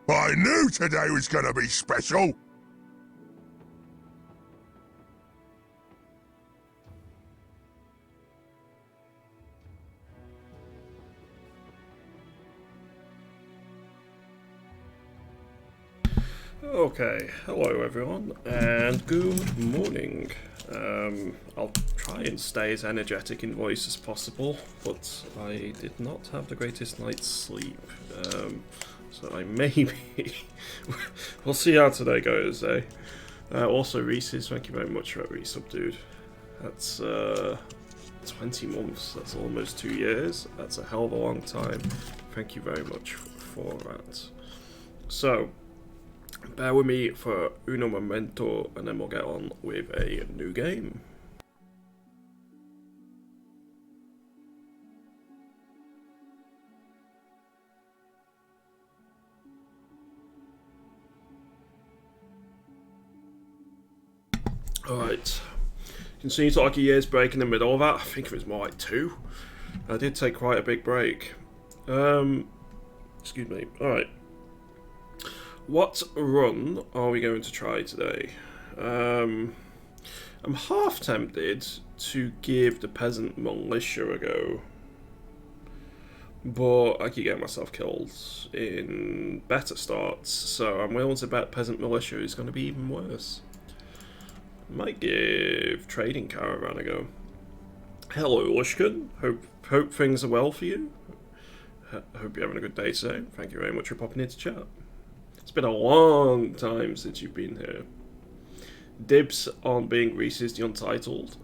I knew today was gonna be special! Okay, hello everyone, and good morning. I'll try and stay as energetic in voice as possible, but I did not have the greatest night's sleep, so I may be... we'll see how today goes, eh? Also, Reese's, thank you very much for that resub, dude. That's 20 months, that's almost 2 years, that's a hell of a long time. Thank you very much for that. So, bear with me for uno momento, and then we'll get on with a new game. Alright, continue to like a year's break in the middle of that. I think it was more like 2. I did take quite a big break. Excuse me. Alright. What run are we going to try today? I'm half tempted to give the Peasant Militia a go, but I keep getting myself killed in better starts, so I'm willing to bet Peasant Militia is going to be even worse. I might give Trading Caravan a go. Hello, Lushkin. Hope things are well for you. Hope you're having a good day today. Thank you very much for popping into chat. It's been a long time since you've been here. Dibs on being Reese's the Untitled.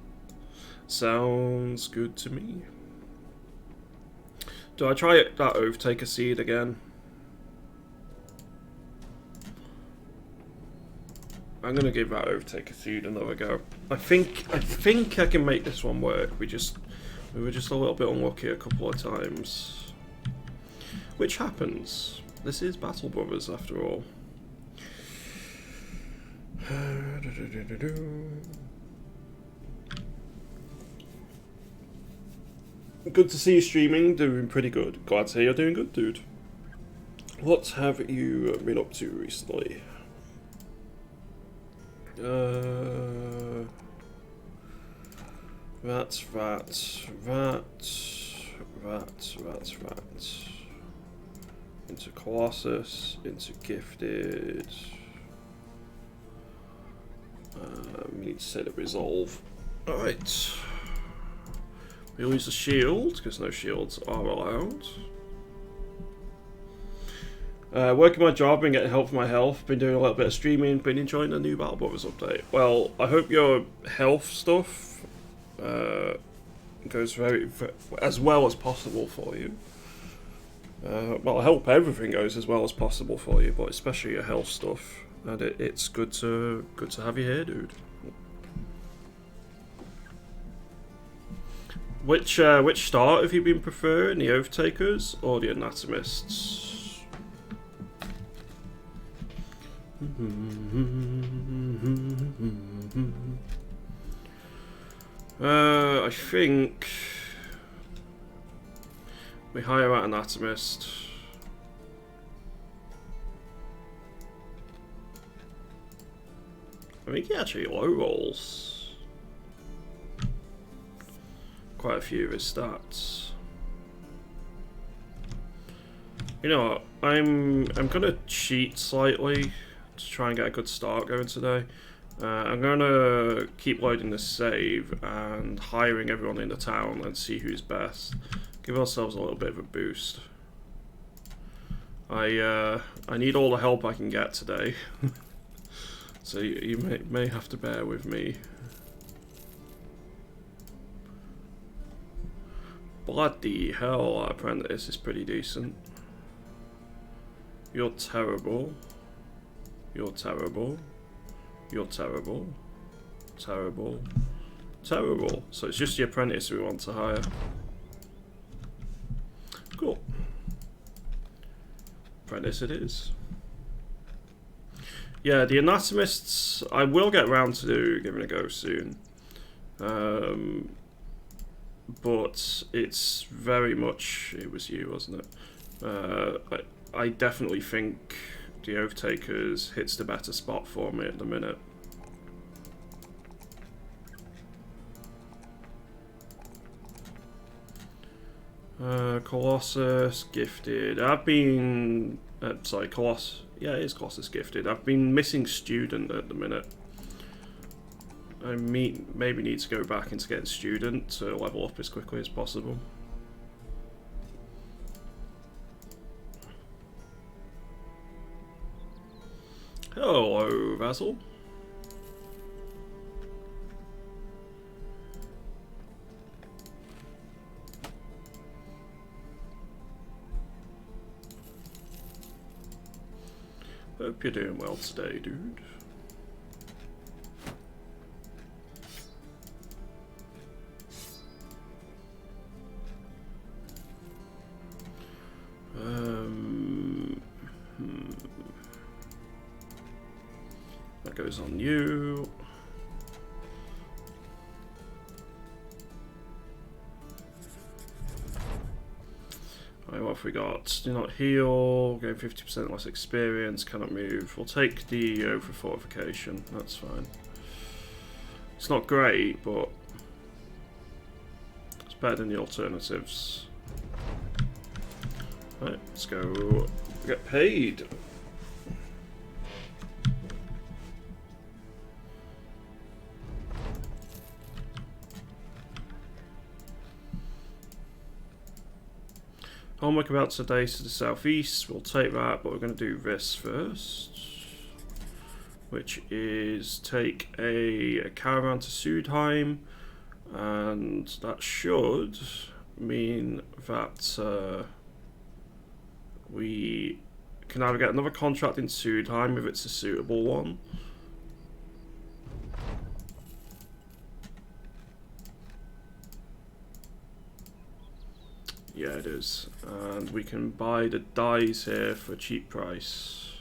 Sounds good to me. Do I try that Oath-Taker seed again? I'm gonna give that Oath-Taker seed another go. I think I can make this one work. We were just a little bit unlucky a couple of times. Which happens. This is Battle Brothers, after all. Good to see you streaming, doing pretty good. Glad to hear you're doing good, dude. What have you been up to recently? That. Into Colossus, into Gifted. We need to set a resolve. Alright. We'll use the shield, because no shields are allowed. Working my job and getting help for my health. Been doing a little bit of streaming, been enjoying the new Battle Brothers update. Well, I hope your health stuff goes very as well as possible for you. Well, I hope everything goes as well as possible for you, but especially your health stuff. And it's good to have you here, dude. Which start have you been preferring, the Oath Takers or the Anatomists? I think we hire out Anatomist. I think he actually low rolls quite a few of his stats. You know what? I'm gonna cheat slightly to try and get a good start going today. I'm gonna keep loading this save and hiring everyone in the town and see who's best. Give ourselves a little bit of a boost. I need all the help I can get today, so you may have to bear with me. Bloody hell, Apprentice is pretty decent. You're terrible. You're terrible. You're terrible. Terrible. Terrible. So it's just the Apprentice we want to hire. Cool. Apprentice it is. Yeah, the Anatomists, I will get around to giving a go soon. But it's very much, it was you, wasn't it? I definitely think the Oath Takers hits the better spot for me at the minute. Colossus gifted. I've been sorry, Colossus. Yeah, it is Colossus gifted. I've been missing student at the minute. I maybe need to go back into getting student to level up as quickly as possible. Hello, Vassal. Hope you're doing well today, dude. That goes on you. Right, what have we got? Do not heal, gain 50% less experience, cannot move. We'll take the over fortification, that's fine. It's not great, but it's better than the alternatives. Right, let's go get paid. Homework about today to the southeast. We'll take that, but we're going to do this first, which is take a caravan to Sudheim, and that should mean that we can either get another contract in Sudheim if it's a suitable one. Yeah, it is. And we can buy the dyes here for a cheap price,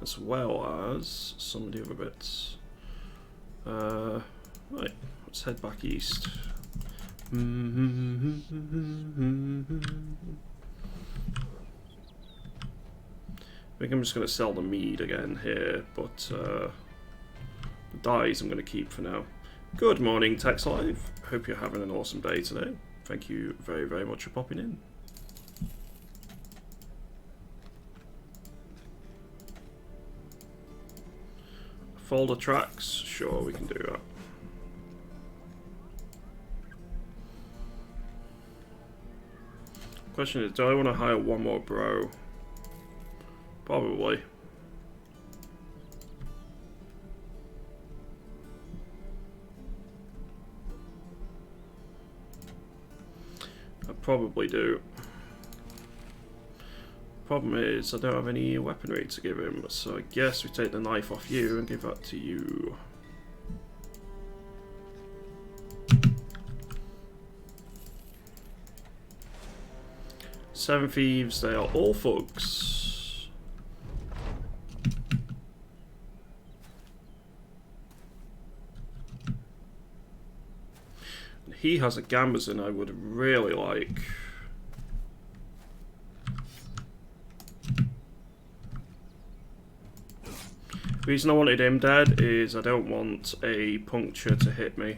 as well as some of the other bits. Right, let's head back east. I think I'm just going to sell the mead again here, but the dyes I'm going to keep for now. Good morning, Tex Live. Hope you're having an awesome day today. Thank you very, very much for popping in. Folder tracks, sure, we can do that. Question is, do I want to hire one more bro? Probably. I probably do. Problem is, I don't have any weaponry to give him, so I guess we take the knife off you and give that to you. Seven thieves, they are all thugs. He has a Gambazon I would really like. The reason I wanted him dead is I don't want a puncture to hit me.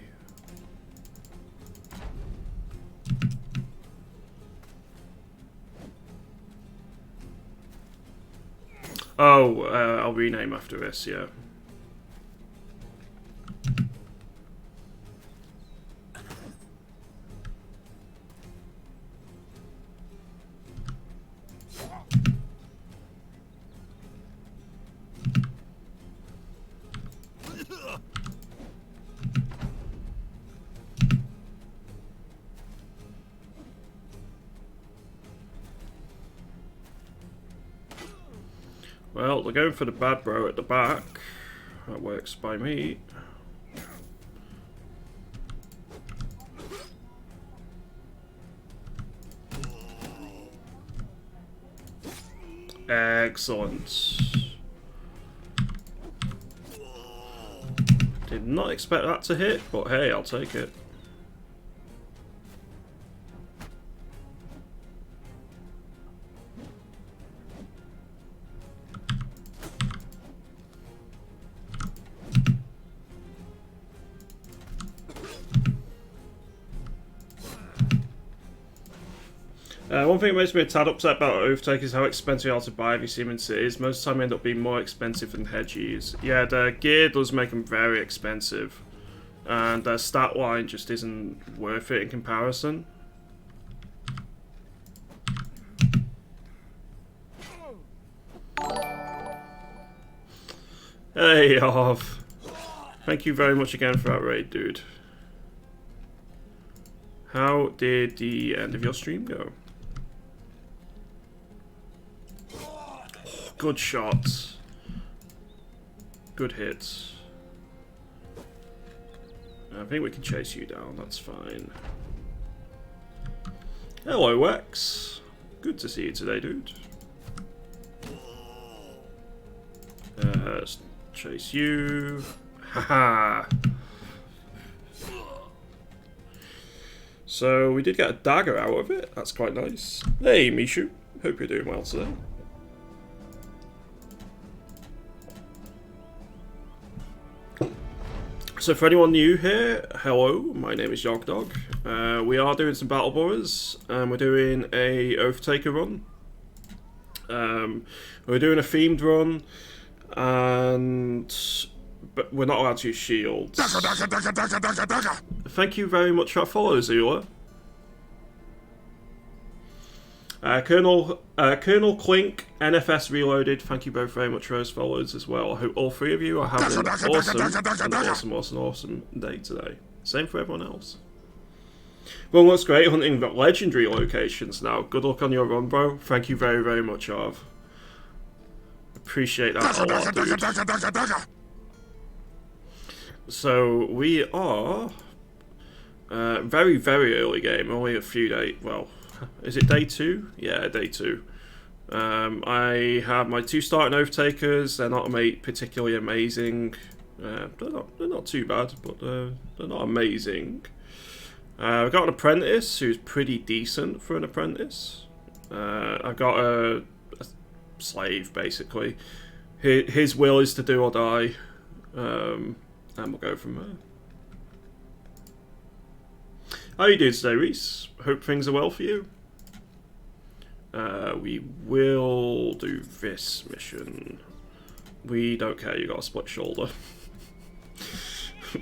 Oh, I'll rename after this, yeah. Well, they're going for the bad bro at the back. That works by me. Excellent. Did not expect that to hit, but hey, I'll take it. One thing that makes me a tad upset about Oathtaker is how expensive they are to buy if you see them in cities. Most of the time they end up being more expensive than hedgies. Yeah, their gear does make them very expensive. And their stat line just isn't worth it in comparison. Hey, Arv. Thank you very much again for that raid, dude. How did the end of your stream go? Oh, good shots. Good hits. I think we can chase you down, that's fine. Hello, Wex. Good to see you today, dude. Let's chase you. Haha. So we did get a dagger out of it. That's quite nice. Hey, Mishu. Hope you're doing well today. So for anyone new here, hello. My name is Yogdog. We are doing some Battle Borers, and we're doing a Oathtaker run. We're doing a themed run, but we're not allowed to use shields. Thank you very much for that follow, Zula. Colonel Clink, NFS Reloaded, thank you both very much for those follows as well. I hope all three of you are having an awesome day today. Same for everyone else. Well, looks great hunting legendary locations now. Good luck on your run, bro. Thank you very, very much, Arv. Appreciate that a lot, dude. So we are very, very early game. Only a few days. Well, is it day 2? Yeah, day 2. I have my 2 starting Oathtakers. They're not particularly amazing. They're not too bad, but they're not amazing. I've got an apprentice who's pretty decent for an apprentice. I've got a slave, basically. His will is to do or die. And we'll go from there. How are you doing today, Reese? Hope things are well for you. We will do this mission. We don't care, you got a split shoulder.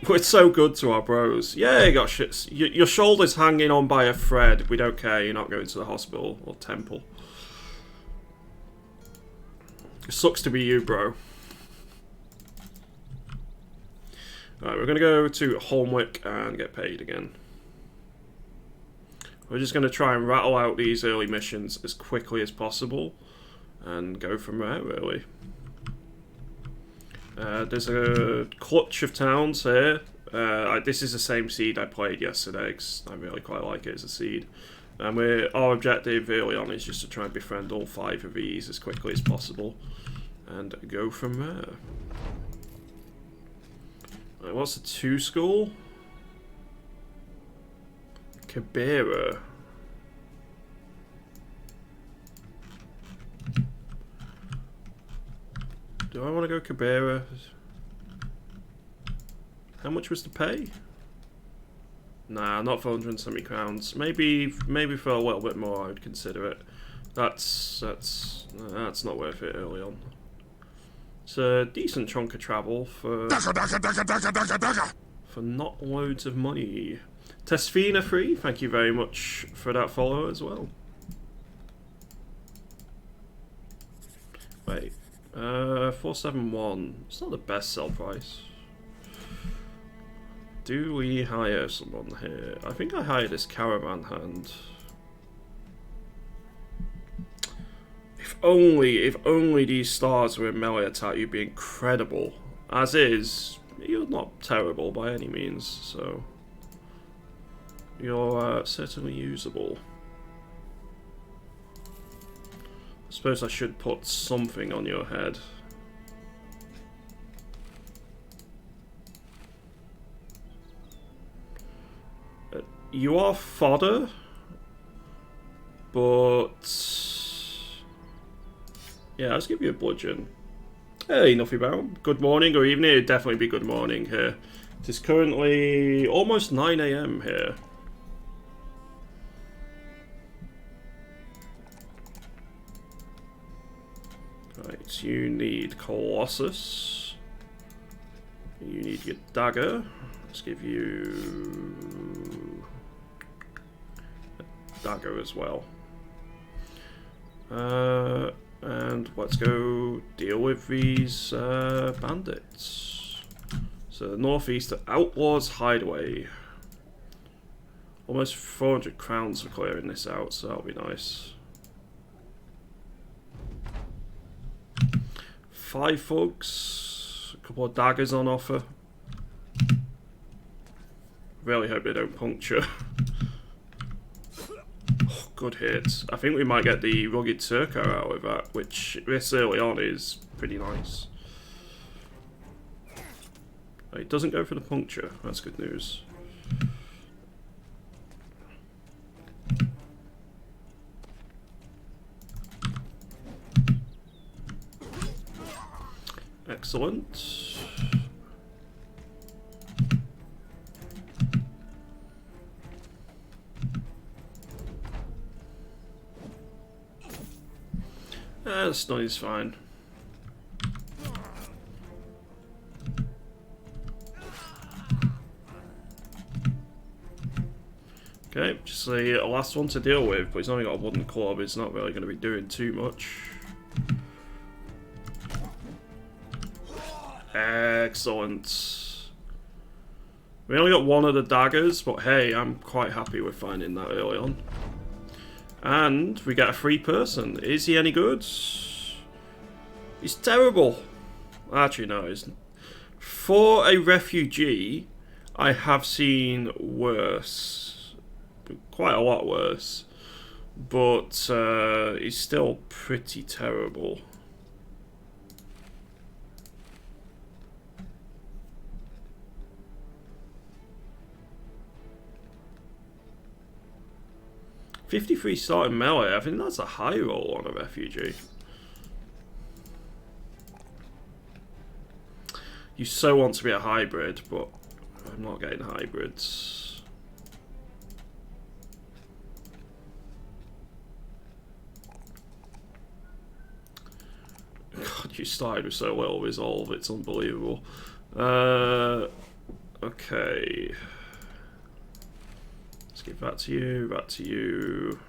We're so good to our bros. Yeah, you got shit. Your shoulder's hanging on by a thread. We don't care, you're not going to the hospital or temple. It sucks to be you, bro. Alright, we're going to go to Holmwick and get paid again. We're just going to try and rattle out these early missions as quickly as possible and go from there, really. There's a clutch of towns here. This is the same seed I played yesterday because I really quite like it as a seed. And our objective early on is just to try and befriend all 5 of these as quickly as possible and go from there. Right, what's the 2 school? Cabera. Do I want to go Cabera? How much was the pay? Nah, not for 170 crowns. Maybe for a little bit more, I would consider it. That's not worth it early on. It's a decent chunk of travel for not loads of money. Tesfina free, thank you very much for that follow as well. Wait, 471. It's not the best sell price. Do we hire someone here? I think I hired this Caravan hand. If only these stars were in melee attack, you'd be incredible. As is, you're not terrible by any means, so you're certainly usable. I suppose I should put something on your head. You are fodder, but yeah, let's give you a bludgeon. Hey, Nuffybound. Good morning or evening. It'd definitely be good morning here. It is currently almost 9 AM here. Right, you need Colossus. You need your dagger. Let's give you a dagger as well. And let's go deal with these bandits. So the northeast Outlaws Hideaway. Almost 400 crowns for clearing this out, so that'll be nice. 5 thugs, a couple of daggers on offer. Really hope they don't puncture. Oh, good hit. I think we might get the rugged Turco out of that, which this early on is pretty nice. It doesn't go for the puncture, that's good news. Excellent. The stun is fine. Okay, just the last one to deal with, but he's only got a wooden club, it's not really going to be doing too much. Excellent. We only got one of the daggers, but hey, I'm quite happy with finding that early on. And we get a free person. Is he any good? He's terrible. Actually, no, he's... For a refugee, I have seen worse. Quite a lot worse. But he's still pretty terrible. .53 starting melee, I think that's a high roll on a refugee. You so want to be a hybrid, but I'm not getting hybrids. God, you started with so little resolve, it's unbelievable. Okay. Let's give that to you, that to you.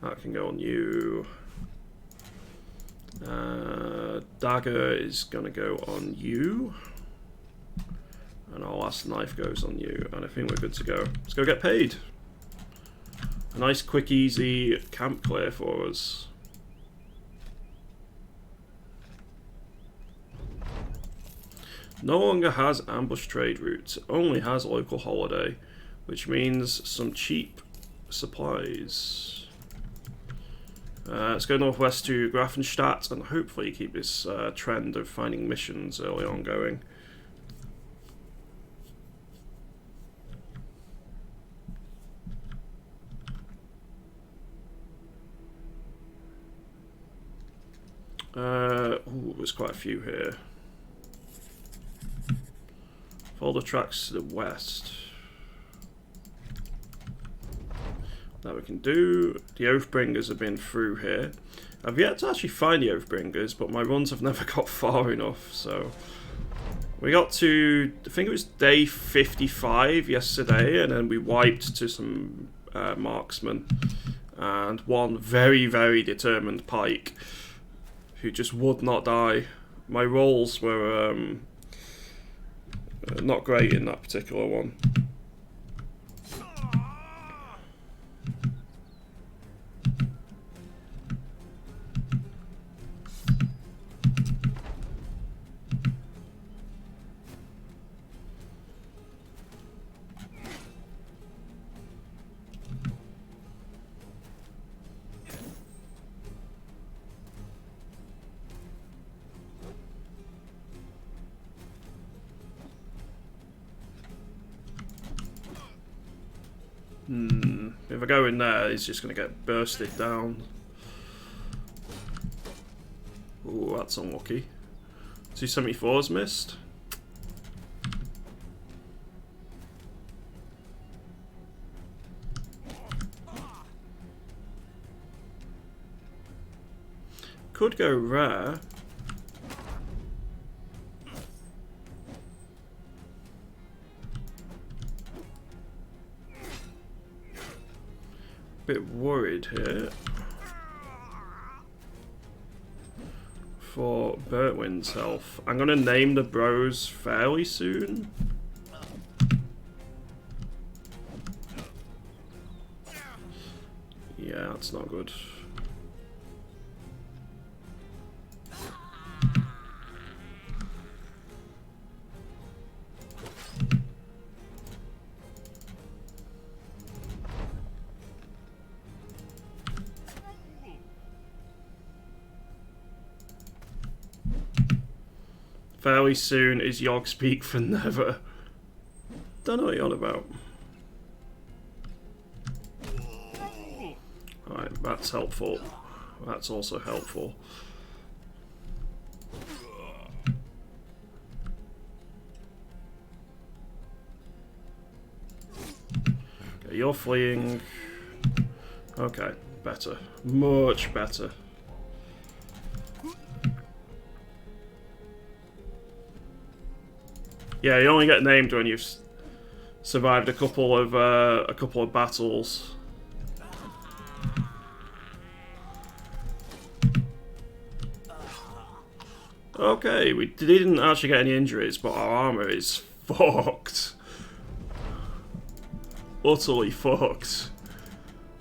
That can go on you. Dagger is gonna go on you. And our last knife goes on you. And I think we're good to go. Let's go get paid. A nice, quick, easy camp clear for us. No longer has ambush trade routes, it only has local holiday, which means some cheap supplies. Let's go northwest to Grafenstadt and hopefully keep this trend of finding missions early on going. Ooh, there's quite a few here. Follow the tracks to the west. That we can do. The Oathbringers have been through here. I've yet to actually find the Oathbringers, but my runs have never got far enough, so... We got to, I think it was day 55 yesterday, and then we wiped to some marksmen. And one very, very determined pike, who just would not die. My rolls were... not great in that particular one. If I go in there, he's just going to get bursted down. Ooh, that's unlucky. 274's missed. could go rare. Bit worried here for Bertwin's health. I'm gonna name the bros fairly soon. Yeah, that's not good. Fairly soon is Yogg speak for never. Don't know what you're on about. Alright, that's helpful. That's also helpful. Okay, you're fleeing. Okay, better. Much better. Yeah, you only get named when you've survived a couple of battles. Okay, we didn't actually get any injuries, but our armor is fucked. Utterly fucked.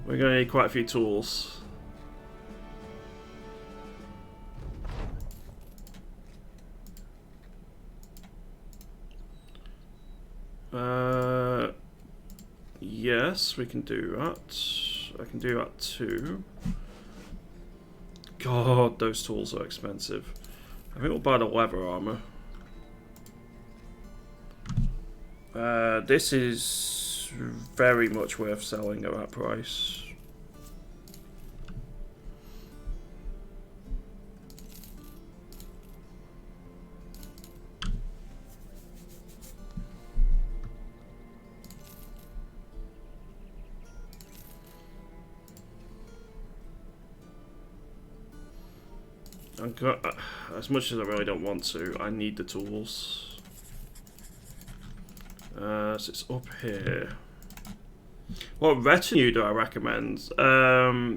We're gonna need quite a few tools. Yes, we can do that. I can do that too. God, those tools are expensive. I think we'll buy the leather armor. This is very much worth selling at that price. As much as I really don't want to, I need the tools. So it's up here. What retinue do I recommend?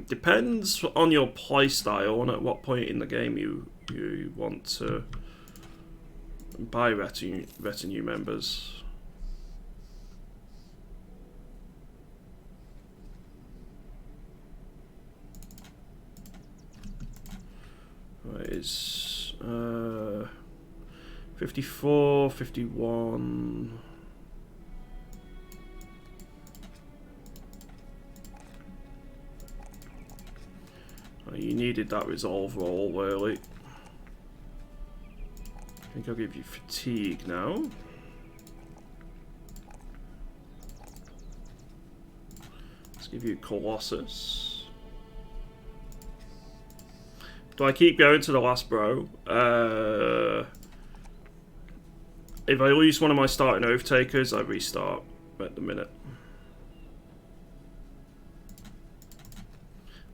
Depends on your playstyle and at what point in the game you want to buy retinue members. Is 54, 51. Oh, you needed that resolve roll early. I think I'll give you fatigue now. Let's give you Colossus. Do I keep going to the last bro? If I lose one of my starting oath takers, I restart at the minute.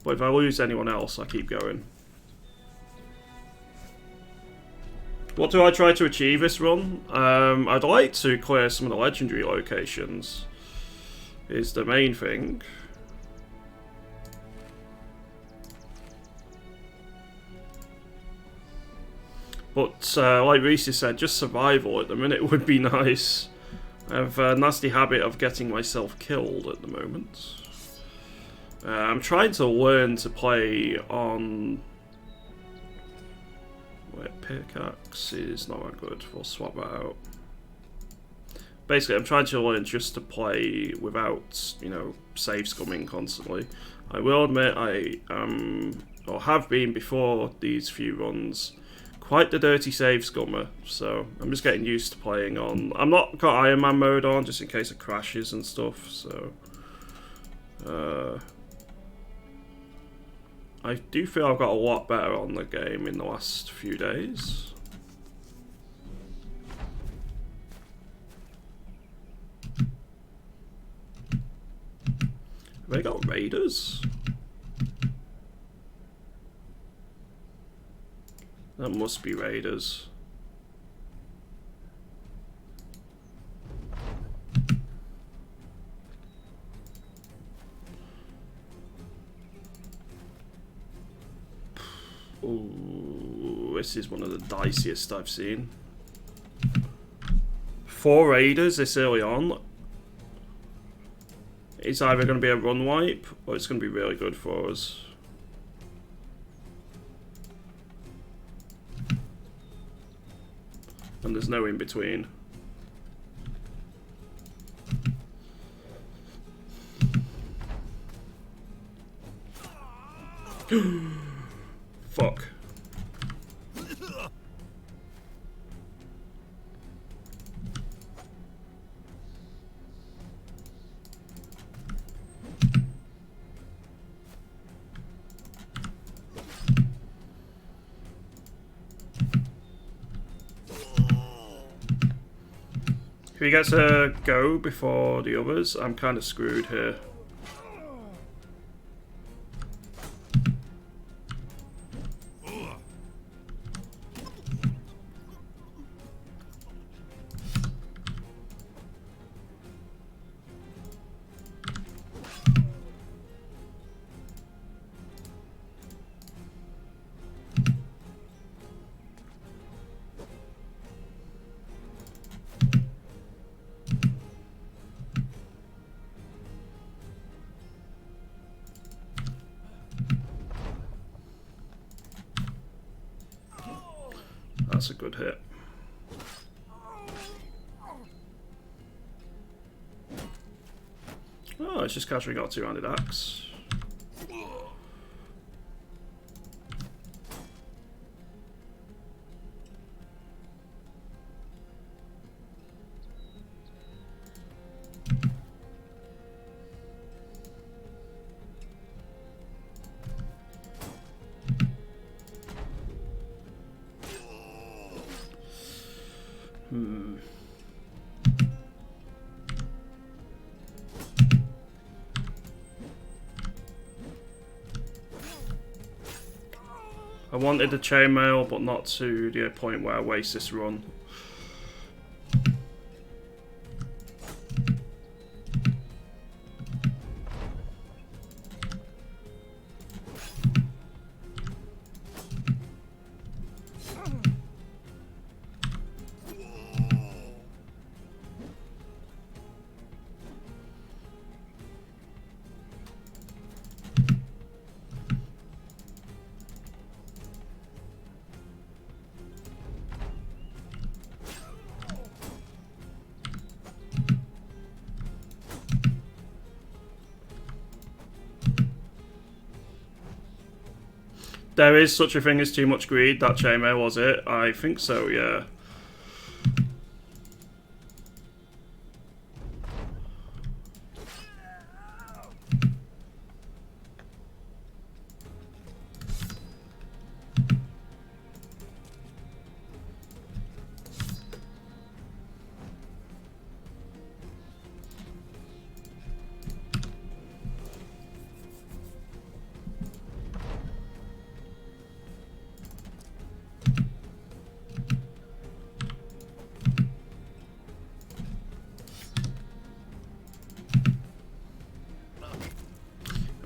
But if I lose anyone else, I keep going. What do I try to achieve this run? I'd like to clear some of the legendary locations. Is the main thing. But like Reese said, just survival at the minute would be nice. I have a nasty habit of getting myself killed at the moment. I'm trying to learn to play on... Wait, pickaxe is not that good. We'll swap that out. Basically, I'm trying to learn just to play without, you know, save scumming constantly. I will admit I am, or have been before these few runs, quite the dirty save scummer, so I'm just getting used to playing on... I'm not got Iron Man mode on, just in case it crashes and stuff, so... I do feel I've got a lot better on the game in the last few days. Have they got raiders? That must be raiders. Ooh, this is one of the diciest I've seen. 4 raiders this early on. It's either going to be a run wipe, or it's going to be really good for us. And there's no in between. Fuck. If he gets a go before the others, I'm kind of screwed here. That's a good hit. Oh, it's just casually got a 2-handed axe. I wanted the chainmail, but not to the point where I waste this run. There is such a thing as too much greed. That chainmail, was it? I think so, yeah.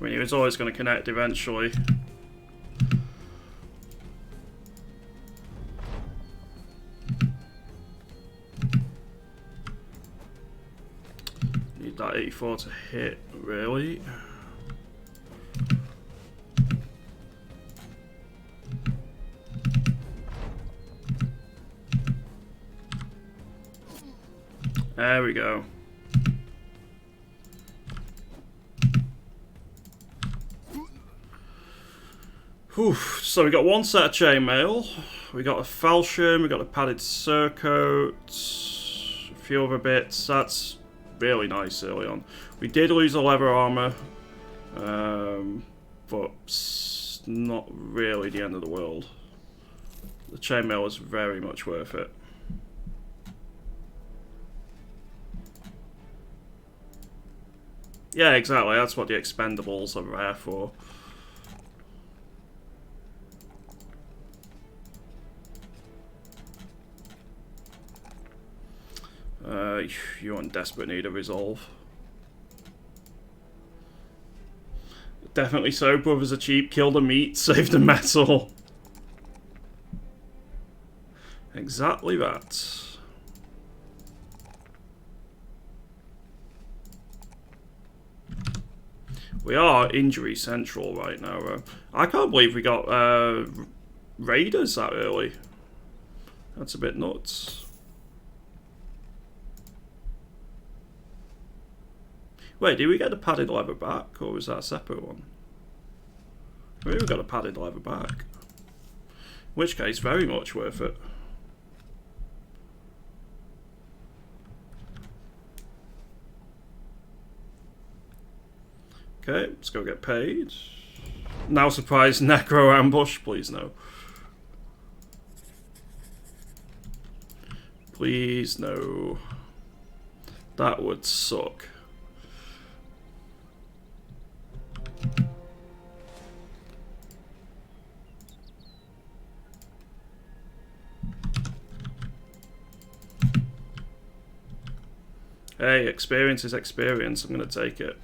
I mean, he was always going to connect eventually. Need that 84 to hit, really. There we go. Whew. So we got one set of chainmail, we got a falchion, we got a padded surcoat, a few other bits. That's really nice early on. We did lose the leather armor, but not really the end of the world. The chainmail was very much worth it. Yeah, exactly. That's what the expendables are there for. you're in desperate need of resolve. Definitely so. Brothers are cheap. Kill the meat, save the metal. Exactly that. We are injury central right now. I can't believe we got raiders that early. That's a bit nuts. Wait, did we get the padded leather back, or was that a separate one? Maybe we got a padded leather back. In which case, very much worth it. Okay, let's go get paid. Now surprise necro ambush, please no. Please no. That would suck. Hey, experience is experience. I'm going to take it.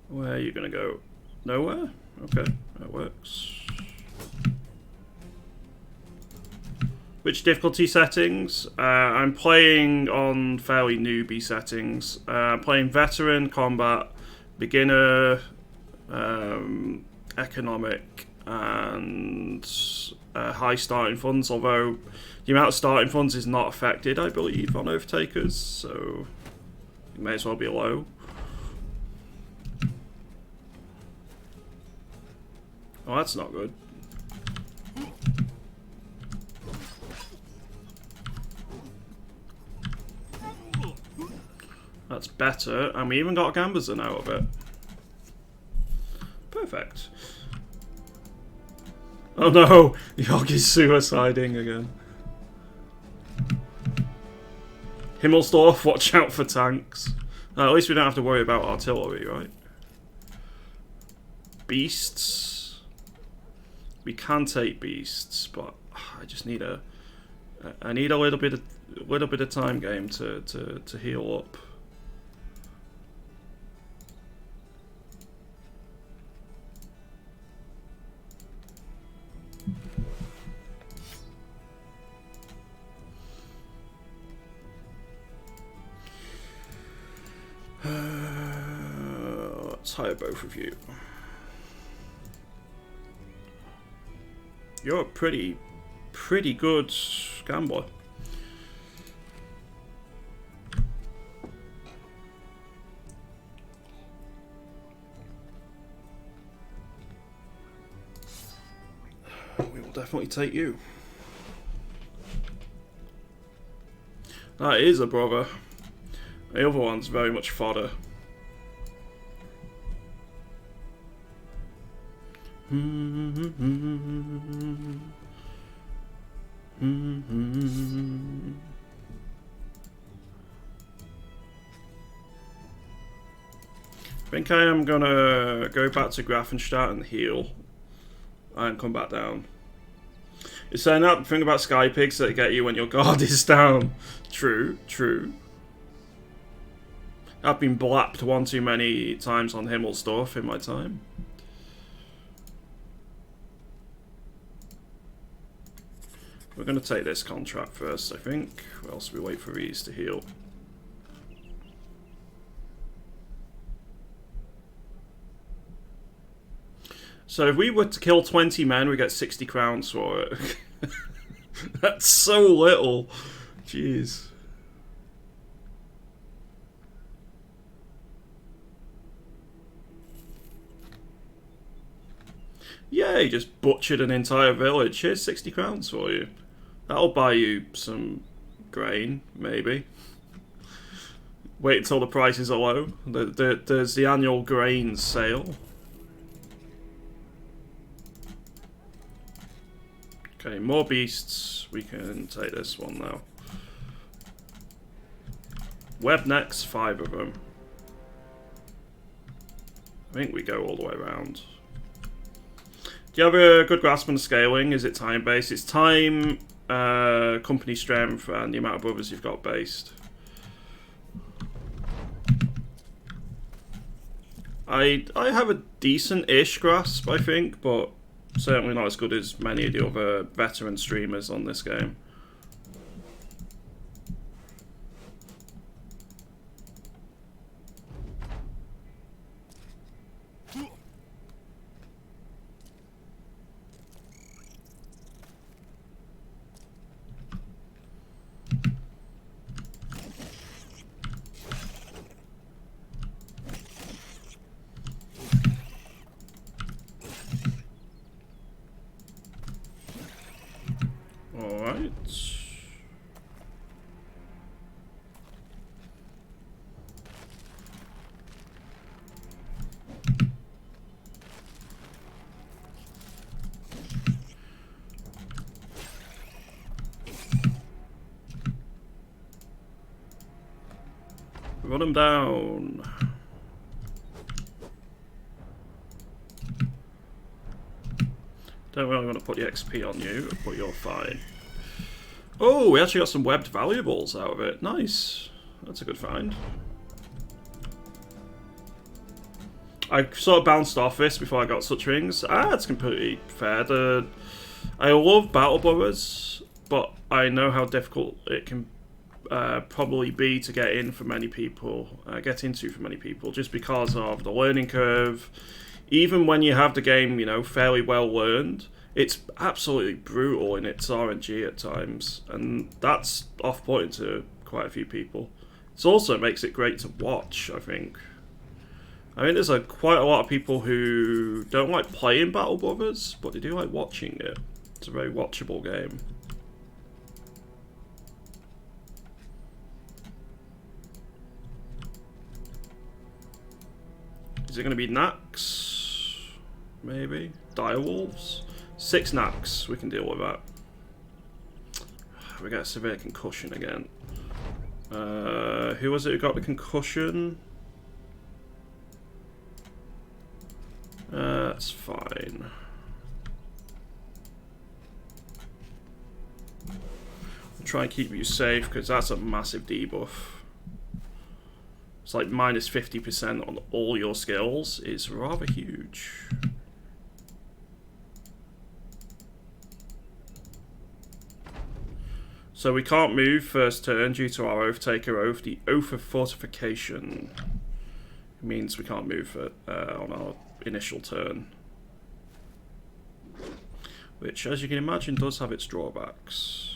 Where are you going to go? Nowhere? Okay, that works. Which difficulty settings? I'm playing on fairly newbie settings. I'm playing veteran, combat, beginner, economic, and high starting funds. Although the amount of starting funds is not affected, I believe, on Overtakers, so it may as well be low. Oh, that's not good. That's better, and we even got Gambazon out of it. Perfect. Oh no! Yogg is suiciding again. Himmelsdorf, watch out for tanks. At least we don't have to worry about artillery, right? Beasts. We can take beasts, but I just need I need a little bit of time game to heal up. Let's hire both of you. You're a pretty good gambler. We will definitely take you. That is a brother. The other one's very much fodder. I think I am gonna go back to Grafenstadt and heal and come back down. You're saying that thing about sky pigs that get you when your guard is down. True, true. I've been blapped one too many times on Himmelsdorf in my time. We're going to take this contract first, I think, or else we wait for these to heal. So if we were to kill 20 men, we get 60 crowns for it. That's so little. Jeez. Yeah, you just butchered an entire village. Here's 60 crowns for you. That'll buy you some grain, maybe. Wait until the prices are low. There's the annual grain sale. Okay, more beasts. We can take this one now. Web necks, 5 of them. I think we go all the way around. Do you have a good grasp on scaling? Is it time based? It's time, company strength, and the amount of brothers you've got based. I have a decent-ish grasp, I think, but certainly not as good as many of the other veteran streamers on this game. Run them down. Don't really want to put the XP on you, but you're fine. Oh, we actually got some webbed valuables out of it. Nice. That's a good find. I sort of bounced off this before I got such rings. That's completely fair. I love battle brothers, but I know how difficult it can probably be to get in for many people, just because of the learning curve. Even when you have the game, you know, fairly well learned, it's absolutely brutal in its RNG at times, and that's off-putting to quite a few people. It also makes it great to watch, I think. I mean, there's quite a lot of people who don't like playing Battle Brothers, but they do like watching it. It's a very watchable game. Is it going to be knacks? Maybe? Direwolves? 6 knacks, we can deal with that. We get a severe concussion again. Who was it who got the concussion? That's fine. I'll try and keep you safe because that's a massive debuff. It's like minus 50% on all your skills. It's rather huge. So we can't move first turn due to our Oath Taker Oath. The Oath of Fortification means we can't move on our initial turn. Which, as you can imagine, does have its drawbacks.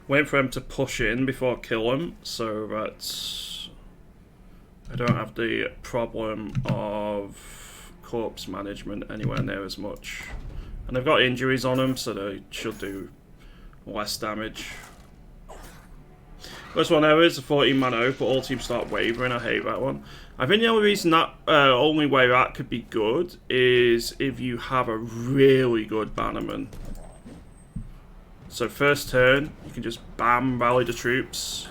Waiting for him to push in before I kill him, so that I don't have the problem of corpse management anywhere near as much. And they've got injuries on them, so they should do less damage. First one there is a 14-man oath, but all teams start wavering. I hate that one. I think the only reason that only way that could be good is if you have a really good bannerman. So first turn, you can just bam, rally the troops.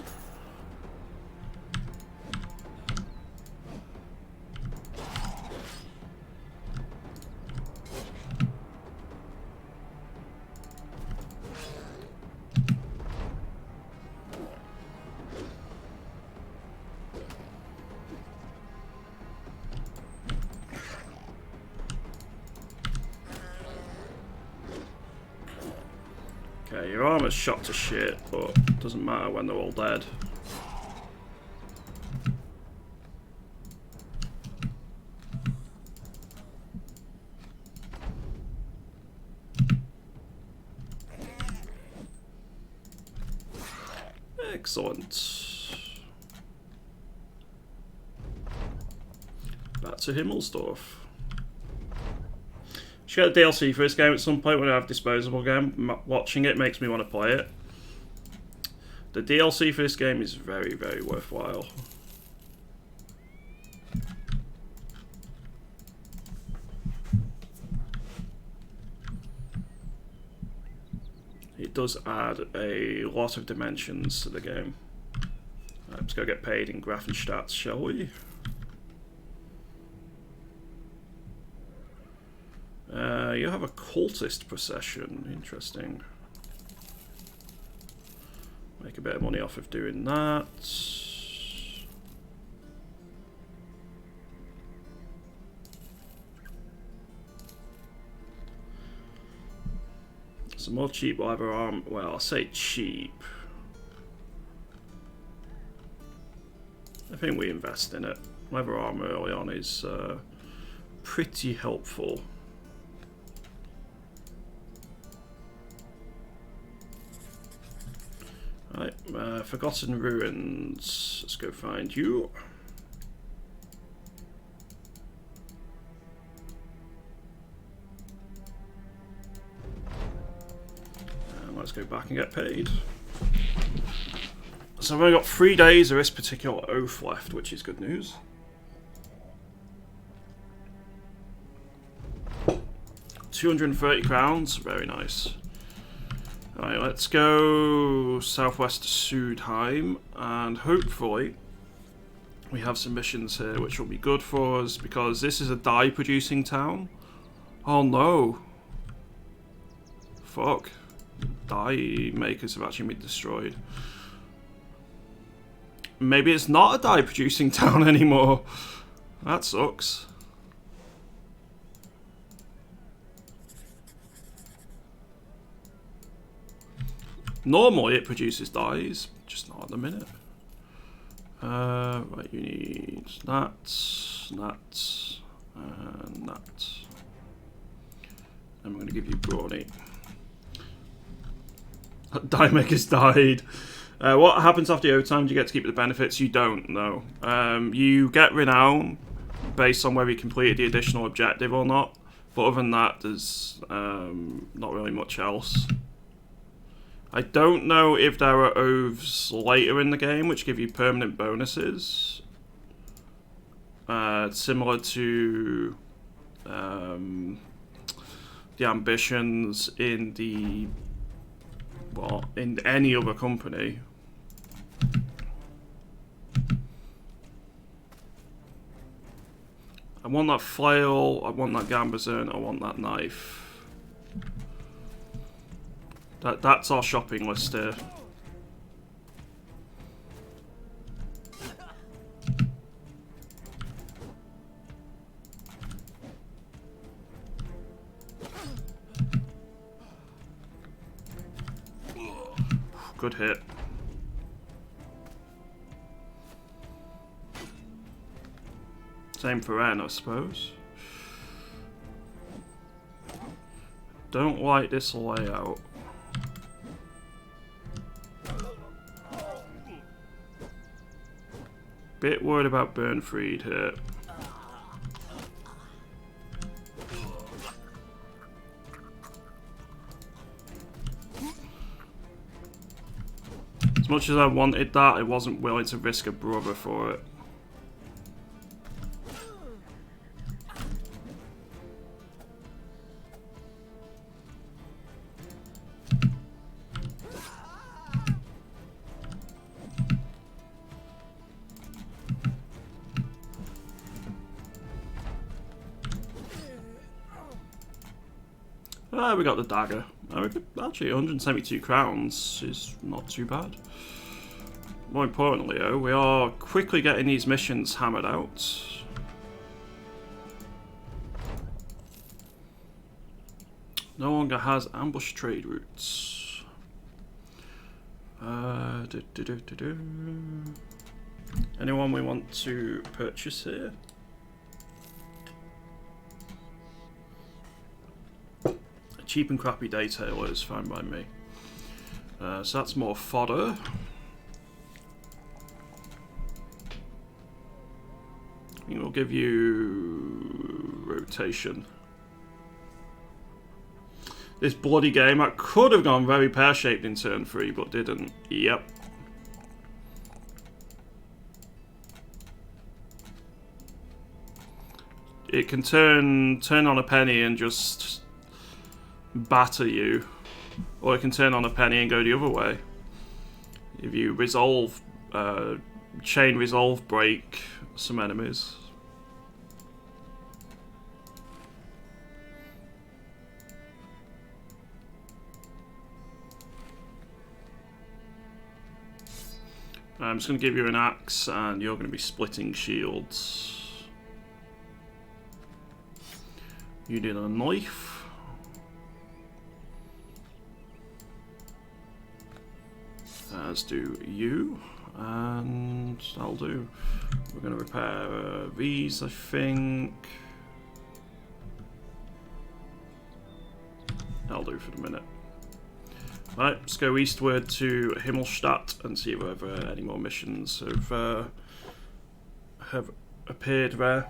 Okay, your armor's shot to shit, but it doesn't matter when they're all dead. Excellent. Back to Himmelsdorf. Should get a DLC for this game at some point when I have disposable game. Watching it makes me want to play it. The DLC for this game is very, very worthwhile. does add a lot of dimensions to the game. Let's go get paid in Grafenstats, shall we? You have a cultist procession. Interesting. Make a bit of money off of doing that. Some more cheap leather arm. Well, I'll say cheap. I think we invest in it. Leather armor early on is pretty helpful. Right, Forgotten Ruins. Let's go find you. And let's go back and get paid. So I've only got 3 days of this particular oath left, which is good news. £230, very nice. Alright, let's go southwest to Sudheim, and hopefully we have some missions here which will be good for us, because this is a dye producing town. Oh no. Fuck. Dye makers have actually been destroyed. Maybe it's not a dye producing town anymore. That sucks. Normally it produces dyes, just not at the minute. Right, you need that, and that. I'm going to give you brawny. Dye makers died. What happens after the overtime? Do you get to keep the benefits? You don't, no. You get renown based on whether you completed the additional objective or not. But other than that, there's not really much else. I don't know if there are oaths later in the game which give you permanent bonuses. Similar to the ambitions in the... well, in any other company. I want that flail, I want that gambazon, I want that knife. That's our shopping list here. Good hit. Same for Ren, I suppose. Don't like this layout. Bit worried about Burnfried here. As much as I wanted that, I wasn't willing to risk a brother for it. We got the dagger. Actually, 172 crowns is not too bad. More importantly, though, we are quickly getting these missions hammered out. No longer has ambush trade routes. Anyone we want to purchase here? Cheap and crappy detailer is fine by me. So that's more fodder. I think we'll give you rotation. This bloody game, that could have gone very pear-shaped in turn 3, but didn't. Yep. It can turn on a penny and just batter you. Or it can turn on a penny and go the other way. If you resolve, chain resolve break some enemies. I'm just going to give you an axe, and you're going to be splitting shields. You need a knife. As do you. And that'll do. We're going to repair these, I think. That'll do for the minute. Right, let's go eastward to Himmelstadt and see whether any more missions have appeared there.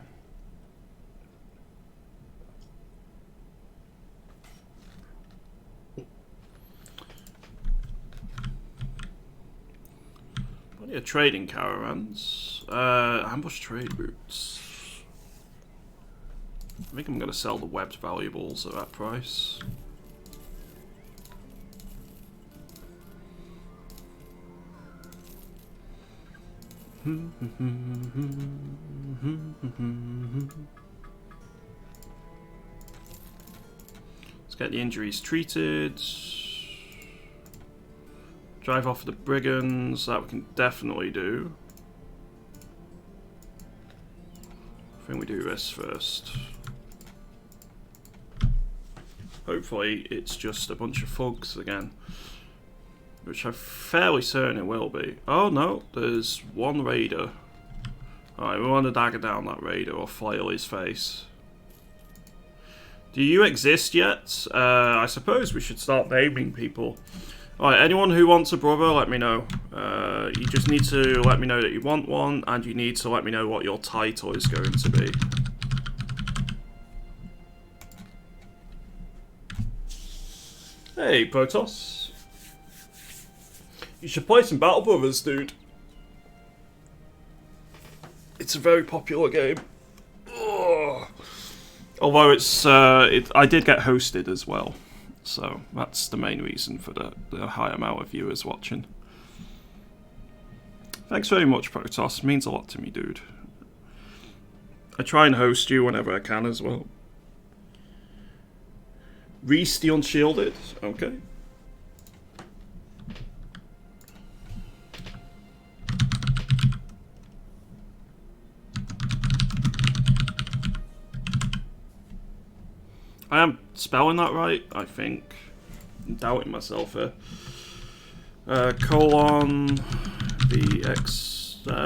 Plenty of trading caravans. Ambush trade routes. I think I'm going to sell the webbed valuables at that price. Let's get the injuries treated. Drive off the brigands, that we can definitely do. I think we do this first. Hopefully it's just a bunch of thugs again. Which I'm fairly certain it will be. Oh no, there's one raider. Alright, we want to dagger down that raider or flail his face. Do you exist yet? I suppose we should start naming people. Alright, anyone who wants a brother, let me know. You just need to let me know that you want one, and you need to let me know what your title is going to be. Hey, Protoss. You should play some Battle Brothers, dude. It's a very popular game. Ugh. Although it's, I did get hosted as well. So that's the main reason for the high amount of viewers watching. Thanks very much, Protoss. It means a lot to me, dude. I try and host you whenever I can as well. Reese the Unshielded. Okay. I am spelling that right, I think. I'm doubting myself here. Colon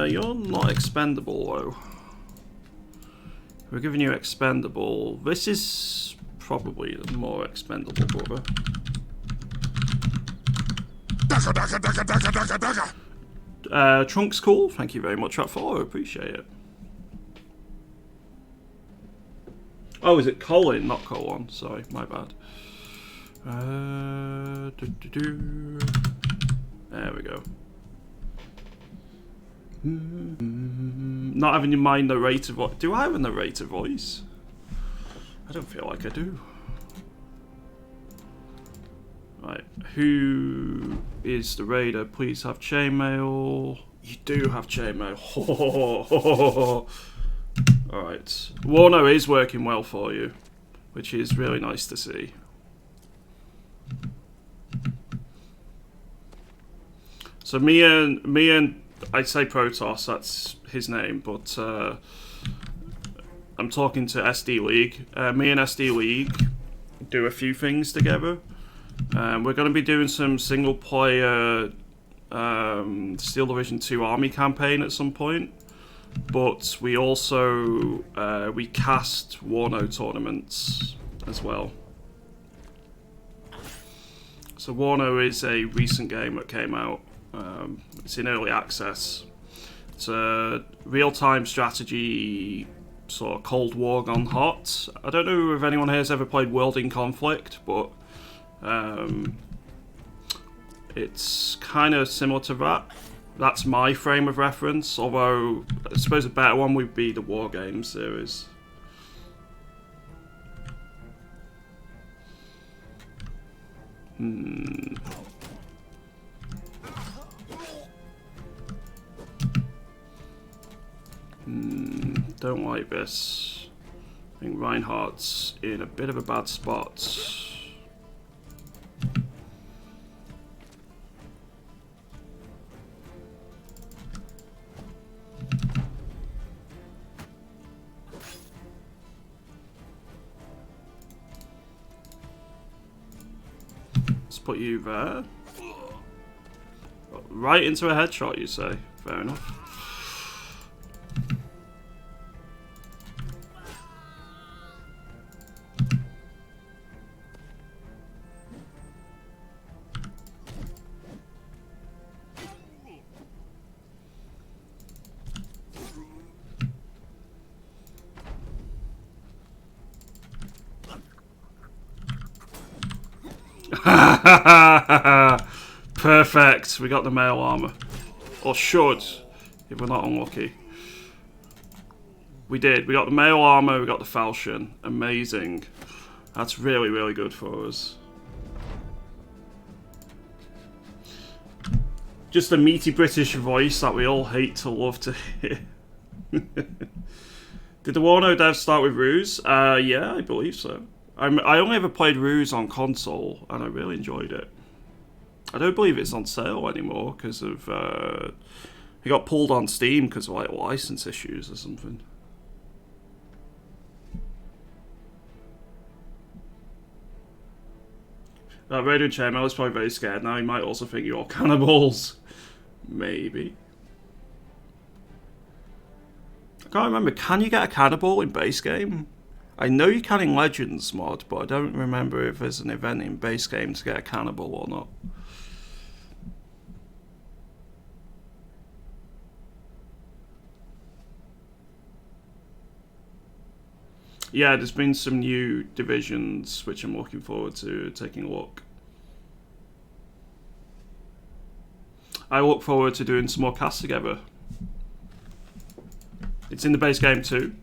you're not expendable though. We're giving you expendable. This is probably the more expendable brother. Trunk's cool. Thank you very much for that follow. Appreciate it. Oh, is it Colin, not Colon? Sorry, my bad. There we go. Not having in mind narrator voice. Do I have a narrator voice? I don't feel like I do. Right, who is the raider? Please have chainmail. You do have chainmail. Alright. Warno is working well for you, which is really nice to see. So me and I'd say Protoss, that's his name, but I'm talking to SD League. Me and SD League do a few things together. We're going to be doing some single player Steel Division 2 Army campaign at some point. But we also we cast Warno tournaments as well. So Warno is a recent game that came out. It's in early access. It's a real-time strategy, sort of Cold War gone hot. I don't know if anyone here has ever played World in Conflict, but it's kind of similar to that. That's my frame of reference, although I suppose a better one would be the War Games series. Don't like this. I think Reinhardt's in a bit of a bad spot. Let's put you there. Right into a headshot, you say? Fair enough. Perfect. We got the mail armor. Or should, if we're not unlucky. We did. We got the mail armor, we got the falchion. Amazing. That's really, really good for us. Just a meaty British voice that we all hate to love to hear. Did the Warno devs start with Ruse? Yeah, I believe so. I only ever played Ruse on console, and I really enjoyed it. I don't believe it's on sale anymore because of it got pulled on Steam because of like license issues or something. Radio Chairman is probably very scared now. He might also think you're cannibals. Maybe. I can't remember. Can you get a cannibal in base game? I know you can in Legends mod, but I don't remember if there's an event in base game to get a cannibal or not. Yeah, there's been some new divisions which I'm looking forward to taking a look. I look forward to doing some more casts together. It's in the base game too.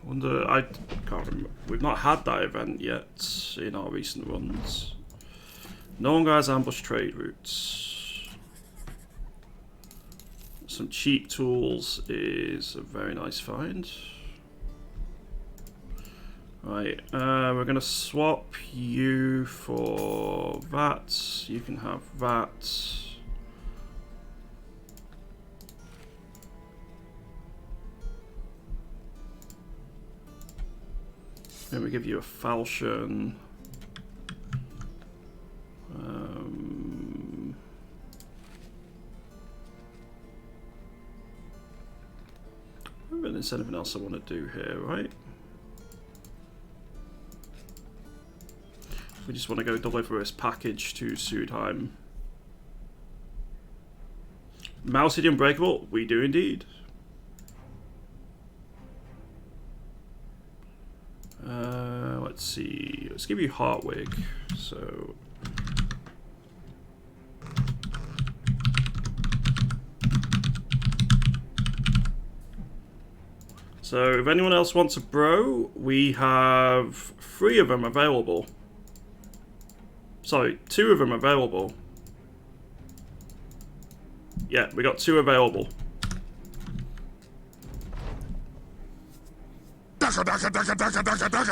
Wonder, I can't remember. We've not had that event yet in our recent runs. No longer has ambush trade routes. Some cheap tools is a very nice find. Right, we're gonna swap you for that. You can have that. Then we give you a falchion. I don't think there's anything else I want to do here, right? We just want to go deliver this package to Sudheim. Mouse City Unbreakable? We do indeed. Let's see. Let's give you Hartwig. So. So, if anyone else wants a bro, we have 3 of them available. Sorry, 2 of them available. Yeah, we got 2 available.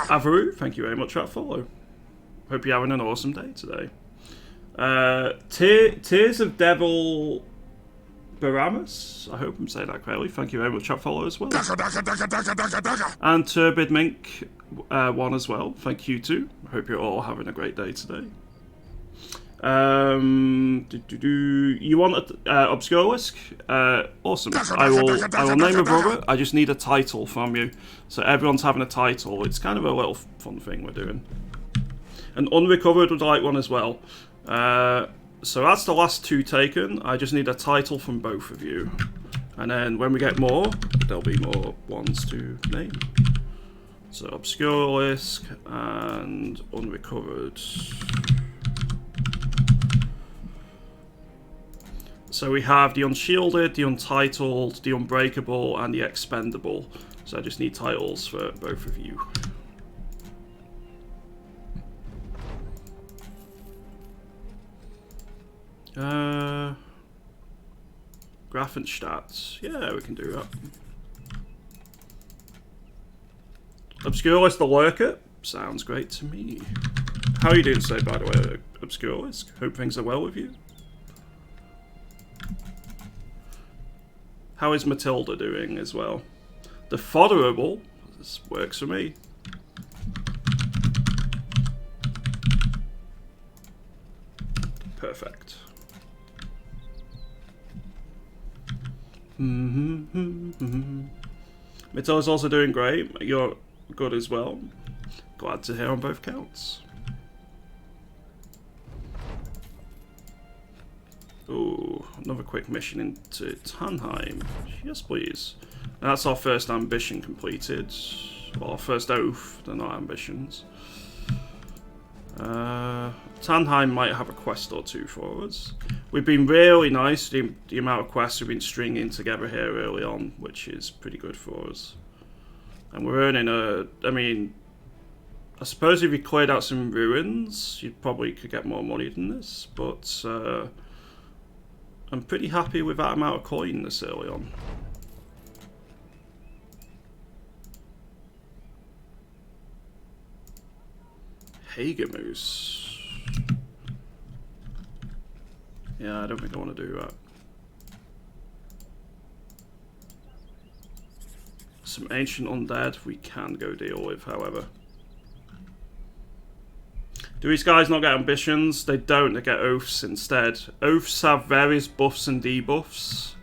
Avaru, thank you very much for that follow. Hope you're having an awesome day today. Tears of Devil Baramus, I hope I'm saying that correctly. Thank you very much for that follow as well. And Turbid Mink 1 as well. Thank you too. I hope you're all having a great day today. You want an Obscurelisk? Awesome. I will name a brother. I just need a title from you. So everyone's having a title. It's kind of a little fun thing we're doing. And Unrecovered would like one as well. So that's the last 2 taken. I just need a title from both of you. And then when we get more, there'll be more ones to name. So Obscurelisk and Unrecovered. So we have the Unshielded, the Untitled, the Unbreakable, and the Expendable. So I just need titles for both of you. Graph and stats. Yeah, we can do that. Obscurelist the Lurker. Sounds great to me. How are you doing today, by the way, Obscurelist? Hope things are well with you. How is Matilda doing as well? The Fodderable. This works for me. Perfect. Matilda's also doing great. You're good as well. Glad to hear on both counts. Ooh, another quick mission into Tannheim. Yes, please. And that's our first ambition completed. Well, our first oath, they're not ambitions. Tannheim might have a quest or two for us. We've been really nice, the amount of quests we've been stringing together here early on, which is pretty good for us. And we're earning I mean, I suppose if you cleared out some ruins, you probably could get more money than this, but I'm pretty happy with that amount of coin this early on. Hagemoose. Yeah, I don't think I want to do that. Some ancient undead we can go deal with, however. Do these guys not get ambitions? They don't, they get oaths instead. Oaths have various buffs and debuffs,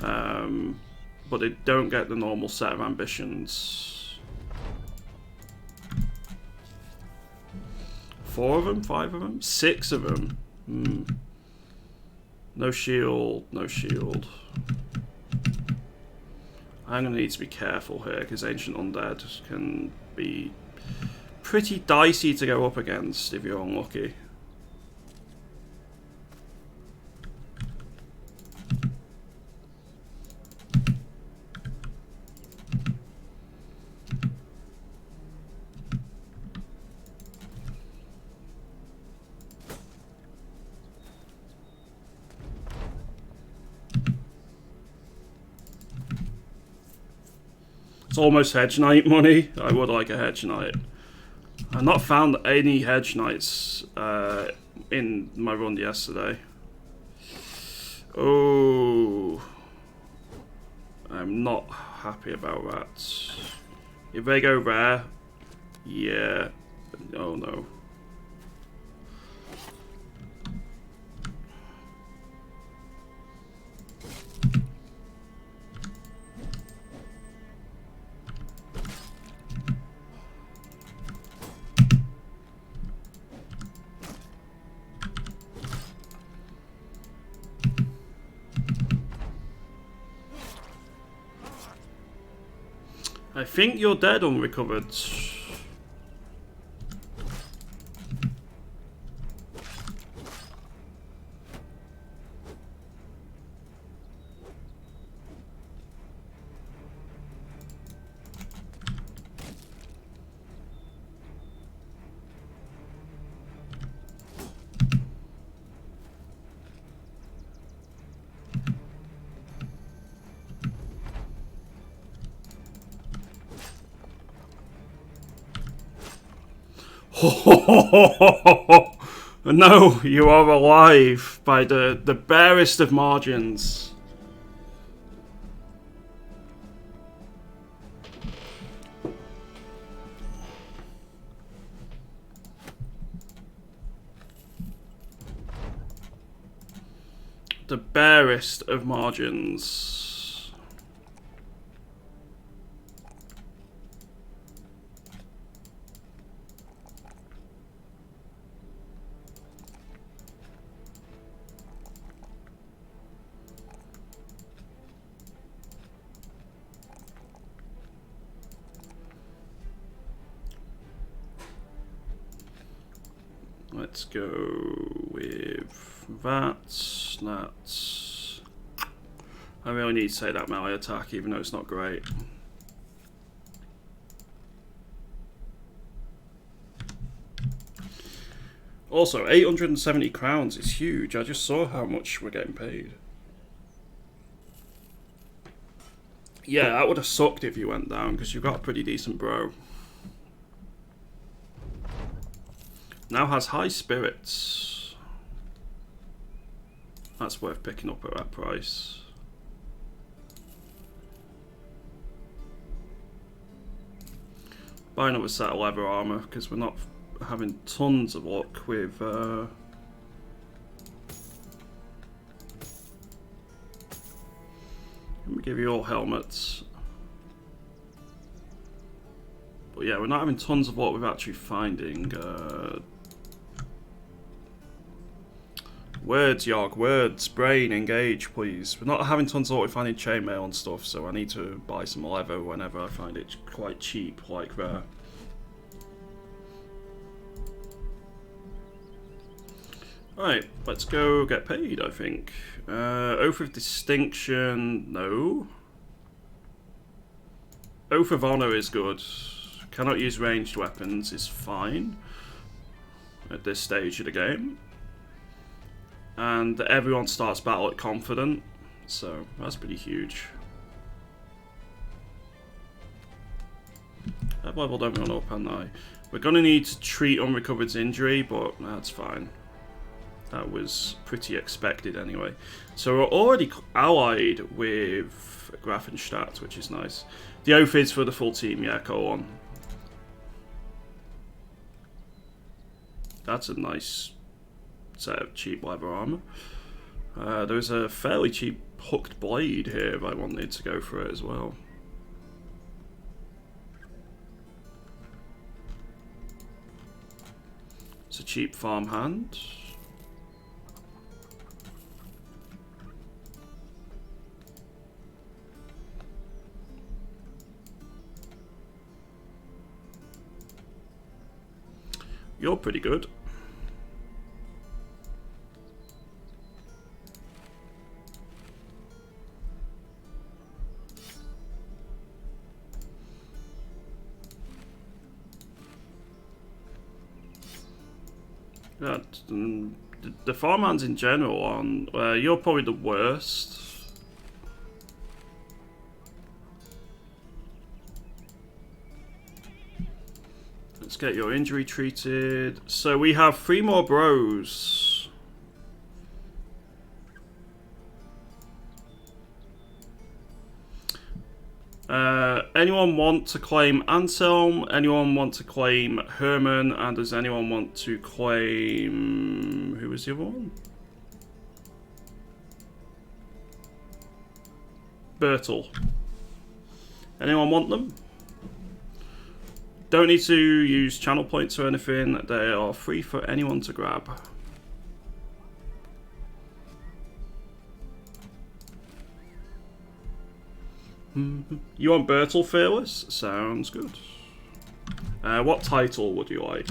but they don't get the normal set of ambitions. 4 of them? 5 of them? 6 of them? No shield, no shield. I'm going to need to be careful here, because Ancient Undead can be pretty dicey to go up against if you're unlucky. It's almost Hedge Knight money. I would like a Hedge Knight. I've not found any Hedge Knights in my run yesterday. Oh, I'm not happy about that. If they go rare, yeah. Oh no. I think you're dead, unrecovered. No, you are alive by the barest of margins. The barest of margins. Let's go with that. That's... I really need to say that melee attack, even though it's not great. Also, 870 crowns is huge. I just saw how much we're getting paid. Yeah, that would have sucked if you went down, because you've got a pretty decent bro. Now has high spirits. That's worth picking up at that price. Buy another set of leather armor, because we're not having tons of luck with let me give you all helmets. But yeah, we're not having tons of luck with actually finding words, Yog, words, brain, engage, please. We're not having tons of luck with finding chainmail and stuff, so I need to buy some leather whenever I find it quite cheap, like there. Alright, let's go get paid, I think. Oath of Distinction, no. Oath of Honor is good. Cannot use ranged weapons is fine at this stage of the game. And everyone starts battle at confident, so that's pretty huge. I've leveled everyone up, haven't I? We're going to need to treat unrecovered injury, but that's fine. That was pretty expected anyway. So we're already allied with Grafenstadt, which is nice. The oath is for the full team, yeah, go on. That's a nice set of cheap leather armor. There's a fairly cheap hooked blade here if I wanted to go for it as well. It's a cheap farm hand. You're pretty good. Yeah, the farmhands in general on you're probably the worst. Let's get your injury treated. So we have 3 more bros. Anyone want to claim Anselm? Anyone want to claim Herman? And does anyone want to claim... who was the other one? Bertel. Anyone want them? Don't need to use channel points or anything. They are free for anyone to grab. You want Bertel Fearless? Sounds good. What title would you like?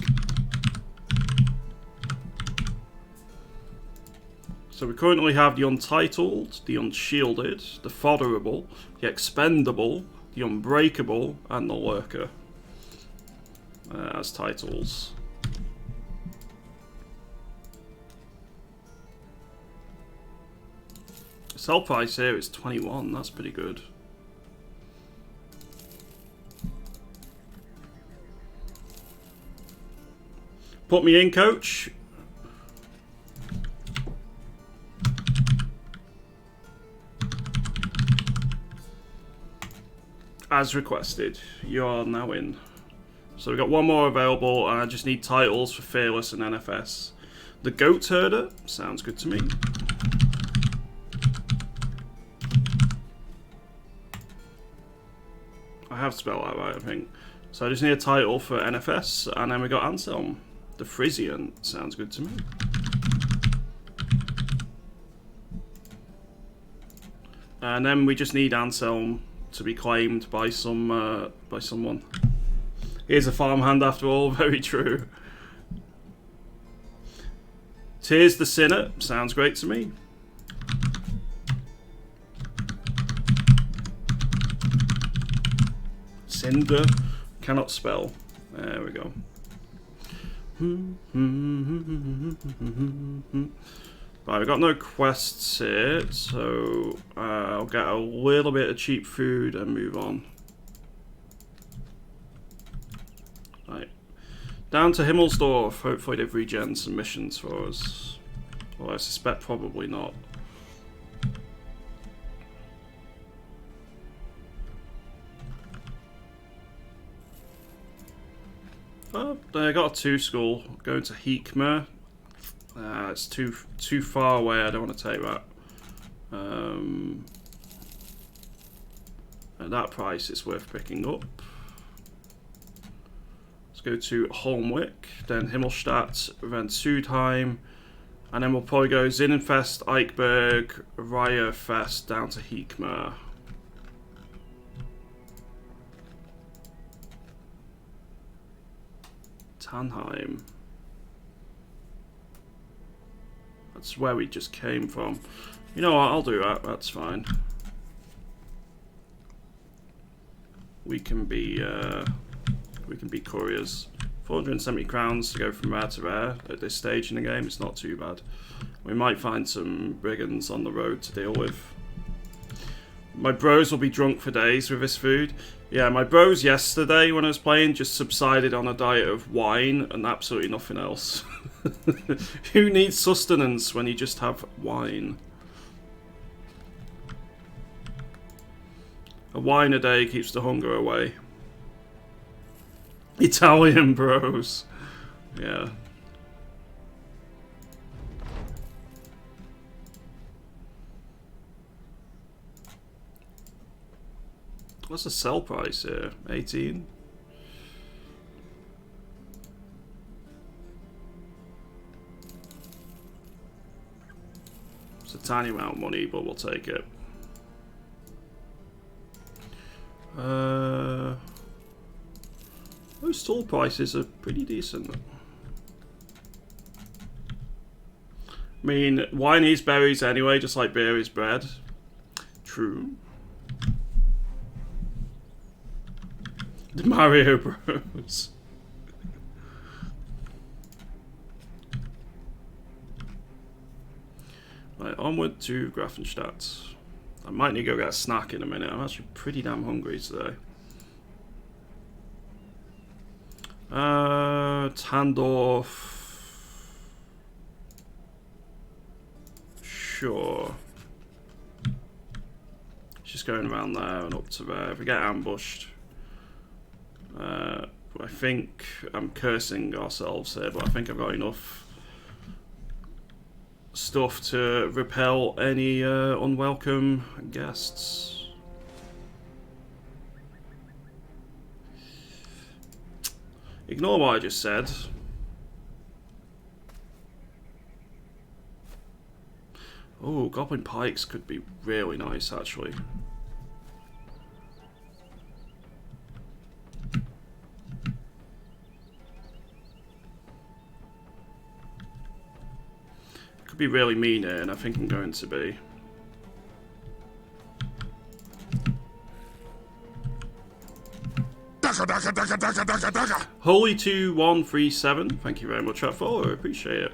So we currently have the Untitled, the Unshielded, the Fodderable, the Expendable, the Unbreakable, and the Lurker as titles. Sell price here is 21, that's pretty good. Put me in, coach. As requested, you are now in. So we've got one more available, and I just need titles for Fearless and NFS. The Goat Herder sounds good to me. I have spelled that right, I think. So I just need a title for NFS, and then we got Anselm. The Frisian sounds good to me. And then we just need Anselm to be claimed by someone. Here's a farmhand after all, very true. Tears the Sinner sounds great to me. Cinder, cannot spell. There we go. Right, we've got no quests here, so I'll get a little bit of cheap food and move on. Right. Down to Himmelsdorf. Hopefully they've regened some missions for us. Well, I suspect probably not. Oh, they got a 2 school. Going to Heekmer. It's too far away. I don't want to take that. At that price, it's worth picking up. Let's go to Holmwick, then Himmelstadt, then Sudheim, and then we'll probably go Zinnenfest, Eichberg, Reyerfest, down to Heekmer. Tannheim. That's where we just came from. You know what, I'll do that, that's fine. We can be couriers. 470 crowns to go from rare to rare at this stage in the game, it's not too bad. We might find some brigands on the road to deal with. My bros will be drunk for days with this food. Yeah, my bros yesterday when I was playing just subsided on a diet of wine and absolutely nothing else. Who needs sustenance when you just have wine? A wine a day keeps the hunger away. Italian bros. Yeah. What's the sell price here? 18? It's a tiny amount of money, but we'll take it. Those stall prices are pretty decent. I mean, wine is berries anyway, just like beer is bread. True. The Mario Bros. Right, onward to Grafenstadt. I might need to go get a snack in a minute. I'm actually pretty damn hungry today. Tandorf. Sure. Just going around there and up to there. If we get ambushed. I think I'm cursing ourselves here, but I think I've got enough stuff to repel any unwelcome guests. Ignore what I just said. Oh, goblin pikes could be really nice actually. Be really mean here, and I think I'm going to be. Holy 2137, thank you very much for that follow, I appreciate it.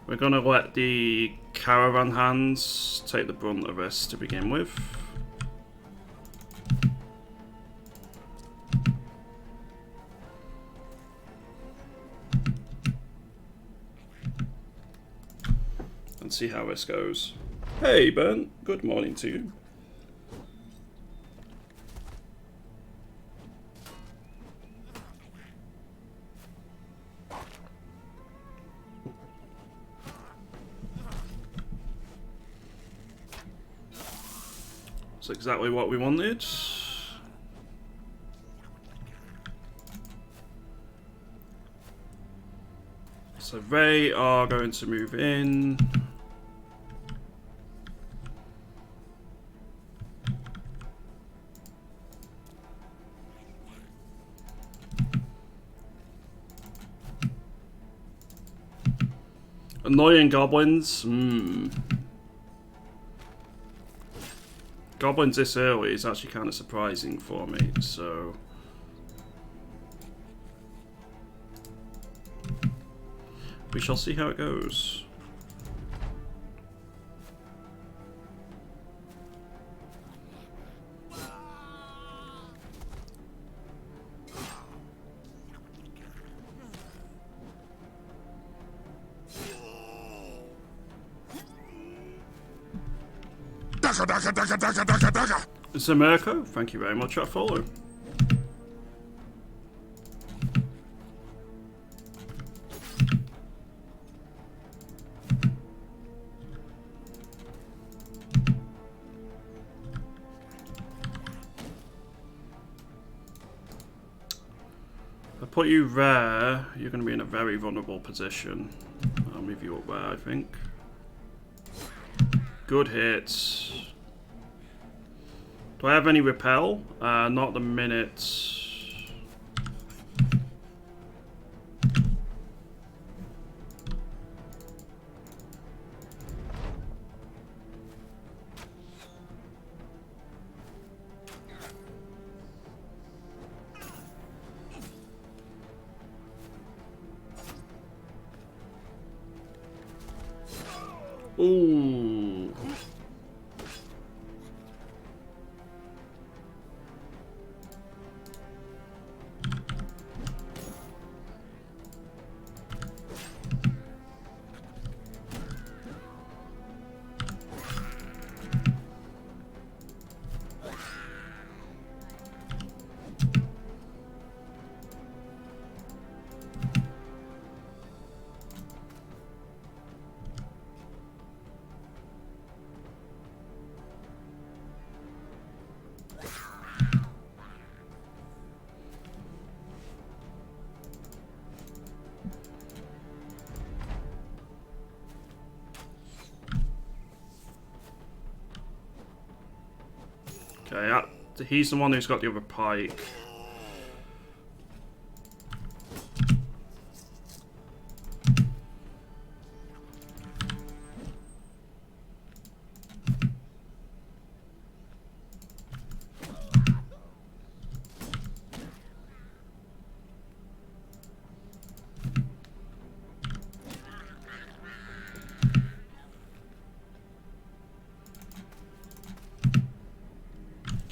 We're gonna let the caravan hands take the brunt of this to begin with. See how this goes. Hey Ben, good morning to you. That's exactly what we wanted. So they are going to move in. Annoying goblins. Goblins this early is actually kind of surprising for me, so... we shall see how it goes. Dagger. Zemerko, thank you very much for that follow. If I put you there, you're going to be in a very vulnerable position. I'll move you up there, I think. Good hits. Do I have any repel? Not at the minute. Ooh. Okay, he's the one who's got the other pike.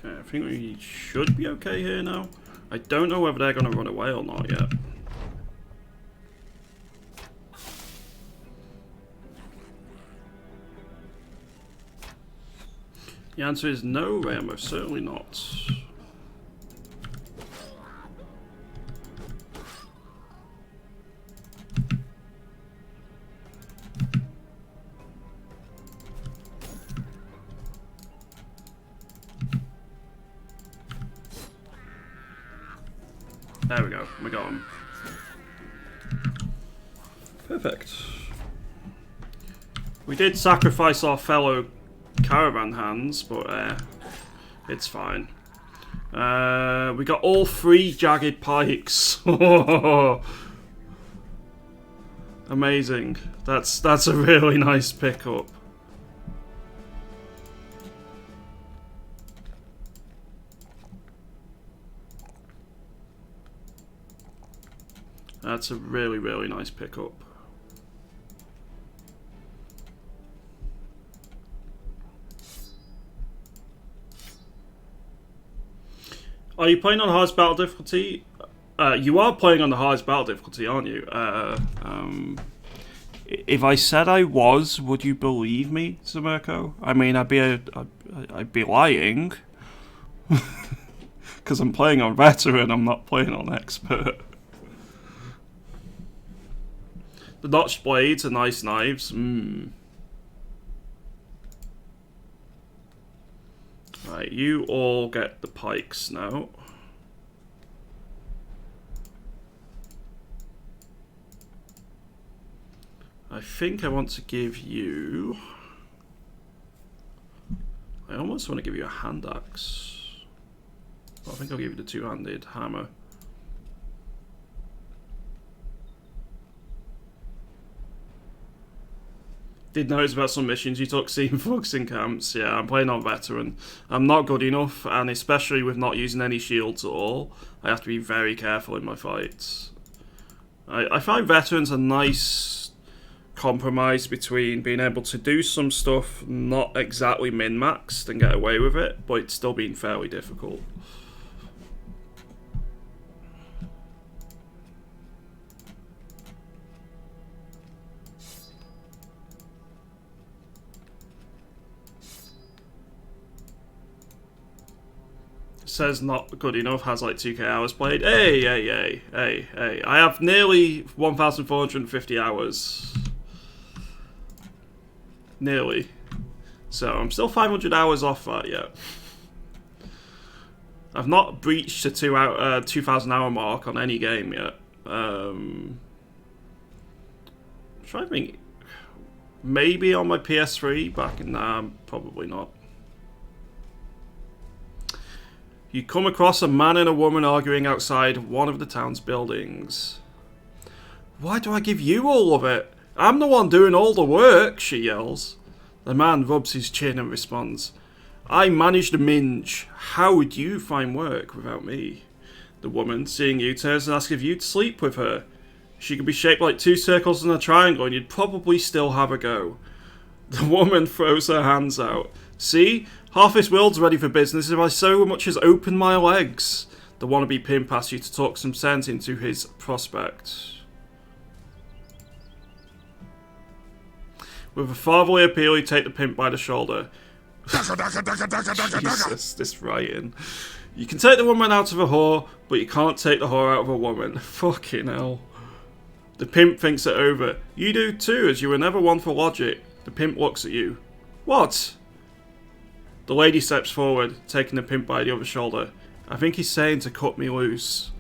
I think we should be okay here now. I don't know whether they're going to run away or not yet. The answer is no, Rambo, certainly not. There we go, we got him. Perfect. We did sacrifice our fellow Caravan hands, but it's fine. We got all 3 jagged pikes. Amazing. That's a really nice pickup. That's a really, really nice pickup. Are you playing on hardest battle difficulty? You are playing on the hardest battle difficulty, aren't you? If I said I was, would you believe me, Zemerko? I mean, I'd be lying. Because I'm playing on veteran, I'm not playing on expert. The notched blades are nice knives. Right, you all get the pikes now. I think I want to give you... I almost want to give you a hand axe. Well, I think I'll give you the two-handed hammer. Did notice about some missions you took seeing thugs in camps. Yeah, I'm playing on veteran. I'm not good enough, and especially with not using any shields at all, I have to be very careful in my fights. I find veterans a nice compromise between being able to do some stuff not exactly min-maxed and get away with it, but it's still being fairly difficult. Says not good enough, has like 2k hours played. Hey. I have nearly 1,450 hours. Nearly. So I'm still 500 hours off that yet. I've not breached the 2,000 hour mark on any game yet. I'm trying to think. Maybe on my PS3 back in probably not. You come across a man and a woman arguing outside one of the town's buildings. Why do I give you all of it? I'm the one doing all the work, she yells. The man rubs his chin and responds, I manage the minge. How would you find work without me? The woman, seeing you, turns and asks if you'd sleep with her. She could be shaped like 2 circles in a triangle and you'd probably still have a go. The woman throws her hands out. See? Half this world's ready for business if I so much as open my legs. The wannabe pimp asks you to talk some sense into his prospect. With a fatherly appeal, you take the pimp by the shoulder. Jesus, this writing. You can take the woman out of a whore, but you can't take the whore out of a woman. Fucking hell. The pimp thinks it over. You do too, as you were never one for logic. The pimp looks at you. What? The lady steps forward, taking the pimp by the other shoulder. I think he's saying to cut me loose.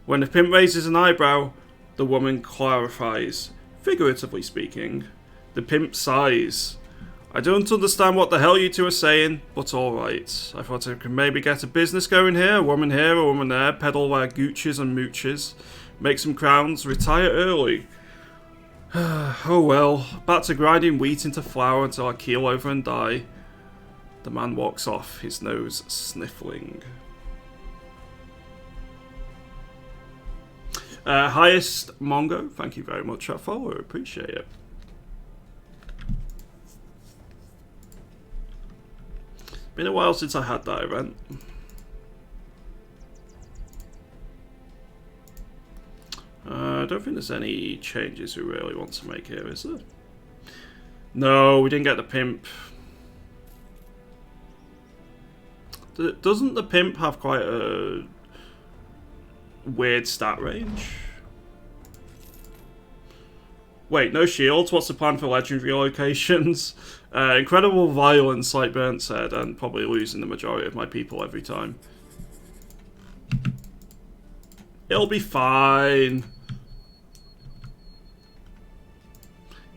When the pimp raises an eyebrow, the woman clarifies. Figuratively speaking. The pimp sighs. I don't understand what the hell you two are saying, but alright. I thought I could maybe get a business going here, a woman there, peddle their gooches and mooches, make some crowns, retire early. Oh well, back to grinding wheat into flour until I keel over and die. The man walks off, his nose sniffling. Highest Mongo, thank you very much for that follow, appreciate it. Been a while since I had that event. I don't think there's any changes we really want to make here, is there? No, we didn't get the pimp. Doesn't the pimp have quite a weird stat range? Wait, no shields? What's the plan for legendary locations? Incredible violence, like Burnt said, and probably losing the majority of my people every time. It'll be fine.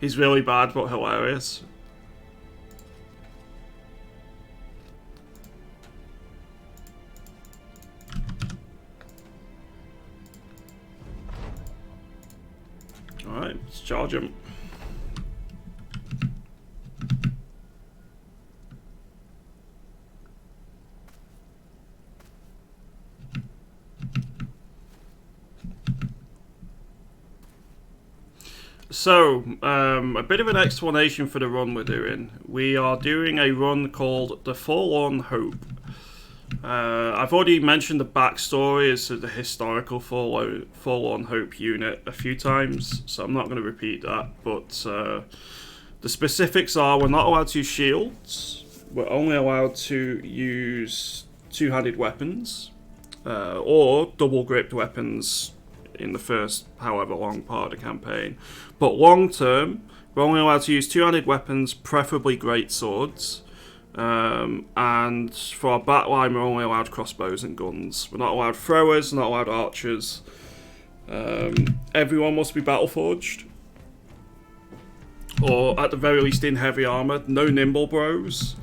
He's really bad, but hilarious. Alright, let's charge him. So, a bit of an explanation for the run we're doing. We are doing a run called the Forlorn Hope. I've already mentioned the backstory as to the historical Forlorn Hope unit a few times, so I'm not going to repeat that, but the specifics are we're not allowed to use shields, we're only allowed to use two-handed weapons, or double-gripped weapons in the first however long part of the campaign. But long term, we're only allowed to use two-handed weapons, preferably great swords. And for our backline, we're only allowed crossbows and guns. We're not allowed throwers, not allowed archers. Everyone must be battle forged, or at the very least in heavy armor. No nimble bros.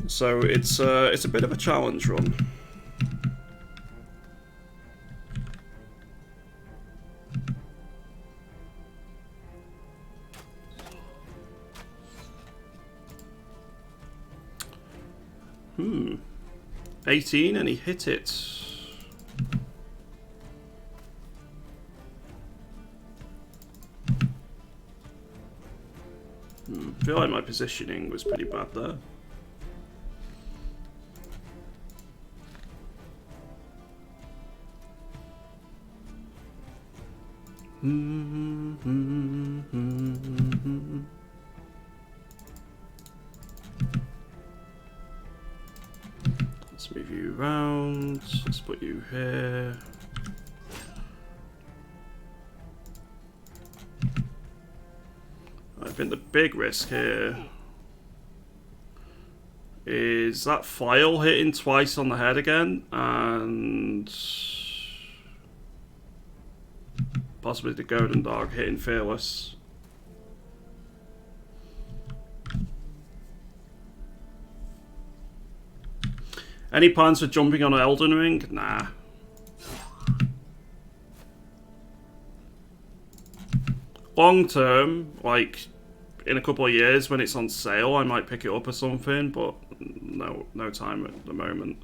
So it's a bit of a challenge run. 18 and he hit it. I feel like my positioning was pretty bad there. Let's move you around. Let's put you here. I think the big risk here is that file hitting twice on the head again, and possibly the golden dog hitting fearless. Any plans for jumping on Elden Ring? Nah. Long term, like in a couple of years when it's on sale, I might pick it up or something, but no time at the moment.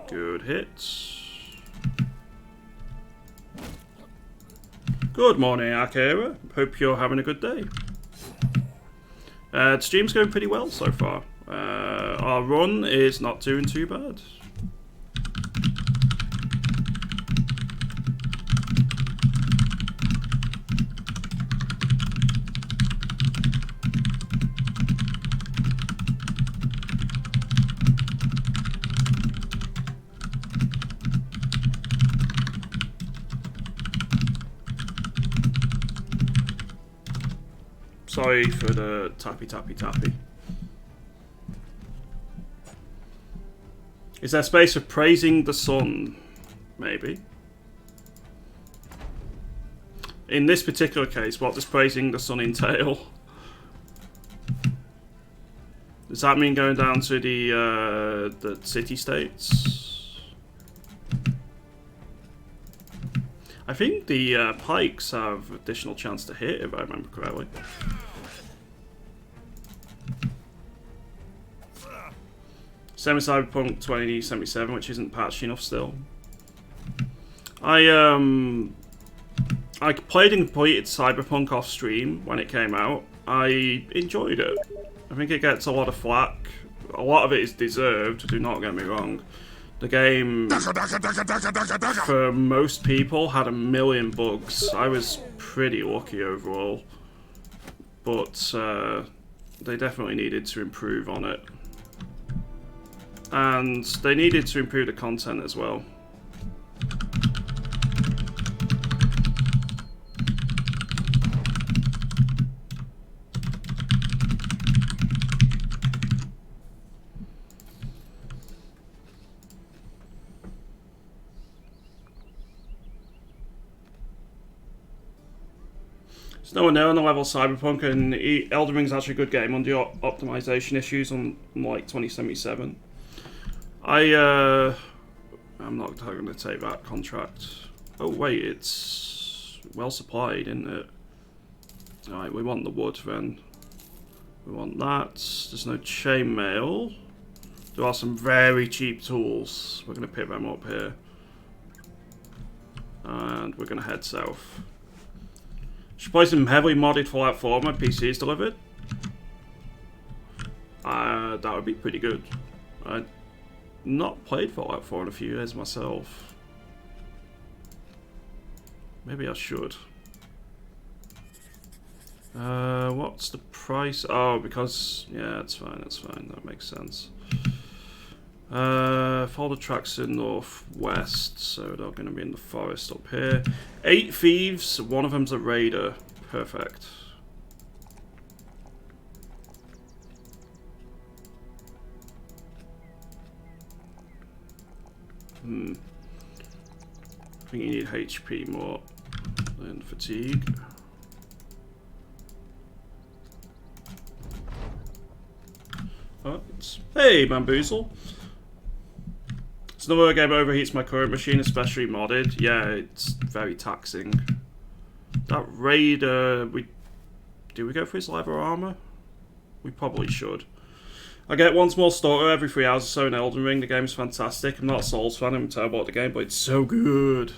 Good hits. Good morning, Akira. Hope you're having a good day. The stream's going pretty well so far. Our run is not doing too bad. Sorry for the tappy. Is there space for praising the sun? Maybe. In this particular case, what does praising the sun entail? Does that mean going down to the city-states? I think the pikes have additional chance to hit, if I remember correctly. Semi-Cyberpunk 2077, which isn't patched enough still. I played and completed Cyberpunk off stream when it came out. I enjoyed it. I think it gets a lot of flack. A lot of it is deserved, do not get me wrong. The game, for most people, had a million bugs. I was pretty lucky overall. But they definitely needed to improve on it. And they needed to improve the content as well. There's no one there on the level of Cyberpunk, and Elden Ring's actually a good game on the optimization issues on like 2077. I'm not going to take that contract. Oh wait, it's well supplied, isn't it? Alright, we want the wood then. We want that. There's no chainmail. There are some very cheap tools. We're going to pick them up here. And we're going to head south. Should play some heavily modded Fallout 4 when my PC is delivered. That would be pretty good. I've not played Fallout 4 in a few years myself. Maybe I should. What's the price? Oh, because... yeah, it's fine, that makes sense. Follow the tracks in northwest, so they're going to be in the forest up here. 8 thieves, one of them's a raider. Perfect. I think you need HP more than fatigue. What? Hey, Bamboozle. It's another game that overheats my current machine, especially modded. Yeah, it's very taxing. That raider, did we go for his leather armor? We probably should. I get one small starter every 3 hours or so in Elden Ring. The game's fantastic. I'm not a Souls fan, I'm terrible at the game, but it's so good.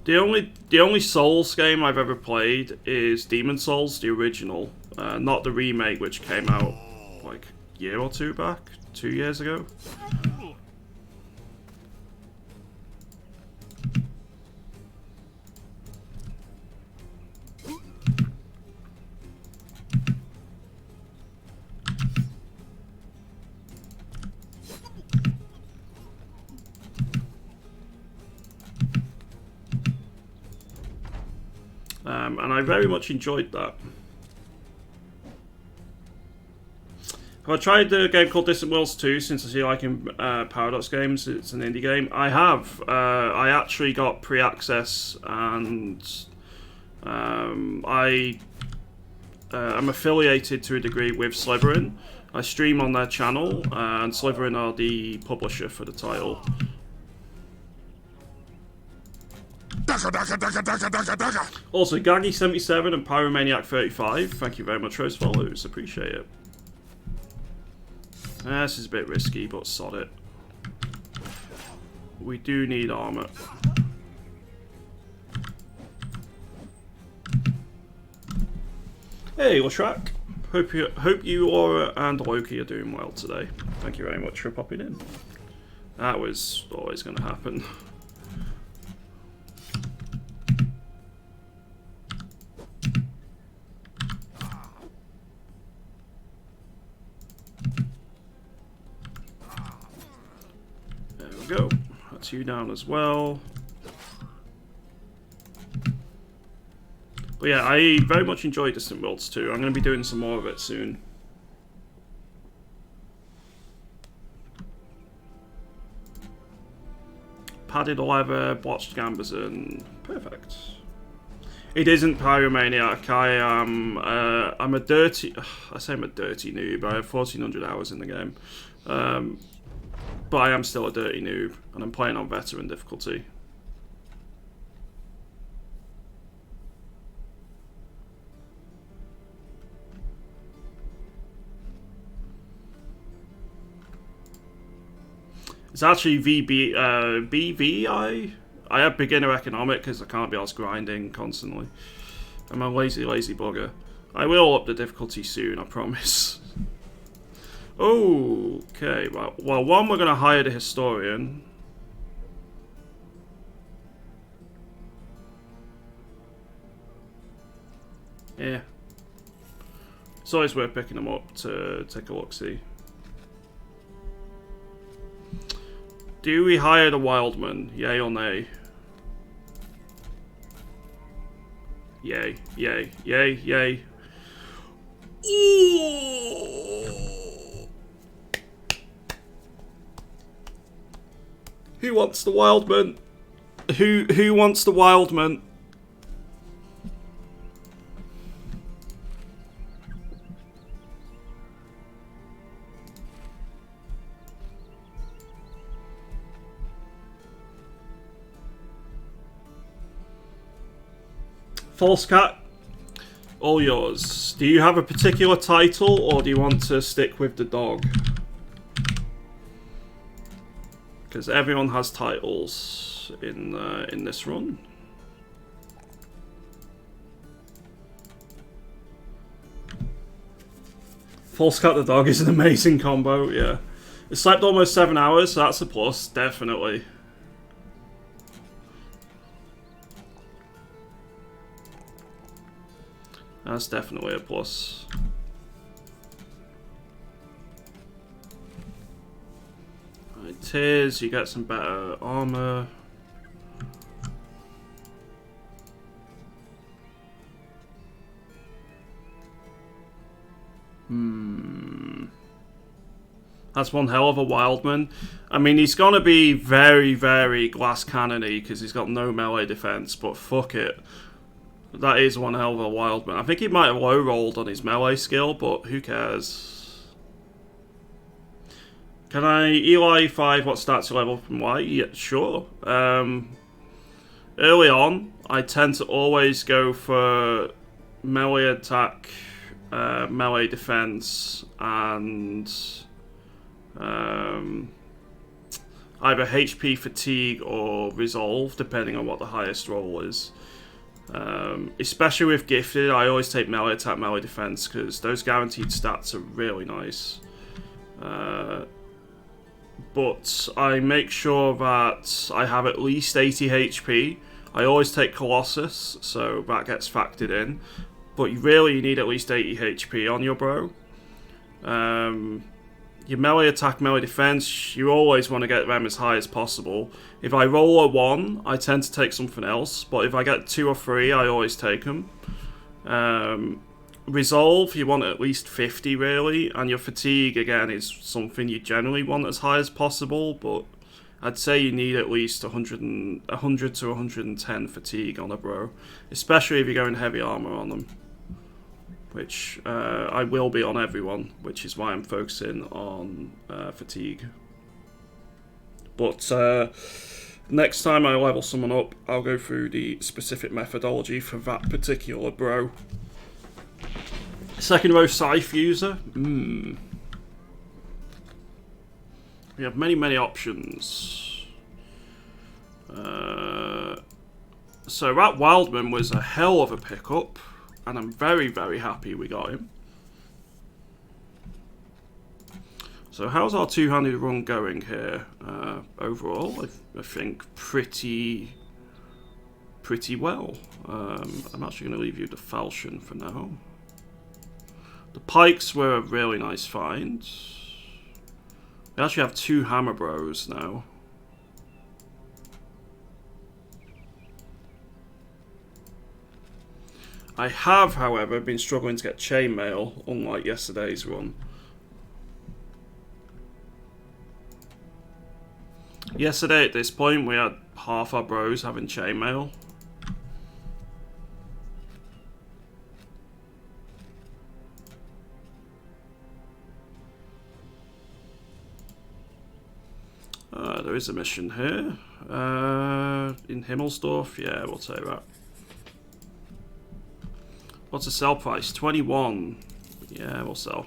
The only Souls game I've ever played is Demon Souls, the original, not the remake which came out like a year or two back, 2 years ago. And I very much enjoyed that. Have I tried the game called Distant Worlds 2 since I see like in Paradox Games, it's an indie game? I have. I actually got pre-access and I'm affiliated to a degree with Slytherin. I stream on their channel and Slytherin are the publisher for the title. Also, Gaggy77 and Pyromaniac35, thank you very much for those follows, appreciate it. This is a bit risky, but sod it. We do need armor. Hey, Lashrak. Hope you, Aura, and Loki are doing well today. Thank you very much for popping in. That was always going to happen. Go. That's you down as well. But yeah, I very much enjoy Distant Worlds 2. I'm going to be doing some more of it soon. Padded leather, blotched gambazon. Perfect. It isn't Pyromaniac. I'm a dirty... I say I'm a dirty noob. I have 1400 hours in the game. But I am still a dirty noob, and I'm playing on veteran difficulty. It's actually BVI. I have beginner economic because I can't be asked grinding constantly. I'm a lazy bugger. I will up the difficulty soon, I promise. Okay, well, one, we're going to hire the historian. Yeah. It's always worth picking them up to take a look-see. Do we hire the Wildman? Yay or nay? Yay, yay, yay, yay. Ooh! Who wants the Wildman? Who wants the Wildman? False Cat, all yours. Do you have a particular title, or do you want to stick with the dog? Because everyone has titles in this run. False Cat the dog is an amazing combo, yeah. It slept almost 7 hours, so that's a plus, definitely. That's definitely a plus. Right, Tears, you get some better armor. That's one hell of a Wildman. I mean, he's gonna be very, very glass cannony because he's got no melee defense, but fuck it. That is one hell of a Wildman. I think he might have low rolled on his melee skill, but who cares? Can I Eli 5 what stats you level from Y? Yeah, sure. Early on, I tend to always go for melee attack melee defense and either HP fatigue or resolve, depending on what the highest roll is. Especially with gifted, I always take melee attack, melee defense, because those guaranteed stats are really nice. But I make sure that I have at least 80 HP. I always take Colossus, so that gets factored in. But you need at least 80 HP on your bro. Your melee attack, melee defense, you always want to get them as high as possible. If I roll a 1, I tend to take something else, but if I get 2 or 3, I always take them. Resolve, you want at least 50 really, and your fatigue, again, is something you generally want as high as possible, but I'd say you need at least 100 to 110 fatigue on a bro, especially if you're going heavy armor on them. Which I will be on everyone, which is why I'm focusing on fatigue. But next time I level someone up, I'll go through the specific methodology for that particular bro. Second row scythe user. We have many options. So that Wildman was a hell of a pickup. And I'm very happy we got him. So how's our two-handed run going here? Overall, I think pretty well. I'm actually going to leave you the falchion for now. The pikes were a really nice find. We actually have 2 hammer bros now. I have, however, been struggling to get chainmail, unlike yesterday's run. Yesterday, at this point, we had half our bros having chainmail. There is a mission here. In Himmelsdorf, yeah, we'll take that. What's the sell price? 21. Yeah, we'll sell.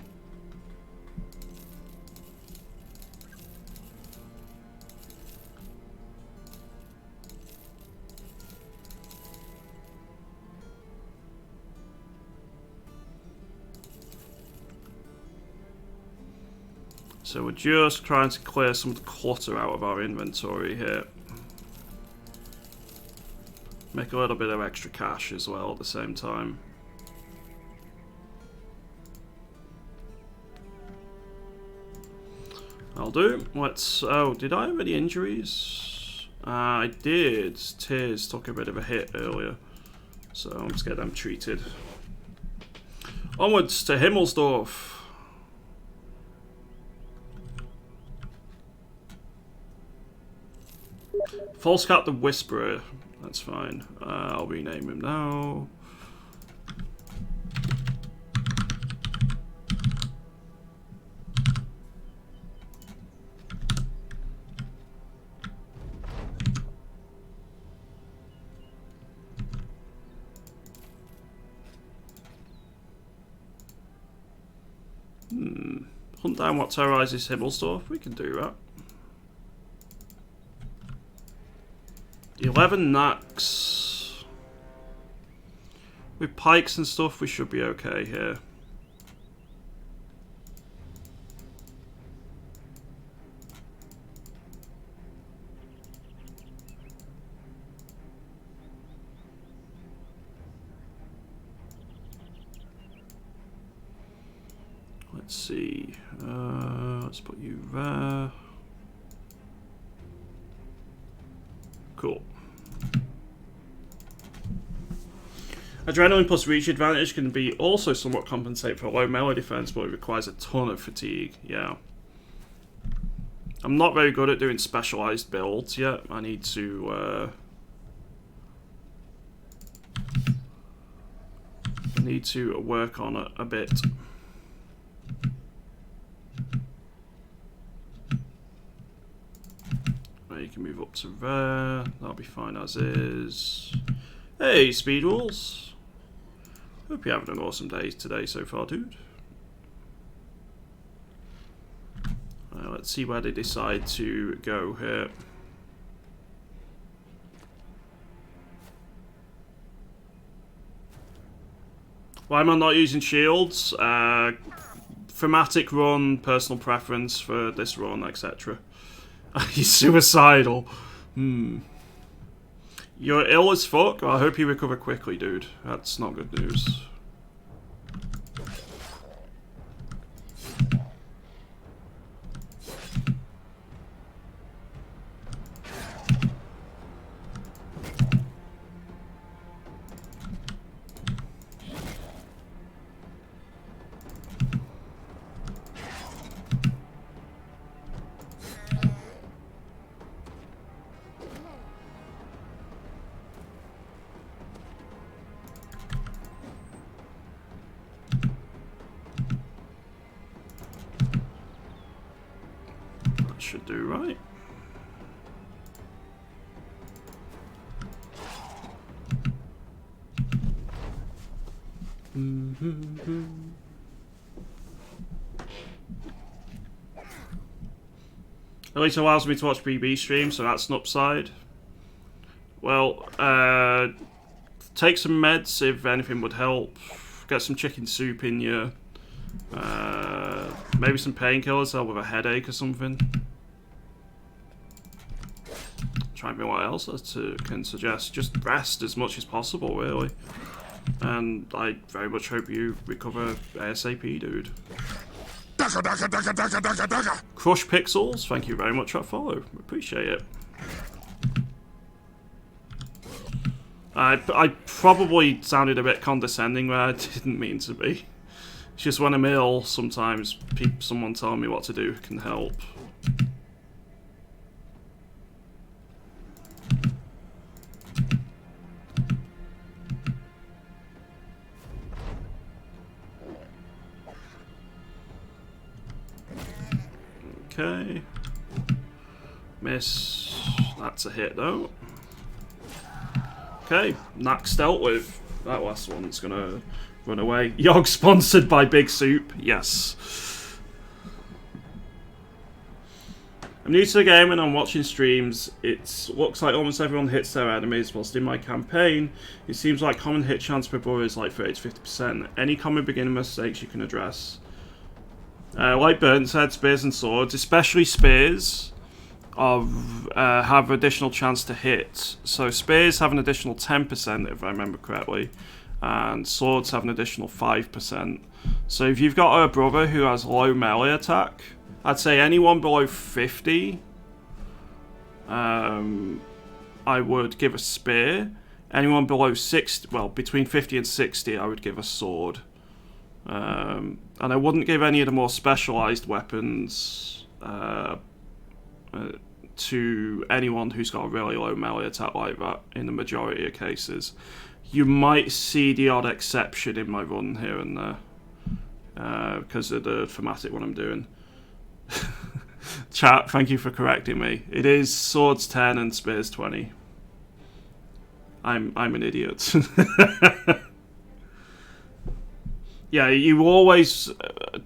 So we're just trying to clear some of the clutter out of our inventory here. Make a little bit of extra cash as well at the same time. I'll do. Let's. Oh, did I have any injuries? I did. Tears took a bit of a hit earlier, so let's get them treated. Onwards to Himmelsdorf. False Cat the Whisperer. That's fine. I'll rename him now. Hunt down what terrorizes Himmelsdorf. We can do that. 11 knacks. With pikes and stuff, we should be okay here. Let's see. Let's put you there. Cool. Adrenaline plus reach advantage can be also somewhat compensate for low melee defense, but it requires a ton of fatigue. Yeah. I'm not very good at doing specialized builds yet. I need to work on it a bit. You can move up to there. That'll be fine as is. Hey, speed rules. Hope you're having an awesome day today so far, dude. Let's see where they decide to go here. Why am I not using shields? Thematic run, personal preference for this run, etc. He's suicidal. You're ill as fuck? Well, I hope you recover quickly, dude. That's not good news. Should do right. At least it allows me to watch BB stream, so that's an upside. Well, take some meds if anything would help. Get some chicken soup in you. Maybe some painkillers to help with a headache or something. Try and think what else I can suggest. Just rest as much as possible, really. And I very much hope you recover ASAP, dude. Crush Pixels, thank you very much for that follow. Appreciate it. I probably sounded a bit condescending where I didn't mean to be. It's just when I'm ill, sometimes someone telling me what to do can help. Okay. Miss. That's a hit though. Okay, Nax dealt with. That last one's gonna run away. Yogg sponsored by Big Soup. Yes. I'm new to the game and I'm watching streams. It looks like almost everyone hits their enemies, whilst in my campaign, it seems like common hit chance per brother is like 30 to 50%. Any common beginner mistakes you can address. Like Burnt said, spears and swords, especially spears, have additional chance to hit. So spears have an additional 10%, if I remember correctly, and swords have an additional 5%. So if you've got a brother who has low melee attack, I'd say anyone below 50, I would give a spear. Anyone below 60, well, between 50 and 60, I would give a sword. And I wouldn't give any of the more specialised weapons to anyone who's got a really low melee attack like that in the majority of cases. You might see the odd exception in my run here and there because of the thematic one I'm doing. Chat, thank you for correcting me. It is swords 10 and spears 20. I'm an idiot. Yeah, you always...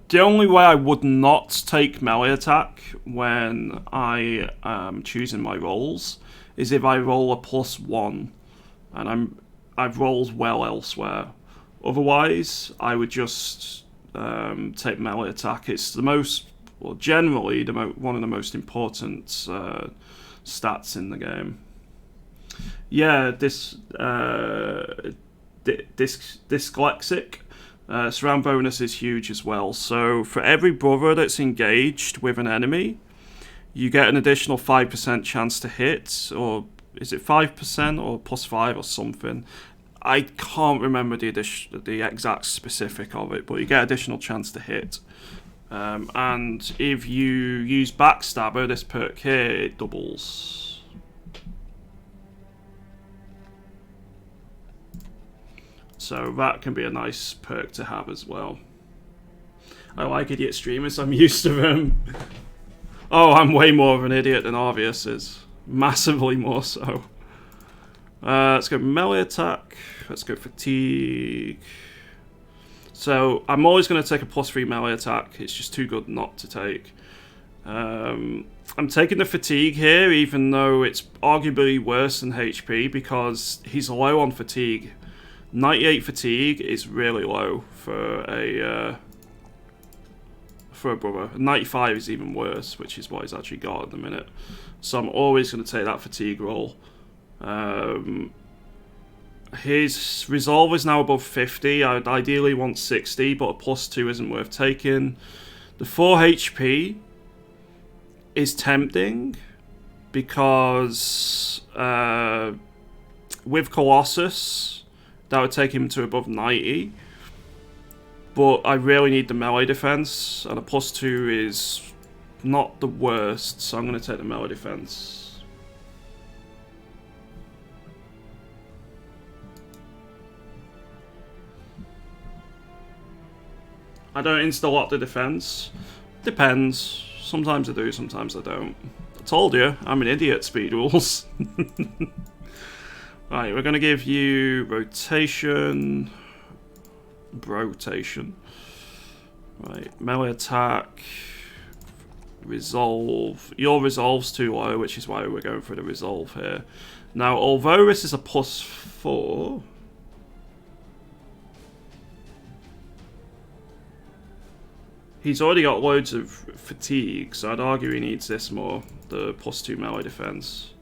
the only way I would not take melee attack when I am choosing my rolls is if I roll a +1 and I've rolled well elsewhere. Otherwise, I would just take melee attack. It's the most... well, generally, one of the most important stats in the game. Yeah, dyslexic. Surround bonus is huge as well. So for every brother that's engaged with an enemy, you get an additional 5% chance to hit, or is it 5% or +5 or something? I can't remember the exact specific of it, but you get additional chance to hit. And if you use Backstabber, this perk here, it doubles. So that can be a nice perk to have as well. I like idiot streamers, I'm used to them. Oh, I'm way more of an idiot than Arvius is. Massively more so. Let's go melee attack. Let's go fatigue. So I'm always going to take a +3 melee attack. It's just too good not to take. I'm taking the fatigue here, even though it's arguably worse than HP, because he's low on fatigue. 98 fatigue is really low for a brother. 95 is even worse, which is what he's actually got at the minute. So I'm always going to take that fatigue roll. His resolve is now above 50. I would ideally want 60, but a +2 isn't worth taking. The 4 HP is tempting because with Colossus, that would take him to above 90. But I really need the melee defense, and a +2 is not the worst, so I'm going to take the melee defense. I don't insta-lock the defense. Depends. Sometimes I do, sometimes I don't. I told you, I'm an idiot at speed rules. Right, we're going to give you rotation. Rotation. Right, melee attack. Resolve. Your resolve's too low, which is why we're going for the resolve here. Now, although this is a +4... he's already got loads of fatigue, so I'd argue he needs this more, the +2 melee defense.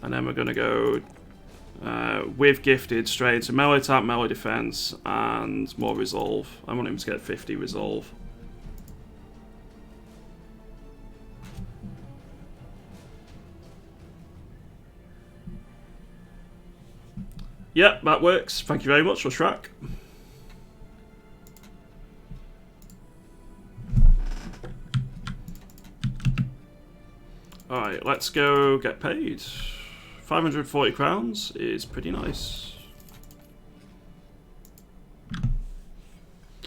And then we're going to go with gifted straight into melee attack, melee defense, and more resolve. I want him to get 50 resolve. Yep, that works. Thank you very much, Shrek. Alright, let's go get paid. 540 crowns is pretty nice.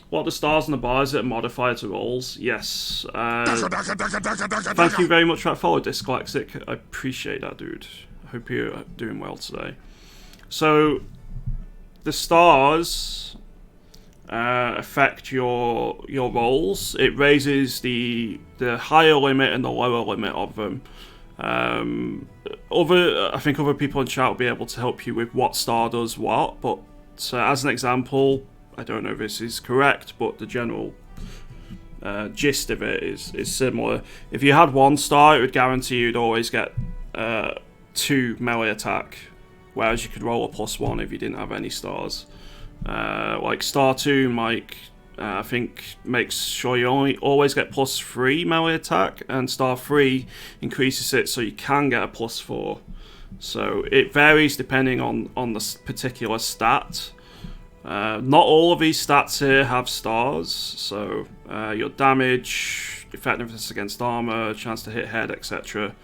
What are the stars and the bars that are modifier to rolls? Yes. Thank you very much for that follow, Dyslexic. I appreciate that, dude. I hope you're doing well today. So, the stars affect your rolls. It raises the higher limit and the lower limit of them. I think other people in chat will be able to help you with what star does what, but as an example, I don't know if this is correct, but the general gist of it is similar. If you had 1 star, it would guarantee you'd always get 2 melee attack, whereas you could roll a +1 if you didn't have any stars. Like star 2, Mike, I think makes sure you always get +3 melee attack, and star 3 increases it so you can get a +4. So it varies depending on the particular stat. Not all of these stats here have stars, so your damage, effectiveness against armor, chance to hit head, etc.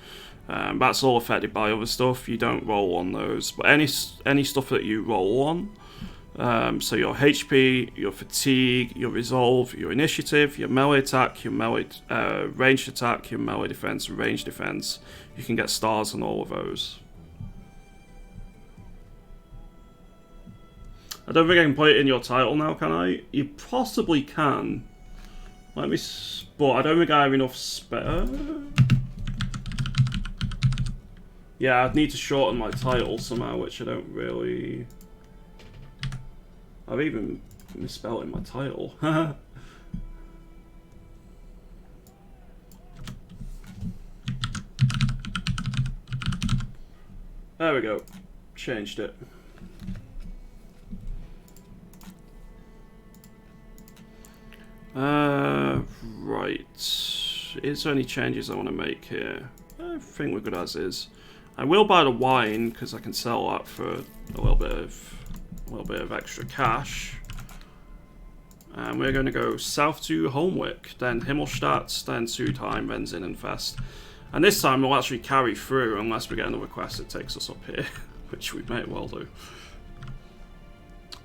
That's all affected by other stuff. You don't roll on those, but any stuff that you roll on, so your HP, your fatigue, your resolve, your initiative, your melee attack, your melee ranged attack, your melee defense, range defense, you can get stars on all of those. I don't think I can put it in your title now, can I? You possibly can. Let me... but I don't think I have enough yeah, I'd need to shorten my title somehow, which I don't really... I've even misspelled in my title. There we go. Changed it. Right. Is there any changes I want to make here? I think we're good as is. I will buy the wine because I can sell that for a little bit of extra cash. And we're going to go south to Holmwick, then Himmelstadt, then Sudheim, then Zinnenfest. And this time we'll actually carry through unless we get another quest that takes us up here, which we may well do.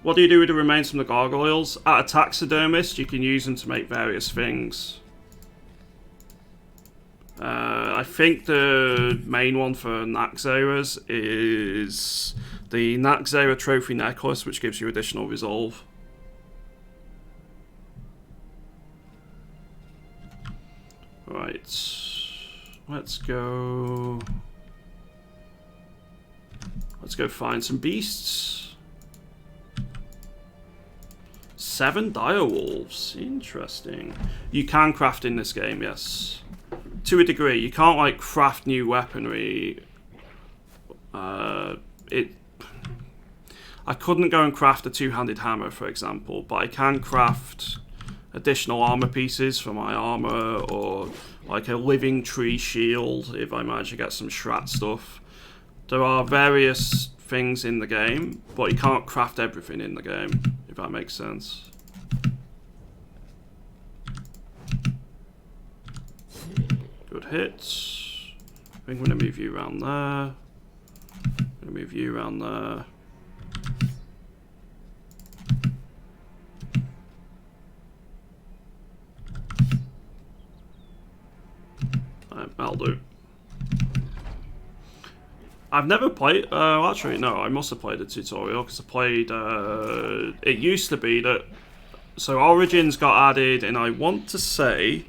What do you do with the remains from the gargoyles? At a taxidermist, you can use them to make various things. I think the main one for Naxxra's is the Naxxra Trophy Necklace, which gives you additional resolve. let's go find some beasts. 7 direwolves. Interesting. You can craft in this game, yes. To a degree. You can't like craft new weaponry. I couldn't go and craft a 2-handed hammer, for example, but I can craft additional armor pieces for my armor, or like a living tree shield if I manage to get some Shrat stuff. There are various things in the game, but you can't craft everything in the game, if that makes sense. Good hits. I think I'm going to move you around there. I'm going to move you around there. That'll do. I've never played... actually, no, I must have played a tutorial, because I played... it used to be that... So Origins got added, and I want to say...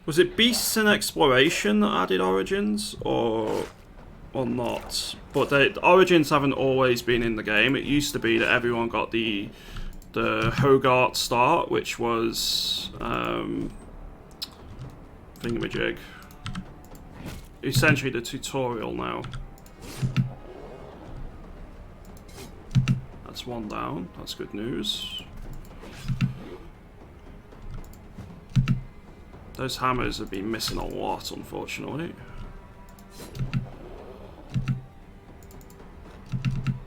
Was it Beasts and Exploration that added Origins, or not? But the Origins haven't always been in the game. It used to be that everyone got the Hogarth start, which was thingamajig. Essentially the tutorial now. That's one down. That's good news. Those hammers have been missing a lot, unfortunately.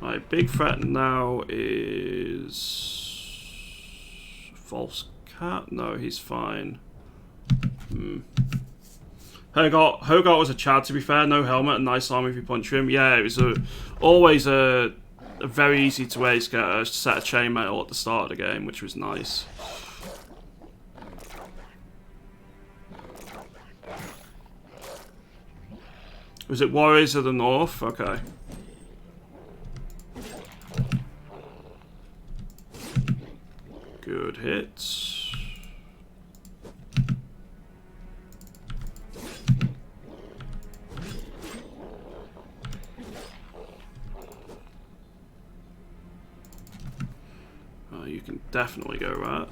My big threat now is... False Cat? No, he's fine. Hogarth was a Chad, to be fair. No helmet and nice armor if you punch him. Yeah, it was always a very easy to waste get a set of chainmail at the start of the game, which was nice. Was it Warriors of the North? Okay. Good hits. Oh, you can definitely go right.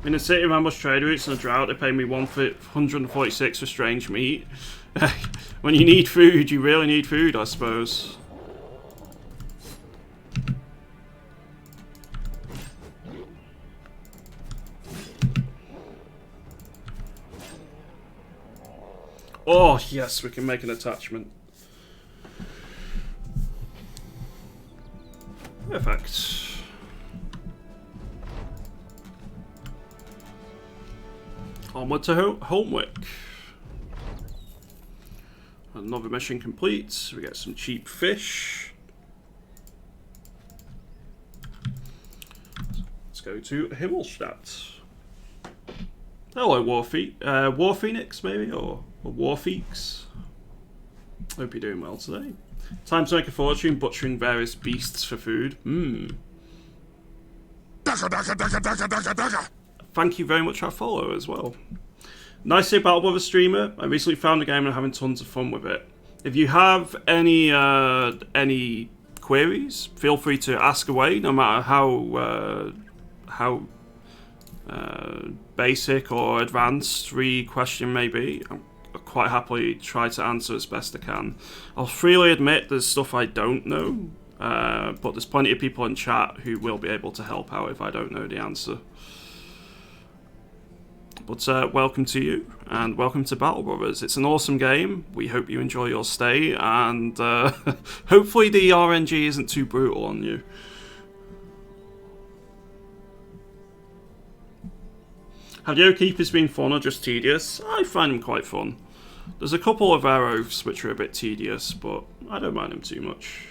In a city of ambush trade routes and a drought, they pay me 146 for strange meat. When you need food, you really need food, I suppose. Oh, yes, we can make an attachment. Perfect. Onward to Homewick. Another mission complete. We get some cheap fish. Let's go to Himmelstadt. Hello, War Phoenix, maybe? Or War Feeks. Hope you're doing well today. Time to make a fortune butchering various beasts for food. Thank you very much for our follow as well. Nice to see Battle Brother streamer. I recently found the game and I'm having tons of fun with it. If you have any queries, feel free to ask away, no matter how basic or advanced the question may be. I'll quite happily try to answer as best I can. I'll freely admit there's stuff I don't know, but there's plenty of people in chat who will be able to help out if I don't know the answer. But welcome to you, and welcome to Battle Brothers. It's an awesome game. We hope you enjoy your stay, and hopefully the RNG isn't too brutal on you. Have your keepers been fun or just tedious? I find them quite fun. There's a couple of arrows which are a bit tedious, but I don't mind them too much.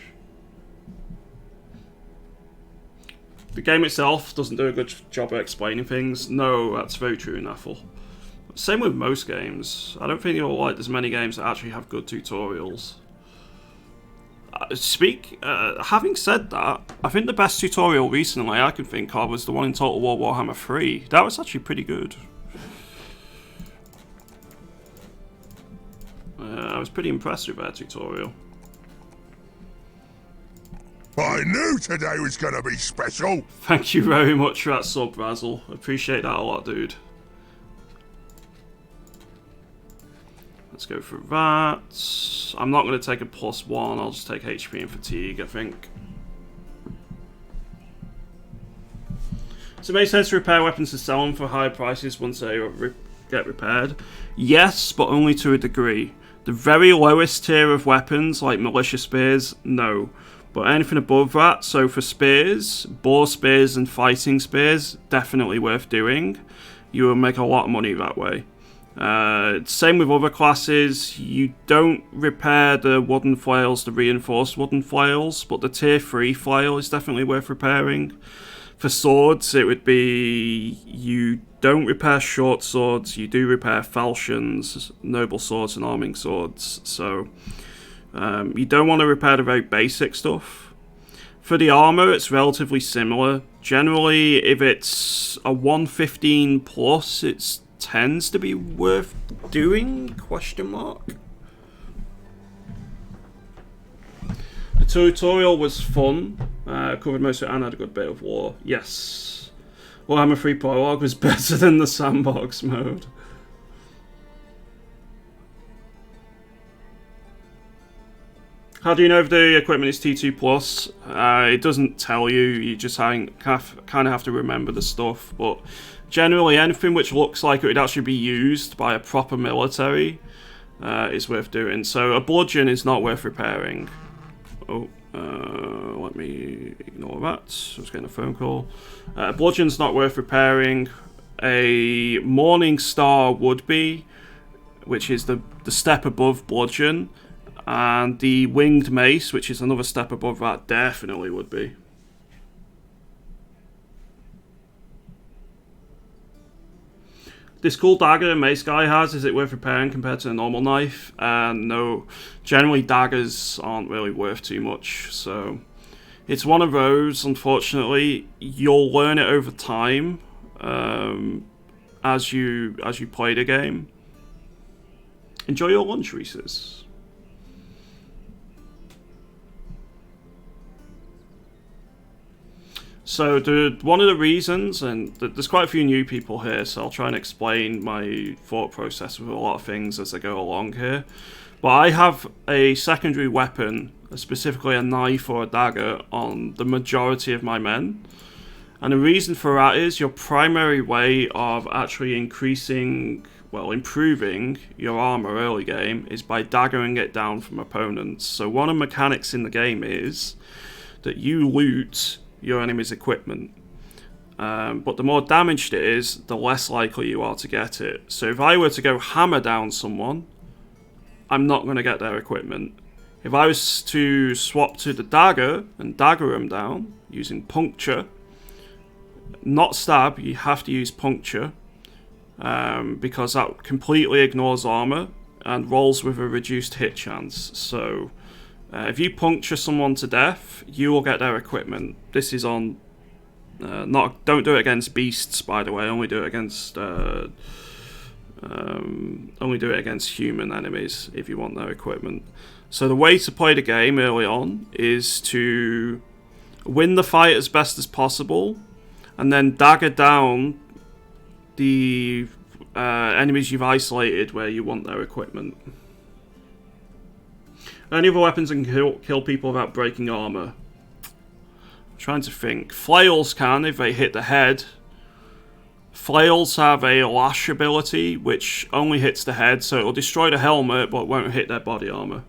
The game itself doesn't do a good job of explaining things. No, that's very true, Naffle. Same with most games. I don't think you'll like there's many games that actually have good tutorials. Having said that, I think the best tutorial recently I can think of was the one in Total War Warhammer 3. That was actually pretty good. I was pretty impressed with that tutorial. I knew today was gonna be special. Thank you very much for that sub, Razzle. Appreciate that a lot, dude. Let's go for that. I'm not going to take a +1. I'll just take HP and fatigue, I think. So it makes sense to repair weapons and sell them for higher prices once they get repaired. Yes, but only to a degree. The very lowest tier of weapons, like militia spears, no. But anything above that, so for spears, boar spears and fighting spears, definitely worth doing. You will make a lot of money that way. Same with other classes. You don't repair the wooden flails, the reinforced wooden flails, but the tier 3 flail is definitely worth repairing. For swords, it would be you don't repair short swords, you do repair falchions, noble swords and arming swords. So you don't want to repair the very basic stuff. For the armor, it's relatively similar. Generally, if it's a 115 plus, it tends to be worth doing, question mark. The tutorial was fun, covered most of it and had a good bit of lore. Yes, Warhammer 3 Prologue was better than the sandbox mode. How do you know if the equipment is T2 plus? It doesn't tell you. You just kind of have to remember the stuff. But generally, anything which looks like it would actually be used by a proper military is worth doing. So a bludgeon is not worth repairing. Oh, let me ignore that. I was getting a phone call. A bludgeon's not worth repairing. A Morning Star would be, which is the step above bludgeon. And the winged mace, which is another step above that, definitely would be. This cool dagger and mace guy has, is it worth repairing compared to a normal knife? No. Generally, daggers aren't really worth too much. So it's one of those, unfortunately. You'll learn it over time as you play the game. Enjoy your lunch, Reese's. So one of the reasons, and there's quite a few new people here, so I'll try and explain my thought process with a lot of things as I go along here. But I have a secondary weapon, specifically a knife or a dagger, on the majority of my men. And the reason for that is your primary way of actually improving your armor early game is by daggering it down from opponents. So one of the mechanics in the game is that you loot your enemy's equipment, but the more damaged it is, the less likely you are to get it. So if I were to go hammer down someone, I'm not going to get their equipment. If I was to swap to the dagger and dagger them down using puncture, not stab, you have to use puncture, because that completely ignores armor and rolls with a reduced hit chance. So if you puncture someone to death, you will get their equipment. This is on don't do it against beasts, by the way. Only do it against human enemies if you want their equipment. So the way to play the game early on is to win the fight as best as possible, and then dagger down the enemies you've isolated where you want their equipment. Any other weapons can kill people without breaking armor? I'm trying to think. Flails can if they hit the head. Flails have a lash ability which only hits the head, so it'll destroy the helmet but won't hit their body armor.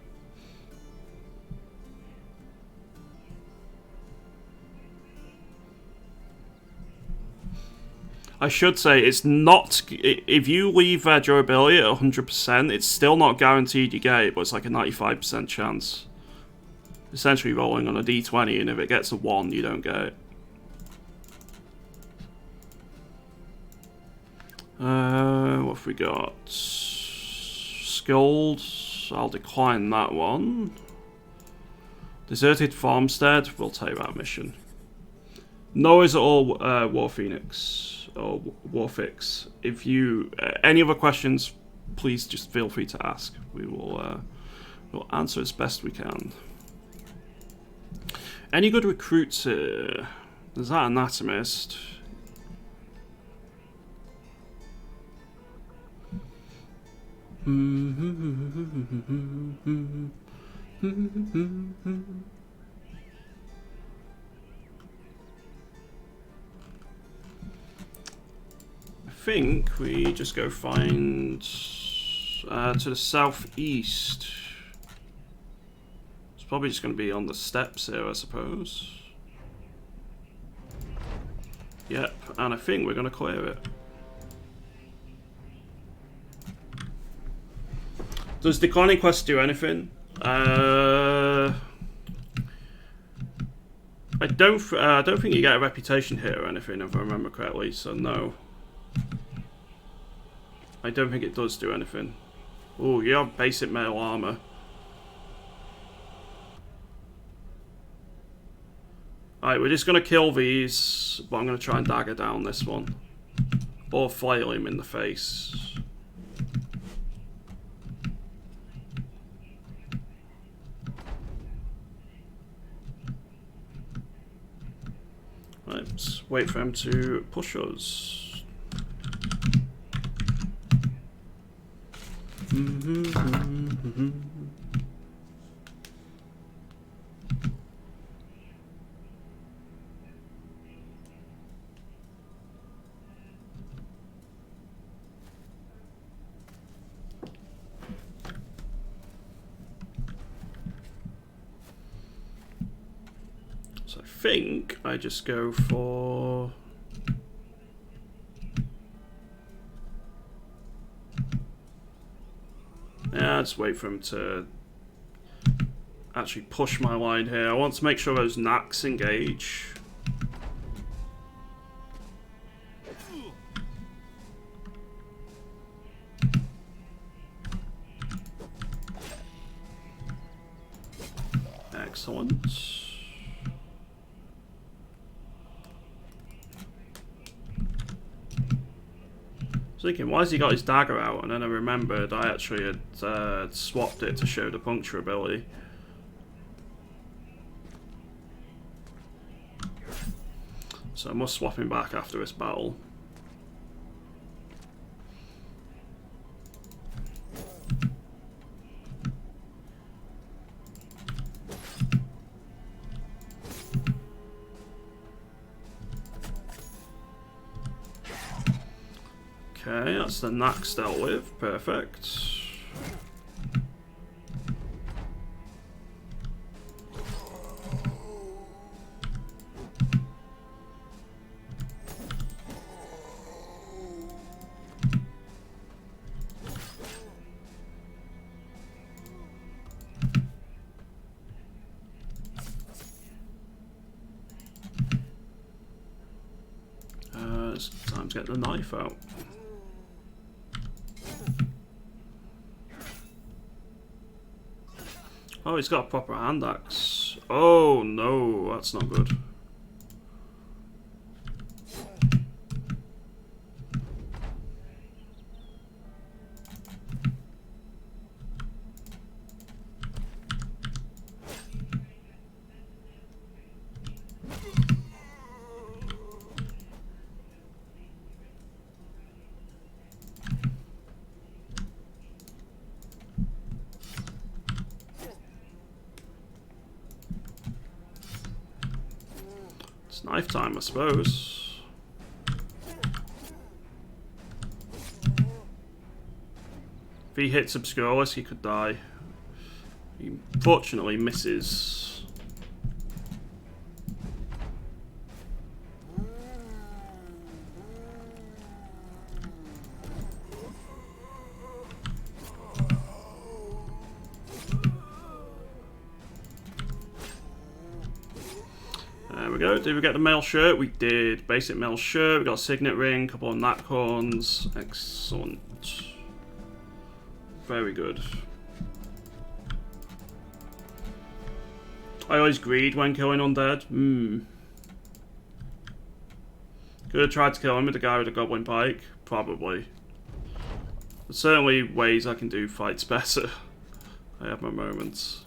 I should say it's not, if you leave their durability at 100%, it's still not guaranteed you get it, but it's like a 95% chance. Essentially rolling on a d20, and if it gets a 1, you don't get it. What have we got? Skilled. I'll decline that one. Deserted farmstead. We'll take that mission. No is at all War Phoenix or Warfix. If you any other questions, please just feel free to ask. We will we'll answer as best we can. Any good recruits here? There's that anatomist. I think we just go find to the southeast. It's probably just going to be on the steps here, I suppose. Yep, and I think we're going to clear it. Does declining quests do anything? I don't think you get a reputation hit or anything, if I remember correctly. So no, I don't think it does do anything. Oh, you have basic metal armor. Alright, we're just gonna kill these, but I'm gonna try and dagger down this one, or flail him in the face. Let's wait for him to push us. So I think I just go for... yeah, just wait for him to actually push my line here. I want to make sure those knacks engage. Excellent. Thinking, why has he got his dagger out? And then I remembered I actually had swapped it to show the puncture ability. So I must swap him back after this battle. Okay, that's the knacks dealt with. Perfect. It's time to get the knife out. Oh, he's got a proper hand axe. Oh no, that's not good. It's knife time, I suppose. If he hits Obscurus, he could die. He fortunately misses. There we go. Did we get the mail shirt? We did. Basic mail shirt. We got a signet ring, couple of nat corns. Excellent. Very good. I always greed when killing undead. Could have tried to kill him with the guy with the goblin pike. Probably. There's certainly ways I can do fights better. I have my moments.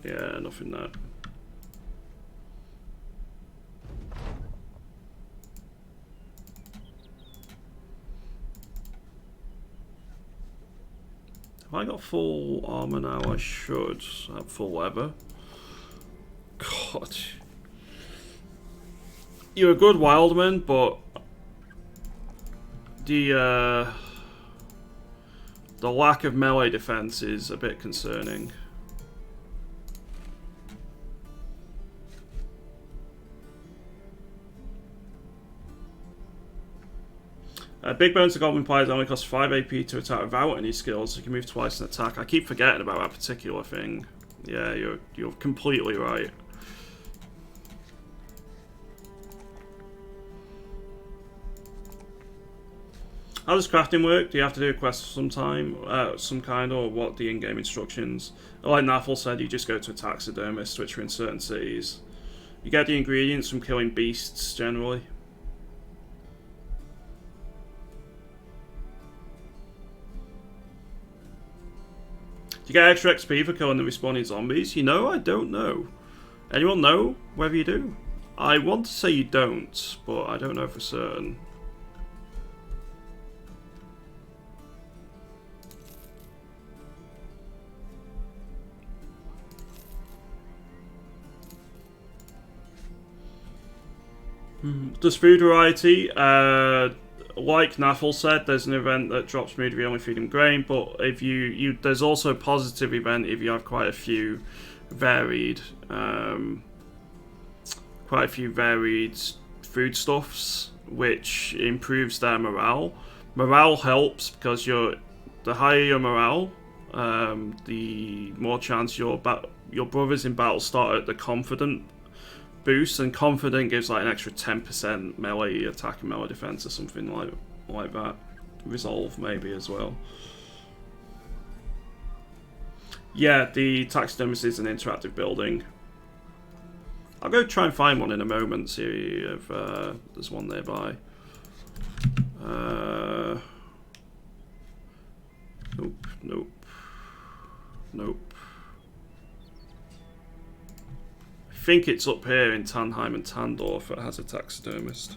Yeah, nothing there. Have I got full armor now? I should have full leather. God. You're a good wildman, but the lack of melee defense is a bit concerning. Big bones to goblin players only cost 5 AP to attack without any skills, so you can move twice in attack. I keep forgetting about that particular thing. Yeah, you're completely right. How does crafting work? Do you have to do a quest some kind, or what the in-game instructions? Like Nathal said, you just go to a taxidermist, which are in certain cities. You get the ingredients from killing beasts, generally. Do you get extra XP for killing the respawning zombies? You know, I don't know. Anyone know whether you do? I want to say you don't, but I don't know for certain. Does food variety? Like Nathal said, there's an event that drops food if you only feed him grain, but if there's also a positive event if you have quite a few varied foodstuffs, which improves their morale. Morale helps because the higher your morale, the more chance your brothers in battle start at the confident boost, and confident gives like an extra 10% melee attack and melee defense or something like that. Resolve maybe as well. Yeah, the taxidermist is an interactive building. I'll go try and find one in a moment, see if there's one nearby. Nope. I think it's up here in Tannheim and Tandorf that has a taxidermist.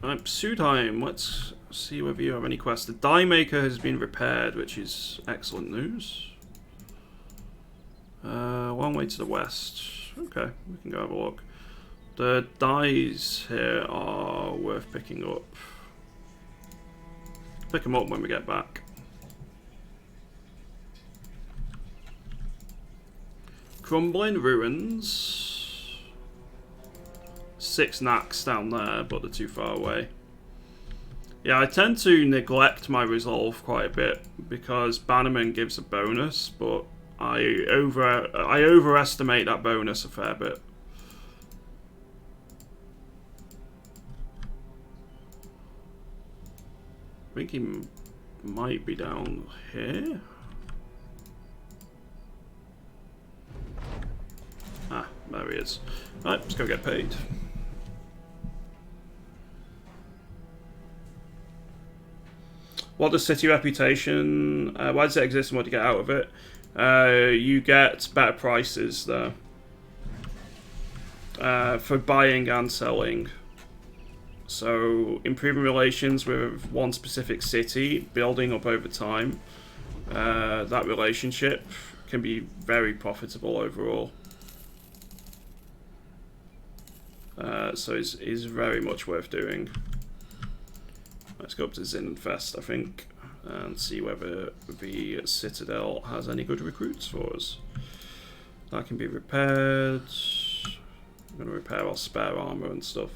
Right, Pseudheim, let's see whether you have any quests. The die maker has been repaired, which is excellent news. One way to the west. Okay, we can go have a look. The dies here are worth picking up. Pick them up when we get back. Crumbling ruins. 6 knacks down there, but they're too far away. Yeah, I tend to neglect my resolve quite a bit because Bannerman gives a bonus, but I overestimate that bonus a fair bit. I think he might be down here. Ah, there he is. Right, let's go get paid. What does city reputation? Why does it exist and what do you get out of it? You get better prices there for buying and selling. So improving relations with one specific city, building up over time, that relationship can be very profitable overall. So is very much worth doing. Let's go up to Zinnenfest, I think, and see whether the Citadel has any good recruits for us. That can be repaired. I'm going to repair our spare armor and stuff.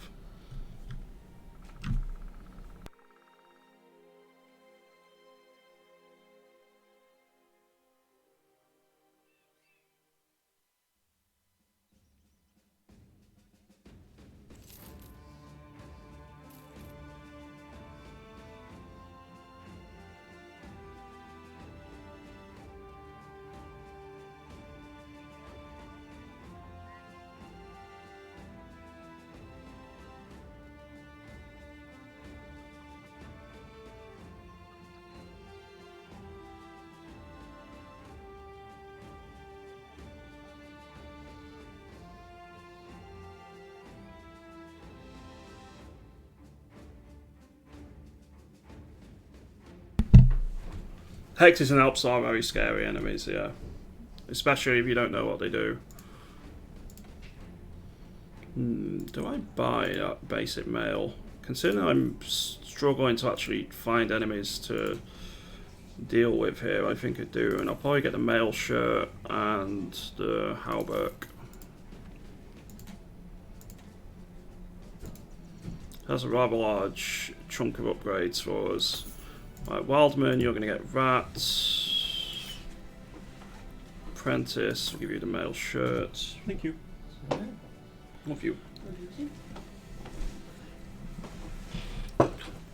Hexes and Alps are very scary enemies, yeah. Especially if you don't know what they do. Do I buy that basic mail? Considering I'm struggling to actually find enemies to deal with here, I think I do. And I'll probably get the mail shirt and the hauberk. That's a rather large chunk of upgrades for us. Right, Wildman, you're going to get that. Apprentice, we'll give you the mail shirt. Thank you. Love you.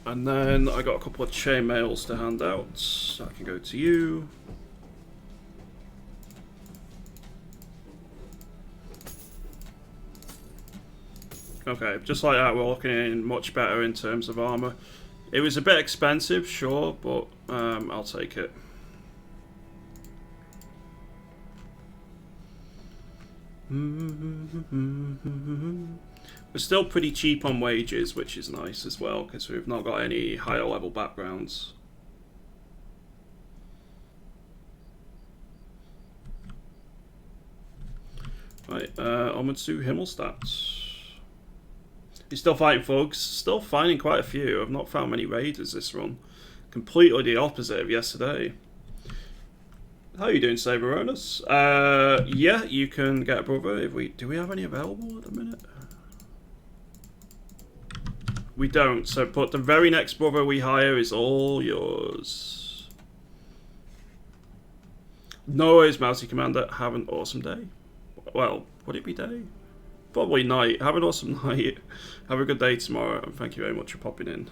And then I got a couple of chain mails to hand out. So I can go to you. Okay, just like that, we're looking much better in terms of armor. It was a bit expensive, sure, but I'll take it. We're still pretty cheap on wages, which is nice as well, because we've not got any higher level backgrounds. Right, onward to Himmelstadt. You're still fighting thugs? Still finding quite a few. I've not found many raiders this run. Completely the opposite of yesterday. How are you doing, Saberonus? Yeah, you can get a brother if we... Do we have any available at the minute? We don't, so but the very next brother we hire is all yours. No worries, Mousy Commander. Have an awesome day. Well, would it be day? Probably night. Have an awesome night. Have a good day tomorrow, and thank you very much for popping in.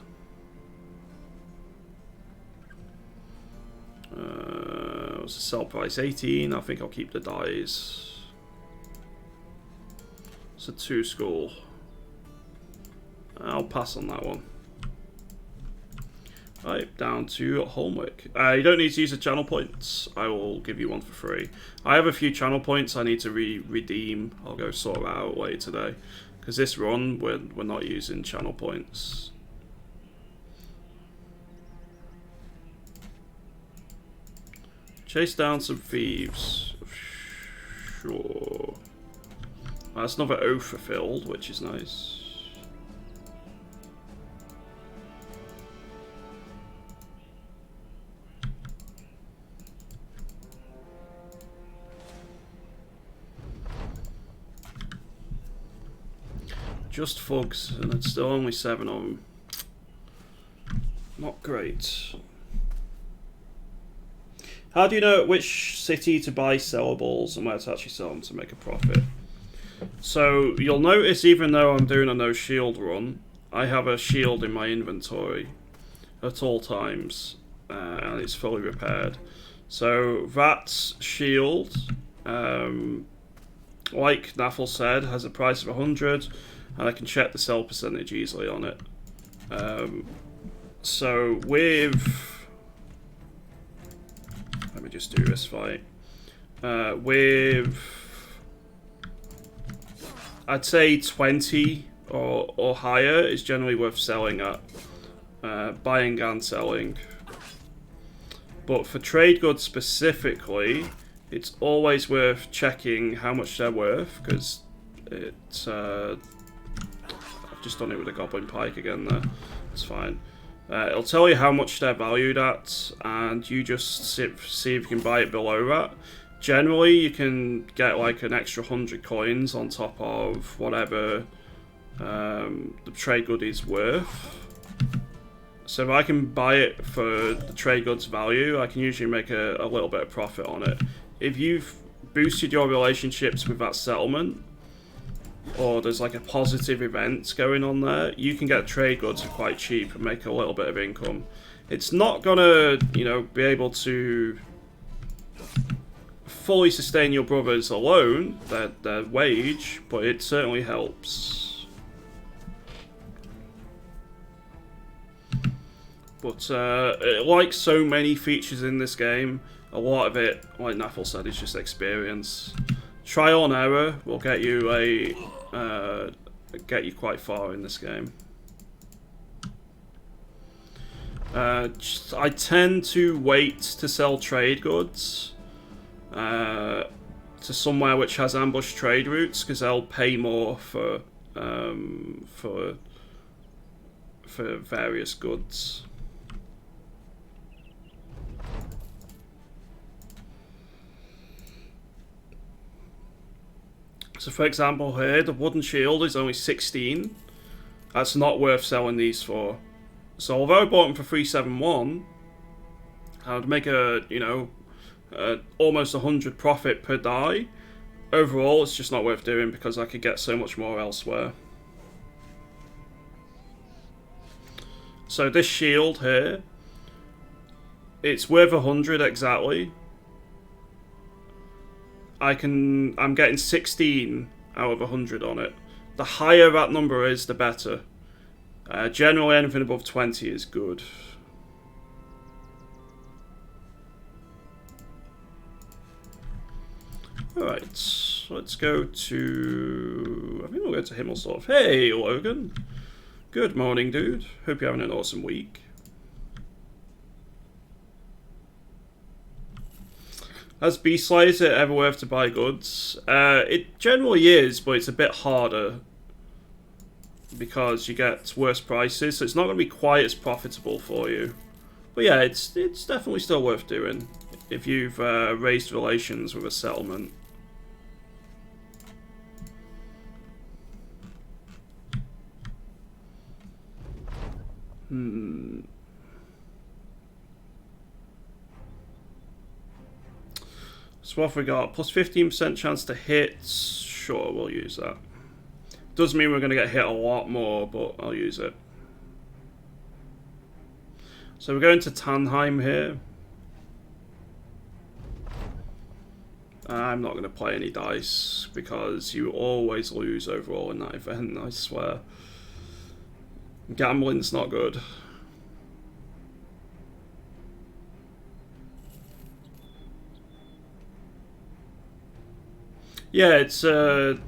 What's the sell price? 18. I think I'll keep the dies. It's a 2 school. I'll pass on that one. Right, down to Holmwick. You don't need to use the channel points. I will give you one for free. I have a few channel points I need to redeem. I'll go sort that out later today. Because this run, we're not using channel points. Chase down some thieves. Sure. That's another oath fulfilled, which is nice. Just thugs, and it's still only 7 of them. Not great. How do you know which city to buy sellables and where to actually sell them to make a profit? So you'll notice, even though I'm doing a no shield run, I have a shield in my inventory at all times, and it's fully repaired. So that shield, like Naffle said, has a price of 100. And I can check the sell percentage easily on it. So with... Let me just do this fight. With... I'd say 20 or higher is generally worth selling at. Buying and selling. But for trade goods specifically, it's always worth checking how much they're worth, because it's... just done it with a goblin pike again there. It's fine. It'll tell you how much they're valued at, and you just see if you can buy it below that. Generally, you can get like an extra 100 coins on top of whatever the trade good is worth. So if I can buy it for the trade goods value, I can usually make a little bit of profit on it. If you've boosted your relationships with that settlement, or there's like a positive event going on there, you can get trade goods for quite cheap and make a little bit of income. It's not gonna, you know, be able to fully sustain your brothers alone, their wage, but it certainly helps. But like so many features in this game, a lot of it, like Nathal said, is just experience. Trial and error will get you quite far in this game. I tend to wait to sell trade goods to somewhere which has ambush trade routes, because they'll pay more for various goods. So for example here, the wooden shield is only 16. That's not worth selling these for. So although I bought them for 371, I would make almost 100 profit per die. Overall, it's just not worth doing because I could get so much more elsewhere. So this shield here, it's worth 100 exactly. I'm getting 16 out of 100 on it. The higher that number is, the better. Generally, anything above 20 is good. Alright, let's go to... I think we'll go to Himmelsdorf. Hey, Logan. Good morning, dude. Hope you're having an awesome week. As Beastlight, is it ever worth to buy goods? It generally is, but it's a bit harder because you get worse prices, so it's not going to be quite as profitable for you. But yeah, it's definitely still worth doing if you've raised relations with a settlement. So what have we got? Plus 15% chance to hit. Sure, we'll use that. Does mean we're going to get hit a lot more, but I'll use it. So we're going to Tannheim here. I'm not going to play any dice because you always lose overall in that event, I swear. Gambling's not good. Yeah, it's a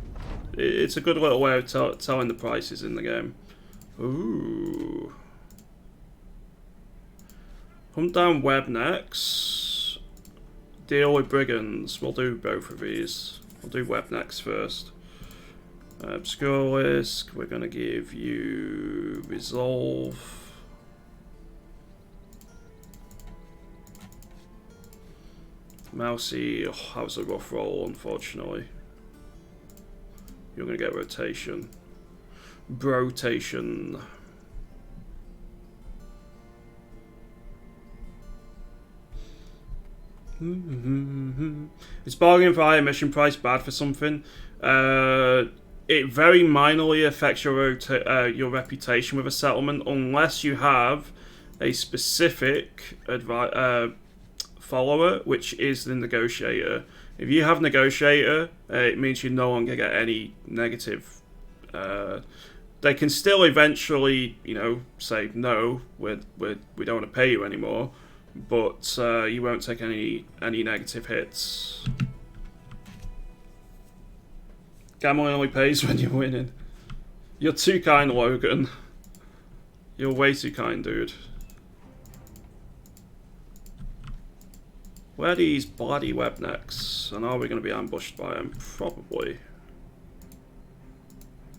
good little way of telling the prices in the game. Ooh. Hunt down Webnecks. Deal with Brigands. We'll do both of these. We'll do Webnecks first. Obscurelisk. We're going to give you Resolve. Mousy. Oh, that was a rough roll, unfortunately. You're going to get rotation. Brotation. Is bargaining for higher mission price bad for something? It very minorly affects your reputation with a settlement unless you have a specific follower, which is the negotiator. If you have negotiator, it means you no longer get any negative. They can still eventually, say no, we don't want to pay you anymore, but you won't take any negative hits. Gambling only pays when you're winning. You're too kind, Logan. You're way too kind, dude. Where are these bloody Webnecks? And are we going to be ambushed by them? Probably.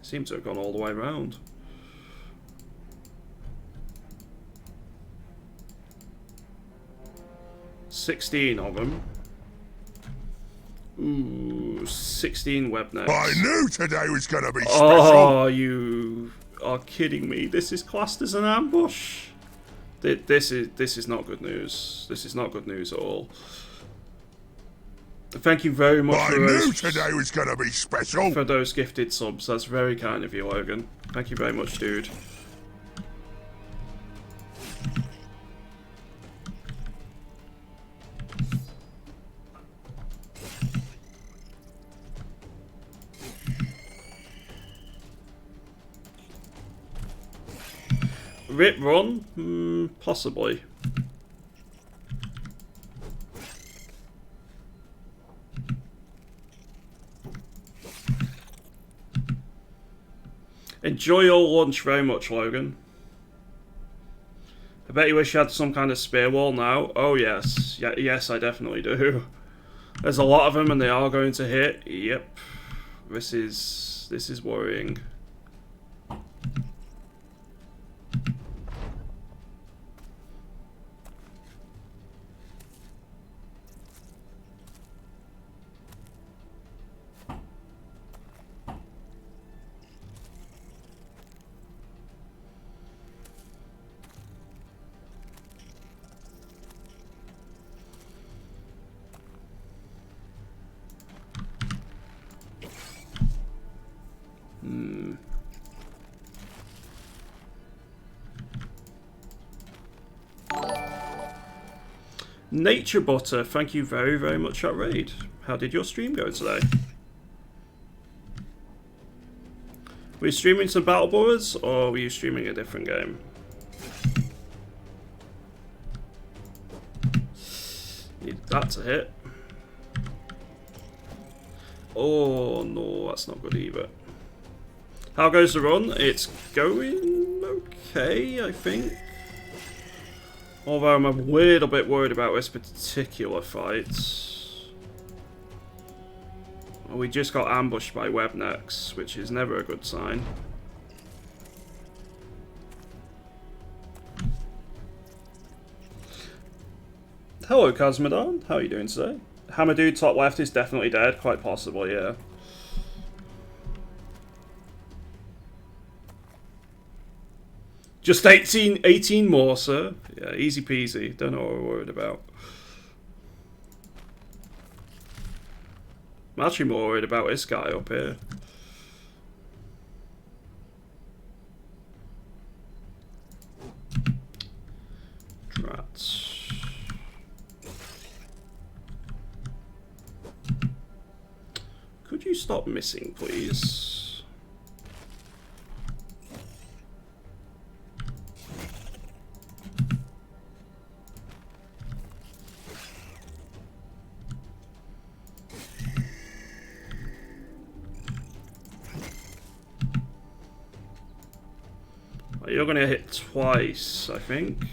Seem to have gone all the way around. $16 of them. Ooh, 16 web nets. I knew today was gonna be special. Oh, you are kidding me. This is classed as an ambush. This is not good news. This is not good news at all. Thank you very much I knew today was gonna be special. for those gifted subs. That's very kind of you, Logan. Thank you very much, dude. Rip run? Possibly. Enjoy your lunch very much, Logan. I bet you wish you had some kind of spear wall now. Oh yes. Yes, I definitely do. There's a lot of them and they are going to hit. Yep. This is worrying. Nature Butter, thank you very, very much at raid. How did your stream go today? Were you streaming some Battle Boards or were you streaming a different game? Need that to hit. Oh no, that's not good either. How goes the run? It's going okay, I think. Although I'm a little bit worried about this particular fight. We just got ambushed by webnecks, which is never a good sign. Hello, Cosmodon. How are you doing today? Hammer Dude top left is definitely dead, quite possibly, yeah. Just 18 more, sir. Yeah, easy peasy. Don't know what we're worried about. I'm actually more worried about this guy up here. Drats. Could you stop missing, please? You're going to hit twice, I think.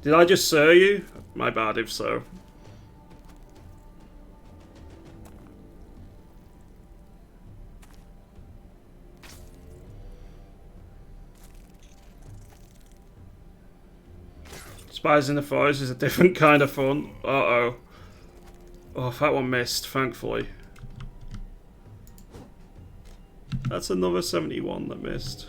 Did I just sir you? My bad if so. Spies in the forest is a different kind of fun. Uh-oh. Oh, that one missed, thankfully. That's another 71 that missed.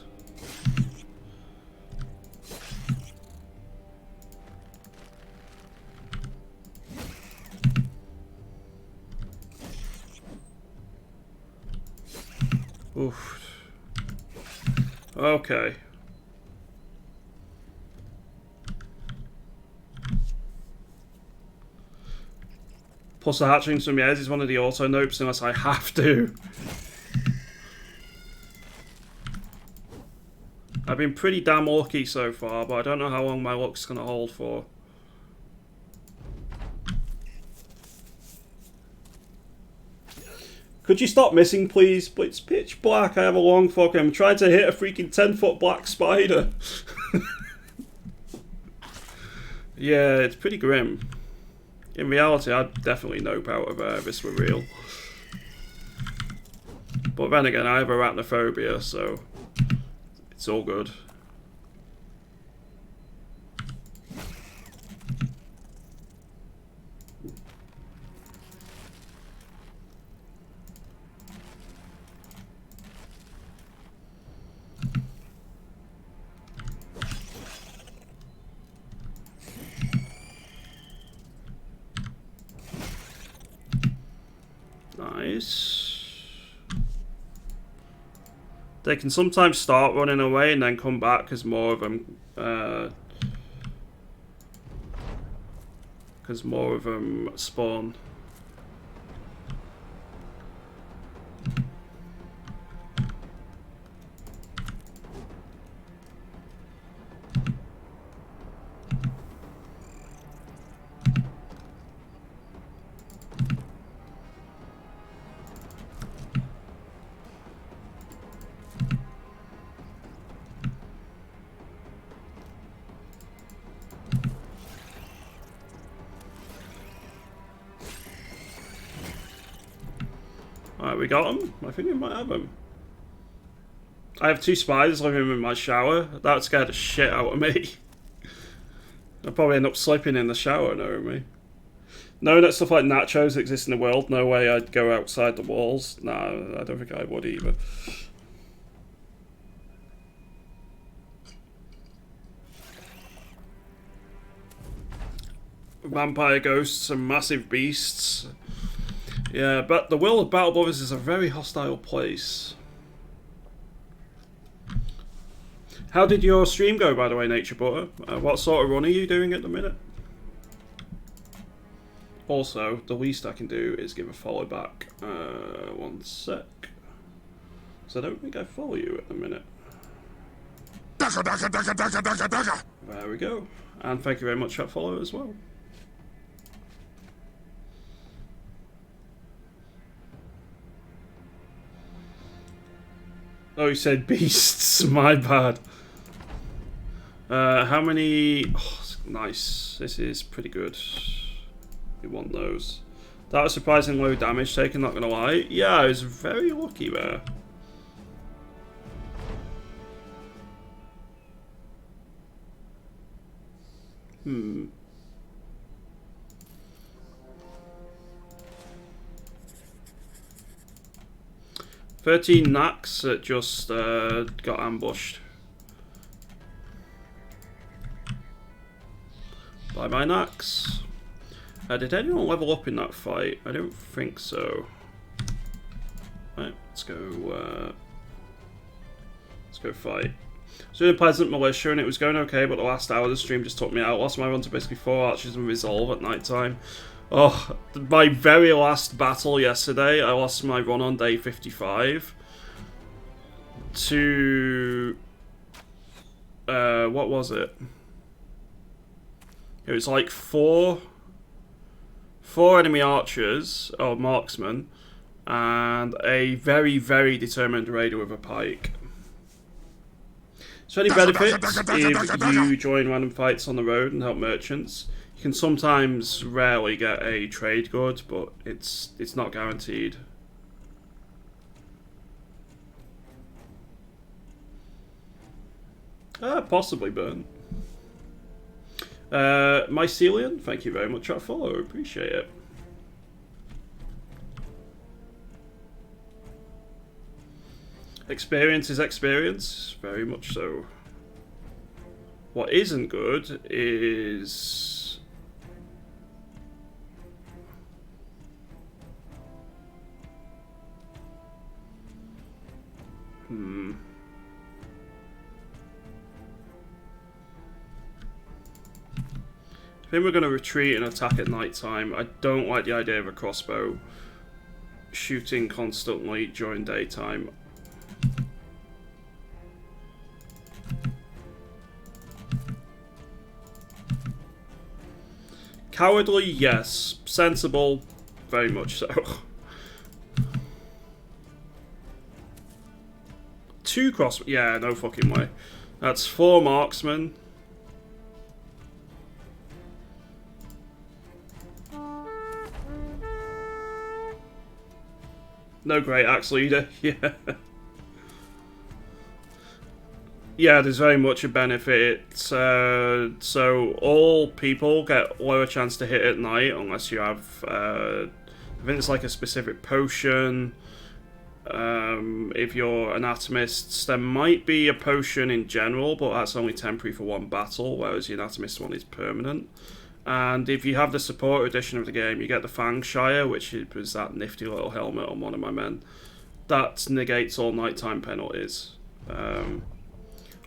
Oof. Okay. Plus the hatchings from Yes is one of the auto nopes unless I have to. I've been pretty damn lucky so far, but I don't know how long my luck's gonna hold for. Could you stop missing, please? But it's pitch black. I have a long fuck. I'm trying to hit a freaking 10-foot black spider. Yeah, it's pretty grim. In reality, I'd definitely nope out of there if this were real. But then again, I have arachnophobia, so it's all good. spies. They can sometimes start running away and then come back because more of them spawn. Alright, we got him. I think we might have him. I have 2 spiders living in my shower. That scared the shit out of me. I'll probably end up sleeping in the shower, knowing me. Knowing that stuff like nachos exist in the world, no way I'd go outside the walls. No, I don't think I would either. Vampire ghosts and massive beasts. Yeah, but the world of Battle Brothers is a very hostile place. How did your stream go, by the way, Nature Butter? What sort of run are you doing at the minute? Also, the least I can do is give a follow back. 1 sec. So I don't think I follow you at the minute. Dagger, dagger, dagger, dagger, dagger, dagger. There we go. And thank you very much for that follow as well. Oh, you said beasts. My bad. How many... Oh, nice. This is pretty good. You want those. That was surprisingly low damage taken, not gonna lie. Yeah, I was very lucky there. Hmm. "13 knacks that just got ambushed by my knacks. Did anyone level up in that fight? I don't think so. Right, let's go fight. So in a pleasant militia and it was going okay, but the last hour of the stream just took me out. Lost my run to basically 4 archers and resolve at night time. Oh, my very last battle yesterday, I lost my run on day 55 to... what was it? It was like four enemy archers, or marksmen, and a very, very determined raider with a pike. So any benefits if you join random fights on the road and help merchants? You can sometimes rarely get a trade good, but it's not guaranteed. Possibly burn. Mycelian, thank you very much for that follow, appreciate it. Experience is experience, very much so. What isn't good is... I think we're going to retreat and attack at night time. I don't like the idea of a crossbow shooting constantly during daytime. Cowardly, yes. Sensible, very much so. 2 cross... Yeah, no fucking way. That's 4 marksmen. No great axe leader, yeah. Yeah, there's very much a benefit. So all people get lower chance to hit at night unless you have, I think it's like a specific potion. If you're anatomists, there might be a potion in general, but that's only temporary for 1 battle, whereas the anatomist one is permanent. And if you have the support edition of the game, you get the Fangshire, which was that nifty little helmet on one of my men. That negates all nighttime penalties.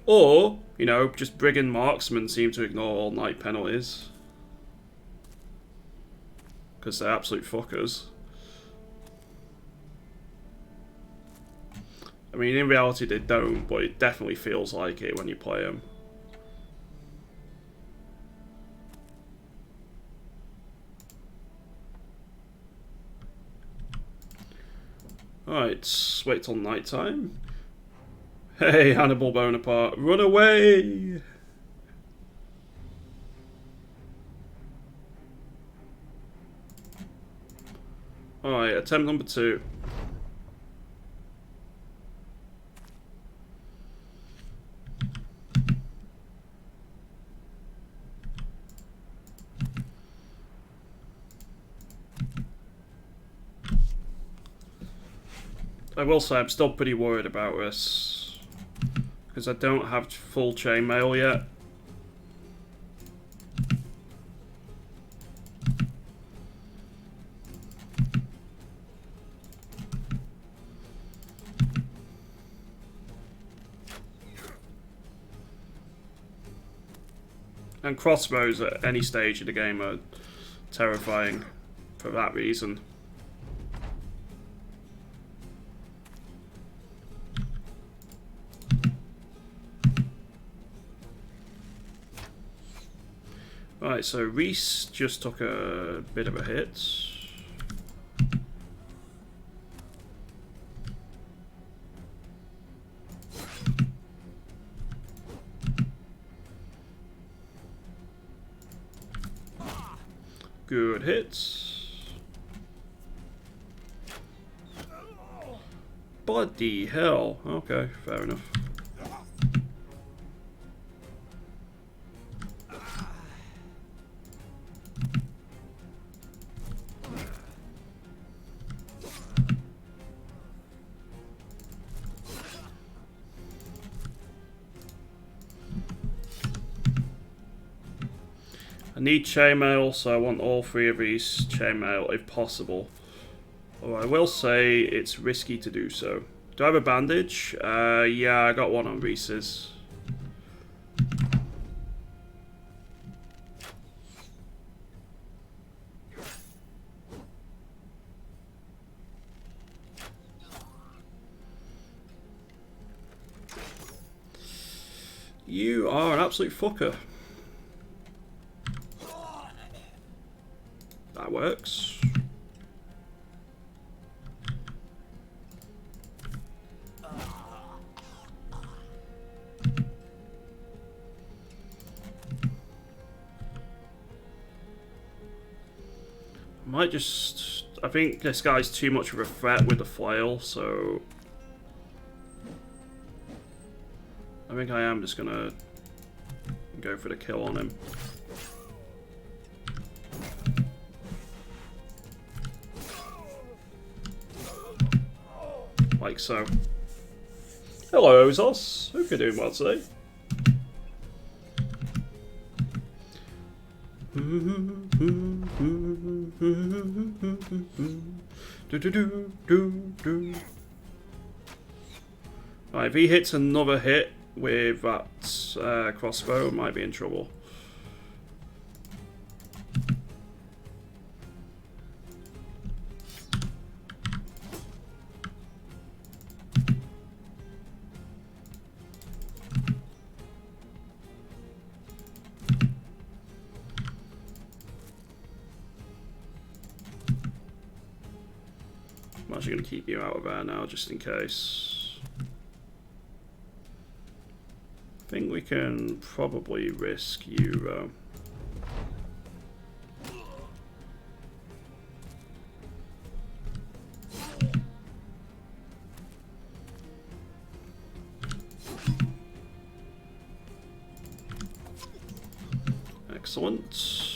Or, you know, just Brigand Marksmen seem to ignore all night penalties. Because they're absolute fuckers. I mean, in reality they don't, but it definitely feels like it when you play them. Alright, wait till night time. Hey, Hannibal Bonaparte, run away! Alright, attempt number 2. I will say I'm still pretty worried about this, because I don't have full chainmail yet. And crossbows at any stage of the game are terrifying for that reason. Right, so Reese just took a bit of a hit. Good hits. Bloody hell. Okay, fair enough. I need chainmail, so I want all 3 of these chainmail if possible. Or I will say it's risky to do so. Do I have a bandage? Yeah, I got one on Reese's. You are an absolute fucker. That works. Might just... I think this guy's too much of a threat with the flail, so... I think I am just gonna go for the kill on him. Like so. Hello, Ozos. Hope you're doing well today. Right, if he hits another hit with that crossbow, I might be in trouble. I'm actually going to keep you out of there now, just in case. I think we can probably risk you, though. Excellent.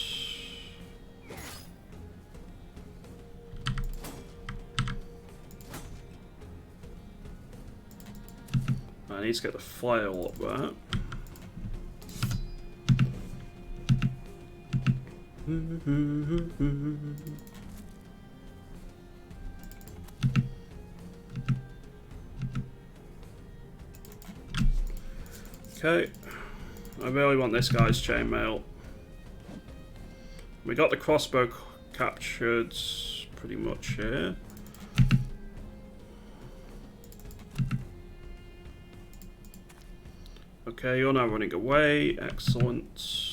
I need to get the flail up there. Okay, I really want this guy's chainmail. We got the crossbow captured pretty much here. Okay, you're now running away. Excellent.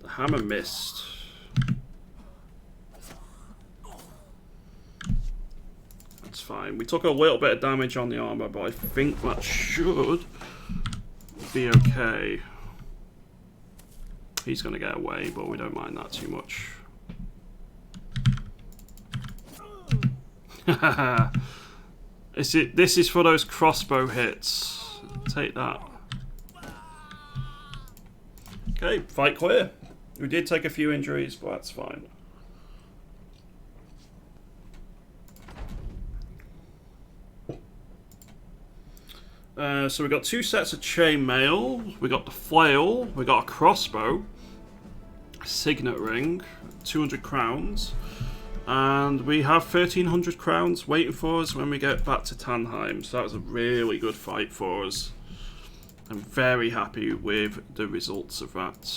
The hammer missed. That's fine. We took a little bit of damage on the armor, but I think that should be okay. He's going to get away, but we don't mind that too much. This is for those crossbow hits. Take that. Okay, fight clear. We did take a few injuries, but that's fine. So we got 2 sets of chainmail, we got the flail, we got a crossbow, a signet ring, 200 crowns, and we have 1300 crowns waiting for us when we get back to Tannheim. So that was a really good fight for us. I'm very happy with the results of that.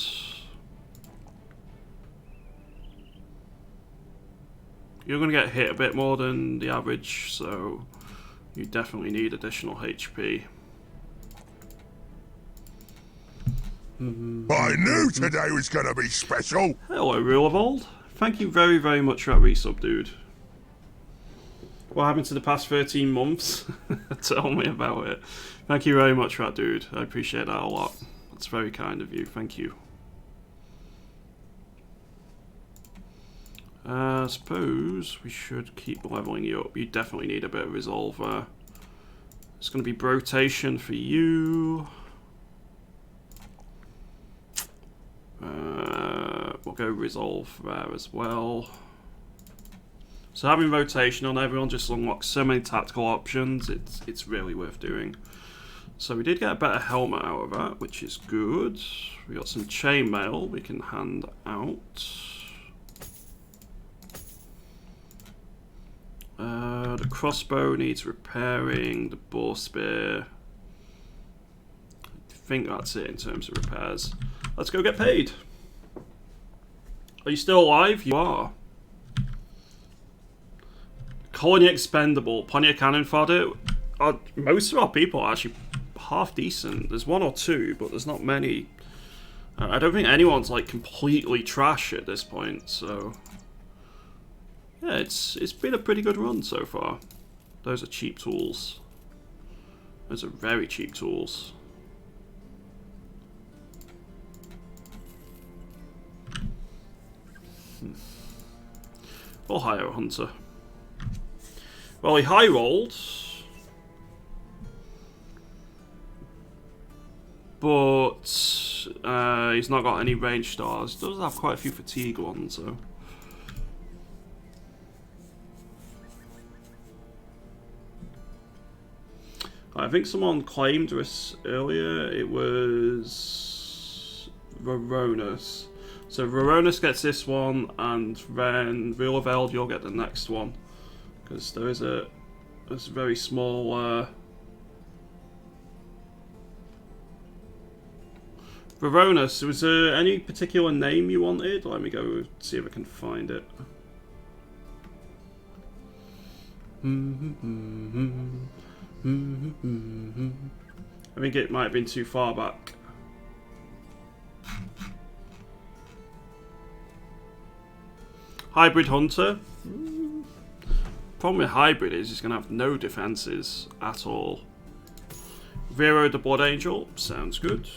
You're going to get hit a bit more than the average, so you definitely need additional HP. I knew today was gonna be special. Hello, Rule of Old. Thank you very, very much for that resub, dude. What happened to the past 13 months? Tell me about it. Thank you very much for that, dude. I appreciate that a lot. That's very kind of you. Thank you. I suppose we should keep leveling you up. You definitely need a bit of resolve there. It's going to be rotation for you. We'll go resolve there as well. So having rotation on everyone just unlocks so many tactical options. It's really worth doing. So we did get a better helmet out of that, which is good. We got some chainmail we can hand out. The crossbow needs repairing. The boar spear. I think that's it in terms of repairs. Let's go get paid. Are you still alive? You are. Colony expendable. Plenty of cannon fodder. Most of our people are actually half decent. There's 1 or 2, but there's not many. I don't think anyone's like completely trash at this point, so yeah, it's been a pretty good run so far. Those are cheap tools. Those are very cheap tools. We'll hire a hunter. Well, he high rolled, but he's not got any range stars. Does have quite a few fatigue ones though. I think someone claimed us earlier. It was Veronis. So Veronis gets this one, and then Rule of Eld, you'll get the next one. Because there is a very small... Veronis, was there any particular name you wanted? Let me go see if I can find it. I think it might have been too far back. Hybrid Hunter. Problem with Hybrid is he's going to have no defenses at all. Vero the Blood Angel. Sounds good.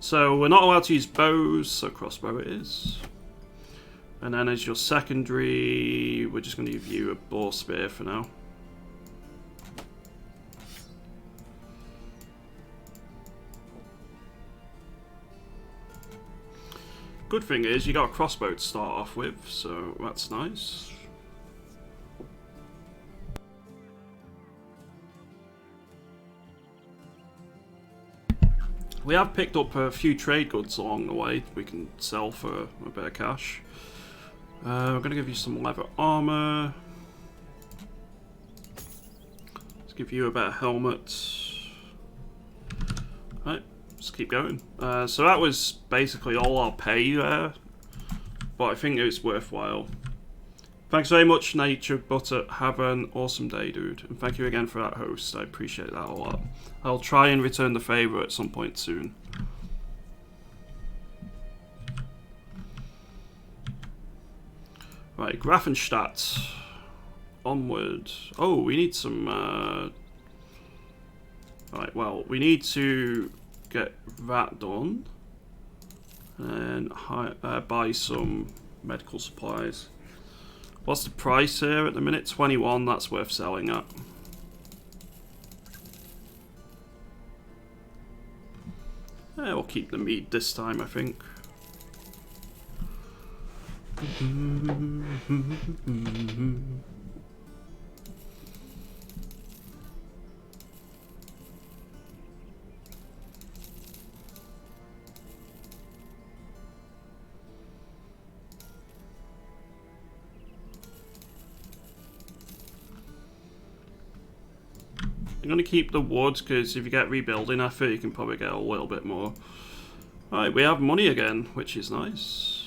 So we're not allowed to use bows, so crossbow it is. And then as your secondary, we're just going to give you a boar spear for now. Good thing is you got a crossbow to start off with, so that's nice. We have picked up a few trade goods along the way we can sell for a bit of cash. We're going to give you some leather armor. Let's give you a better helmet. Right, let's keep going. So that was basically all our pay there, but I think it was worthwhile. Thanks very much, Nature Butter. Have an awesome day, dude. And thank you again for that host. I appreciate that a lot. I'll try and return the favour at some point soon. Right, Grafenstadt. Onward. Oh, we need some... Right, well, we need to get that done. And buy some medical supplies. What's the price here at the minute? 21, that's worth selling at. Yeah, we'll keep the meat this time, I think. I'm going to keep the wood, because if you get rebuilding effort, you can probably get a little bit more. Right, we have money again, which is nice.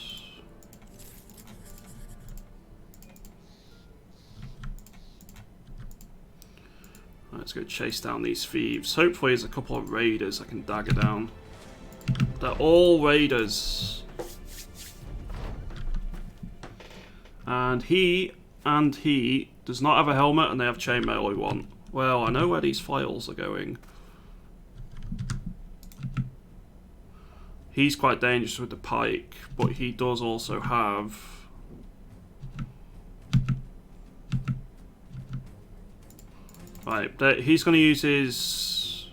Right, let's go chase down these thieves. Hopefully there's a couple of raiders I can dagger down. They're all raiders. And he does not have a helmet, and they have chainmail who want. Well, I know where these files are going. He's quite dangerous with the pike, but he does also have... Right, he's going to use his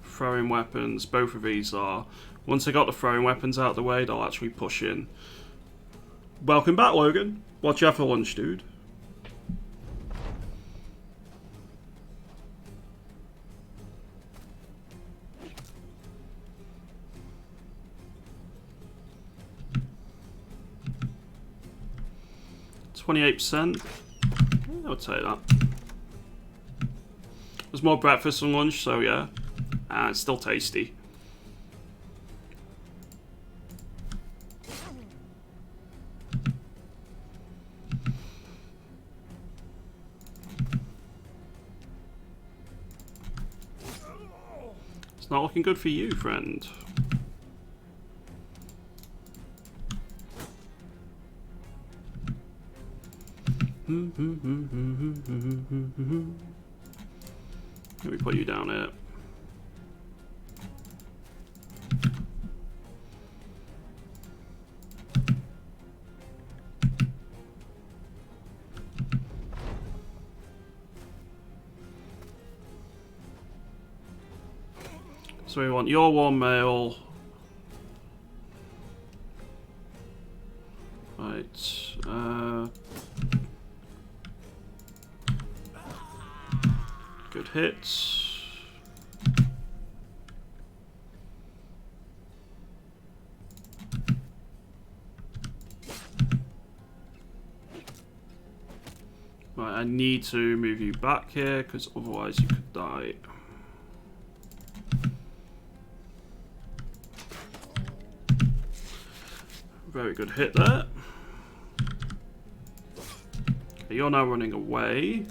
throwing weapons. Both of these are. Once they got the throwing weapons out of the way, they'll actually push in. Welcome back, Logan. What you have for lunch, dude? %. I'll take that. There's more breakfast and lunch, so yeah. It's still tasty. It's not looking good for you, friend. Let me put you down here. So we want your one mail. Right. Good hits. Right, I need to move you back here because otherwise you could die. Very good hit there. Okay, you're now running away.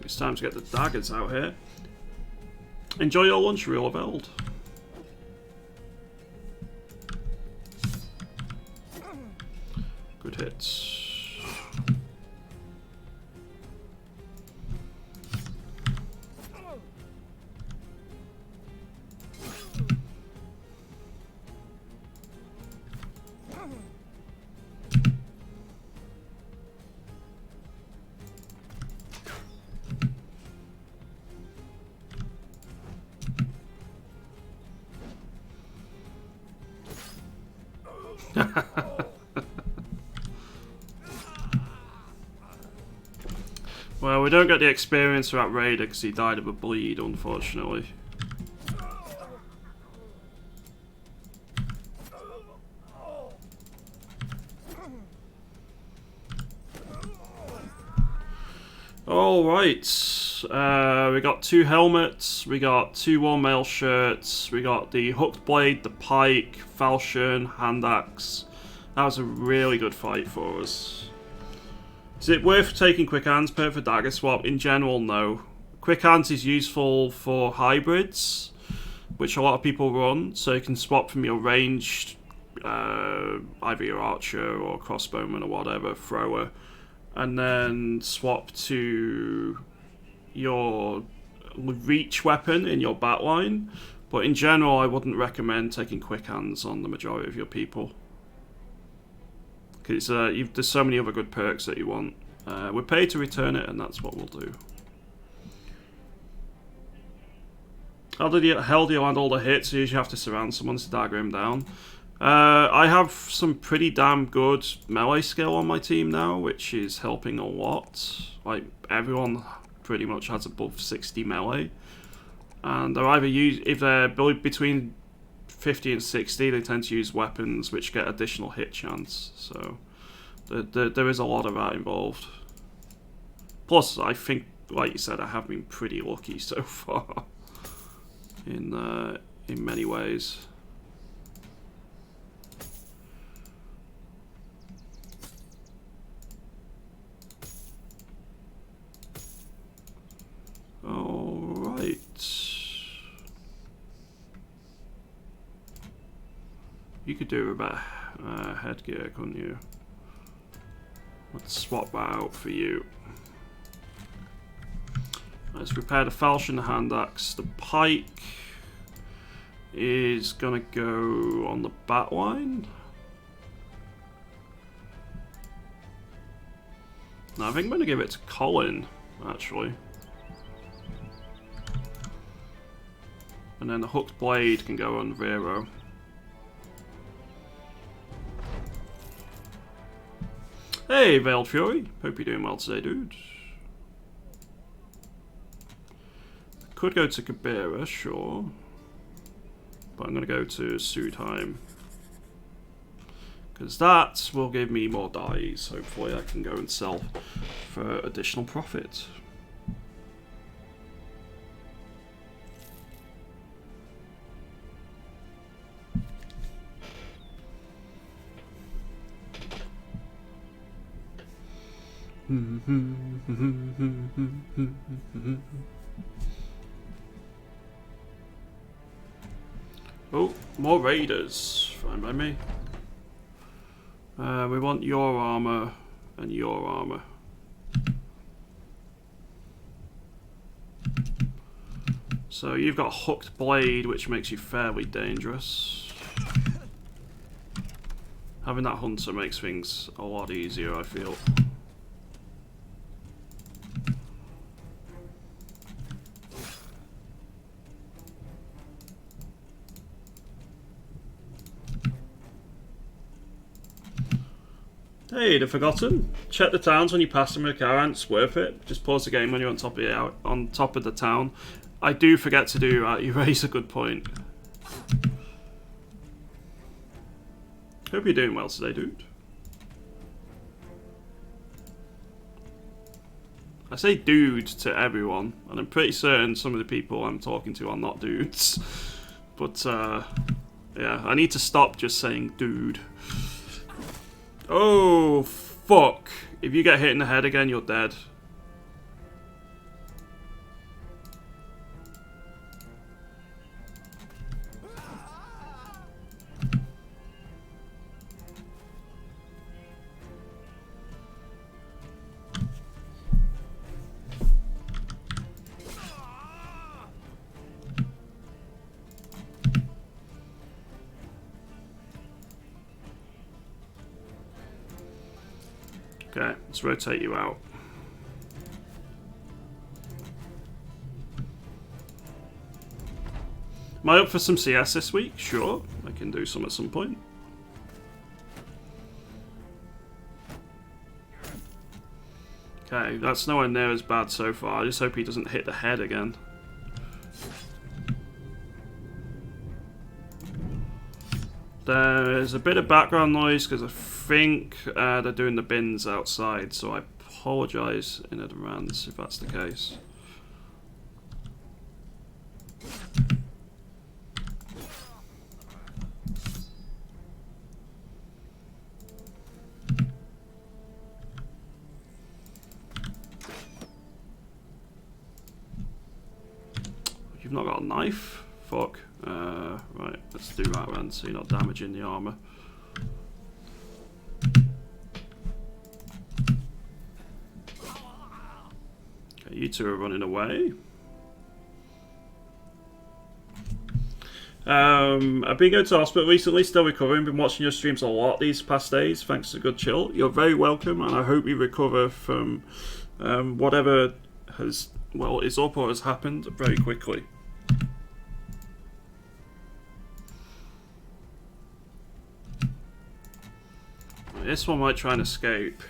It's time to get the daggers out here. Enjoy your lunch, Real Veld. Good hits. Well, we don't get the experience for that raider because he died of a bleed, unfortunately. Alright, we got 2 helmets, we got 2 warm mail shirts, we got the hooked blade, the pike, falchion, hand axe. That was a really good fight for us. Is it worth taking quick hands per for dagger swap? In general, no. Quick hands is useful for hybrids, which a lot of people run, so you can swap from your ranged, either your archer or crossbowman or whatever, thrower, and then swap to your reach weapon in your bat line. But in general, I wouldn't recommend taking quick hands on the majority of your people. Because there's so many other good perks that you want. We're paid to return it, and that's what we'll do. How the hell do you land all the hits? You usually have to surround someone to dagger him down. I have some pretty damn good melee skill on my team now, which is helping a lot. Like, everyone pretty much has above 60 melee. And they're either if they're between 50 and 60, they tend to use weapons which get additional hit chance. So there is a lot of that involved. Plus, I think, like you said, I have been pretty lucky so far in many ways. Alright. You could do a better headgear, couldn't you? Let's swap that out for you. Let's repair the falchion, the hand axe. The pike is gonna go on the bat line. No, I think I'm gonna give it to Colin, actually. And then the hooked blade can go on Vero. Hey, Veiled Fury. Hope you're doing well today, dude. Could go to Kabera, sure. But I'm going to go to Sudheim. Because that will give me more dies. Hopefully I can go and sell for additional profit. Oh, more raiders. Fine by me. We want your armor and your armor. So you've got a hooked blade, which makes you fairly dangerous. Having that hunter makes things a lot easier, I feel. Hey, the Forgotten. Check the towns when you pass them with a caravan. It's worth it. Just pause the game when you're on top of the town. I do forget to do that. You raise a good point. Hope you're doing well today, dude. I say dude to everyone, and I'm pretty certain some of the people I'm talking to are not dudes. But, yeah, I need to stop just saying dude. Oh, fuck. If you get hit in the head again, you're dead. Okay, let's rotate you out. Am I up for some CS this week? Sure, I can do some at some point. Okay, that's nowhere near as bad so far. I just hope he doesn't hit the head again. There's a bit of background noise because I think they're doing the bins outside, so I apologise in advance if that's the case. You've not got a knife? Fuck. Right, let's do that then, so you're not damaging the armour. Okay, you two are running away. I've been going to hospital recently, still recovering. Been watching your streams a lot these past days. Thanks to Good Chill. You're very welcome, and I hope you recover from whatever has, well, is up or has happened very quickly. This one might try and escape.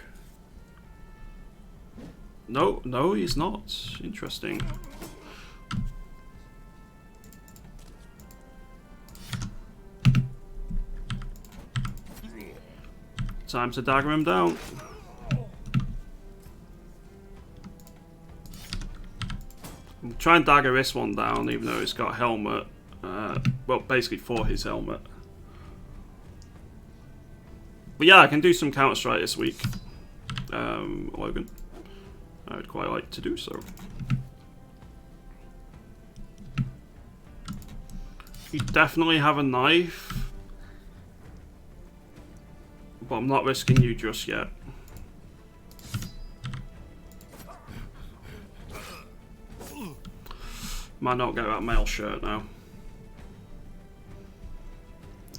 No, no, he's not. Interesting. Time to dagger him down. I'm trying to dagger this one down, even though it's got a helmet. Well, basically for his helmet. But yeah, I can do some Counter-Strike this week, Logan. I would quite like to do so. You definitely have a knife, but I'm not risking you just yet. Might not get that male shirt now.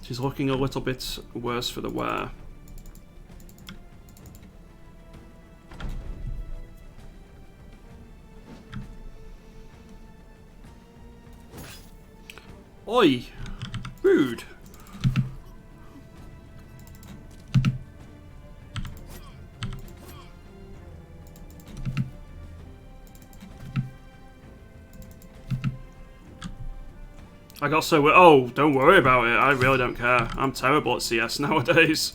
She's looking a little bit worse for the wear. Oi! Rude! I got so... Oh, don't worry about it. I really don't care. I'm terrible at CS nowadays.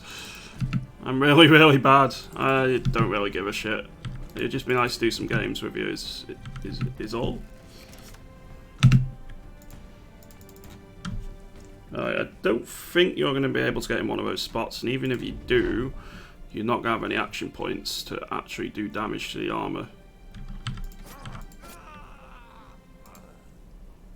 I'm really, really bad. I don't really give a shit. It'd just be nice to do some games with you is all. I don't think you're going to be able to get in one of those spots, and even if you do, you're not going to have any action points to actually do damage to the armour.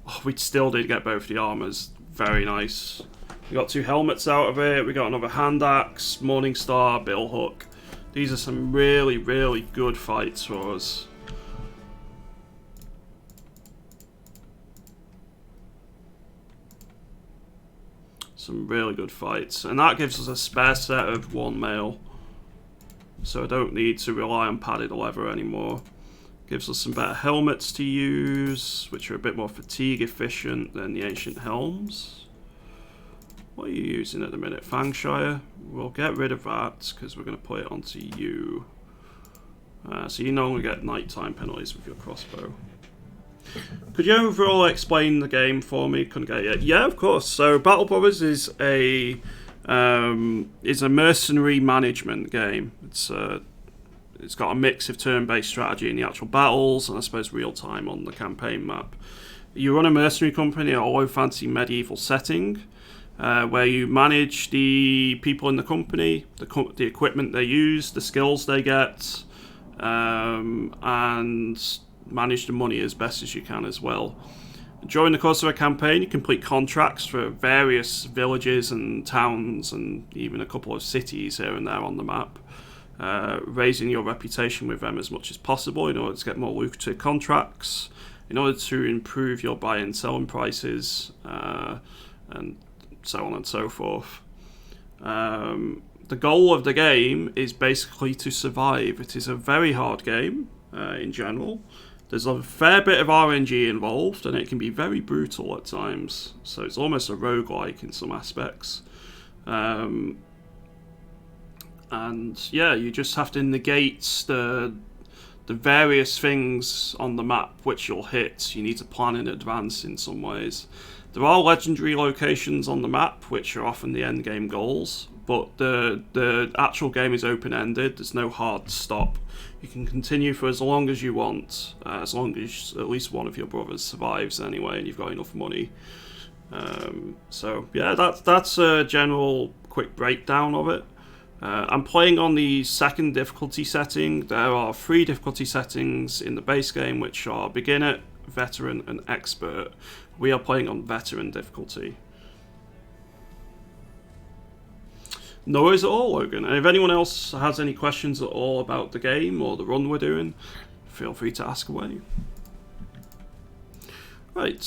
Oh, we still did get both the armours. Very nice. We got 2 helmets out of it. We got another hand axe, Morningstar, bill hook. These are some really, really good fights for us. Some really good fights, and that gives us a spare set of 1 mail, so I don't need to rely on padded leather anymore. Gives us some better helmets to use, which are a bit more fatigue efficient than the ancient helms. What are you using at the minute? Fangshire? We'll get rid of that because we're going to put it onto you. So you no longer get nighttime penalties with your crossbow. Could you overall explain the game for me? Couldn't get it yet. Yeah, of course. So Battle Brothers is a mercenary management game. It's got a mix of turn-based strategy in the actual battles, and I suppose real-time on the campaign map. You run a mercenary company in a low fantasy medieval setting, where you manage the people in the company, the equipment they use, the skills they get, and manage the money as best as you can as well. During the course of a campaign, you complete contracts for various villages and towns and even a couple of cities here and there on the map, raising your reputation with them as much as possible in order to get more lucrative contracts, in order to improve your buy and selling prices, and so on and so forth. The goal of the game is basically to survive. It is a very hard game in general. There's a fair bit of RNG involved, and it can be very brutal at times. So it's almost a roguelike in some aspects. And yeah, you just have to negate the the various things on the map which you'll hit, you need to plan in advance in some ways. There are legendary locations on the map which are often the end game goals, but the actual game is open-ended. There's no hard stop. You can continue for as long as you want, as long as at least one of your brothers survives anyway, and you've got enough money. So yeah, that's a general quick breakdown of it. I'm playing on the second difficulty setting. There are 3 difficulty settings in the base game, which are beginner, veteran, and expert. We are playing on veteran difficulty. No worries at all, Logan. And if anyone else has any questions at all about the game or the run we're doing, feel free to ask away. Right,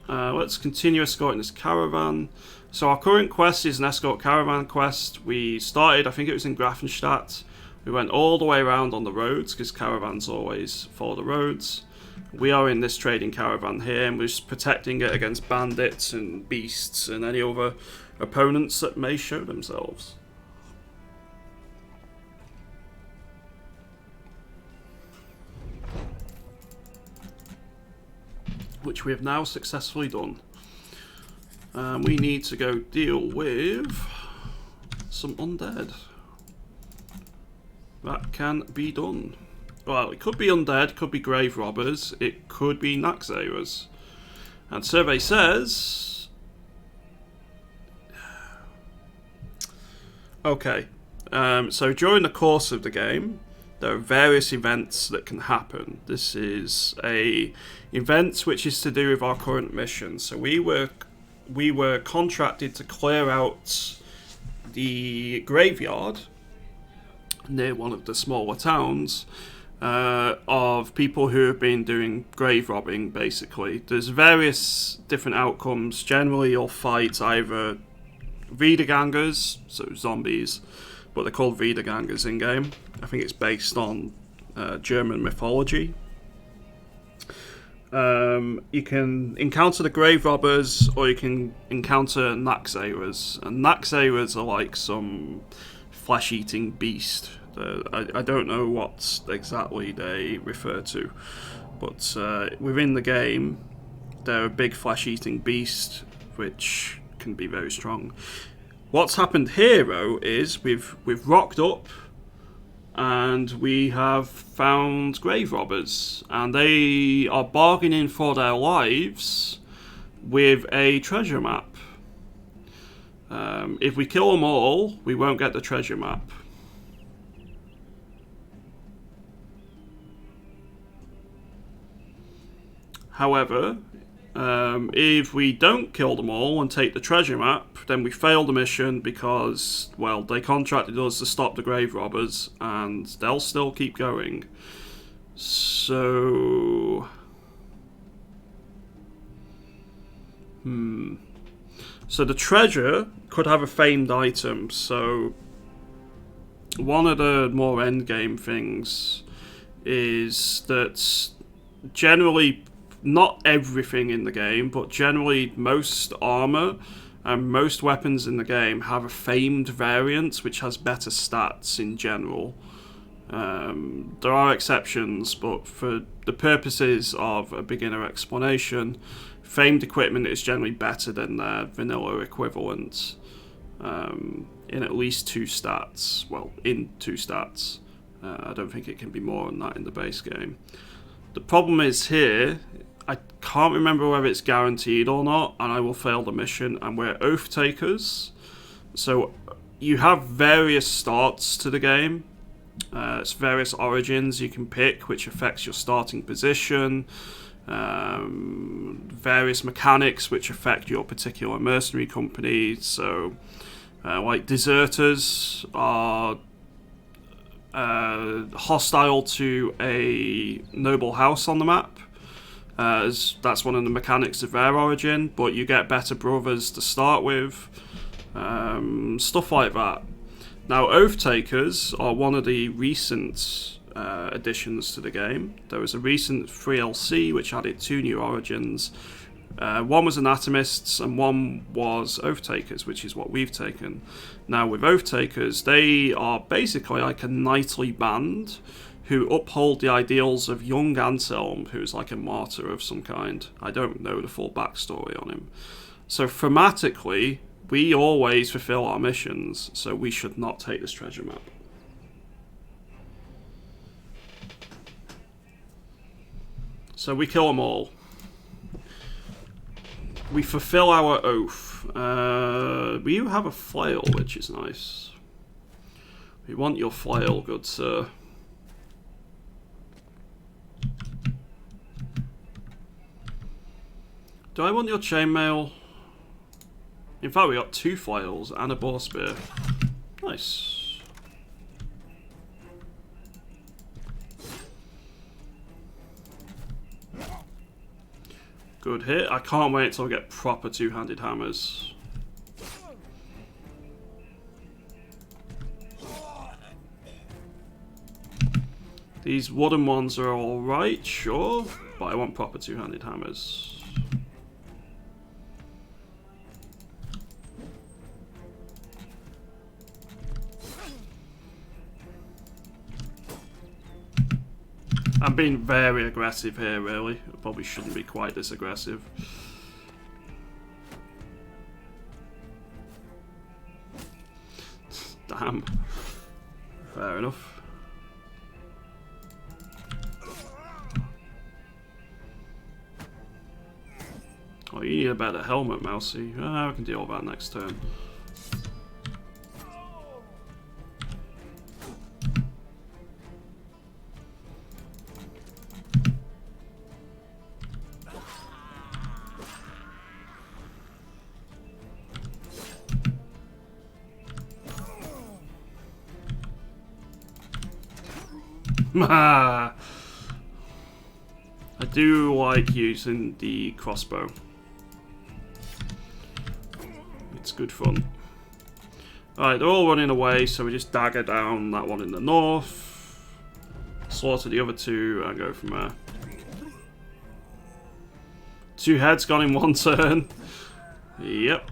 let's continue escorting this caravan. So our current quest is an escort caravan quest. We started, I think it was in Grafenstadt. We went all the way around on the roads, because caravans always follow the roads. We are in this trading caravan here, and we're just protecting it against bandits and beasts and any other opponents that may show themselves. Which we have now successfully done. We need to go deal with some undead. That can be done. Well, it could be undead, could be grave robbers, it could be Naxxramas. And survey says... Okay, so during the course of the game, there are various events that can happen. This is a event which is to do with our current mission. So we were contracted to clear out the graveyard near one of the smaller towns of people who have been doing grave robbing, basically. There's various different outcomes. Generally, you'll fight either Wiedergangers, so zombies, but they're called Wiedergangers in-game. I think it's based on German mythology. You can encounter the grave robbers, or you can encounter Naxxramas. And Naxxramas are like some flesh-eating beast. I don't know what exactly they refer to, but within the game, they're a big flesh-eating beast, which can be very strong. What's happened here, though, is we've rocked up, and we have found grave robbers, and they are bargaining for their lives with a treasure map. If we kill them all, we won't get the treasure map. However, if we don't kill them all and take the treasure map, then we fail the mission because, well, they contracted us to stop the grave robbers, and they'll still keep going. So... So the treasure could have a famed item, so... One of the more endgame things is that generally... Not everything in the game, but generally most armor and most weapons in the game have a famed variant which has better stats in general. There are exceptions, but for the purposes of a beginner explanation, famed equipment is generally better than their vanilla equivalent in at least 2 stats. Well, in 2 stats. I don't think it can be more than that in the base game. The problem is here, I can't remember whether it's guaranteed or not, and I will fail the mission, and we're oath takers. So you have various starts to the game. It's various origins you can pick, which affects your starting position. Various mechanics which affect your particular mercenary company. So, like deserters are hostile to a noble house on the map. As that's one of the mechanics of their origin, but you get better brothers to start with, stuff like that. Now, Oath Takers are one of the recent additions to the game. There was a recent 3LC which added 2 new origins. One was Anatomists and one was Oath Takers, which is what we've taken. Now, with Oath Takers, they are basically like a knightly band who uphold the ideals of young Anselm, who's like a martyr of some kind. I don't know the full backstory on him. So thematically, we always fulfill our missions, so we should not take this treasure map. So we kill them all. We fulfill our oath. We have a flail, which is nice. We want your flail, good sir. Do I want your chainmail? In fact, we got 2 flails and a boar spear. Nice. Good hit. I can't wait till I get proper 2-handed hammers. These wooden ones are alright, sure, but I want proper 2-handed hammers. I'm being very aggressive here, really. I probably shouldn't be quite this aggressive. Damn. Fair enough. Oh, you need a better helmet, Mousy. I can deal with that next turn. I do like using the crossbow. It's good fun. Alright, they're all running away, so we just dagger down that one in the north, slaughter the other 2, and go from there. 2 heads gone in 1 turn. Yep.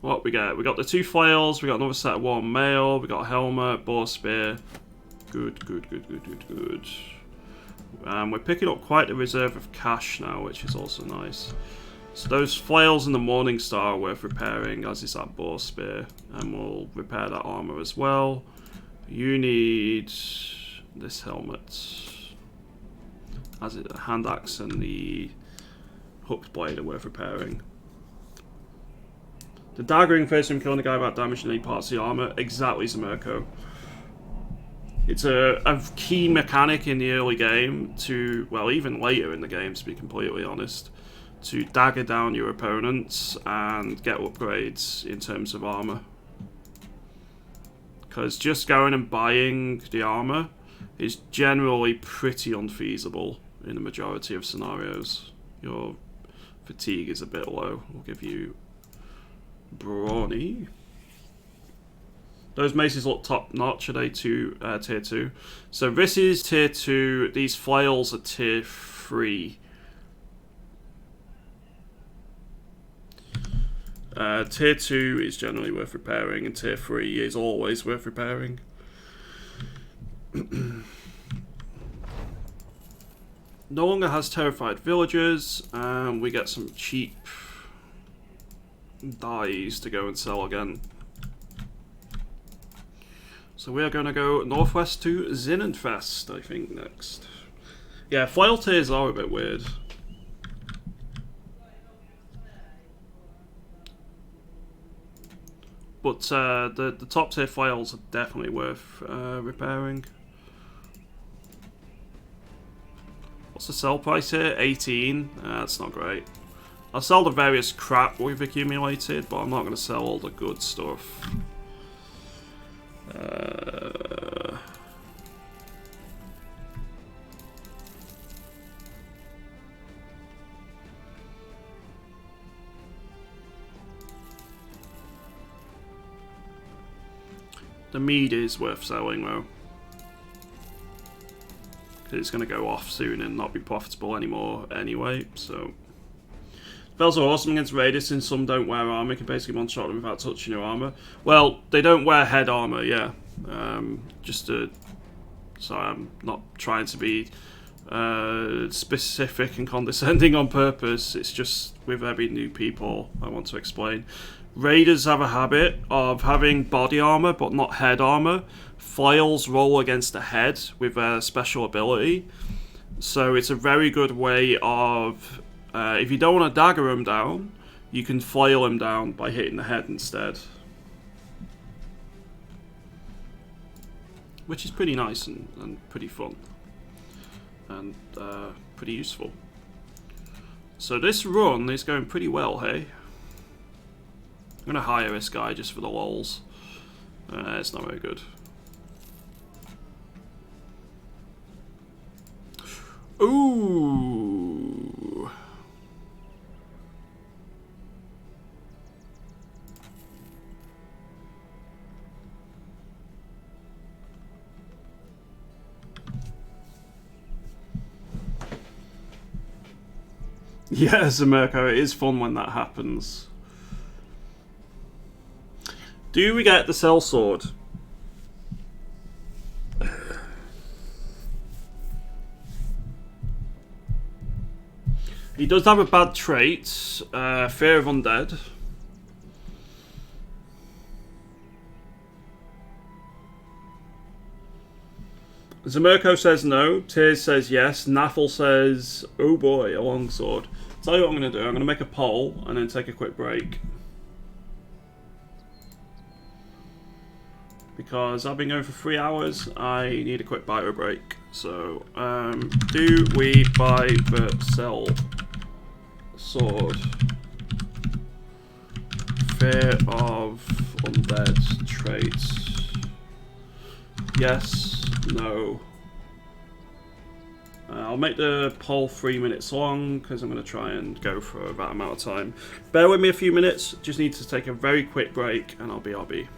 What we get? We got the 2 flails, we got another set of 1 mail, we got a helmet, boar spear. Good, good, good, good, good, good. We're picking up quite a reserve of cash now, which is also nice. So those flails and the Morning Star are worth repairing, as is that boar spear. And we'll repair that armor as well. You need this helmet. As it, the hand axe and the hooked blade are worth repairing. The Daggering Phase from killing the guy without damaging any parts of the armor. Exactly, Zamirko. It's a key mechanic in the early game to, well, even later in the game, to be completely honest, to dagger down your opponents and get upgrades in terms of armor. Because just going and buying the armor is generally pretty unfeasible in the majority of scenarios. Your fatigue is a bit low. We'll give you brawny. Those maces look top notch. Are they tier 2? So this is tier 2. These flails are tier 3. Tier 2 is generally worth repairing, and tier 3 is always worth repairing. No longer has terrified villagers, and we get some cheap dyes to go and sell again. So we are going to go northwest to Zinnenfest, I think, next. Yeah, flail tiers are a bit weird. But the top tier flails are definitely worth repairing. What's the sell price here? 18. That's not great. I'll sell the various crap we've accumulated, but I'm not going to sell all the good stuff. The mead is worth selling though, because it's going to go off soon and not be profitable anymore anyway, so Spells are awesome against raiders since some don't wear armor. You can basically one-shot them without touching your armor. Well, they don't wear head armor, yeah. Just to... Sorry, I'm not trying to be specific and condescending on purpose. It's just with every new people I want to explain. Raiders have a habit of having body armor but not head armor. Flails roll against the head with a special ability. So it's a very good way of... if you don't want to dagger him down, you can flail him down by hitting the head instead. Which is pretty nice and pretty fun. And pretty useful. So this run is going pretty well, hey? I'm going to hire this guy just for the lols. It's not very good. Ooh. Yeah, Zamirko, it is fun when that happens. Do we get the sellsword? He does have a bad trait, fear of undead. Zamirko says no, Tears says yes, Nathel says, oh boy, a longsword. Tell you what I'm going to do, I'm going to make a poll and then take a quick break. Because I've been going for 3 hours, I need a quick bio break. So, do we buy the sell sword? Fear of undead traits. Yes, no. I'll make the poll 3 minutes long because I'm going to try and go for that amount of time. Bear with me a few minutes, just need to take a very quick break and I'll be RB.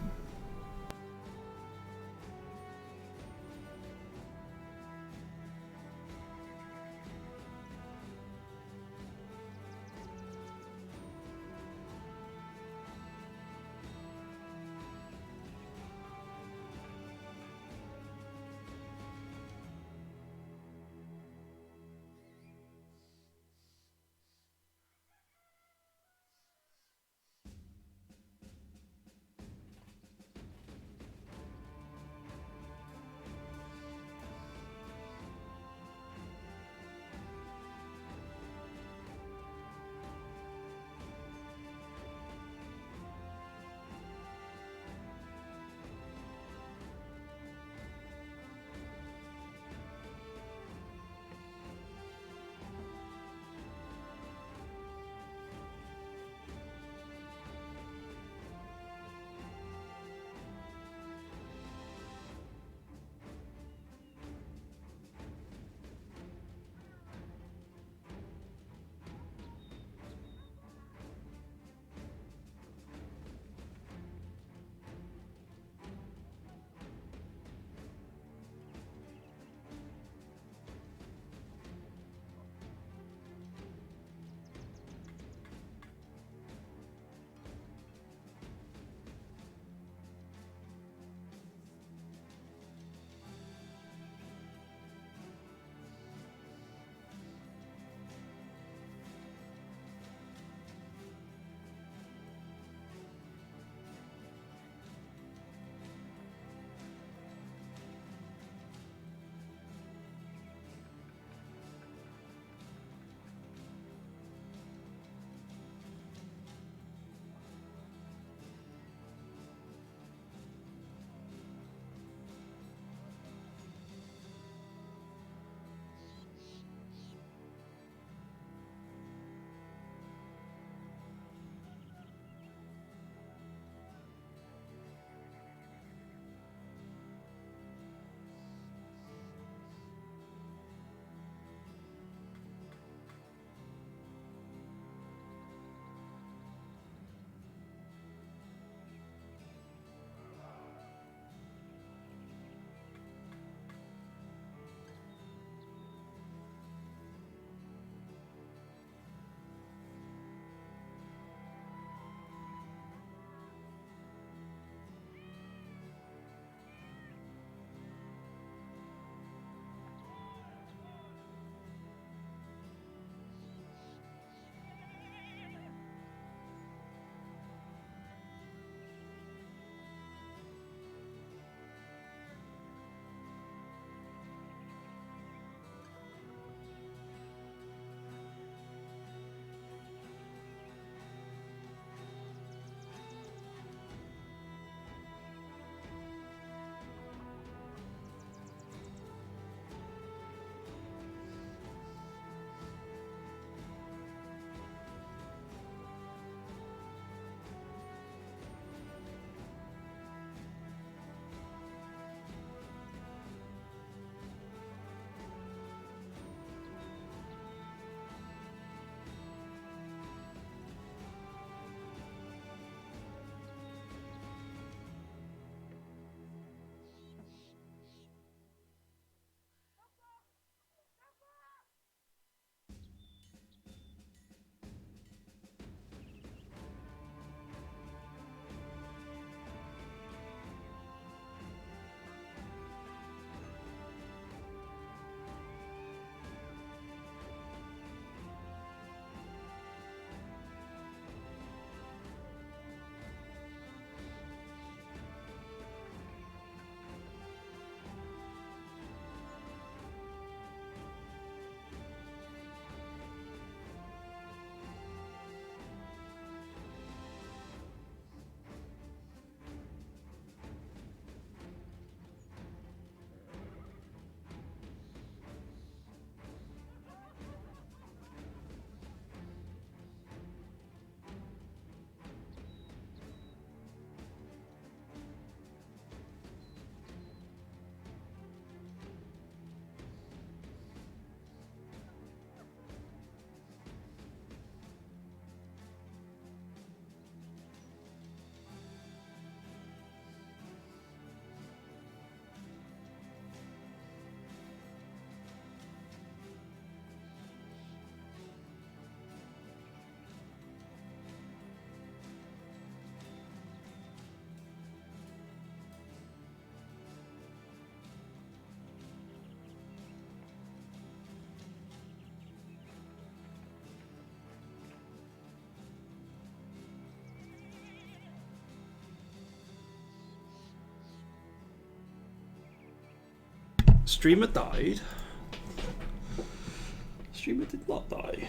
Streamer died. Streamer did not die.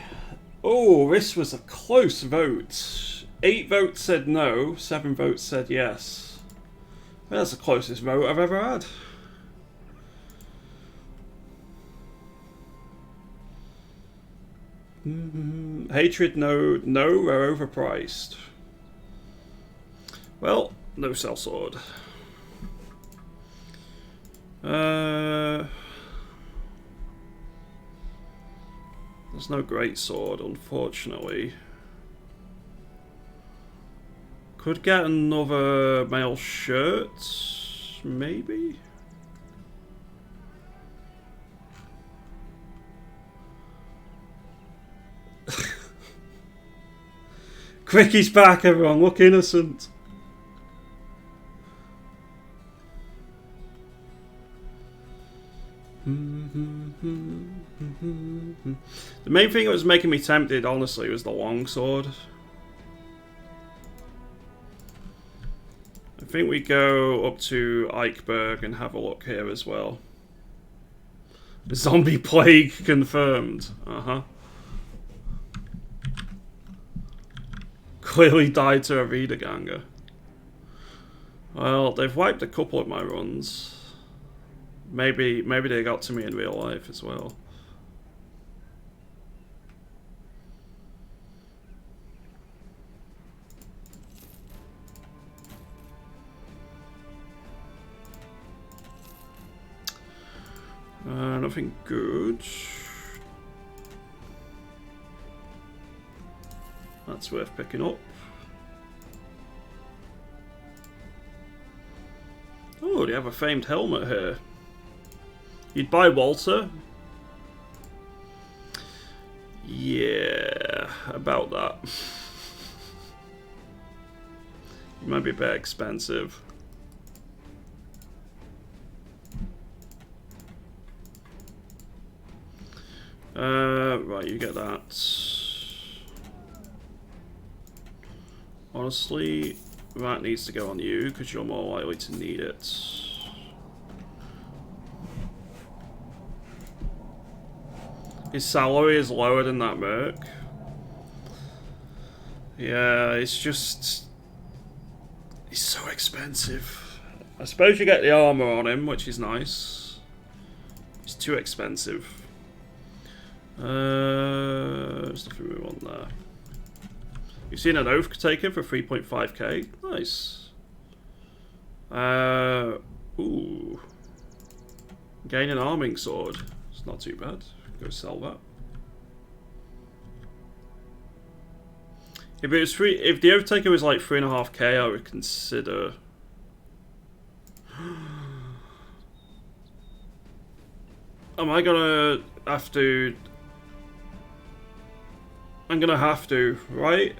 Oh, this was a close vote. 8 votes said no, 7 votes said yes. Well, that's the closest vote I've ever had. Hatred, no, we're overpriced. Well, no sellsword. There's no great sword, unfortunately. Could get another mail shirt, maybe? Quicky's back, everyone. Look innocent. The main thing that was making me tempted, honestly, was the longsword. I think we go up to Eichberg and have a look here as well. Zombie plague confirmed. Clearly died to a Wiederganger. Well, they've wiped a couple of my runs. Maybe they got to me in real life as well. Nothing good. That's worth picking up. Oh, they have a famed helmet here. You'd buy Walter? Yeah, about that. It might be a bit expensive. Right, you get that. Honestly, that needs to go on you because you're more likely to need it. His salary is lower than that merc. Yeah, it's just... he's so expensive. I suppose you get the armor on him, which is nice. It's too expensive. There's nothing we want there. You've seen an oath taken for 3.5k. Nice. Ooh. Gain an arming sword. It's not too bad. Go sell that. If it was if the oath taker was like 3.5k, I would consider. Am I gonna have to? I'm gonna have to, right?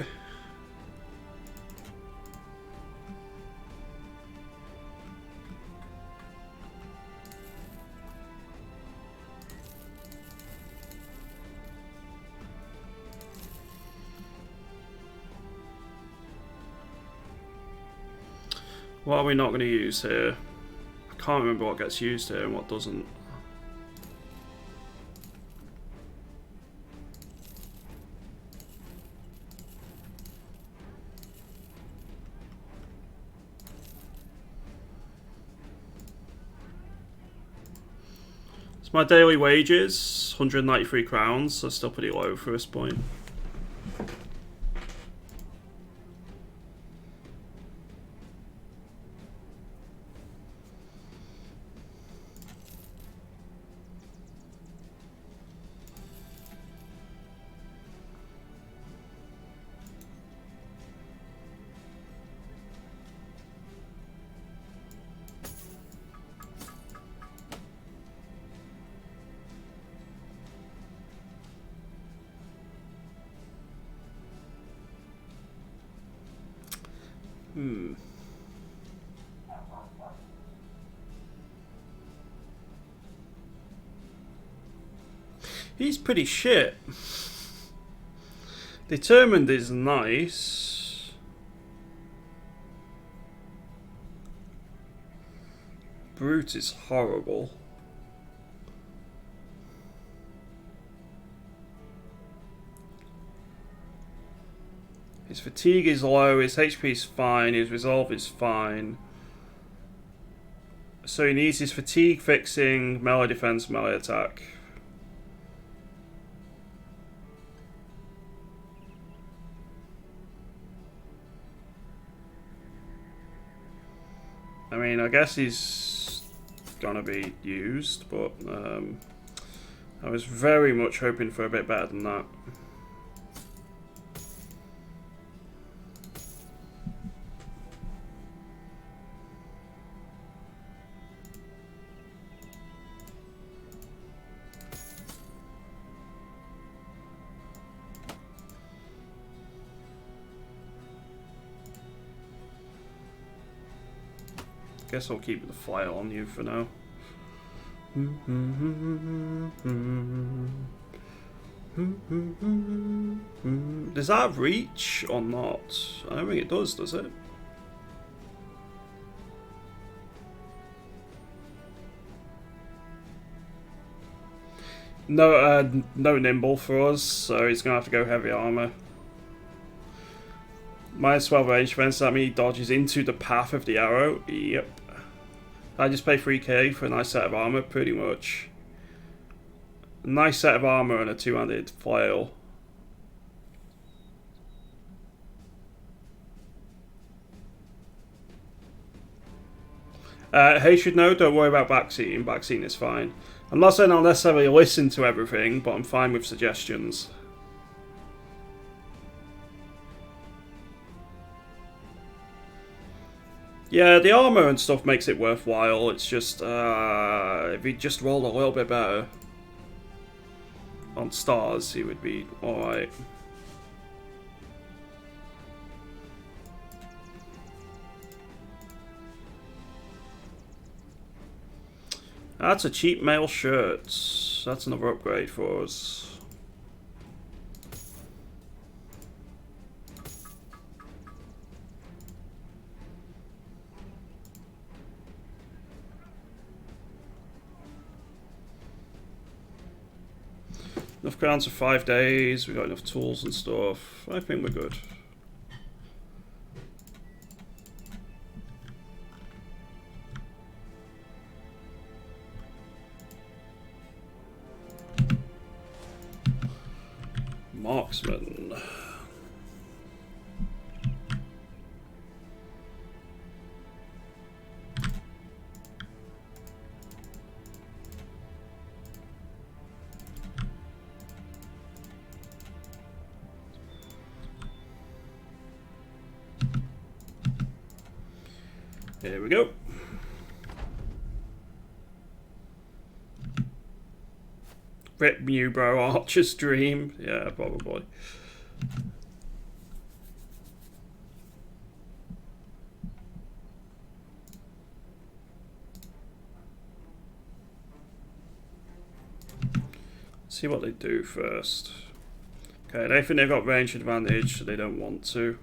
What are we not going to use here? I can't remember what gets used here and what doesn't. So my daily wages, 193 crowns, so still pretty low for this point. He's pretty shit. Determined is nice. Brute is horrible. His fatigue is low, his HP is fine, his resolve is fine. So he needs his fatigue fixing, melee defense, melee attack. I mean, I guess he's gonna be used, but I was very much hoping for a bit better than that. Guess I'll keep the flail on you for now. Does that reach or not? I don't think it does it? No, no nimble for us, so he's gonna have to go heavy armor. Minus 12 range defense, that means he dodges into the path of the arrow. Yep. I just pay 3k for a nice set of armor, pretty much. A nice set of armor and a two-handed flail. Hey, should know, don't worry about backseating. Backseating is fine. I'm not saying I'll necessarily listen to everything, but I'm fine with suggestions. Yeah, the armor and stuff makes it worthwhile. It's just, if he just rolled a little bit better on stars, he would be alright. That's a cheap mail shirt. That's another upgrade for us. Enough crowns for 5 days, we got enough tools and stuff. I think we're good. Marksman. Here we go. Rip Mew, bro. Archer's dream. Yeah, probably. Let's see what they do first. Okay, they think they've got range advantage, so they don't want to.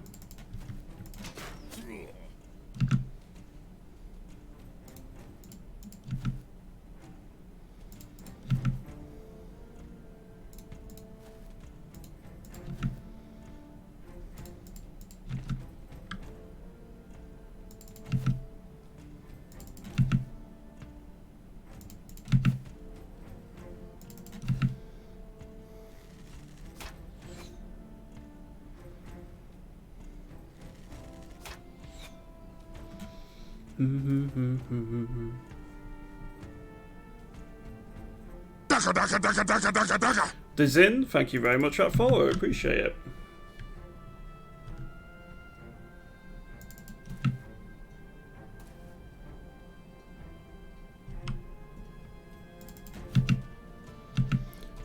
Dazin, thank you very much for that follow, appreciate it.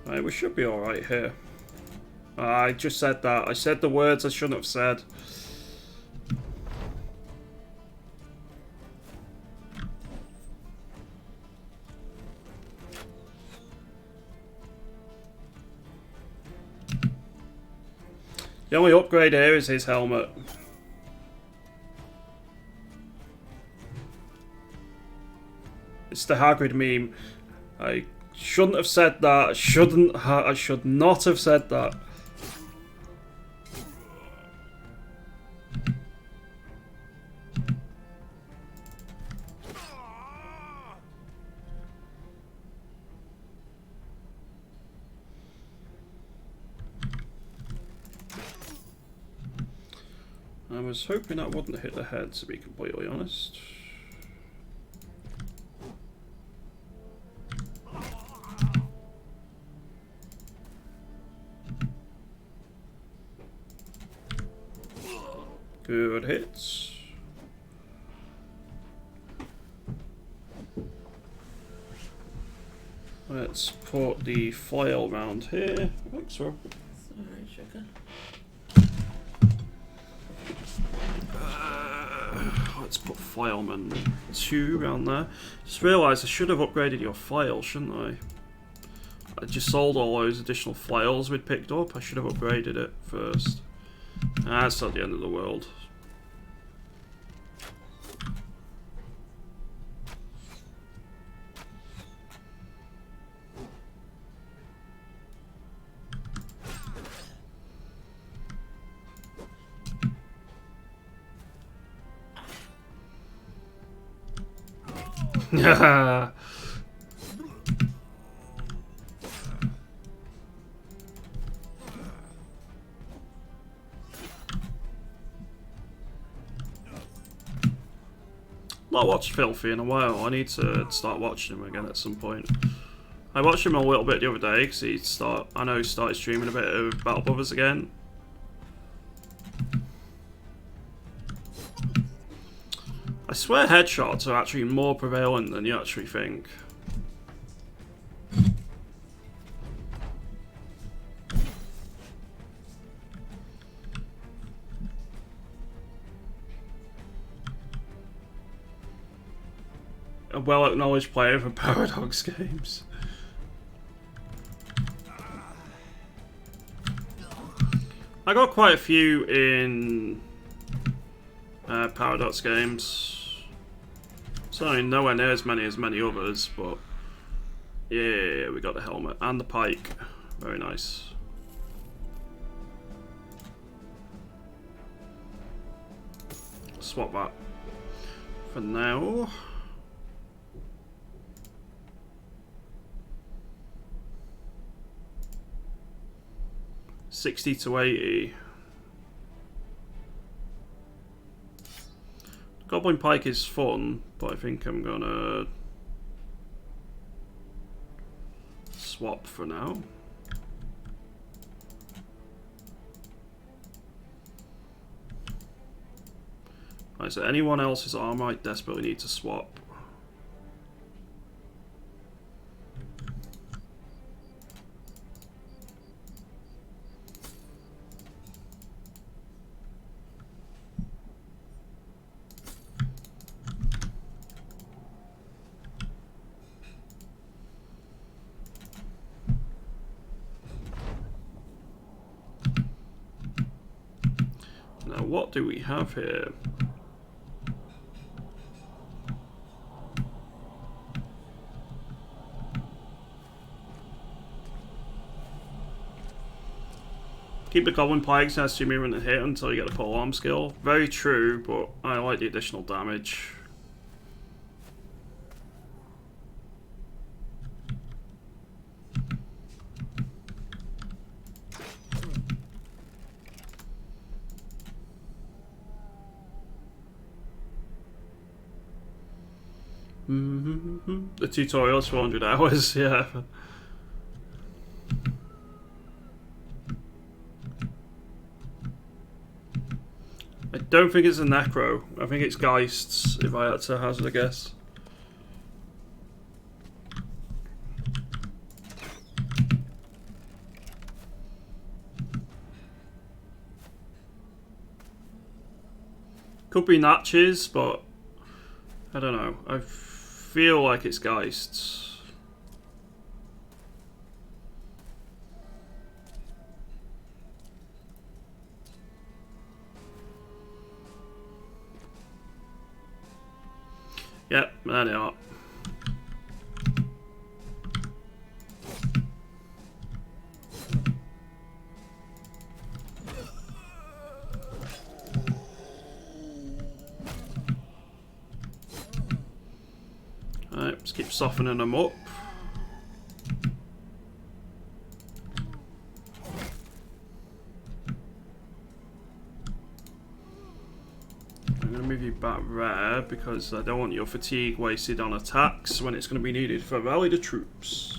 Right, we should be alright here. I just said that. I said the words I shouldn't have said. The only upgrade here is his helmet. It's the Hagrid meme. I shouldn't have said that. I should not have said that. I was hoping that wouldn't hit the head, to be completely honest. Good hits. Let's put the flail round here. Thanks, Rob. Alright, sugar. Let's put flailman 2 around there. Just realised I should have upgraded your flail, shouldn't I? I just sold all those additional flails we'd picked up. I should have upgraded it first. That's not the end of the world. Yeah. Not watched Filthy in a while. I need to start watching him again at some point. I watched him a little bit the other day because I know he started streaming a bit of Battle Brothers again. I swear headshots are actually more prevalent than you actually think. A well-acknowledged player for Paradox games. I got quite a few in Paradox games. Certainly nowhere near as many others, but yeah, we got the helmet and the pike. Very nice. Swap that for now. $60 to $80. Goblin Pike is fun, but I think I'm gonna swap for now. Right, so anyone else's armor I desperately need to swap. What do we have here? Keep the Goblin Pikes as you move and hit until you get a polearm skill. Very true, but I like the additional damage. The tutorial's 400 hours, yeah. I don't think it's a Necro. I think it's Geists, if I had to hazard a guess. Could be Natches, but I don't know. I feel like it's Geists. Yep, there they are. Alright, just keep softening them up. move you back there because I don't want your fatigue wasted on attacks when it's going to be needed for rally the troops.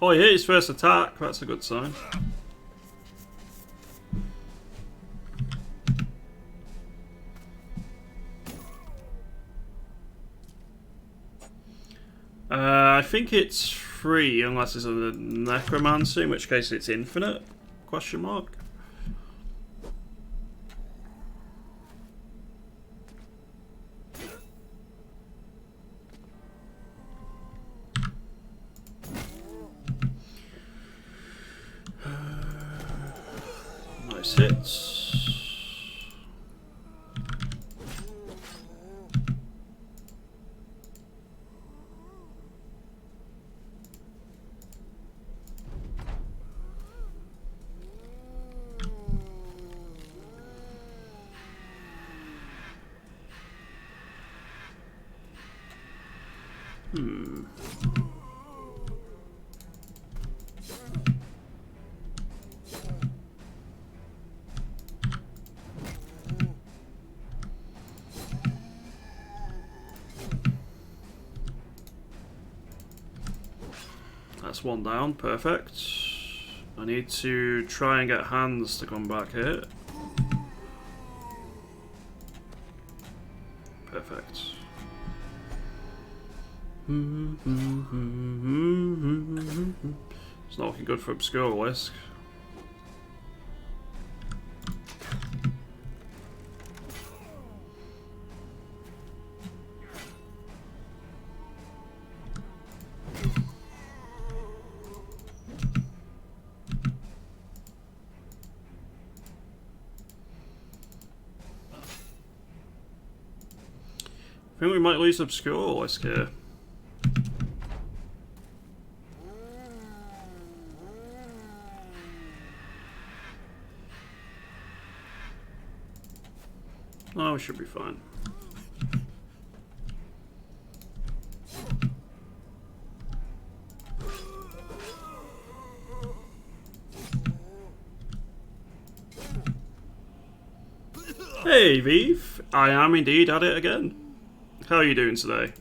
Oh, he hit his first attack. That's a good sign. I think it's free unless it's a Necromancer, in which case it's infinite? Question mark. Nice hits. That's one down, perfect. I need to try and get hands to come back here. Perfect. It's not looking good for Obscurelisk. I think we might lose Obscurelisk here. Oh, we should be fine. Hey, Vive. I am indeed at it again. How are you doing today?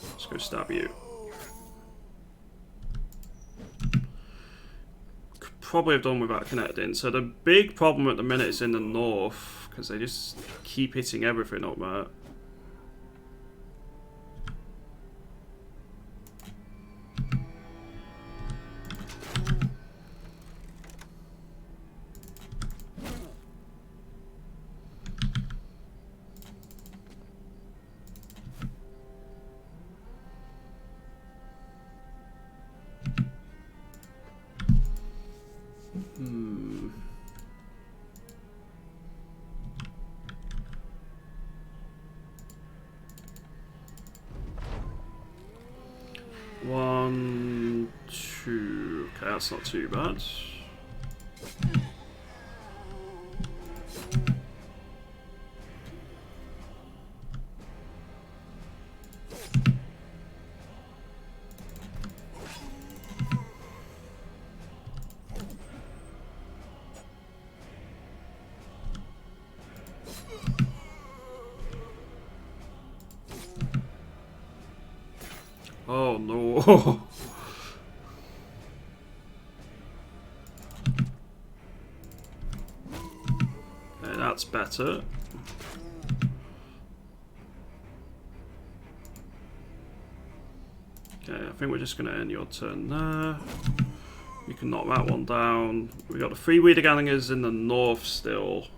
Let's go stab you. Could probably have done without connecting. So the big problem at the minute is in the north, because they just keep hitting everything up there. One, two. Okay, that's not too bad. Oh no. Okay, that's better. Okay, I think we're just going to end your turn there. You can knock that one down. We got the three Wiedergangers in the north still.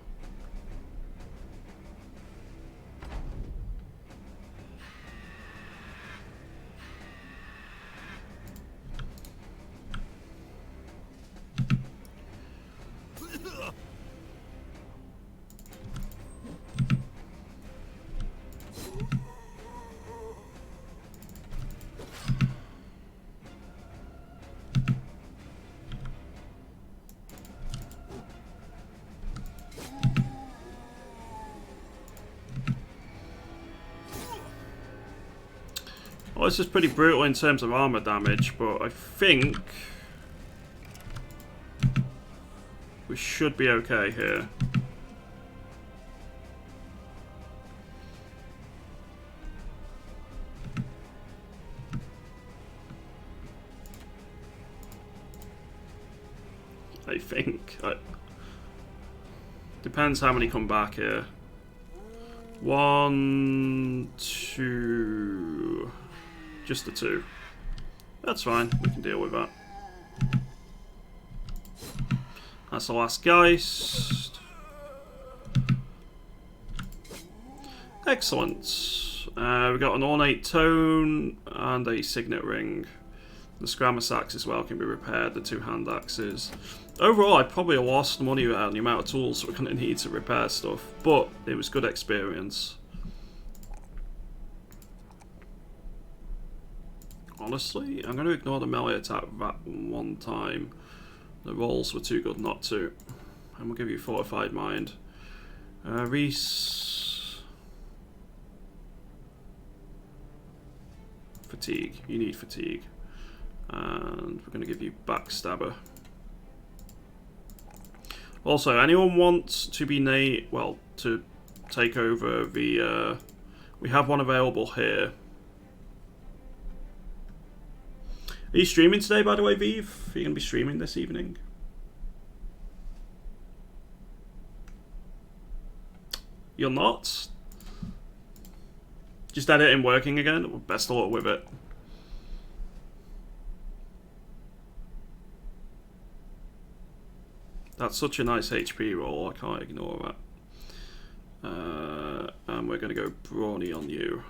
Well, this is pretty brutal in terms of armor damage, but I think we should be okay here. I think. Depends how many come back here. 1, 2... Just the 2. That's fine, we can deal with that. That's the last Geist. Excellent. We've got an ornate tone and a signet ring. The Scrammus axe as well can be repaired, the 2 hand axes. Overall, I probably lost money on the amount of tools we're going to need to repair stuff, but it was good experience. Honestly, I'm going to ignore the melee attack that one time. The rolls were too good not to. And we'll give you Fortified Mind. Reese. Fatigue. You need fatigue. And we're going to give you Backstabber. Also, anyone wants to be to take over the... we have one available here. Are you streaming today, by the way, Vive? Are you going to be streaming this evening? You're not? Just editing working again? Well, best of luck with it. That's such a nice HP roll, I can't ignore that. And we're going to go Brawny on you.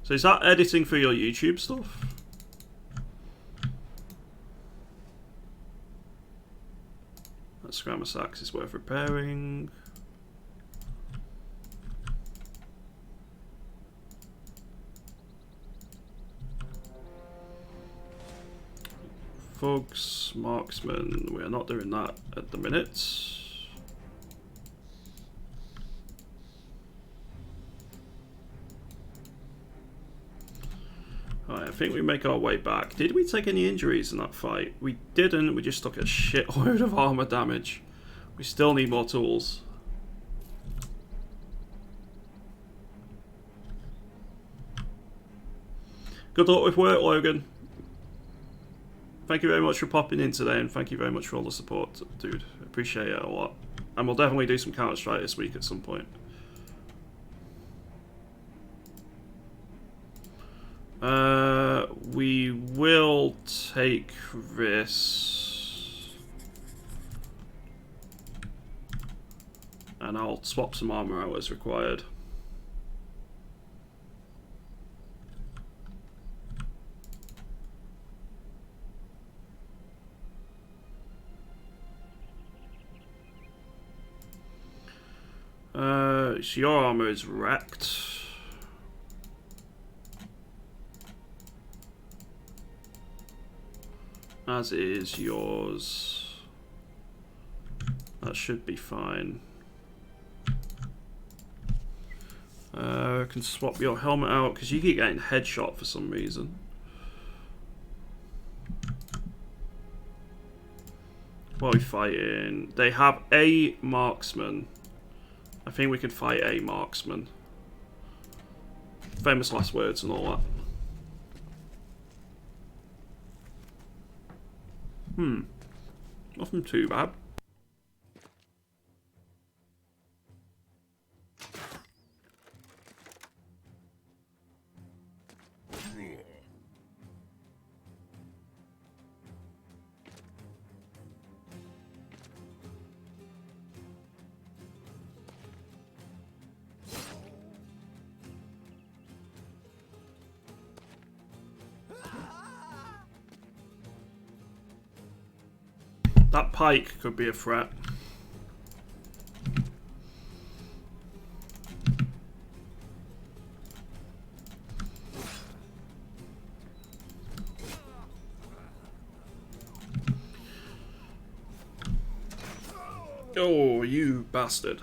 So is that editing for your YouTube stuff? That Scrammus axe is worth repairing. Thugs, Marksman, we are not doing that at the minute. Alright, I think we make our way back. Did we take any injuries in that fight? We didn't, we just took a shitload of armor damage. We still need more tools. Good luck with work, Logan. Thank you very much for popping in today, and thank you very much for all the support, dude. Appreciate it a lot. And we'll definitely do some Counter-Strike this week at some point. We will take this. And I'll swap some armor out as required. So your armor is wrecked. As is yours. That should be fine. I can swap your helmet out because you keep getting headshot for some reason. What are we fighting? They have a marksman. I think we could fight a marksman. Famous last words and all that. Nothing too bad. That pike could be a threat. Oh, you bastard.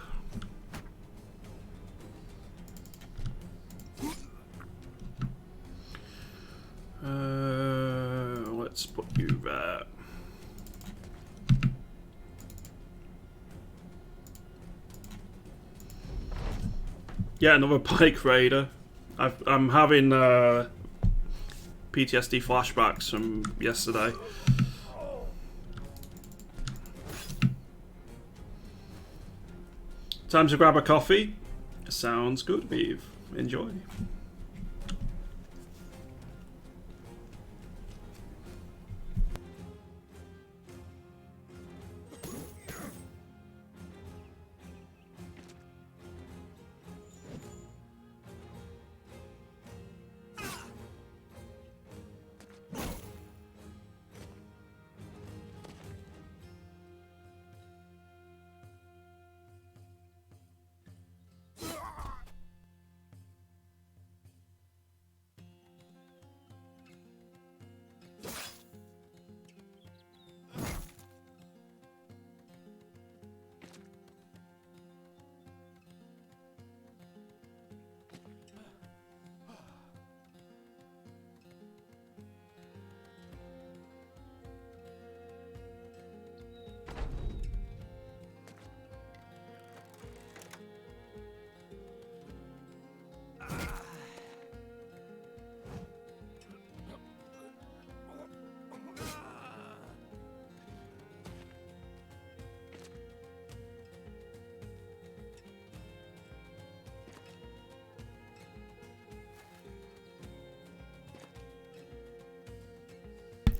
Let's put you there. Yeah, another pike raider. I'm having PTSD flashbacks from yesterday. Time to grab a coffee. Sounds good, Beav. Enjoy.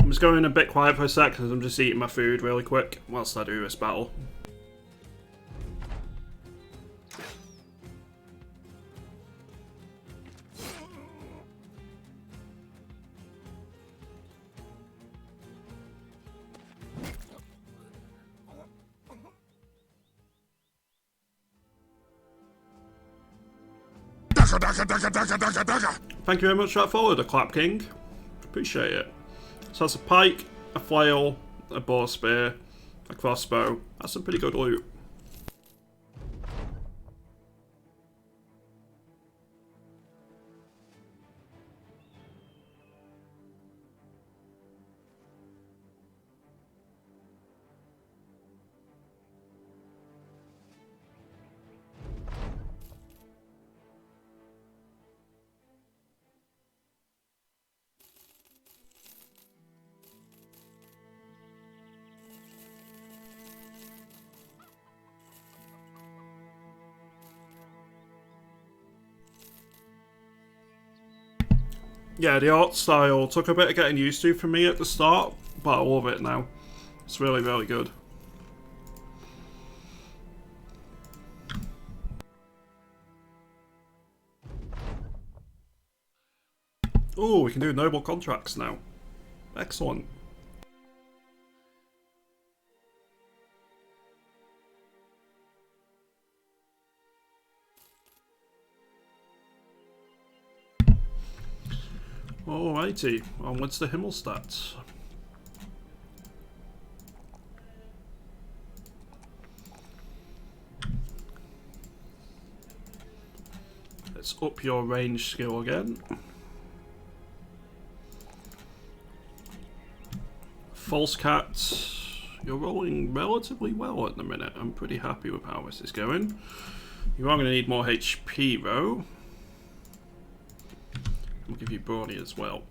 I'm just going a bit quiet for a sec because I'm just eating my food really quick whilst I do this battle. Thank you very much for that follow, the Clap King. Appreciate it. So that's a pike, a flail, a bow spear, a crossbow. That's some pretty good loot. Yeah, the art style took a bit of getting used to for me at the start, but I love it now. It's really, really good. Oh, we can do noble contracts now. Excellent. Alrighty, onwards to Himmelstadt. Let's up your range skill again. False Cat, you're rolling relatively well at the minute. I'm pretty happy with how this is going. You are going to need more HP though. We'll give you Brawny as well.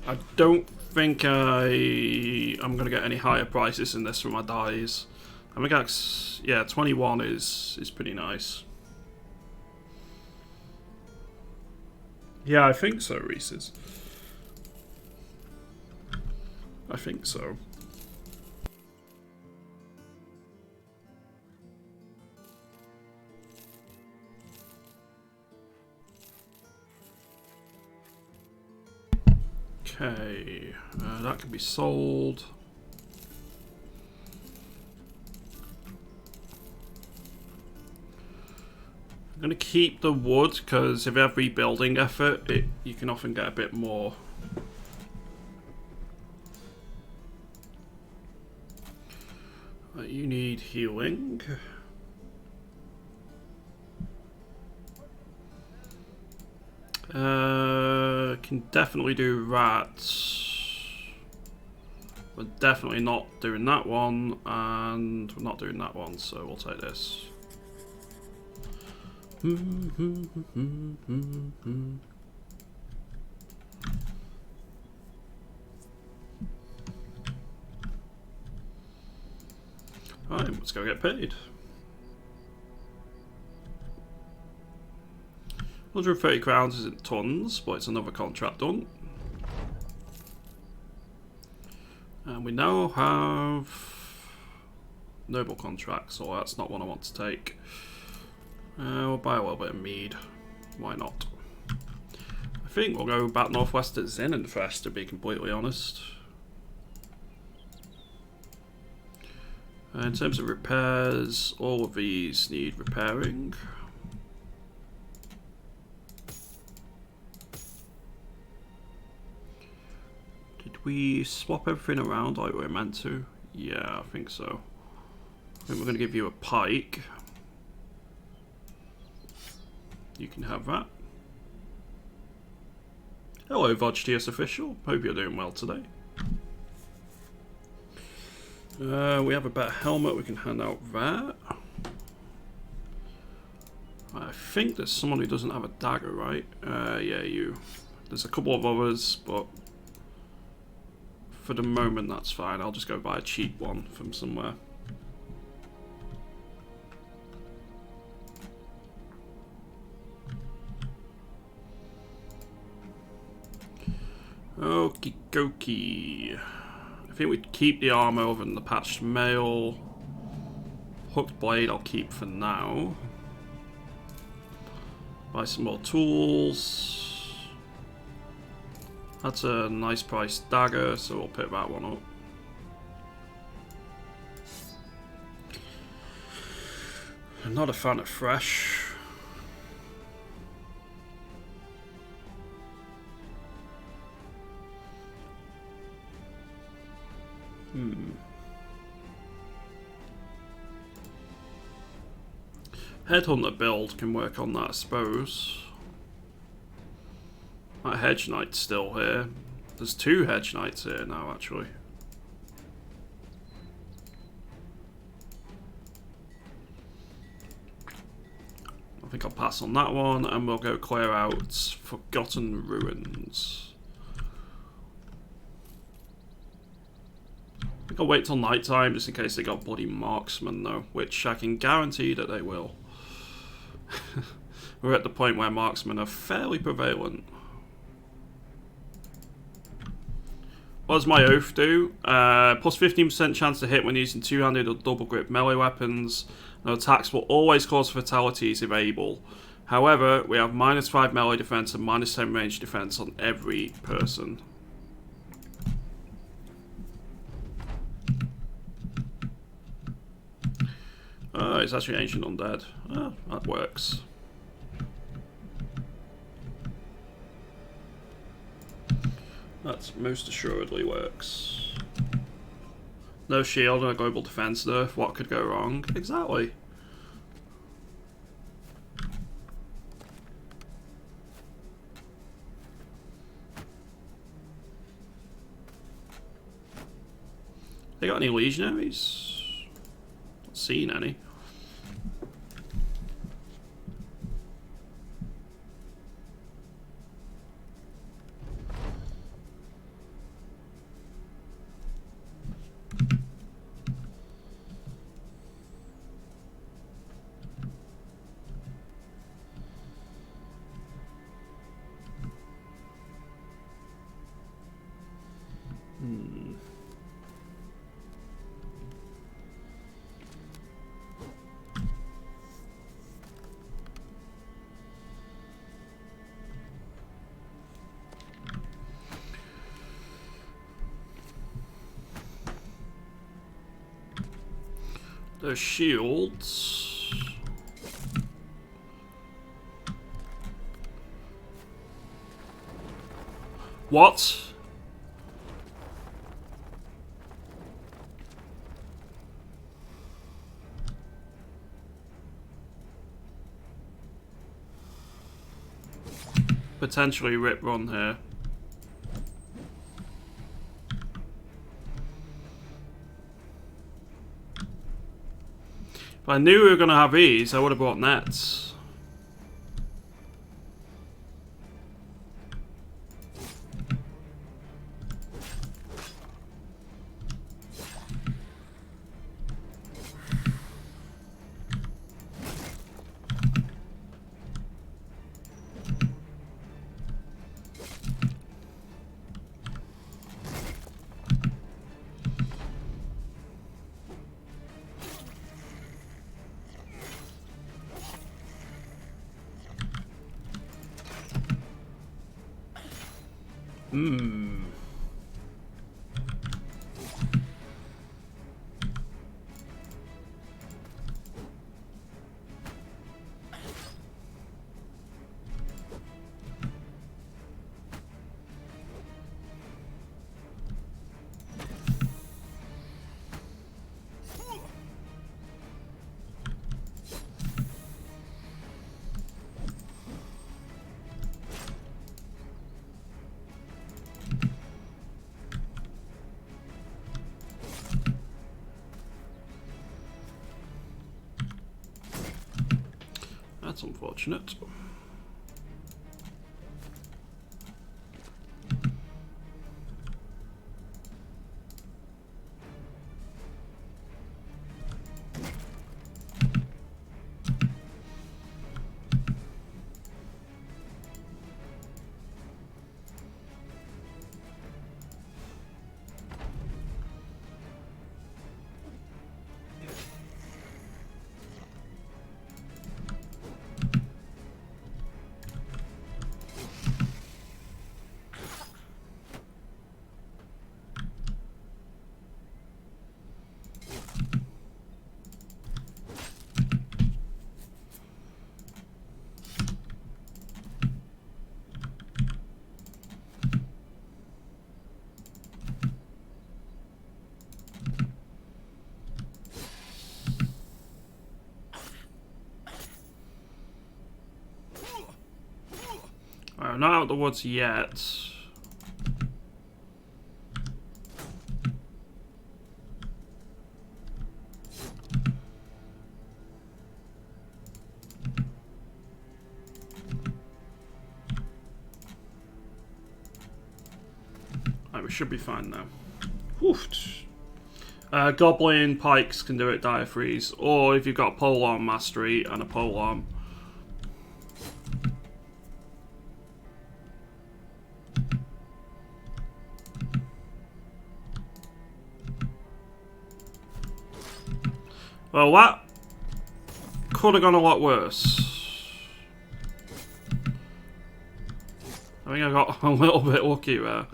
I don't think I'm going to get any higher prices in this for my dies. I think that's, yeah, 21 is pretty nice. Yeah, I think so, Reese's. I think so. Okay, that can be sold. I'm going to keep the wood because if you have rebuilding effort, you can often get a bit more You need healing. Can definitely do rats. We're definitely not doing that one, and we're not doing that one, so we'll take this. Alright, let's go get paid. 130 crowns isn't tons, but it's another contract done. And we now have noble contracts, so that's not one I want to take. We'll buy a little bit of mead. Why not? I think we'll go back northwest at Zinenfest, to be completely honest. In terms of repairs, all of these need repairing. Did we swap everything around like we were meant to? Yeah, I think so. I think we're going to give you a pike. You can have that. Hello, VodGTS official. Hope you're doing well today. We have a better helmet, we can hand out that. I think there's someone who doesn't have a dagger, right? Yeah, you. There's a couple of others, but for the moment that's fine. I'll just go buy a cheap one from somewhere. Okie dokie. I think we'd keep the armor other than the patched mail. Hooked blade I'll keep for now. Buy some more tools. That's a nice price dagger, so we'll pick that one up. I'm not a fan of fresh. Headhunter build can work on that, I suppose. That Hedge Knight's still here. There's two Hedge Knights here now, actually. I think I'll pass on that one, and we'll go clear out Forgotten Ruins. I think I'll wait till night time just in case they got bloody marksmen though, which I can guarantee that they will. We're at the point where marksmen are fairly prevalent. What does my oath do? Plus 15% chance to hit when using two-handed or double grip melee weapons. No attacks will always cause fatalities if able. However, we have -5 melee defense and -10 range defense on every person. Oh, it's actually Ancient Undead. Oh, that works. That most assuredly works. No shield and a global defense nerf. What could go wrong? Exactly. They got any legionaries? Not seen any. The shields. What? potentially rip run here. If I knew we were going to have ease, I would have brought nets. That's unfortunate. Alright, not out of the woods yet. Alright, we should be fine now. Woof. Goblin pikes can do it dire freeze, or if you've got polearm mastery and a polearm. Well, that could have gone a lot worse. I think I got a little bit lucky there.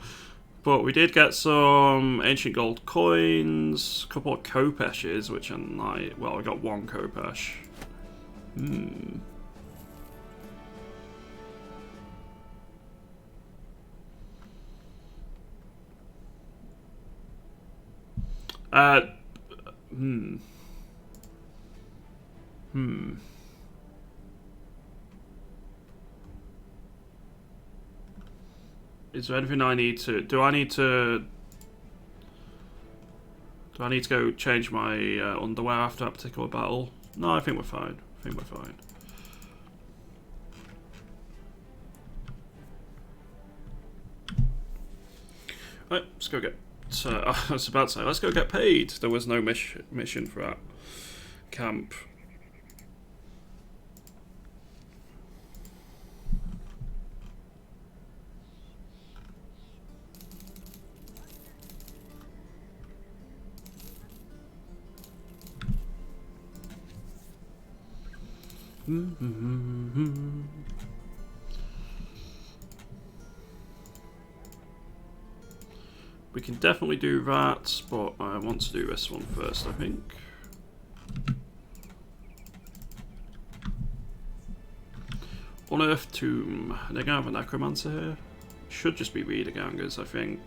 But we did get some ancient gold coins, a couple of kopeshes, which are nice. Well, I got one kopesh. Is there anything I need to... Do I need to go change my underwear after that particular battle? No, I think we're fine. Right, let's go get... I was about to say, let's go get paid. There was no mission for that camp. We can definitely do that, but I want to do this one first, I think. Unearthed Tomb. They're going to have a Necromancer here. Should just be Reader Gangers, I think.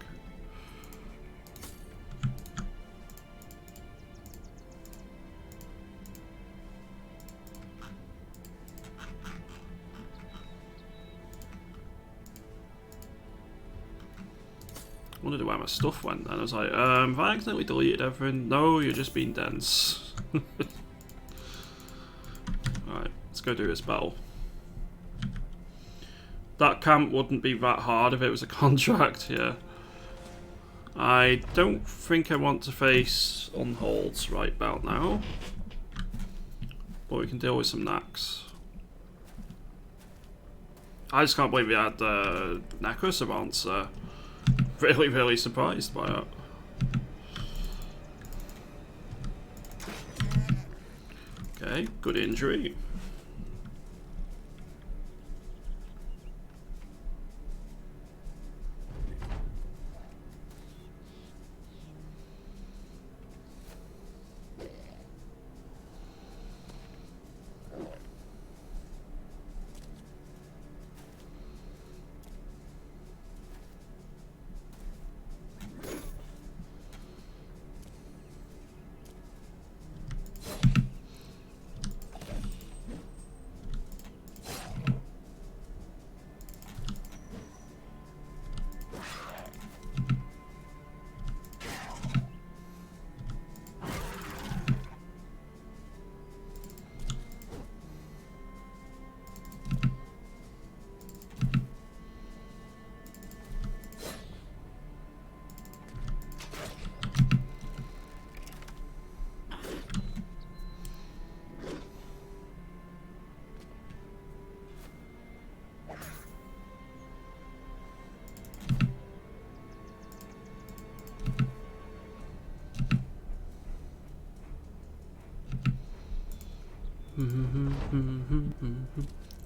wondered where my stuff went then. I was like, have I accidentally deleted everything? No, you're just being dense. Alright, let's go do this battle. That camp wouldn't be that hard if it was a contract, yeah. I don't think I want to face Unholds right about now. But we can deal with some knacks. I just can't believe we had Necromancer. Really, really surprised by that. Okay, good injury.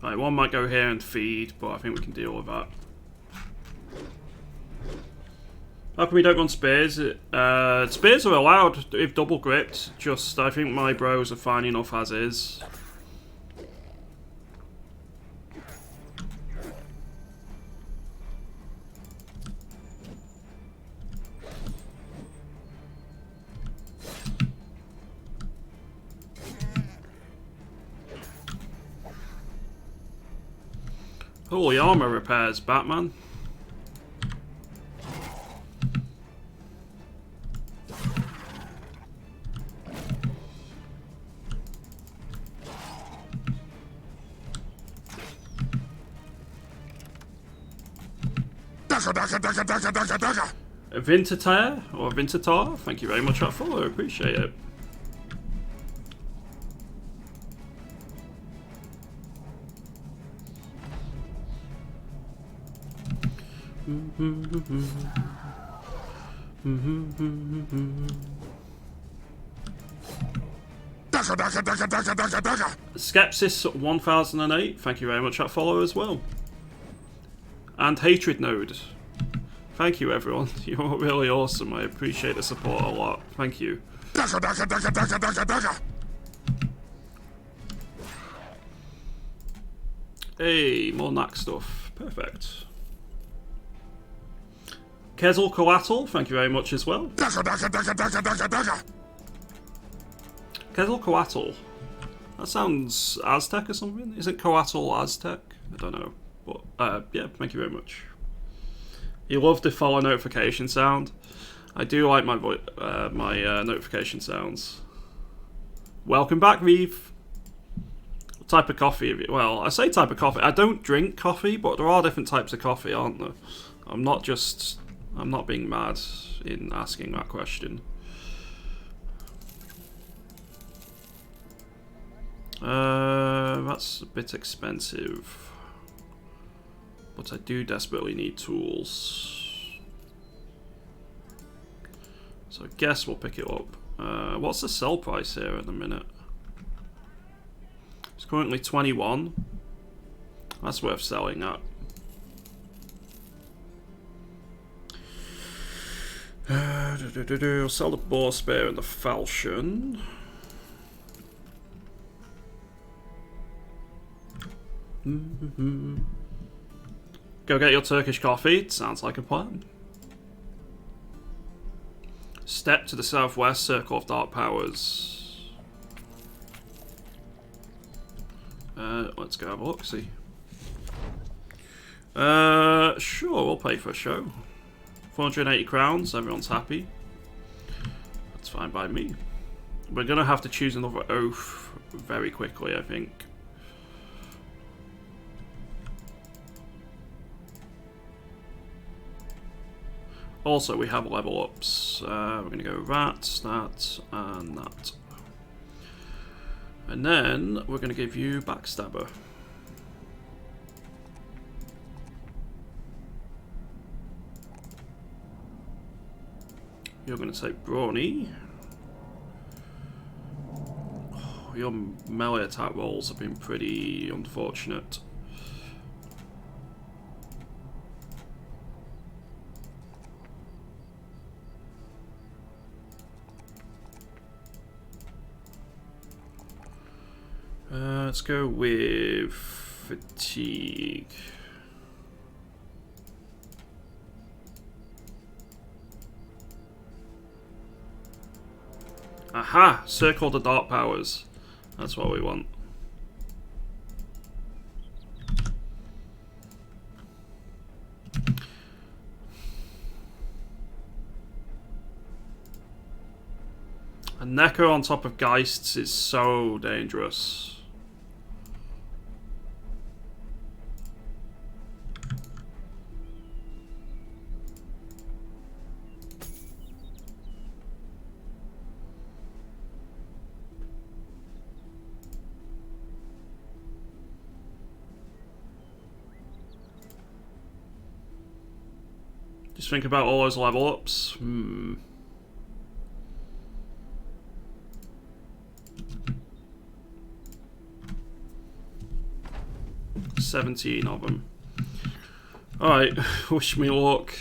Right, one might go here and feed, but I think we can deal with that. How come we don't run spears? Spears are allowed if double gripped, just I think my bros are fine enough as is. Holy armor repairs, Batman. Vintatar or Vintatar, thank you very much for that follow, appreciate it. Skepsis 1008, thank you very much for that follow as well. And Hatred Node. Thank you everyone, you're really awesome, I appreciate the support a lot, thank you. Hey, more knack stuff, perfect. Kezel Coatl, thank you very much as well. Kezel Coatl. That sounds Aztec or something? Isn't Coatl Aztec? I don't know. But, yeah, thank you very much. You love the follow notification sound. I do like my notification sounds. Welcome back, Reeve. What type of coffee? Well, I say type of coffee. I don't drink coffee, but there are different types of coffee, aren't there? I'm not being mad in asking that question. That's a bit expensive. But I do desperately need tools. So I guess we'll pick it up. What's the sell price here at the minute? It's currently 21. That's worth selling at. I'll sell the boar spear and the falchion. Go get your Turkish coffee. It sounds like a plan. Step to the southwest, Circle of Dark Powers. Let's go have a look, see. Sure, we'll pay for a show. 480 crowns, everyone's happy. That's fine by me. We're going to have to choose another oath very quickly, I think. Also, we have level ups. We're going to go that, and that. And then we're going to give you Backstabber. You're going to take Brawny. Oh, your melee attack rolls have been pretty unfortunate. Let's go with Fatigue. Aha! Circle the Dark Powers. That's what we want. A Necro on top of Geists is so dangerous. Just think about all those level ups. 17 of them. Alright, wish me luck.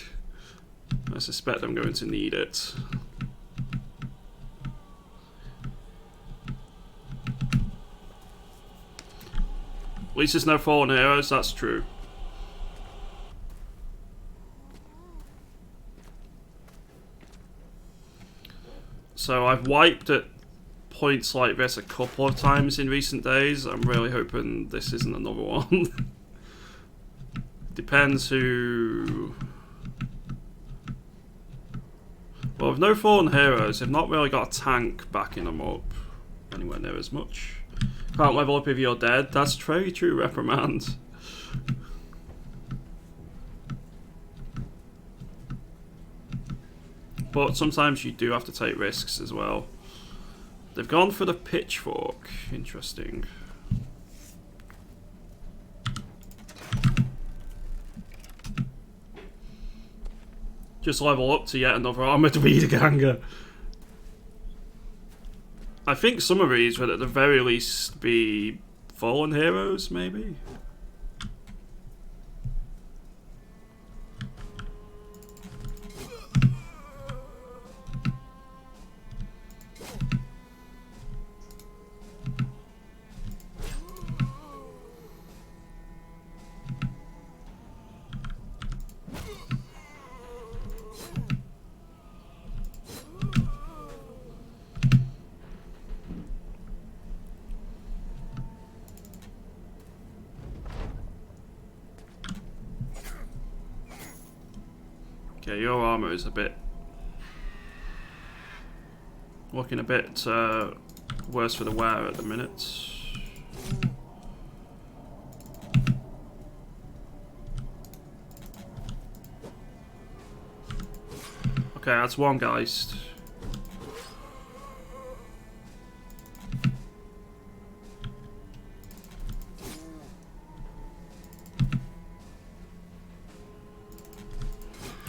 I suspect I'm going to need it. At least there's no fallen heroes, that's true. So I've wiped at points like this a couple of times in recent days. I'm really hoping this isn't another one. Depends who... Well, with no fallen heroes, they've not really got a tank backing them up anywhere near as much. Can't level up if you're dead. That's very true, Reprimand. But sometimes you do have to take risks as well. They've gone for the pitchfork. Interesting. Just level up to yet another armoured Wiederganger. I think some of these would at the very least be fallen heroes, maybe? Okay, your armour is a bit... looking a bit worse for the wear at the minute. Okay, that's one Geist.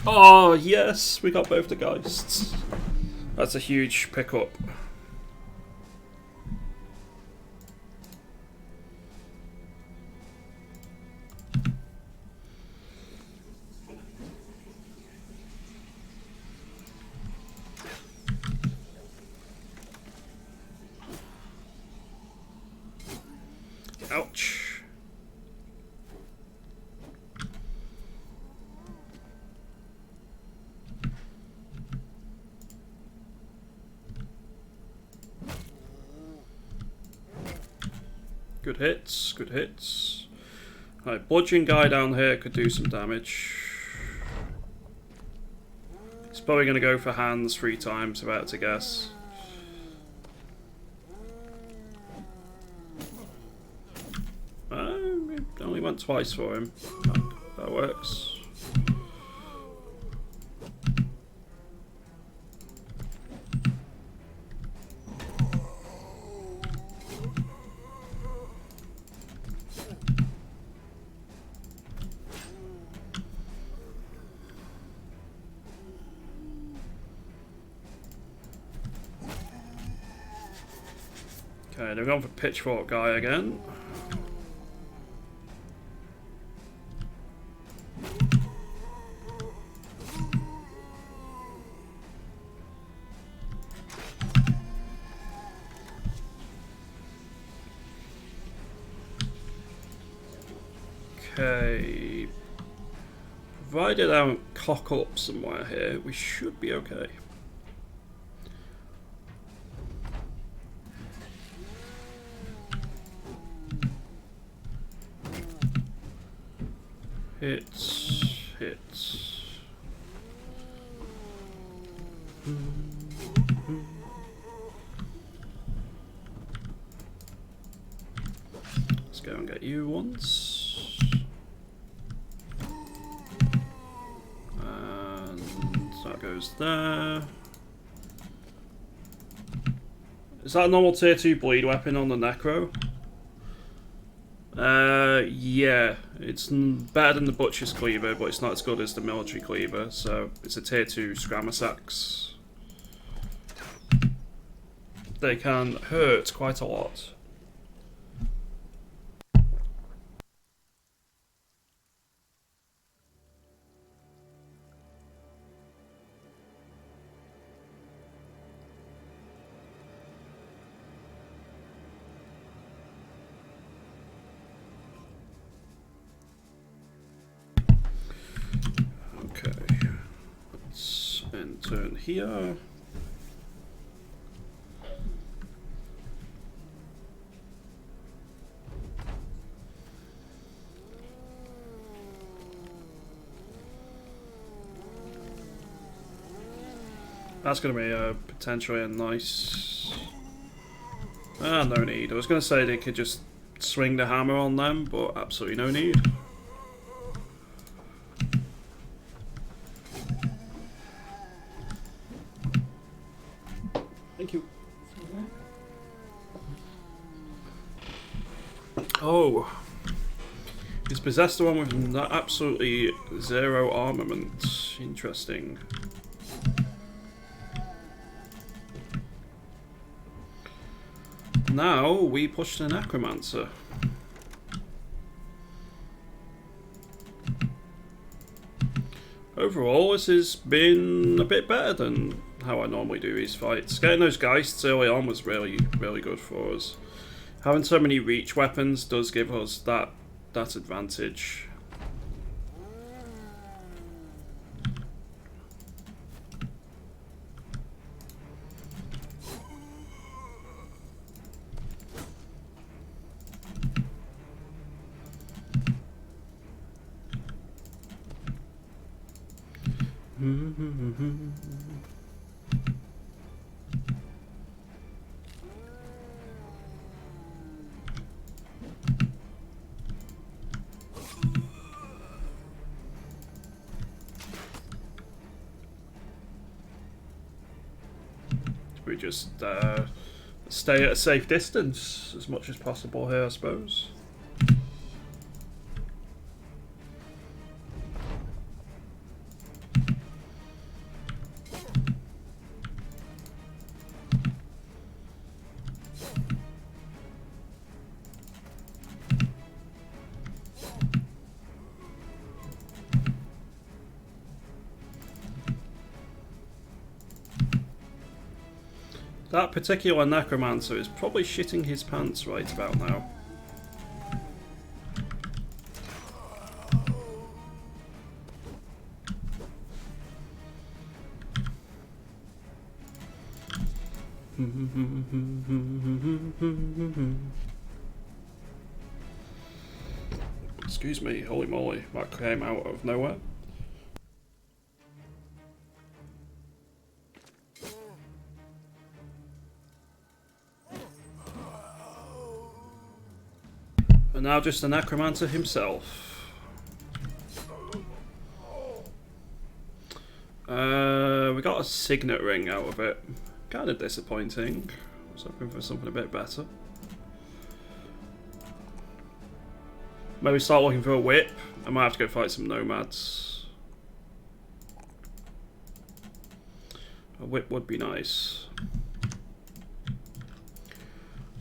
Oh, yes! We got both the Geists. That's a huge pickup. Ouch. Good hits, good hits. Alright, bludgeon guy down here could do some damage. probably going to go for hands 3 times, about to guess. It only went twice for him. That works. Okay, they're going for pitchfork guy again. Okay. Provided I don't cock up somewhere here, we should be okay. Hits. Let's go and get you once. And that goes there. Is that a normal tier 2 bleed weapon on the Necro? Yeah, it's better than the Butcher's Cleaver, but it's not as good as the Military Cleaver, so it's a tier 2 Scrammer Axe. They can hurt quite a lot. Turn here. That's going to be potentially a nice... no need. I was going to say they could just swing the hammer on them, but absolutely no need. Thank you. Oh. He's possessed the one with absolutely 0 armament. Interesting. Now we push the Necromancer. Overall, this has been a bit better than how I normally do these fights. Getting those Geists early on was really good for us. Having so many reach weapons does give us that advantage. We just stay at a safe distance as much as possible here, I suppose. That particular Necromancer is probably shitting his pants right about now. Excuse me, holy moly, that came out of nowhere. And now just the Necromancer himself. We got a signet ring out of it. Kind of disappointing. I was hoping for something a bit better. Maybe start looking for a whip. I might have to go fight some nomads. A whip would be nice.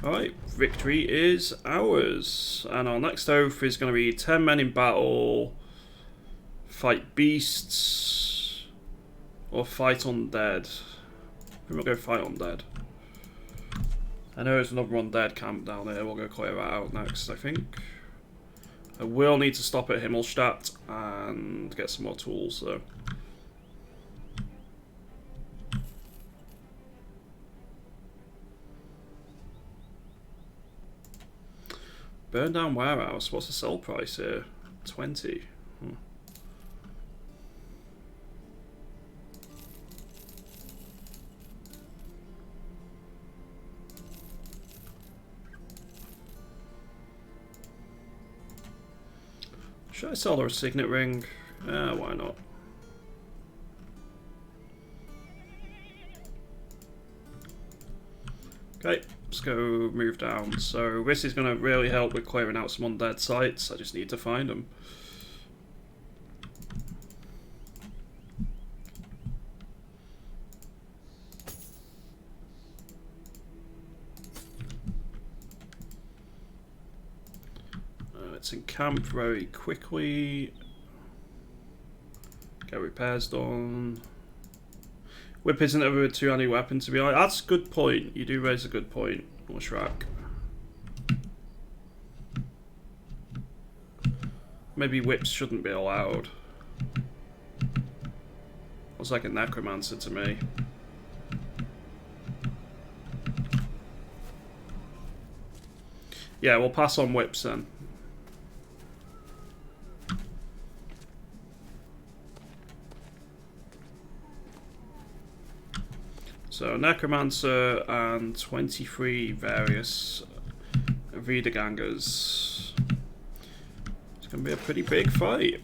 Alright, victory is ours. And our next oath is going to be 10 men in battle, fight beasts, or fight undead. I think we'll go fight undead. I know there's another undead camp down here. We'll go clear that out next, I think. I will need to stop at Himmelstadt and get some more tools, though. Burn down warehouse. What's the sell price here? 20. Should I sell her a signet ring? Why not? Okay, let's go move down. So this is going to really help with clearing out some undead sites. I just need to find them. Let's encamp very quickly. Get repairs done. Whip isn't ever a two-handed weapon, to be honest. That's a good point. You do raise a good point, Shrek. Maybe whips shouldn't be allowed. Looks like a necromancer to me. Yeah, we'll pass on whips then. So Necromancer and 23 various Wiedergangers. It's going to be a pretty big fight.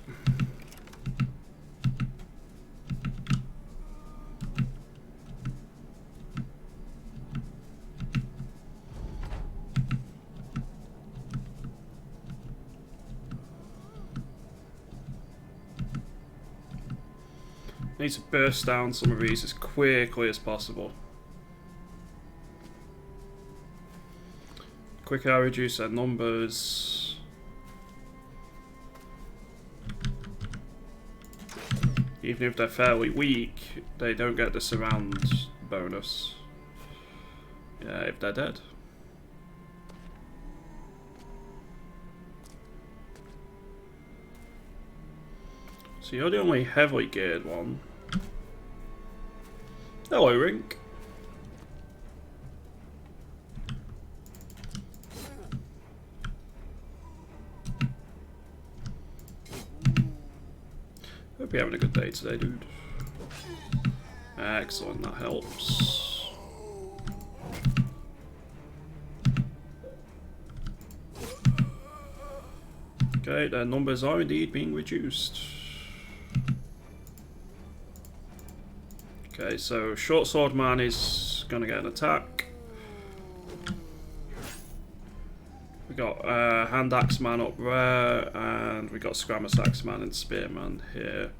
Need to burst down some of these as quickly as possible. Quicker I reduce their numbers. Even if they're fairly weak, they don't get the surround bonus. Yeah, if they're dead. So you're the only heavily geared one. Hello, Rink. Hope you're having a good day today, dude. Excellent, that helps. Okay, their numbers are indeed being reduced. Okay, so short sword man is gonna get an attack. We got hand axe man up there, and we got scrammus axe man and spearman here.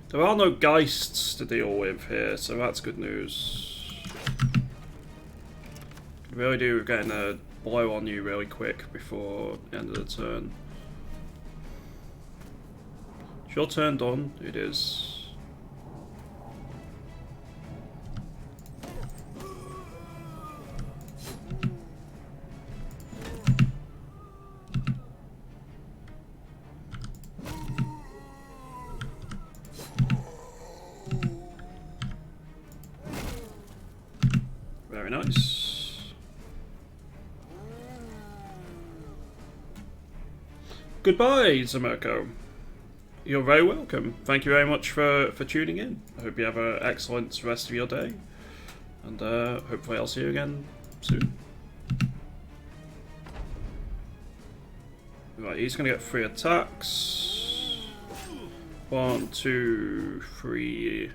There are no geists to deal with here, so that's good news. You really do getting a blow on you really quick before the end of the turn. Is your turn done? It is. Very nice. Goodbye, Zamerko. You're very welcome. Thank you very much for tuning in. I hope you have an excellent rest of your day. And hopefully I'll see you again soon. Right, he's going to get 3 attacks. 1, 2, 3.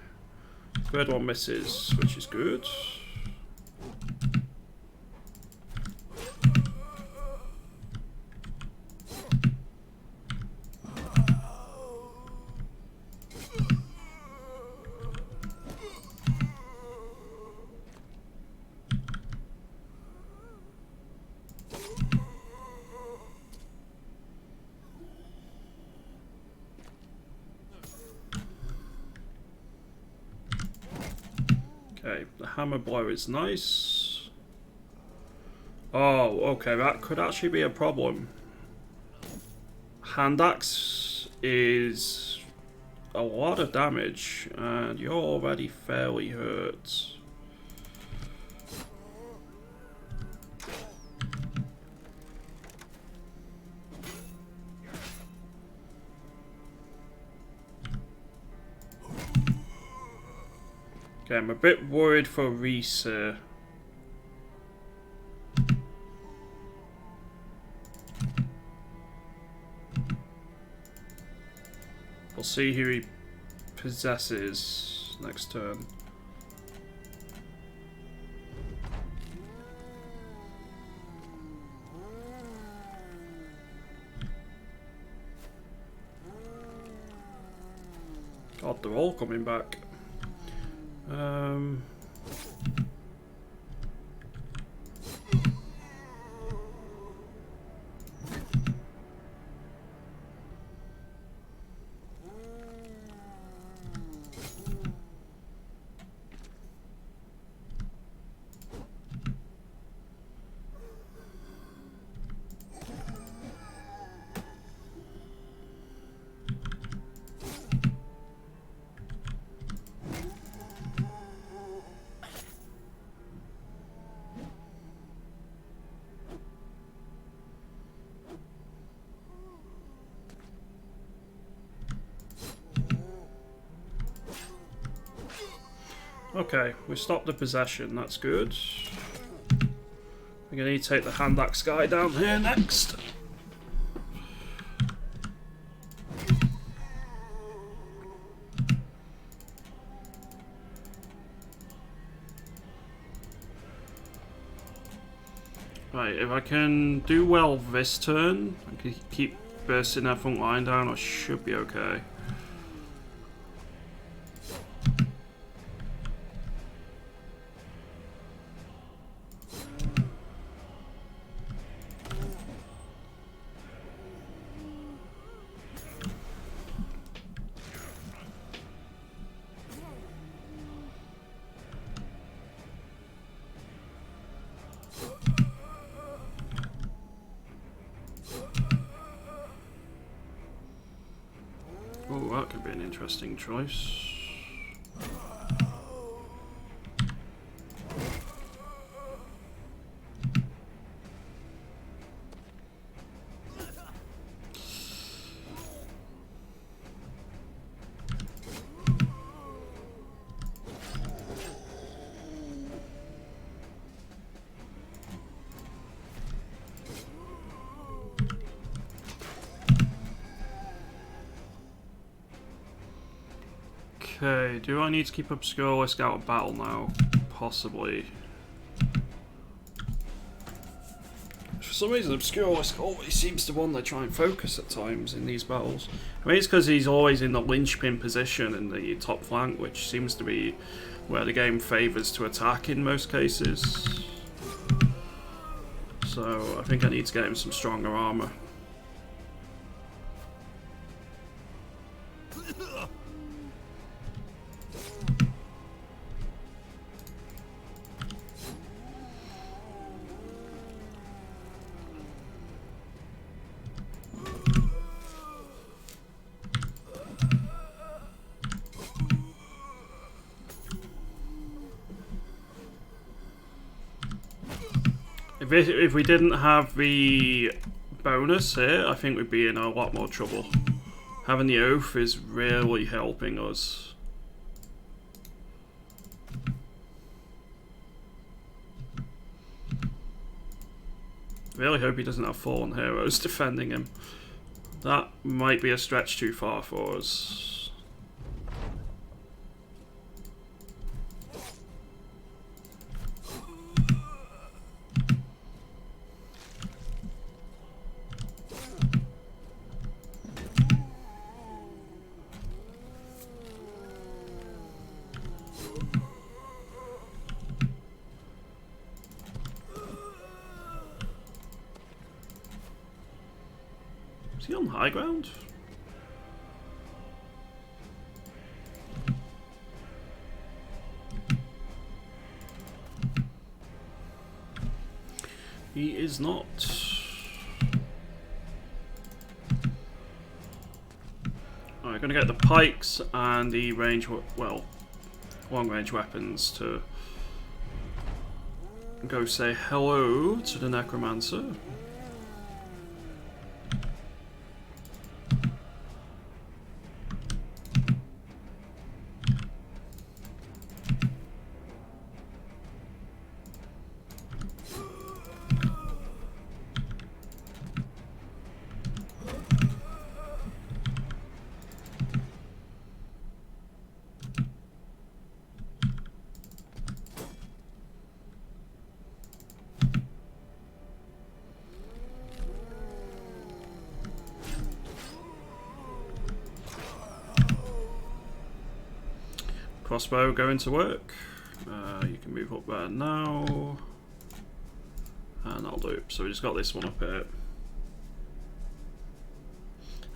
Third one misses, which is good. Okay, the hammer blow is nice. Oh, okay, that could actually be a problem. Hand axe is a lot of damage, and you're already fairly hurt. Okay, I'm a bit worried for Reese here. We'll see who he possesses next turn. God, they're all coming back. Okay, we stopped the possession, that's good. We're going to need to take the hand axe guy down here next. Right, if I can do well this turn, I can keep bursting their front line down, I should be okay. Oh, that could be an interesting choice. Okay, do I need to keep Obscurelisk out of battle now? Possibly. For some reason, Obscurelisk always seems to one they try and focus at times in these battles. I mean, it's because he's always in the linchpin position in the top flank, which seems to be where the game favours to attack in most cases. So, I think I need to get him some stronger armour. if we didn't have the bonus here, I think we'd be in a lot more trouble. Having the oath is really helping us. Really hope he doesn't have fallen heroes defending him. That might be a stretch too far for us. Is he on high ground? He is not. Alright, gonna get the pikes and the range, well, long range weapons to go say hello to the Necromancer. Crossbow going to work. You can move up there now. And I'll do it. So we just got this one up here.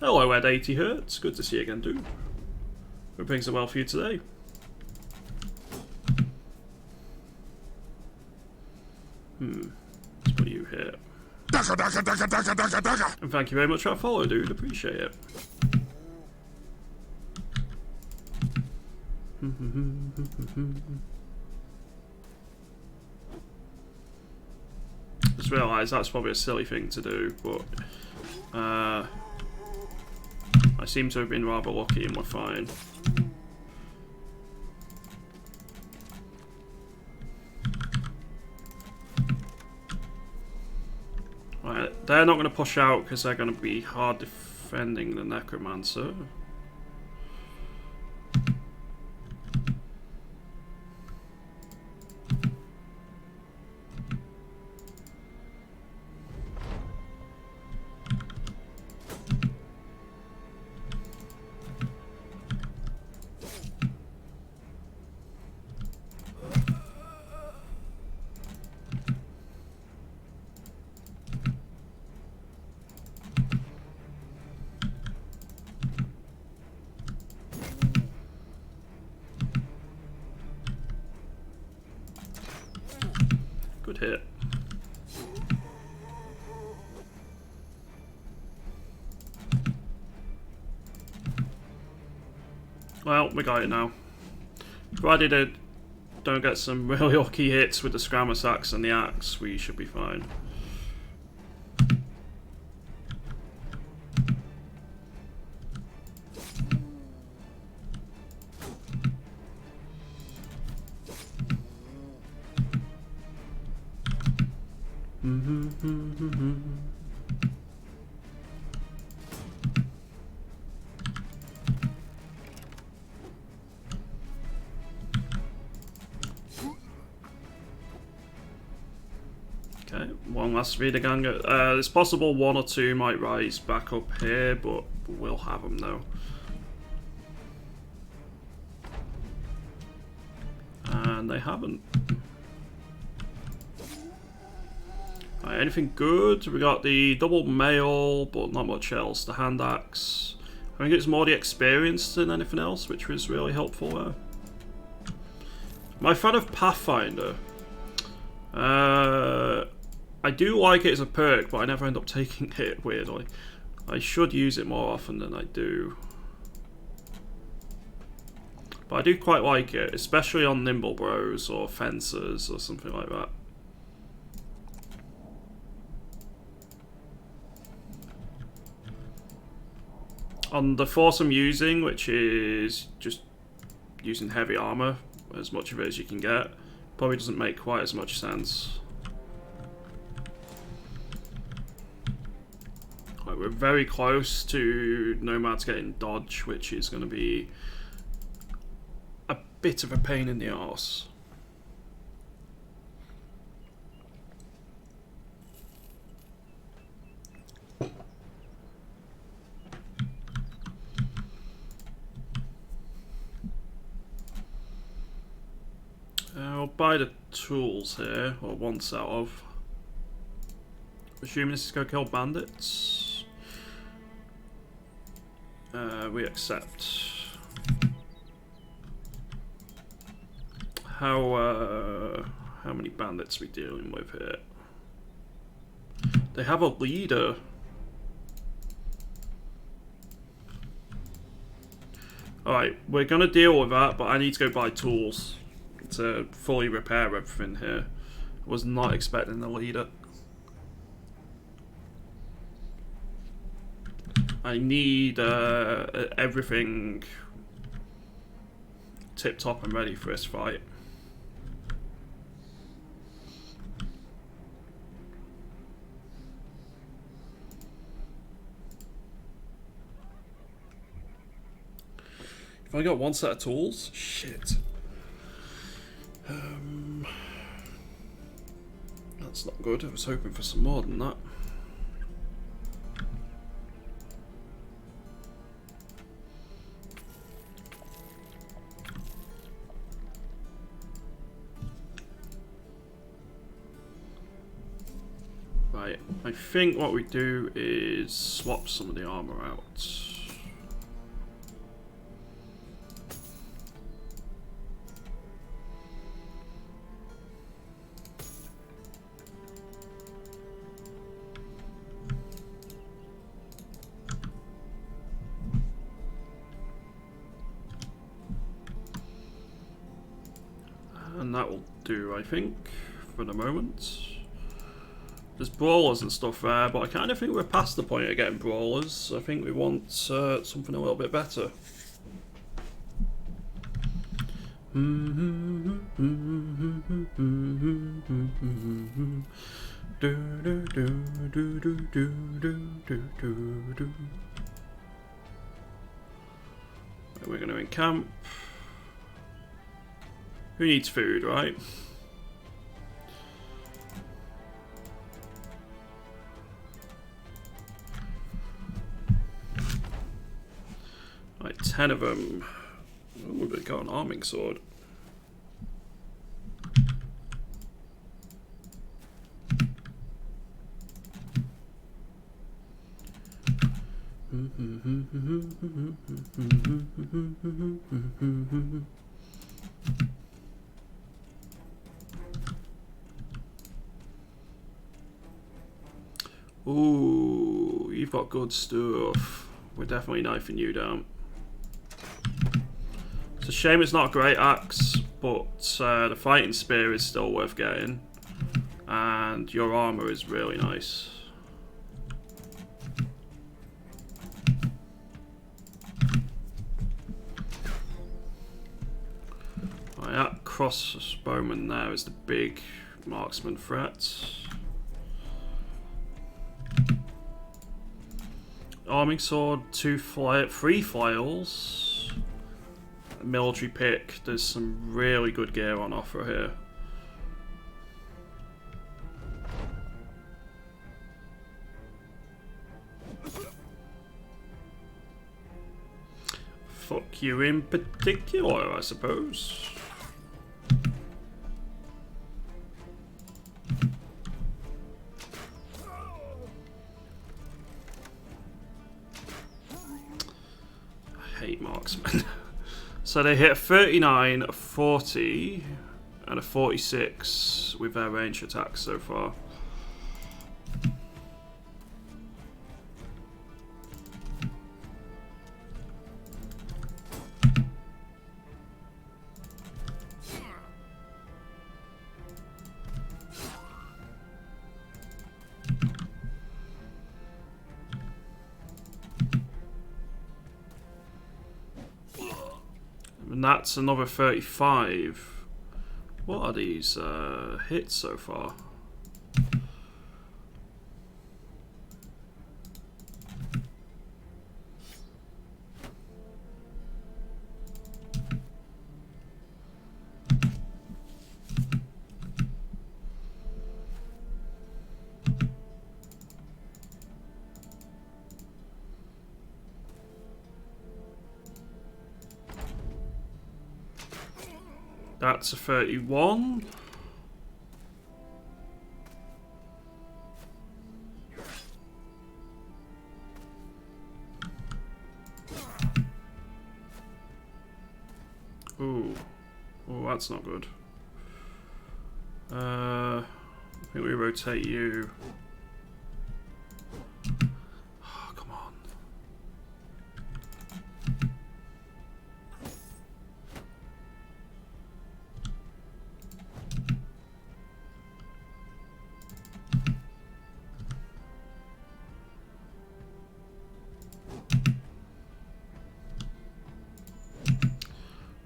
Hello, Ed 80 Hertz. Good to see you again, dude. Hope things are well for you today. Let's put you here. And thank you very much for that follow, dude. Appreciate it. Just realised that's probably a silly thing to do, but I seem to have been rather lucky and we're fine. Right, they're not going to push out because they're going to be hard defending the Necromancer. Good hit. Well, we got it now. Provided I don't get some really lucky hits with the Scrammer Axe and the axe, we should be fine. Okay, one last speeder ganger. It's possible one or two might rise back up here, but we'll have them though. And they haven't. Right, anything good? We got the double mail, but not much else. The hand axe. I think it's more the experience than anything else, which was really helpful there. I'm a fan of Pathfinder. I do like it as a perk, but I never end up taking it, weirdly. I should use it more often than I do. But I do quite like it, especially on Nimble Bros or Fencers or something like that. On the force I'm using, which is just using heavy armor, as much of it as you can get, probably doesn't make quite as much sense. Right, we're very close to nomads getting dodge, which is going to be a bit of a pain in the arse. I'll buy the tools here, or one set of. Assuming this is going to kill bandits. We accept. How many bandits are we dealing with here? They have a leader. Alright, we're going to deal with that, but I need to go buy tools to fully repair everything here. I was not expecting the leader. I need everything tip top and ready for this fight. If I got one set of tools, shit. That's not good. I was hoping for some more than that. Right, I think what we do is swap some of the armor out. And that will do, I think, for the moment. There's brawlers and stuff there, but I kind of think we're past the point of getting brawlers. I think we want something a little bit better. We're going to encamp. Who needs food, right? Right, 10 of them. Oh, they've got an arming sword. Ooh, you've got good stuff. We're definitely knifing you down. It's a shame it's not a great axe, but the fighting spear is still worth getting. And your armor is really nice. Right, that crossbowman there is the big marksman threat. Arming sword, 3 flails, a military pick. There's some really good gear on offer here. Fuck you in particular, I suppose. Hate marksmen. So they hit a 39, a 40, and a 46 with their range attacks so far. And that's another 35. What are these hits so far? That's a 31. Ooh. Oh, that's not good. I think we rotate you. Oh, come on.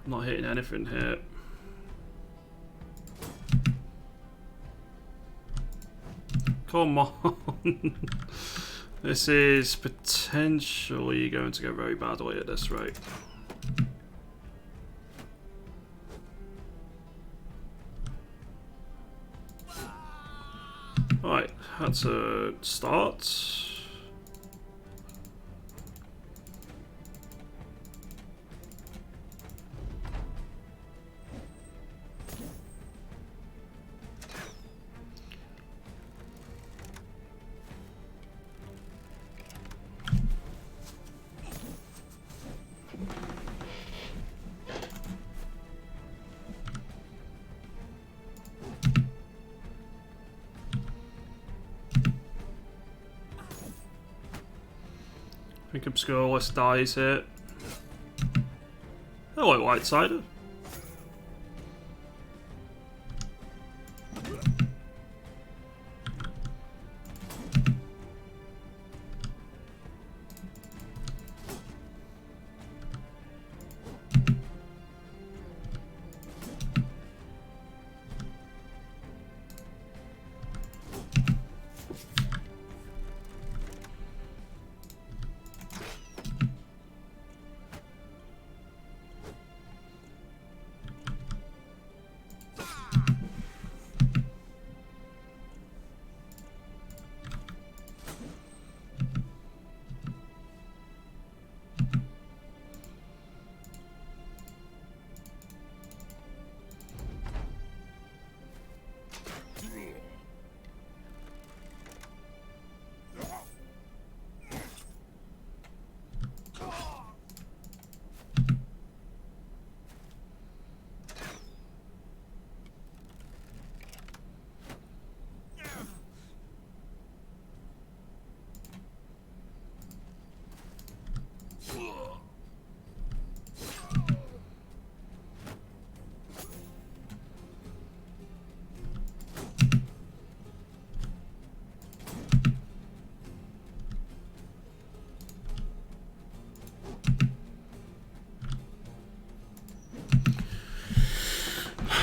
I'm not hitting anything here. Come on. This is potentially going to go very badly at this rate. Right, that's a start. I think Obscureless dies here. Hello, Whitesider.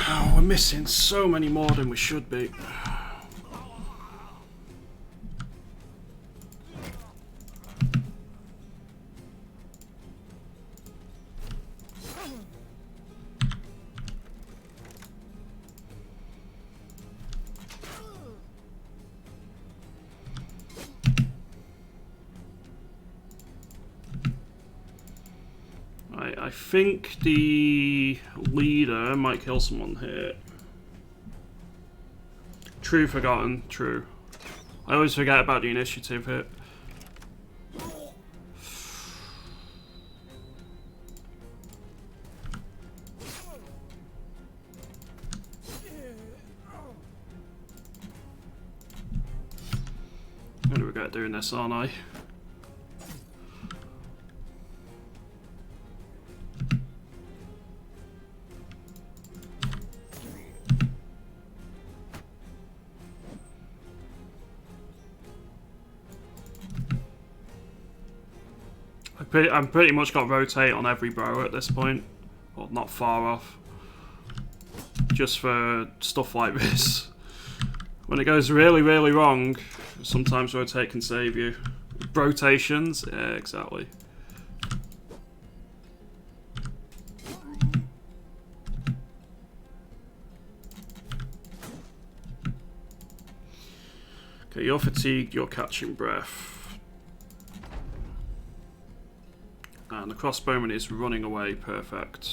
Oh, we're missing so many more than we should be. I think the leader might kill someone here. True, forgotten. True. I always forget about the initiative hit. I'm gonna regret doing this, aren't I? I'm pretty much got rotate on every bro at this point. Or not far off. Just for stuff like this. When it goes really, really wrong, sometimes rotate can save you. Rotations? Yeah, exactly. Okay, you're fatigued, you're catching breath. And the crossbowman is running away, perfect.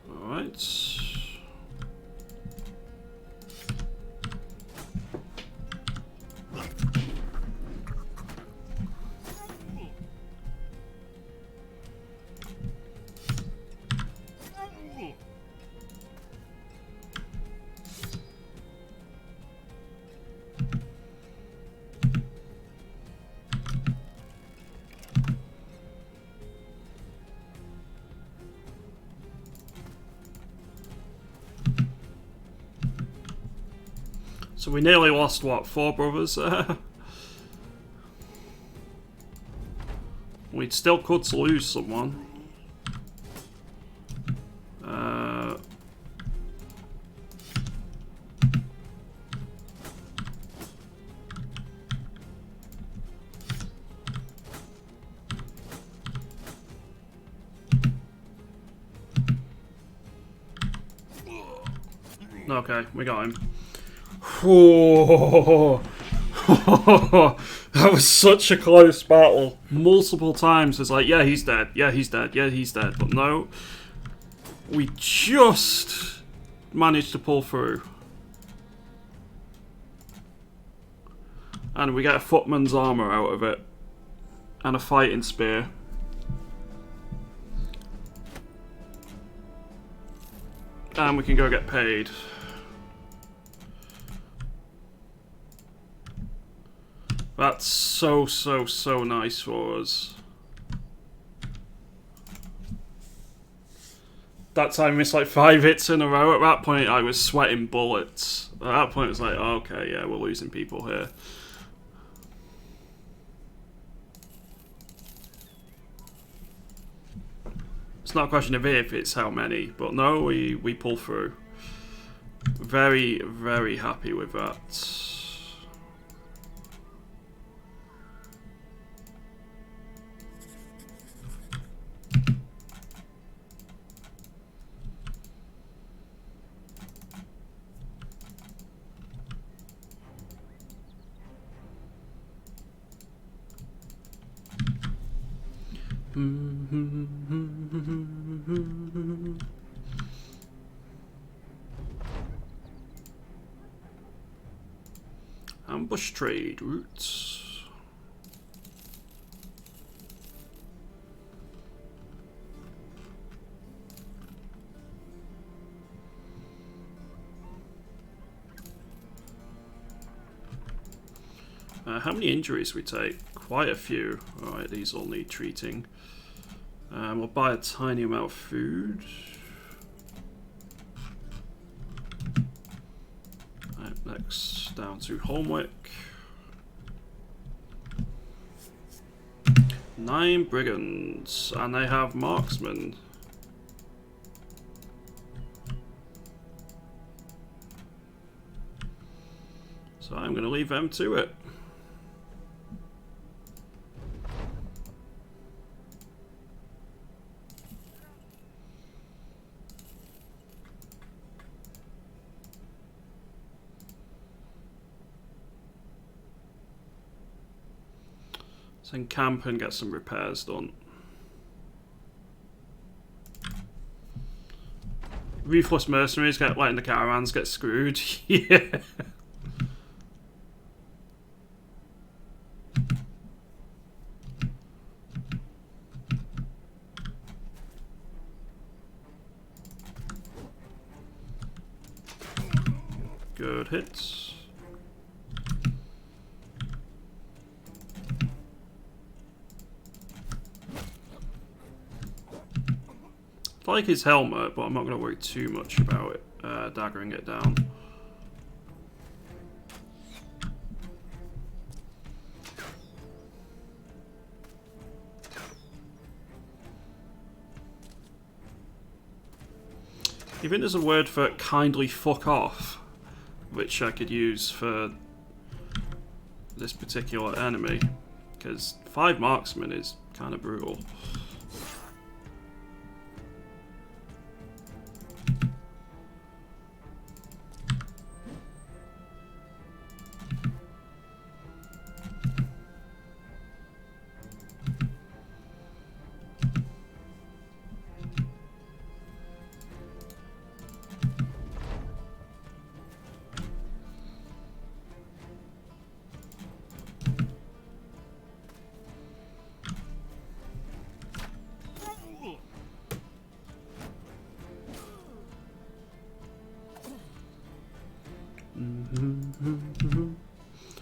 Alright. So we nearly lost, what, 4 brothers? We still could lose someone. Okay, we got him. Whoa. That was such a close battle. Multiple times it's like, yeah, he's dead, yeah, he's dead, yeah, he's dead. But no, we just managed to pull through. And we get a footman's armor out of it. And a fighting spear. And we can go get paid. That's so nice for us. That time I missed like 5 hits in a row. At that point I was sweating bullets. At that point it's like, okay, yeah, we're losing people here. It's not a question of if, it's how many. But no, we pull through. Very, very happy with that. Ambush trade routes. How many injuries we take? Quite a few. Alright, these all need treating. We'll buy a tiny amount of food. Right, next, down to Holmwick. 9 brigands, and they have marksmen. So I'm going to leave them to it. So camp and get some repairs done. Ruthless mercenaries get letting the caravans get screwed. Yeah. Good hits. I like his helmet, but I'm not going to worry too much about it, daggering it down. you think there's a word for kindly fuck off, which I could use for this particular enemy? Because 5 marksmen is kind of brutal.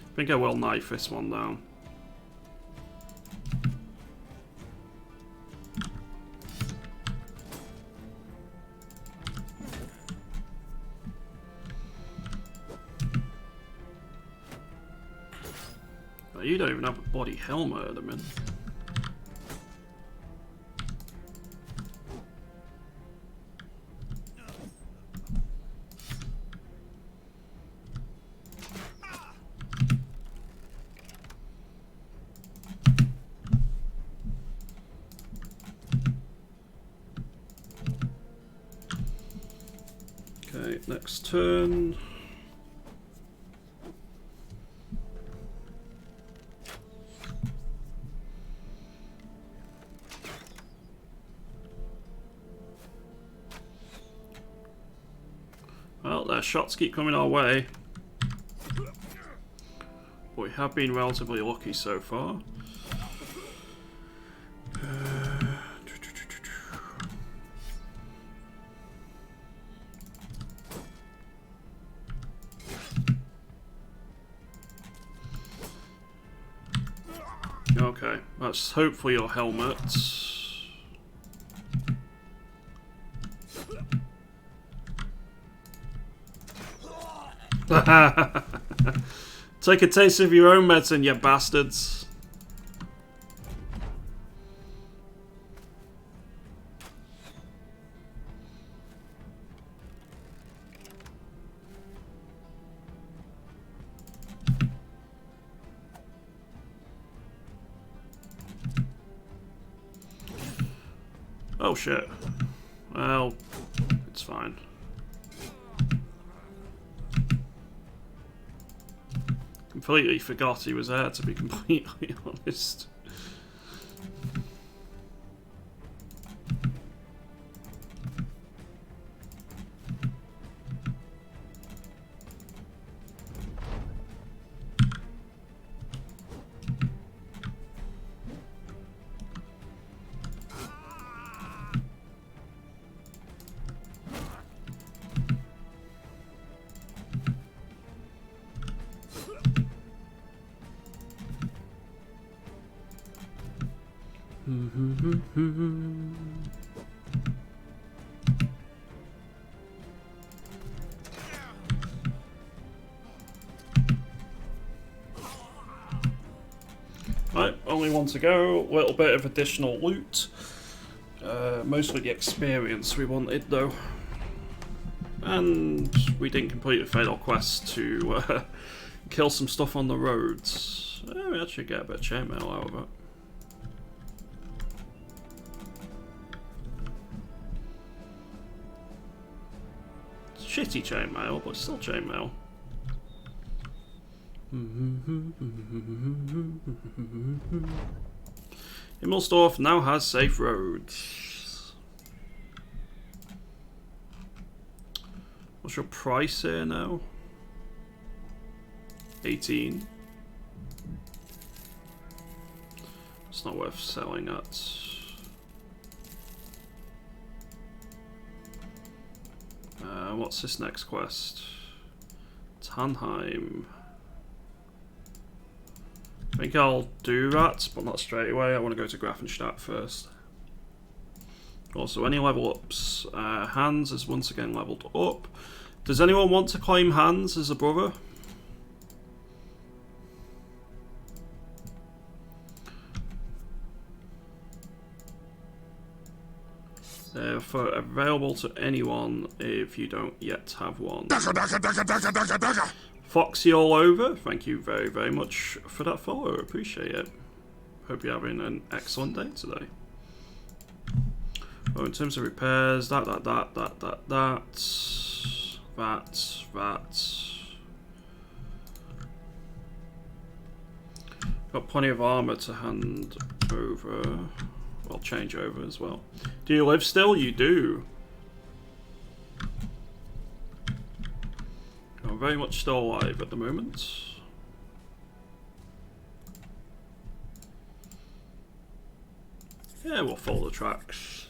I think I will knife this one down. Oh, you don't even have a body helmet at the minute. Okay, next turn. Well, their shots keep coming our way. But we have been relatively lucky so far. Okay, that's hopefully your helmet. Take a taste of your own medicine, you bastards. Oh shit. Well, it's fine. Completely forgot he was there, to be completely honest. Right, only one to go. A little bit of additional loot. Mostly the experience we wanted, though. And we didn't complete the fatal quest to kill some stuff on the roads. We actually get a bit of chainmail out of it. It's shitty chainmail, but it's still chainmail. Himmelsdorf now has safe roads. What's your price here now? 18. It's not worth selling at. What's this next quest? Tannheim. I think I'll do that, but not straight away. I want to go to Grafenstadt first. Also, any level ups? Hans is once again leveled up. Does anyone want to claim Hans as a brother? They're available to anyone if you don't yet have one. Foxy all over, thank you very, very much for that follow. Appreciate it. Hope you're having an excellent day today. Oh, in terms of repairs, that. Got plenty of armor to hand over. Well, change over as well. Do you live still? You do. I'm very much still alive at the moment. Yeah, we'll follow the tracks.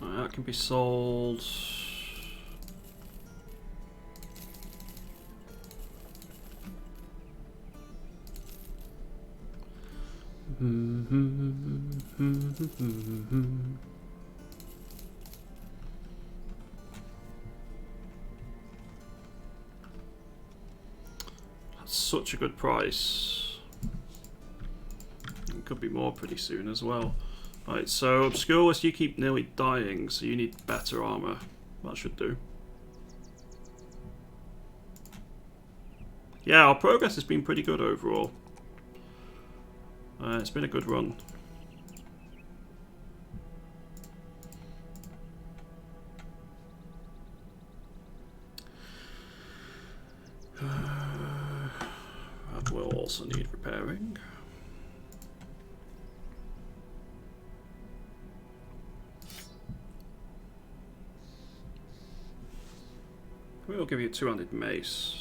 Right, that can be sold. That's such a good price. It could be more pretty soon as well. Right, so Obscureless, you keep nearly dying, so you need better armor. That should do. Yeah, our progress has been pretty good overall. It's been a good run. That will also need repairing. We'll give you a 200 mace.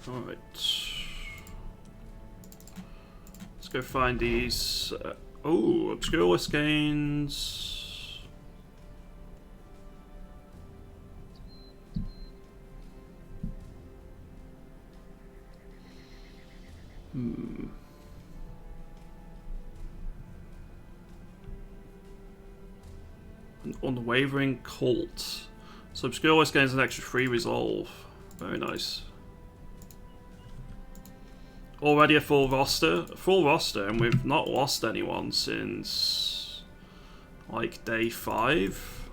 Alright. Let's go find these. Oh, Obscureless gains. An unwavering cult. So Obscureless gains an extra 3 resolve. Very nice. Already a full roster, and we've not lost anyone since like day 5.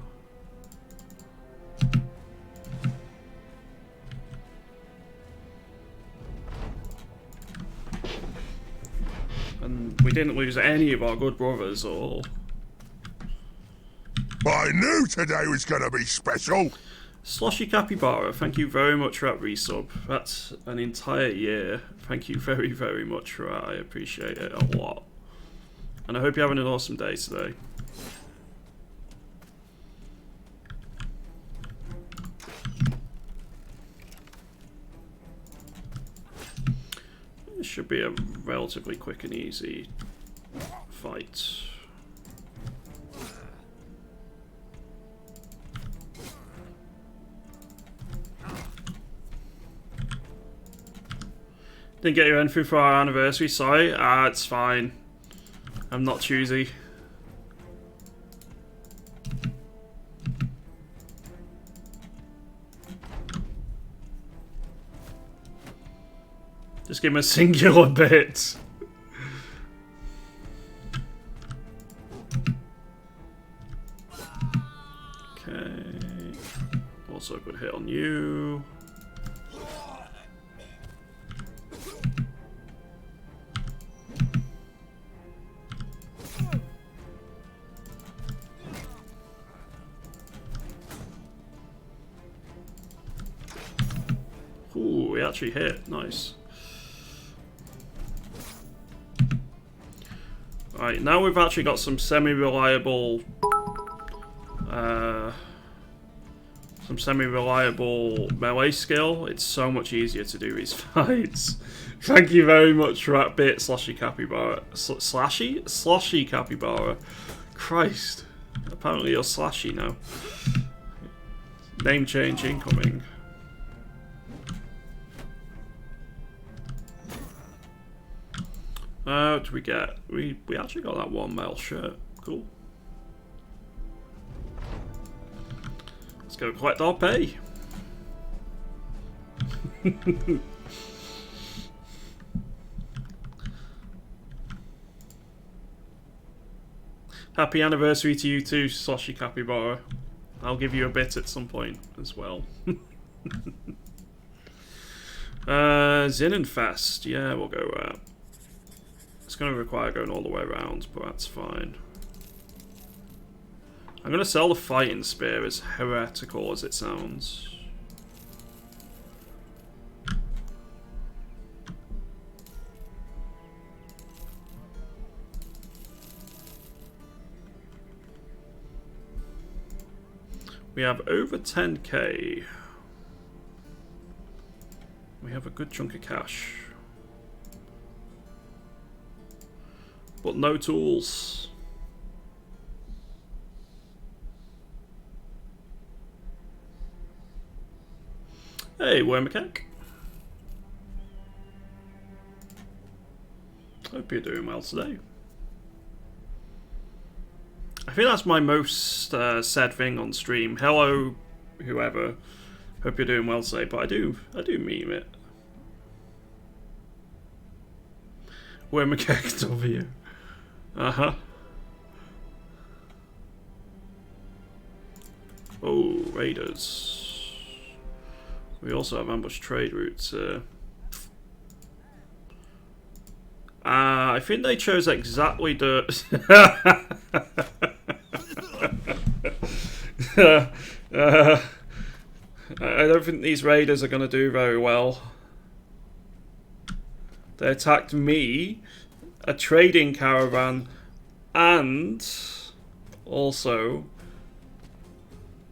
And we didn't lose any of our good brothers at all. I knew today was gonna be special. Sloshy Capybara, thank you very much for that resub. That's an entire year. Thank you very, very much for that. I appreciate it a lot. And I hope you're having an awesome day today. This should be a relatively quick and easy fight. Didn't get you anything for our anniversary, sorry. It's fine. I'm not choosy. Just give him a singular bit. Okay. Also a good hit on you. Ooh, we actually hit. Nice. Right, now we've actually got some semi-reliable melee skill. It's so much easier to do these fights. Thank you very much for that bit, Sloshy Capybara. Sloshy Capybara. Christ. Apparently you're Slashy now. Name change incoming. What do we get? We actually got that 1 mail shirt. Cool. Let's go collect our pay. Happy anniversary to you too, Slushy Capybara. I'll give you a bit at some point as well. Zinnenfest. Yeah, we'll go it's going to require going all the way around, but that's fine. I'm going to sell the fighting spear, as heretical as it sounds. We have over 10k. We have a good chunk of cash. But no tools. Hey, Wormacake. Hope you're doing well today. I think that's my most said thing on stream. Hello, whoever. Hope you're doing well today, but I do mean it. Wormacake W. Uh-huh. Oh, raiders. We also have ambush trade routes. I think they chose exactly the... I don't think these raiders are going to do very well. They attacked me, a trading caravan, and also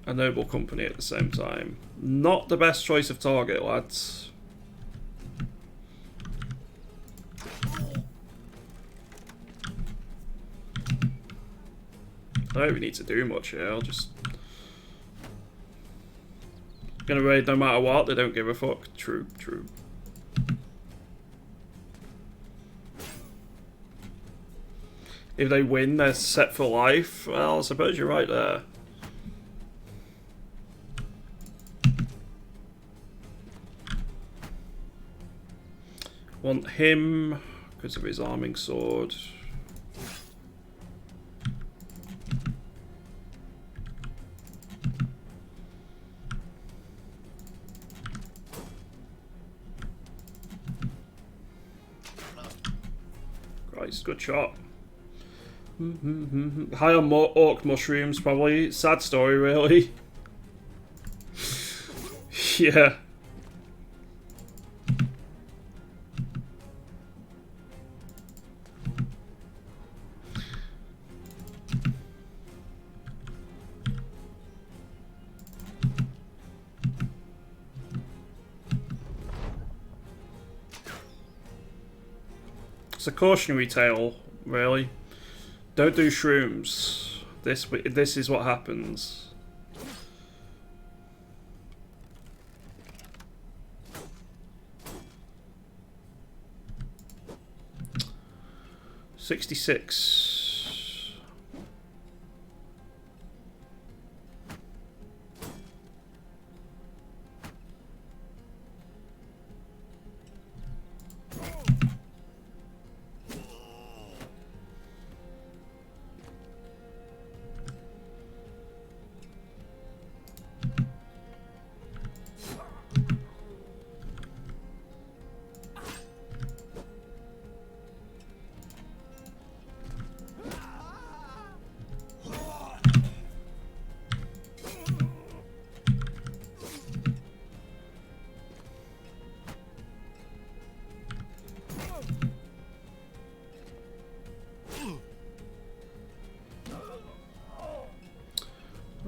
a noble company at the same time. Not the best choice of target, lads. I don't even need to do much here, I'll just... Gonna raid no matter what, they don't give a fuck. True, true. If they win, they're set for life. Well, I suppose you're right there. Want him because of his arming sword. Christ, good shot. High on orc mushrooms, probably. Sad story, really. Yeah. It's a cautionary tale, really. Don't do shrooms. This is what happens. $66.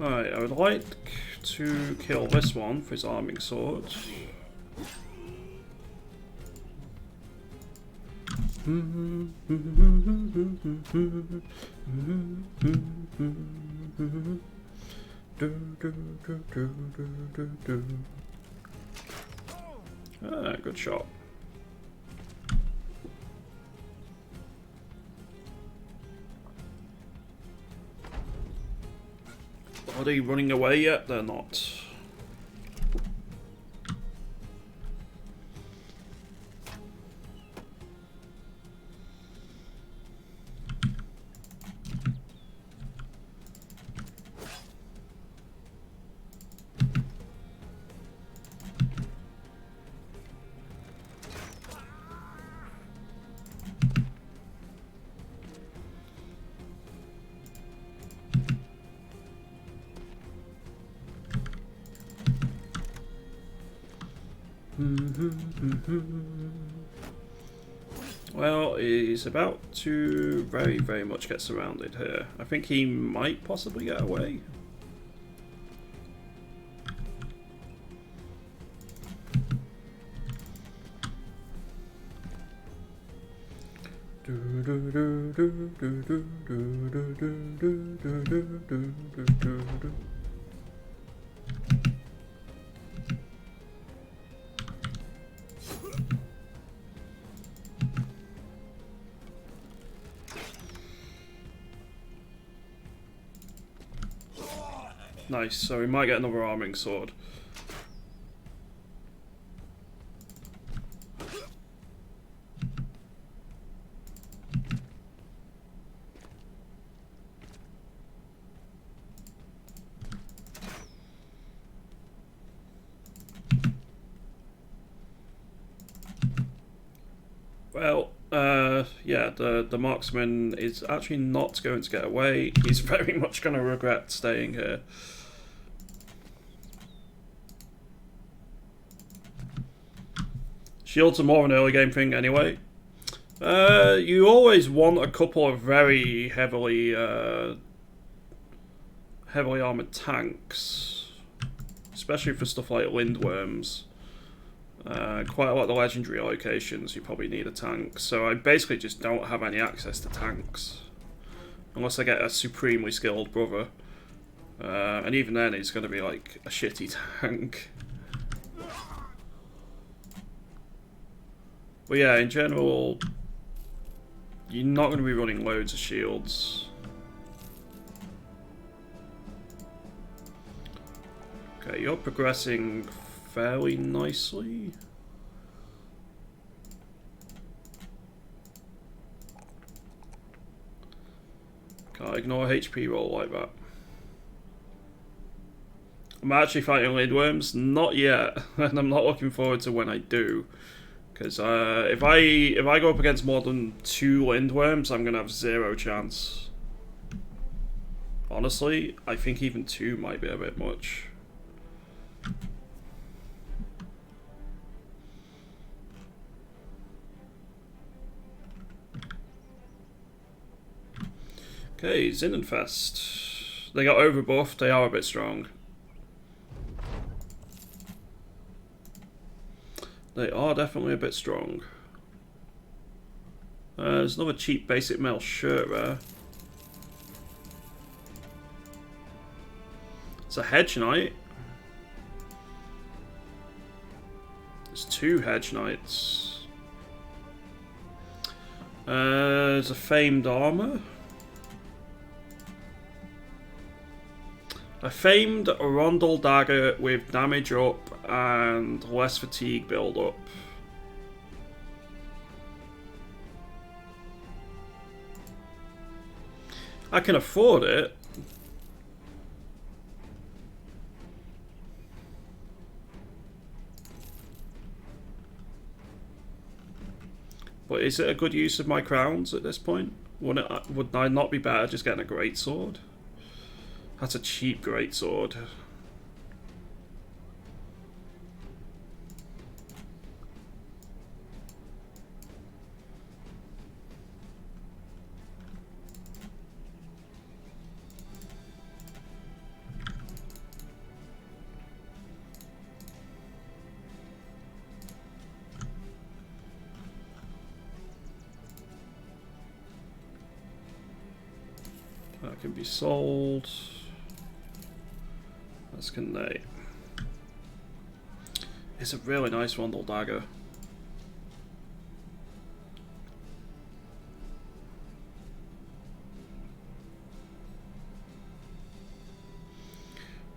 Alright, I would like to kill this one for his arming sword. Ah, good shot. Are they running away yet? They're not. Well, he's about to very, very much get surrounded here. I think he might possibly get away. Nice, so we might get another arming sword. Well, yeah, the marksman is actually not going to get away. He's very much going to regret staying here. Shields are more an early game thing anyway. You always want a couple of very heavily armored tanks, especially for stuff like lindworms. Quite a lot of the legendary locations you probably need a tank, so I basically just don't have any access to tanks unless I get a supremely skilled brother, and even then it's going to be like a shitty tank. But yeah, in general, you're not going to be running loads of shields. Okay, you're progressing fairly nicely. Can't ignore a HP roll like that. I'm actually fighting lindworms, not yet, and I'm not looking forward to when I do. Because if I go up against more than 2 lindworms, I'm gonna have 0 chance. Honestly, I think even 2 might be a bit much. Okay, Zinnenfest. They got overbuffed, they are a bit strong. They are definitely a bit strong. There's another cheap basic metal shirt there. It's a hedge knight. There's 2 hedge knights. There's a famed armor. A famed rondel dagger with damage up and less fatigue build up. I can afford it. But is it a good use of my crowns at this point? Would I not be better just getting a greatsword? That's a cheap greatsword. can be sold. As can they. It's a really nice Rondel dagger.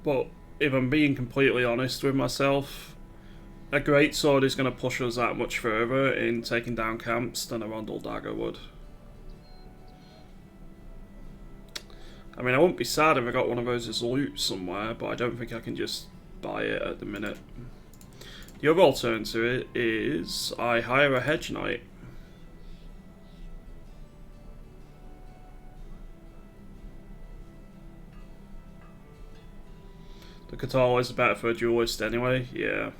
But if I'm being completely honest with myself, a greatsword is going to push us that much further in taking down camps than a Rondel dagger would. I mean, I wouldn't be sad if I got one of those as loot somewhere, but I don't think I can just buy it at the minute. The other alternative is I hire a hedge knight. The Katala is better for a duelist anyway, yeah.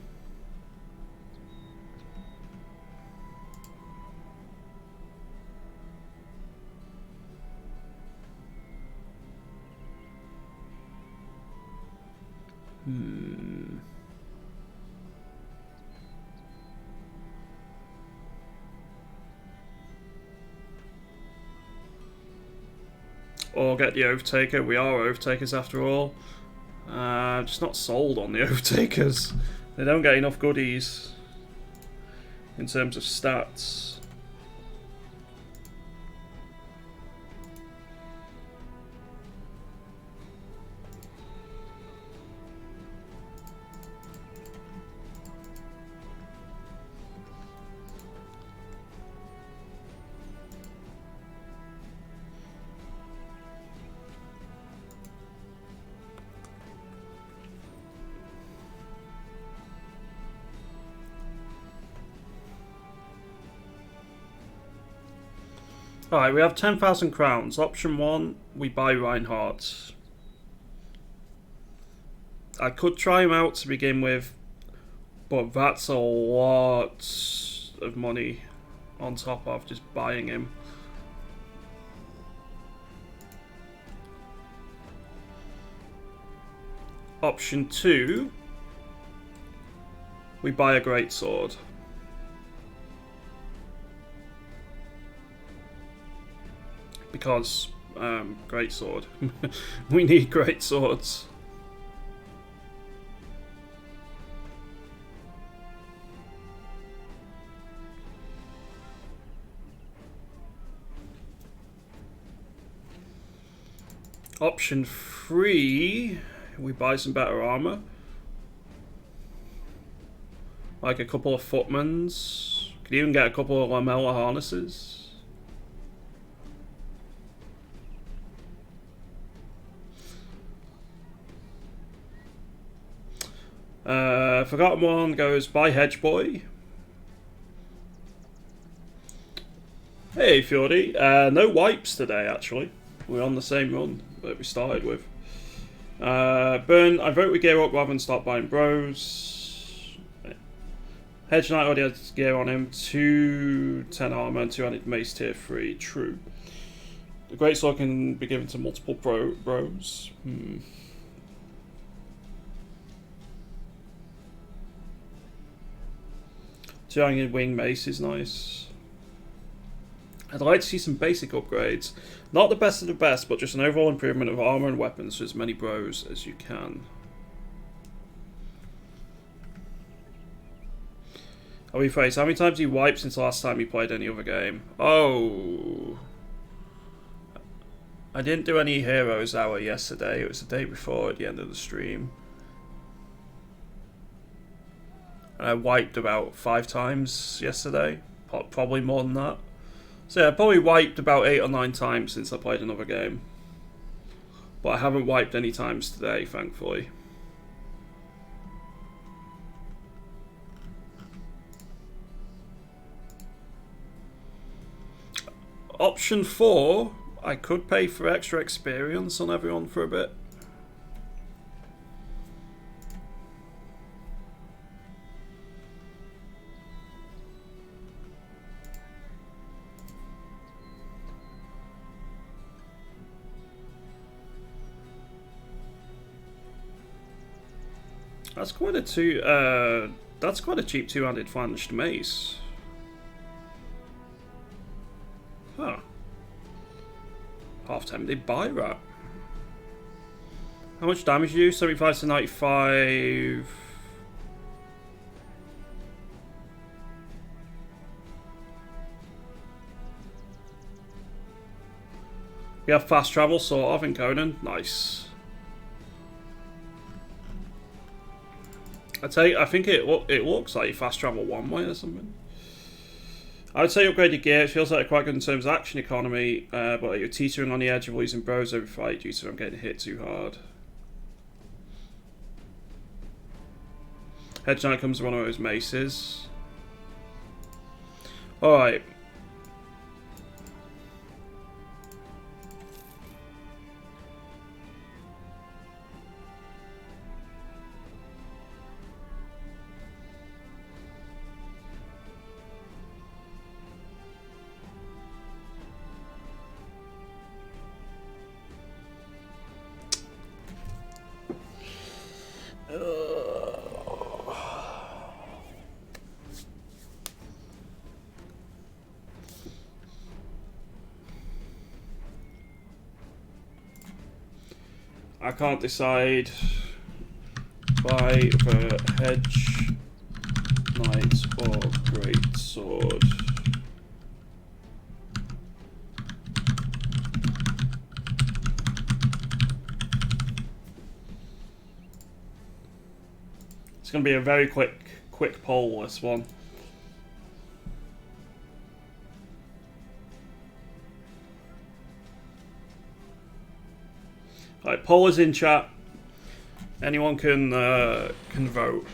Or get the Oath Taker. We are Oath Takers after all. Just not sold on the Oath Takers. They don't get enough goodies in terms of stats. Alright, we have 10,000 crowns. Option 1, we buy Reinhardt. I could try him out to begin with, but that's a lot of money on top of just buying him. Option 2, we buy a greatsword. Because, greatsword. We need great swords. Option 3, we buy some better armor. Like a couple of footmans. Could even get a couple of lamella harnesses. Forgotten one goes by Hedge Boy. Hey Fjordy, no wipes today actually. We're on the same run that we started with. Burn, I vote we gear up rather than start buying bros. Hedge Knight already has gear on him. 210 armor and 200 mace tier 3. True. The greatsword can be given to multiple bros. 200 wing mace is nice. I'd like to see some basic upgrades. Not the best of the best, but just an overall improvement of armor and weapons for as many bros as you can. I'll rephrase, how many times he wiped since the last time he played any other game? Oh. I didn't do any Heroes Hour yesterday. It was the day before at the end of the stream. And I wiped about 5 times yesterday. Probably more than that. So yeah, I probably wiped about 8 or 9 times since I played another game. But I haven't wiped any times today, thankfully. Option 4, I could pay for extra experience on everyone for a bit. That's quite a that's quite a cheap two-handed flanged mace. Huh. Half tempted buy that. How much damage do you do? 75 to 95. We have fast travel sort of in Conan. Nice. I think it looks like you fast travel one way or something. I would say upgrade your gear. It feels like quite good in terms of action economy, but you're teetering on the edge of losing bros every fight due to them getting hit too hard. Hedge Knight comes with one of those maces. Alright. I can't decide by the Hedge Knight or Great Sword. It's going to be a very quick poll, this one. Right, poll is in chat. Anyone can vote.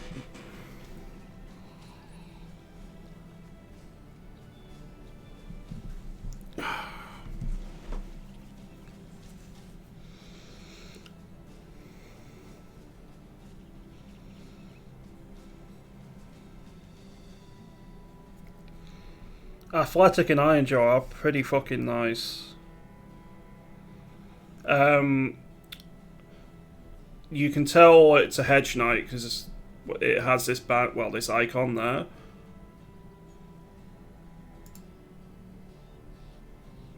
Athletic and Iron Jaw are pretty fucking nice. You can tell it's a Hedge Knight because it has this this icon there.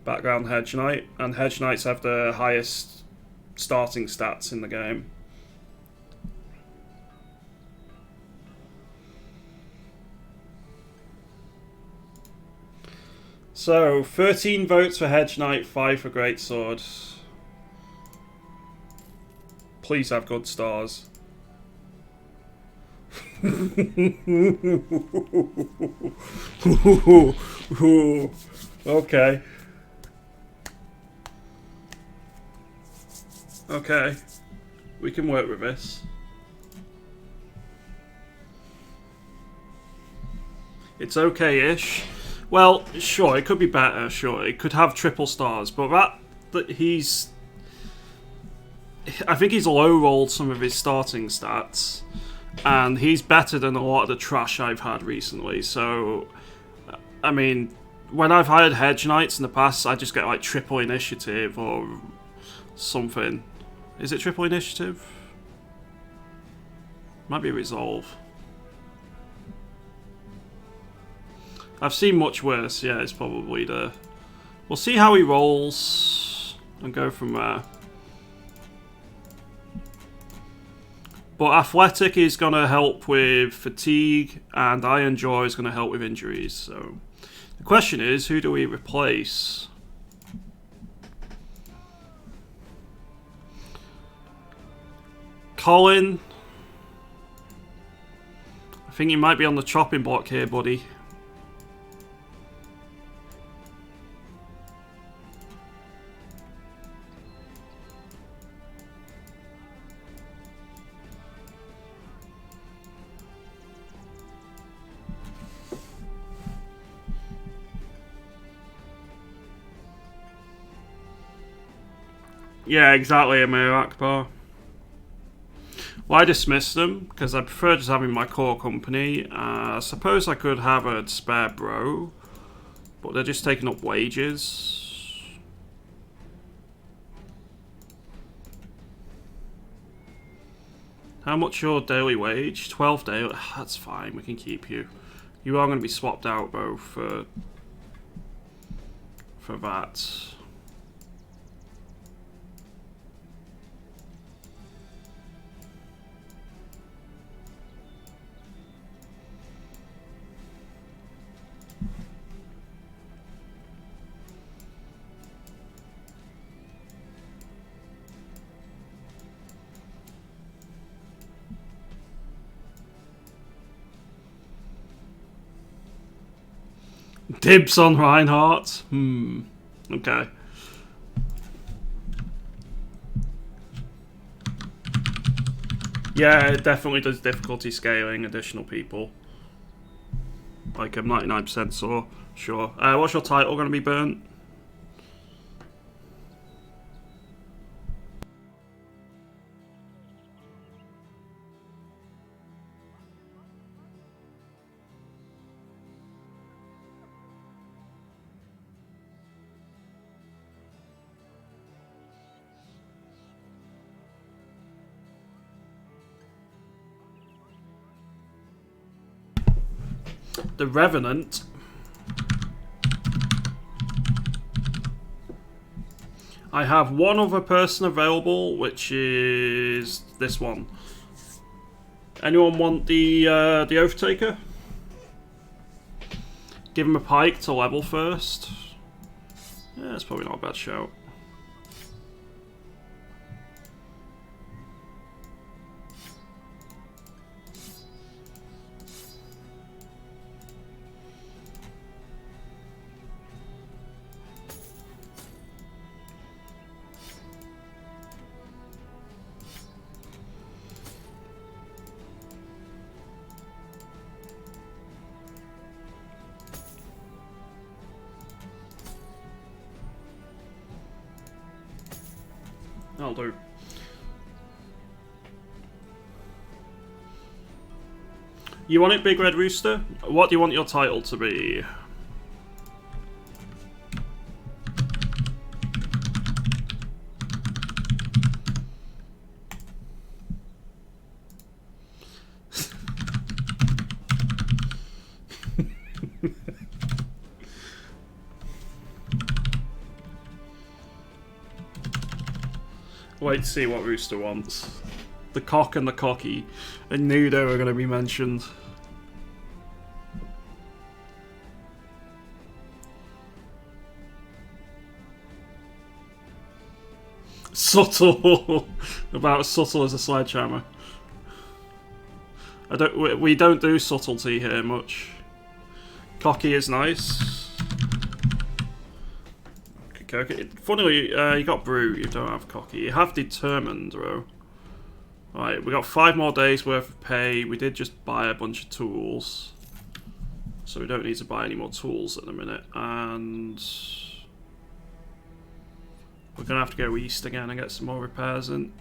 Background Hedge Knight, and Hedge Knights have the highest starting stats in the game. So 13 votes for Hedge Knight, 5 for Great Sword. Please have good stars. Okay. Okay. We can work with this. It's okay-ish. Well, sure, it could be better, sure. It could have triple stars, but he's... I think he's low-rolled some of his starting stats, and he's better than a lot of the trash I've had recently, so... I mean, when I've hired Hedge Knights in the past, I just get, like, triple initiative or something. Is it triple initiative? Might be resolve. I've seen much worse, yeah, it's probably the... We'll see how he rolls and go from there. But Athletic is going to help with fatigue, and Iron Jaw is going to help with injuries. So the question is, who do we replace? Colin. I think you might be on the chopping block here, buddy. Yeah, exactly, Amir Akbar. Well, I dismissed them because I prefer just having my core company. I suppose I could have a spare bro, but they're just taking up wages. How much your daily wage? 12 daily. That's fine, we can keep you. You are going to be swapped out, though, for Dibs on Reinhardt. Okay. Yeah, it definitely does difficulty scaling additional people. Like, I'm 99% sure. What's your title going to be, Burnt? The Revenant. I have one other person available, which is this one. Anyone want the Oath-Taker? Give him a pike to level first. Yeah, that's probably not a bad shout. That'll do. You want it, Big Red Rooster? What do you want your title to be? Wait to see what Rooster wants. The cock and the cocky. I knew they were going to be mentioned. Subtle. About as subtle as a sledgehammer. We don't do subtlety here much. Cocky is nice. Okay. Funnily, you got Brew, you don't have Cocky. You have Determined, though. Right, we got 5 more days worth of pay. We did just buy a bunch of tools. So we don't need to buy any more tools at the minute. And we're going to have to go east again and get some more repairs in.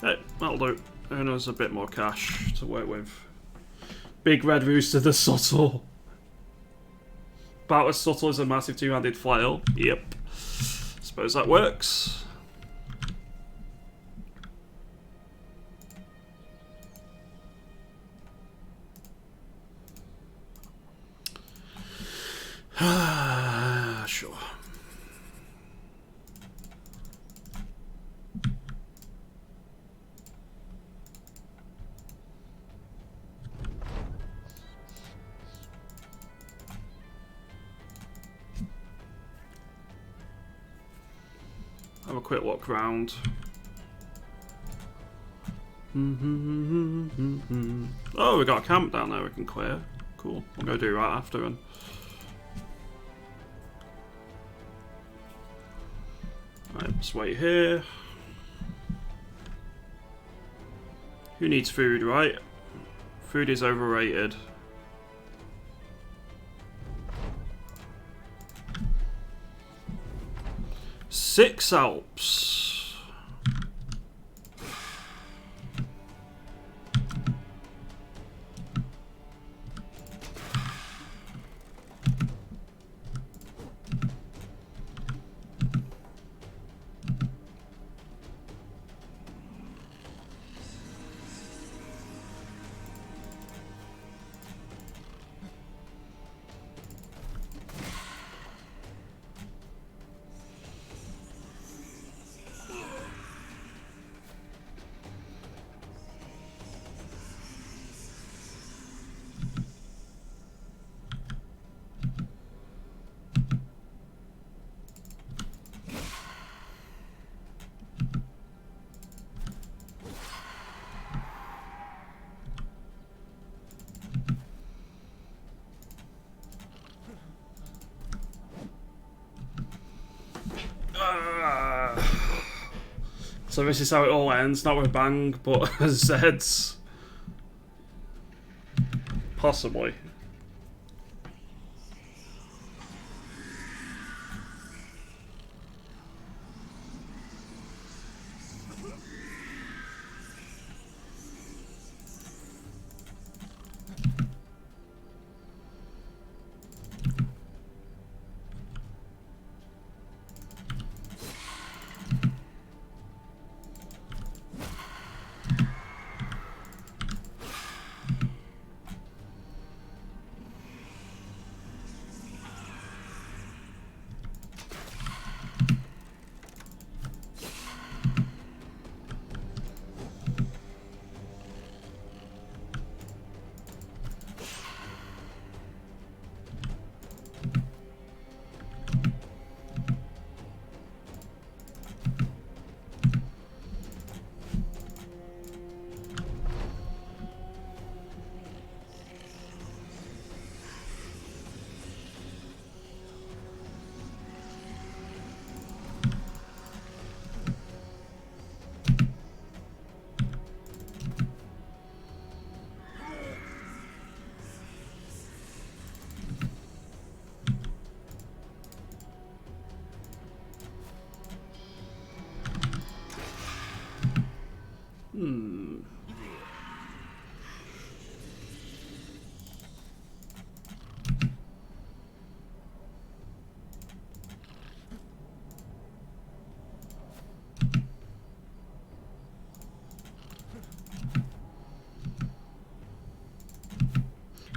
Okay, that'll do. Earn us a bit more cash to work with. Big Red Rooster the Subtle. About as subtle as a massive two-handed flail. Yep. Suppose that works. Sure. Have a quick look round. Oh, we got a camp down there we can clear. Cool. We'll go do that after then. Right, just wait here. Who needs food, right? Food is overrated. Six Alps. So this is how it all ends, not with a bang, but Zeds. Possibly.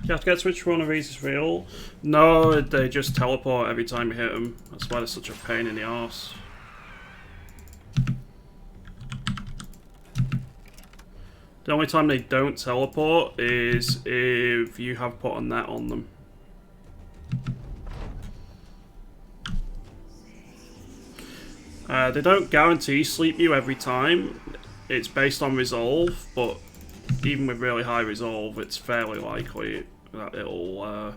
You have to get to which one of these is real. No, they just teleport every time you hit them. That's why they're such a pain in the arse. The only time they don't teleport is if you have put a net on them. They don't guarantee sleep you every time. It's based on resolve, but even with really high resolve, it's fairly likely that it'll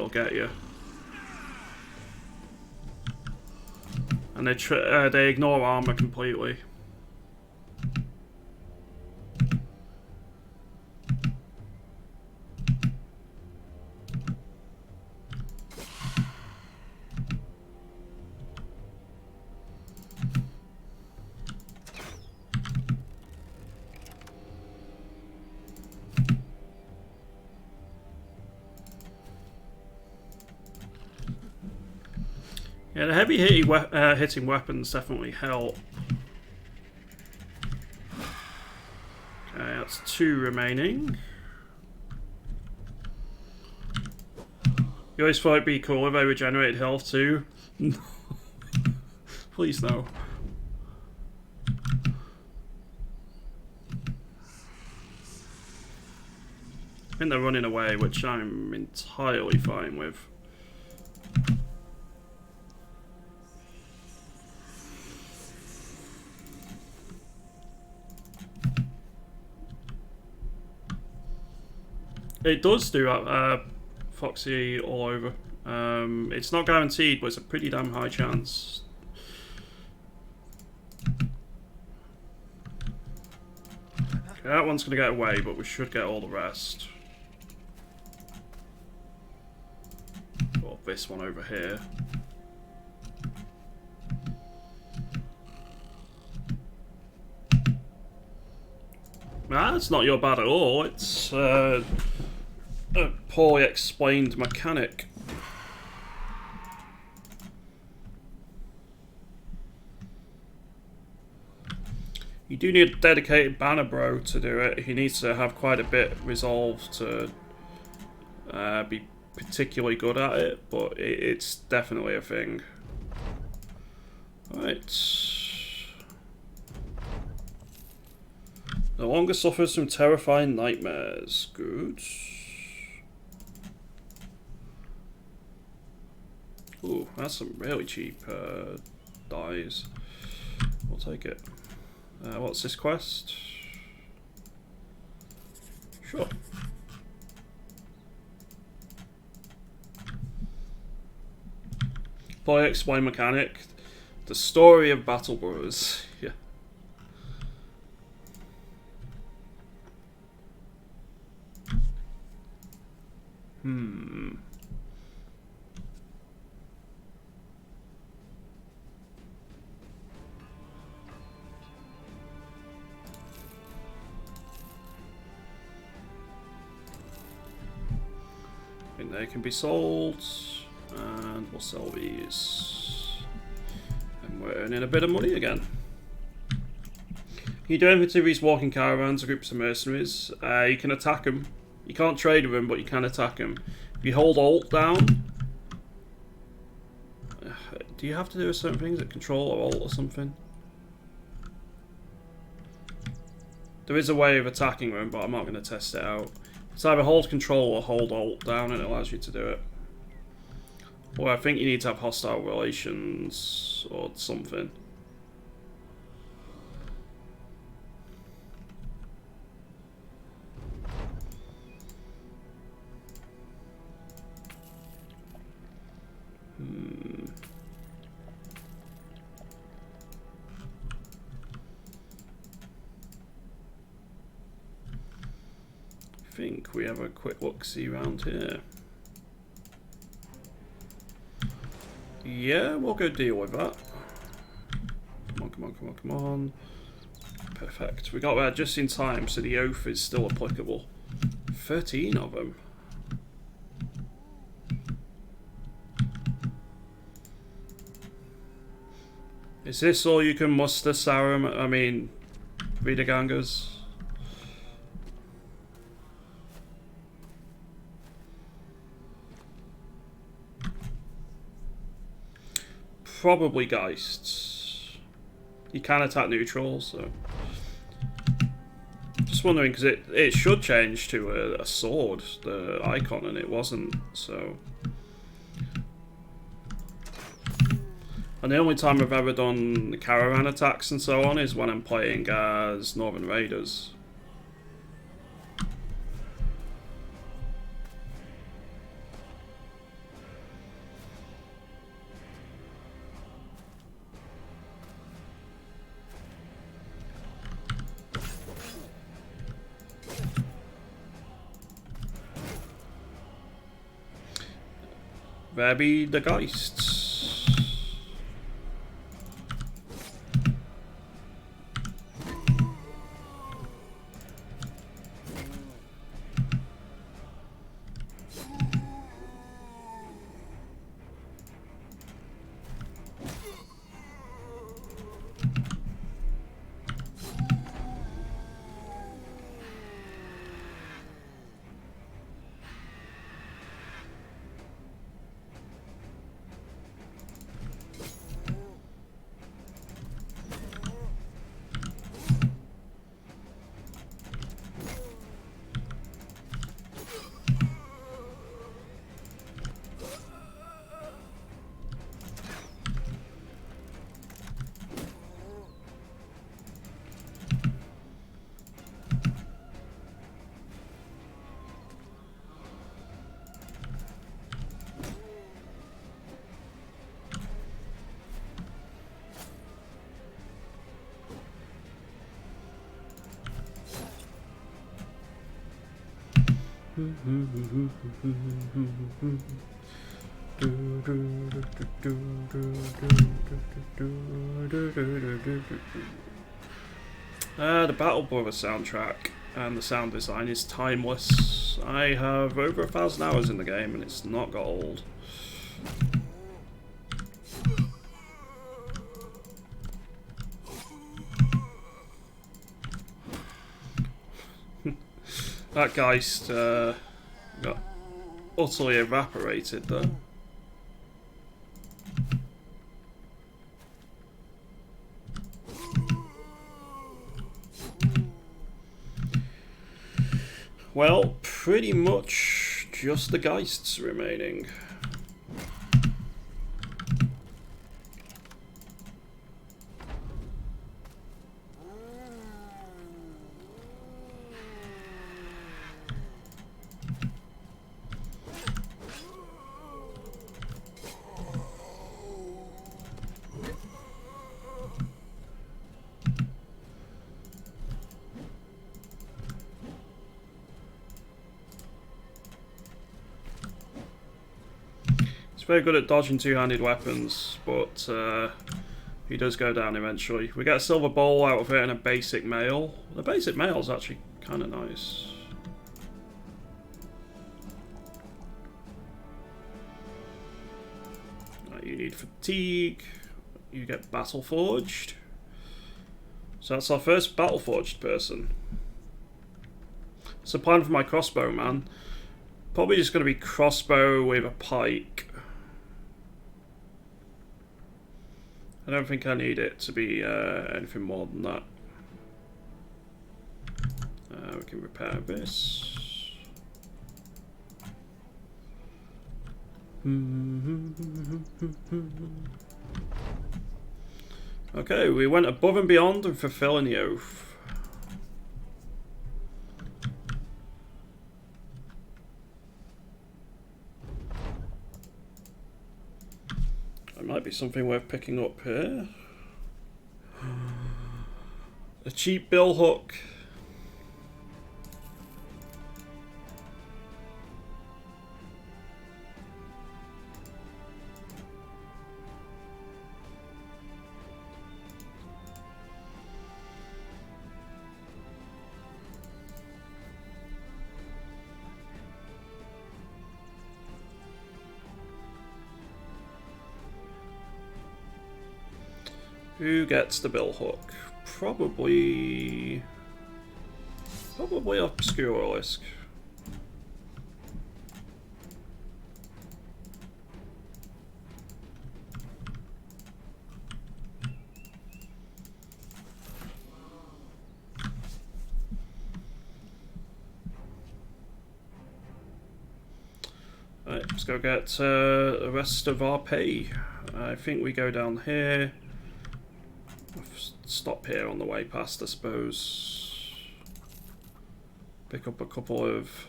get you. And they ignore armor completely. Yeah, the heavy hitting weapons definitely help. Okay, that's 2 remaining. You always thought it'd be cool if I regenerated health too. Please no. I think they're running away, which I'm entirely fine with. It does do Foxy all over. It's not guaranteed, but it's a pretty damn high chance. Okay, that one's going to get away, but we should get all the rest. Or this one over here. Nah, it's not your bad at all. It's a poorly explained mechanic. You do need a dedicated banner bro to do it. He needs to have quite a bit resolved to be particularly good at it, but it's definitely a thing. Right. No longer suffers from terrifying nightmares. Good. Ooh, that's some really cheap dyes. We'll take it. What's this quest? Sure. Boy, explain mechanic. The story of Battle Brothers. Yeah. I think they can be sold, and we'll sell these. And we're earning a bit of money again. You do anything to these walking caravans or groups of mercenaries. You can attack them. You can't trade with them, but you can attack them. If you hold Alt down, do you have to do certain things? Like Control or Alt or something? There is a way of attacking them, but I'm not going to test it out. It's either hold Control or hold Alt down, and it allows you to do it. Or I think you need to have hostile relations or something. I think we have a quick look-see around here. Yeah, we'll go deal with that. Come on, come on, come on, come on. Perfect. We got there just in time, so the oath is still applicable. 13 of them. Is this all you can muster, Sarum? I mean, Vidagangers? Probably Geists. You can attack neutrals, so... Just wondering, because it should change to a sword, the icon, and it wasn't, so... And the only time I've ever done Caravan attacks and so on is when I'm playing as Northern Raiders. There be the Geists. The Battle Brother soundtrack and the sound design is timeless. I have over 1,000 hours in the game and it's not got old. That Geist got utterly evaporated though. Well, pretty much just the Geists remaining. very good at dodging two-handed weapons, but he does go down eventually. We get a silver bowl out of it and a basic mail. The basic mail is actually kind of nice. You need fatigue. You get battle forged. So that's our first battle forged person. So plan for my crossbow man. Probably just going to be crossbow with a pike. I don't think I need it to be anything more than that. We can repair this. Okay, we went above and beyond and fulfilling the oath. There might be something worth picking up here. A cheap bill hook. Who gets the bill hook? Probably Obscuralisk. Right, let's go get the rest of our pay. I think we go down here. Stop here on the way past, I suppose. Pick up a couple of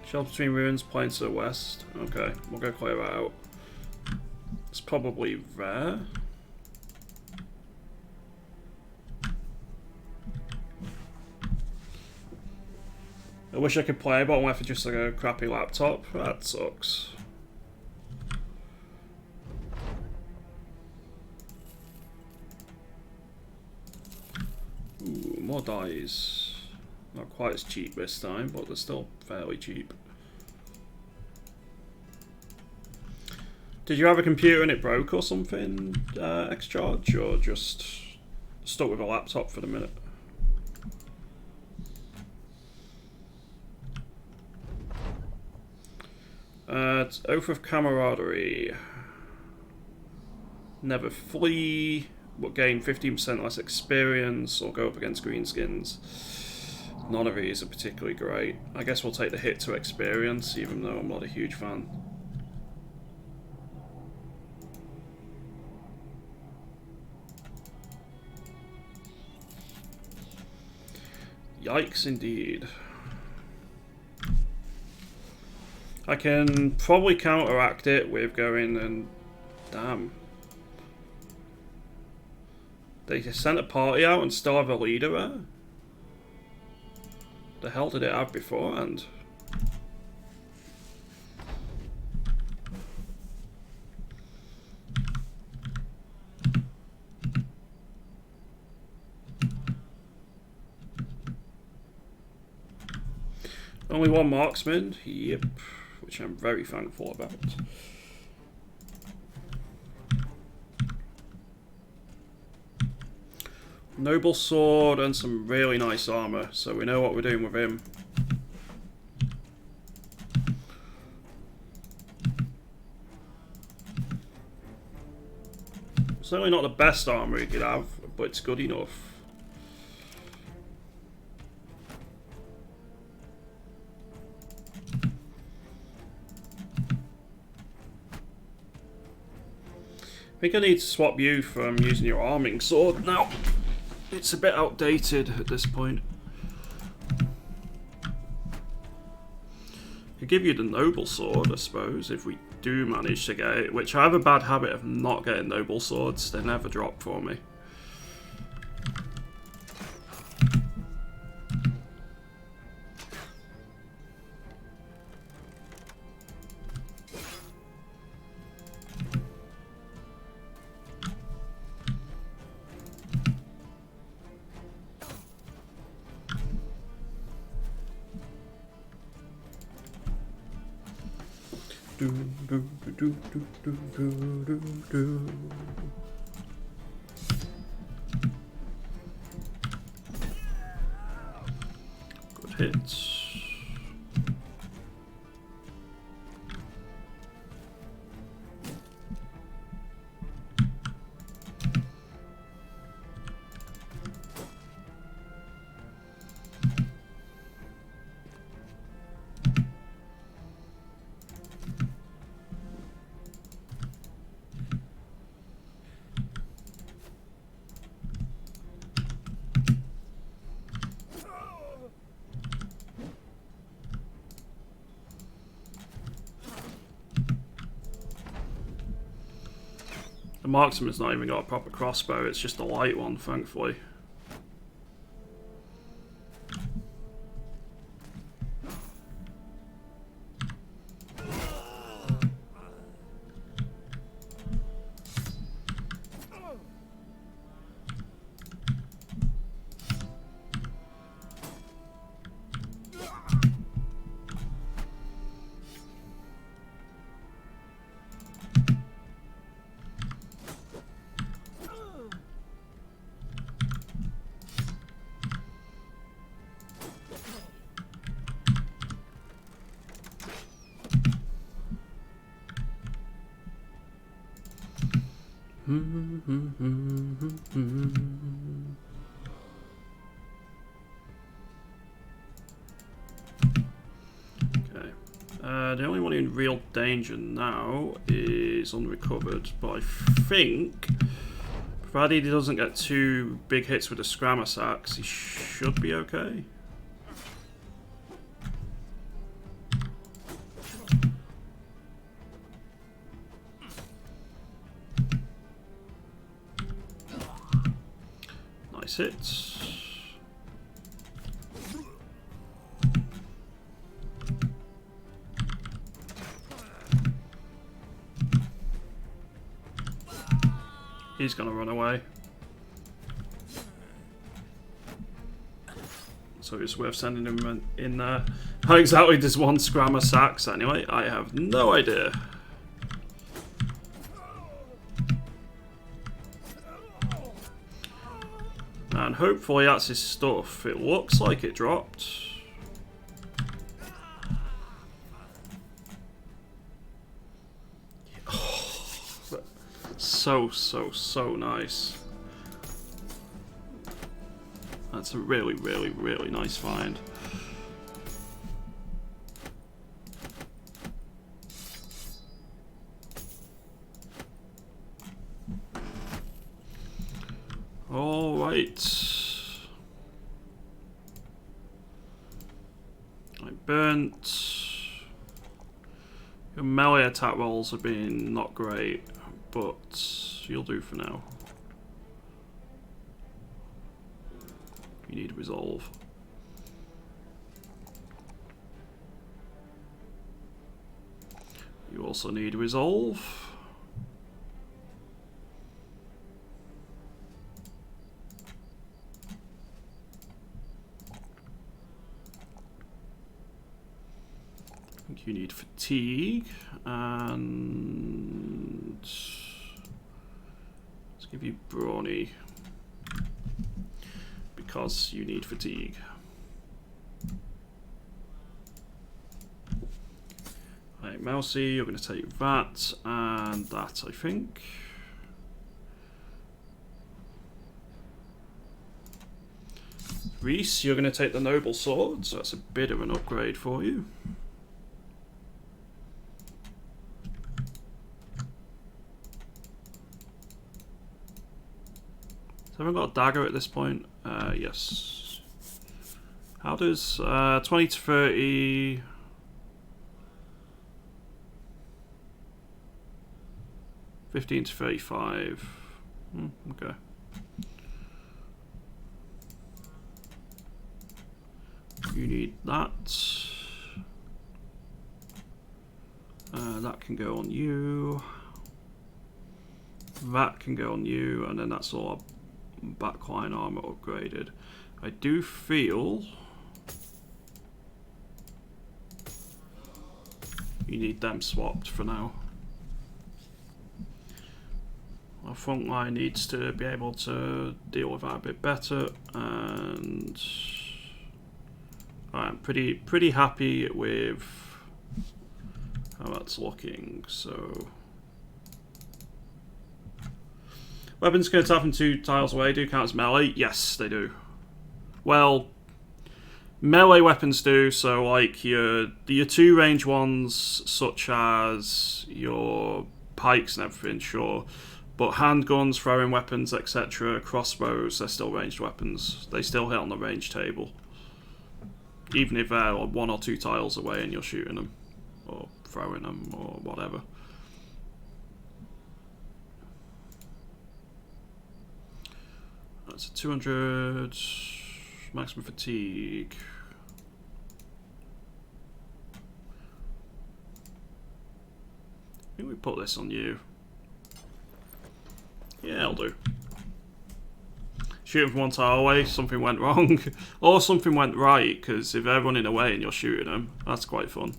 shelter between ruins, plains to the west. Okay, we'll go clear that out. It's probably there. I wish I could play, but I'm with just like a crappy laptop. That sucks. Ooh, more dies. Not quite as cheap this time, but they're still fairly cheap. Did you have a computer and it broke or something, X-Charge, or just stuck with a laptop for the minute? It's Oath of Camaraderie. Never flee, but gain 15% less experience or go up against greenskins. None of these are particularly great. I guess we'll take the hit to experience, even though I'm not a huge fan. Yikes indeed. I can probably counteract it with going and... Damn. They just sent a party out and still have a leader there? The hell did it have beforehand? Only one marksman? Yep. Which I'm very thankful about. Noble sword and some really nice armor, so we know what we're doing with him. Certainly not the best armor he could have, but it's good enough. I think I need to swap you from using your arming sword now. It's a bit outdated at this point. I could give you the noble sword, I suppose, if we do manage to get it, which I have a bad habit of not getting noble swords. They never drop for me. Good hits. The marksman's not even got a proper crossbow, it's just a light one, thankfully. Okay. The only one in real danger now is unrecovered, but I think, provided he doesn't get 2 big hits with the Scrammer Sacks, he should be okay. Nice hits. He's gonna run away. So it's worth sending him in there. How exactly does one Scrammer sacks anyway? I have no idea. And hopefully that's his stuff. It looks like it dropped. So nice. That's a really nice find. All right. I burnt. Your melee attack rolls have been not great, but you'll do for now. You need resolve. You also need resolve. I think you need fatigue, and let's give you brawny because you need fatigue. Right, Mousy, you're going to take that and that, I think. Reese, you're going to take the Noble Sword, so that's a bit of an upgrade for you. Have I got a dagger at this point? Yes. How does 20 to 30... 15 to 35. Okay. You need that. That can go on you. That can go on you, and then that's all our backline armor upgraded. I do feel you need them swapped for now. Our front line needs to be able to deal with that a bit better, and I'm pretty happy with how that's looking. So weapons can attack from 2 tiles away. Do count as melee? Yes, they do. Well, melee weapons do. So like your 2 range ones, such as your pikes and everything, sure. But handguns, throwing weapons, etc., crossbows, they're still ranged weapons. They still hit on the range table. Even if they're 1 or 2 tiles away and you're shooting them, or throwing them, or whatever. That's a 200 maximum fatigue. I think we put this on you. Yeah, I'll do. Shooting from 1 tile away, something went wrong. Or something went right, because if they're running away and you're shooting them, that's quite fun.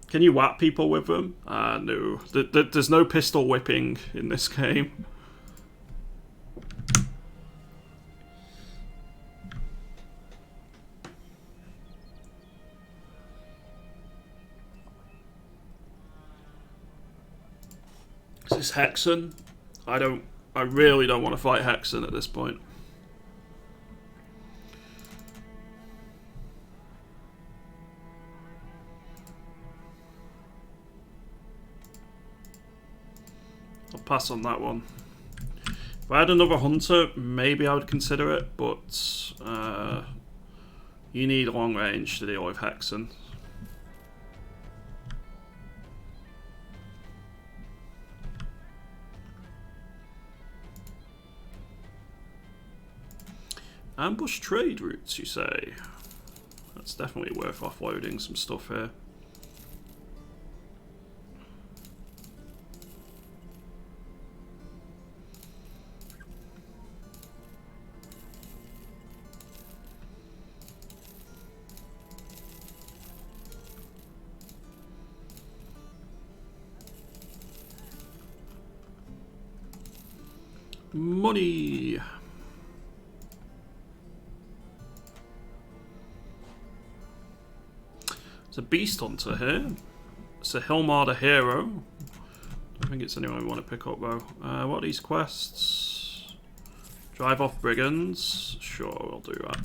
Can you whack people with them? No. There's no pistol whipping in this game. Is this Hexen? I really don't want to fight Hexen at this point. I'll pass on that one. If I had another hunter, maybe I would consider it, but you need long range to deal with Hexen. Ambush trade routes, you say? That's definitely worth offloading some stuff here. Money! There's a beast hunter here. It's a Hillmarder hero. I don't think it's anyone we want to pick up though. What are these quests? Drive off brigands. Sure, we'll do that.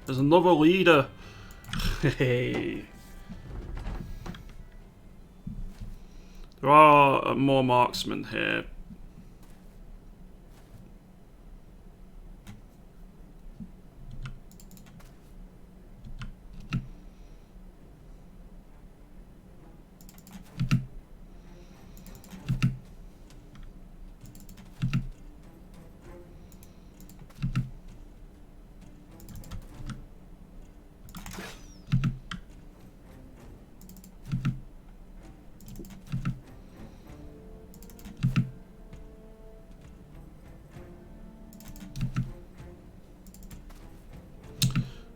There's another leader. Hey. There are more marksmen here.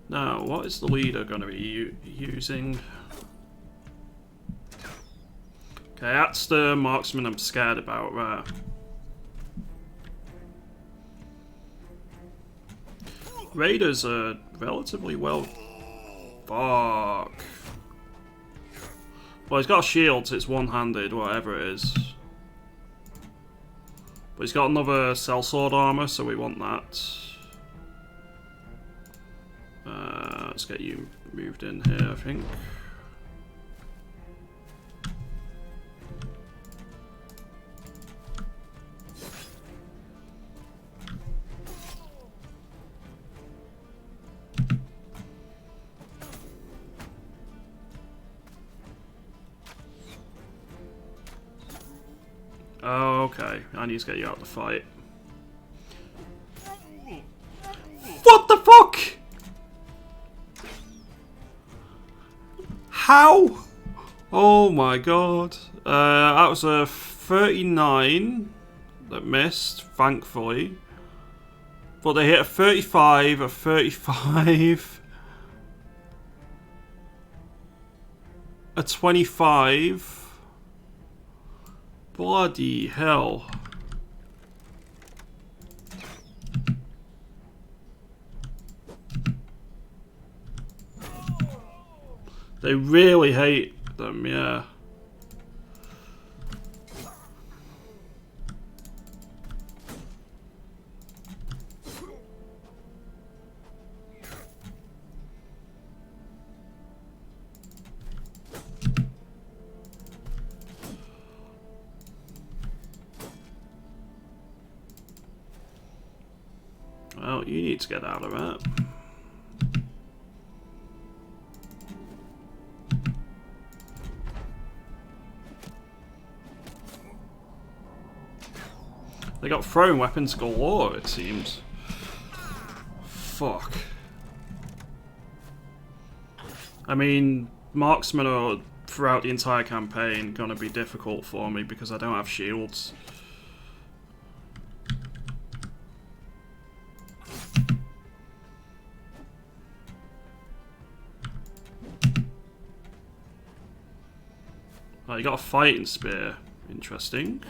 Now, what is the leader going to be using? Okay, that's the marksman I'm scared about there. Raiders are relatively well... Fuck. Well, he's got a shield, so it's one-handed, whatever it is. But he's got another sellsword armor, so we want that. Let's get you moved in here, I think. Okay, I need to get you out of the fight. What the fuck? How? Oh my god. That was a 39 that missed, thankfully. But they hit a 35, a 35, a 25. Bloody hell. They really hate them, yeah. Well, you need to get out of that. They got thrown weapons galore, it seems. Fuck. I mean, marksmen are, throughout the entire campaign, gonna be difficult for me because I don't have shields. Oh, you got a fighting spear. Interesting.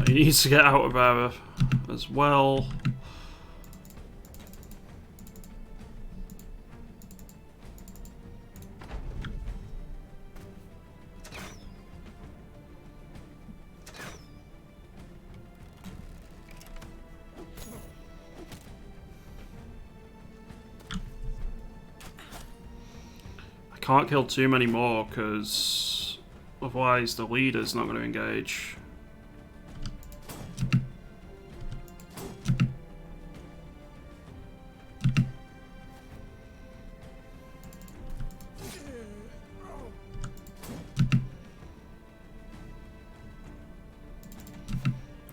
He needs to get out of there as well. I can't kill too many more because otherwise the leader's not going to engage.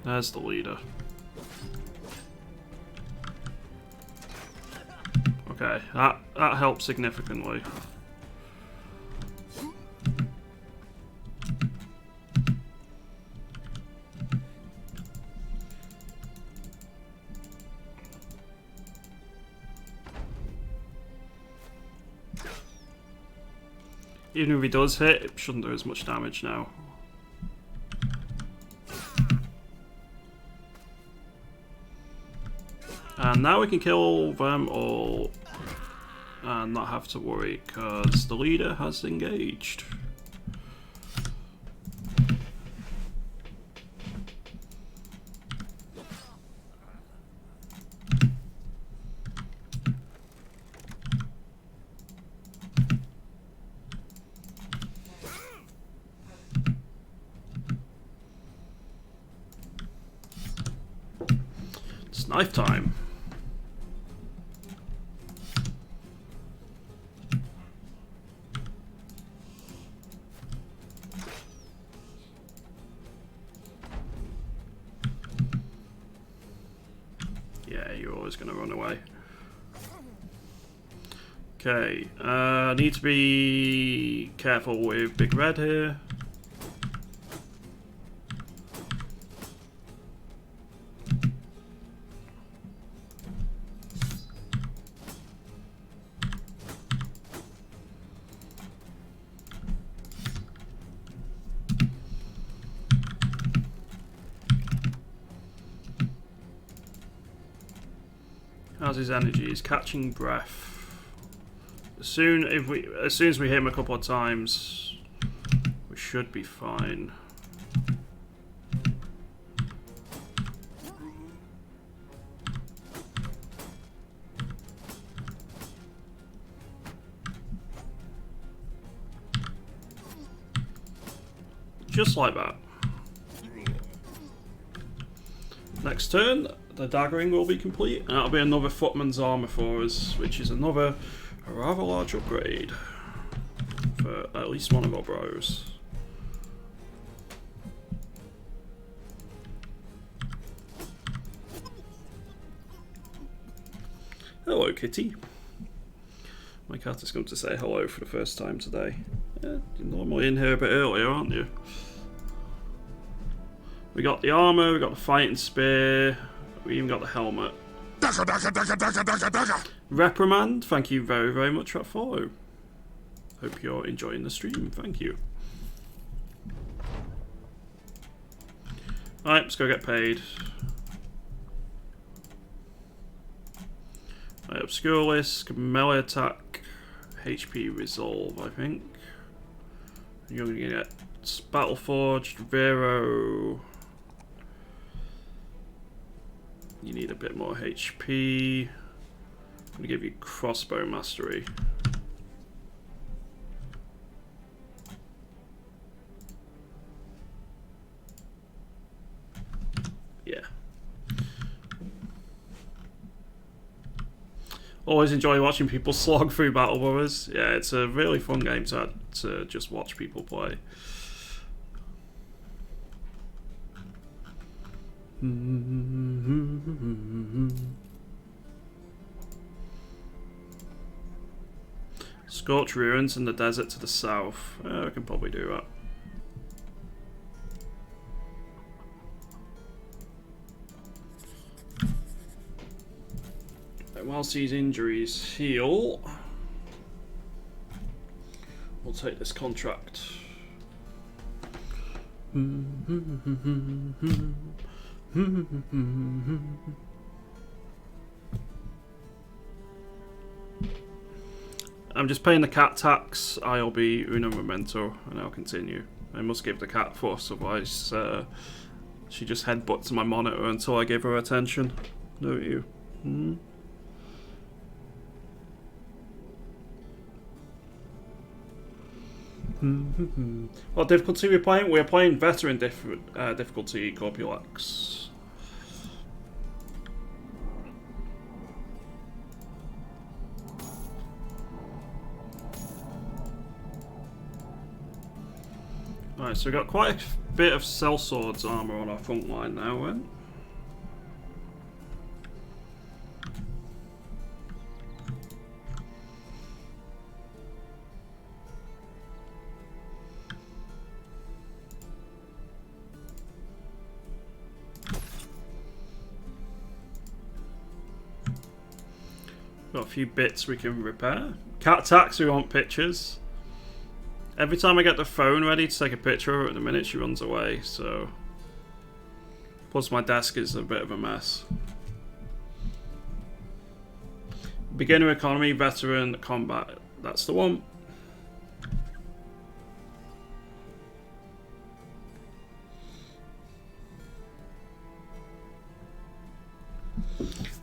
There's the leader. Okay, that helps significantly. Even if he does hit, it shouldn't do as much damage now. And now we can kill them all and not have to worry because the leader has engaged. It's knife time. Yeah, you're always going to run away. Okay, need to be careful with Big Red here. How's his energy? He's catching breath. As soon as we hit him a couple of times, we should be fine. Just like that. Next turn, the daggering will be complete, and that'll be another footman's armour for us, which is another rather large upgrade for at least one of our bros. Hello, Kitty. My cat has come to say hello for the first time today. Yeah, you're normally in here a bit earlier, aren't you? We got the armour, we got the fighting spear, we even got the helmet. Dagger, dagger, dagger, dagger, dagger, dagger. Reprimand, thank you very, very much for that follow. Hope you're enjoying the stream, thank you. Alright, let's go get paid. Right, obscure list, melee attack, HP resolve, I think. You're gonna get Battleforged, Vero. You need a bit more HP. I'm gonna give you crossbow mastery. Yeah. Always enjoy watching people slog through Battle Brothers. Yeah, it's a really fun game to just watch people play. Scorched ruins in the desert to the south. I can probably do that. And whilst these injuries heal, we'll take this contract. I'm just paying the cat tax. I'll be uno momento, and I'll continue. I must give the cat fuss, otherwise she just headbutts my monitor until I give her attention. Don't you? What difficulty are we playing? We're playing veteran difficulty Corpulax. Right, so we've got quite a bit of sellswords armour on our front line now, then. Got a few bits we can repair. Cat tax, we want pictures. Every time I get the phone ready to take a picture of her, at the minute she runs away, so... Plus my desk is a bit of a mess. Beginner economy, veteran, combat. That's the one.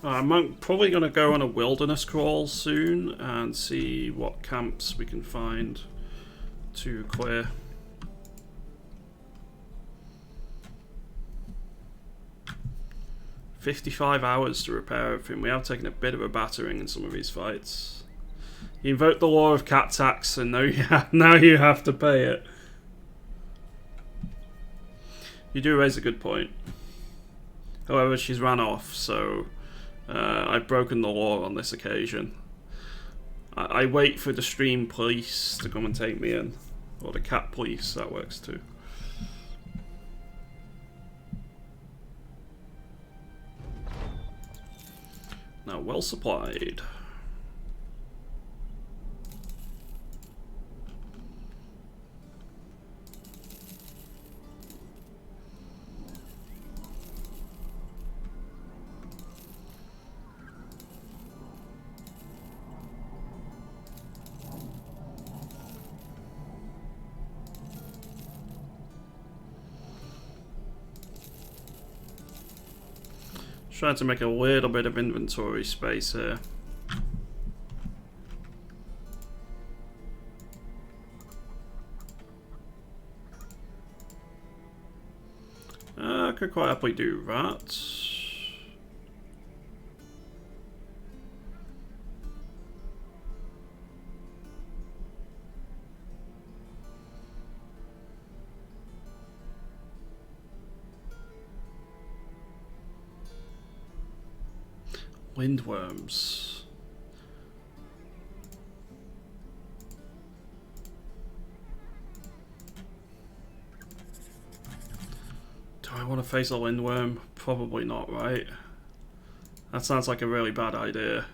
I'm probably going to go on a wilderness crawl soon and see what camps we can find to clear. $55 hours to repair everything. We have taken a bit of a battering in some of these fights. You invoke the law of cat tax, and now you have to pay it. You do raise a good point. However, she's ran off, so I've broken the law on this occasion. I wait for the stream police to come and take me in. Or the cat police, that works too. Now, well supplied. Trying to make a little bit of inventory space here. I could quite happily do that. Windworms. Do I want to face a windworm? Probably not, right? That sounds like a really bad idea.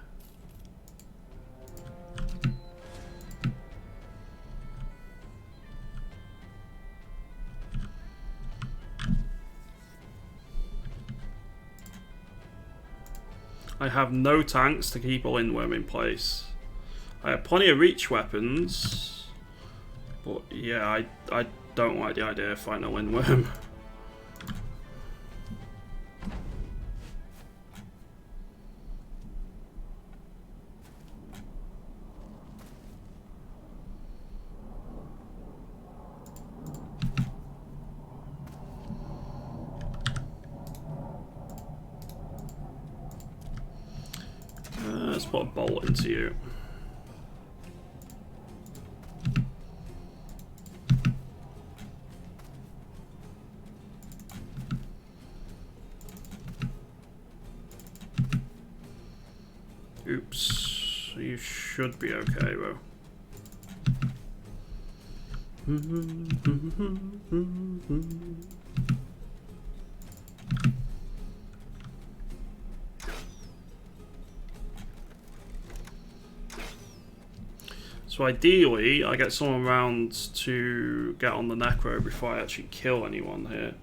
I have no tanks to keep a windworm in place. I have plenty of reach weapons, but yeah, I don't like the idea of fighting a windworm. Let's put a bolt into you. Oops, you should be okay though. So ideally, I get someone around to get on the Necro before I actually kill anyone here.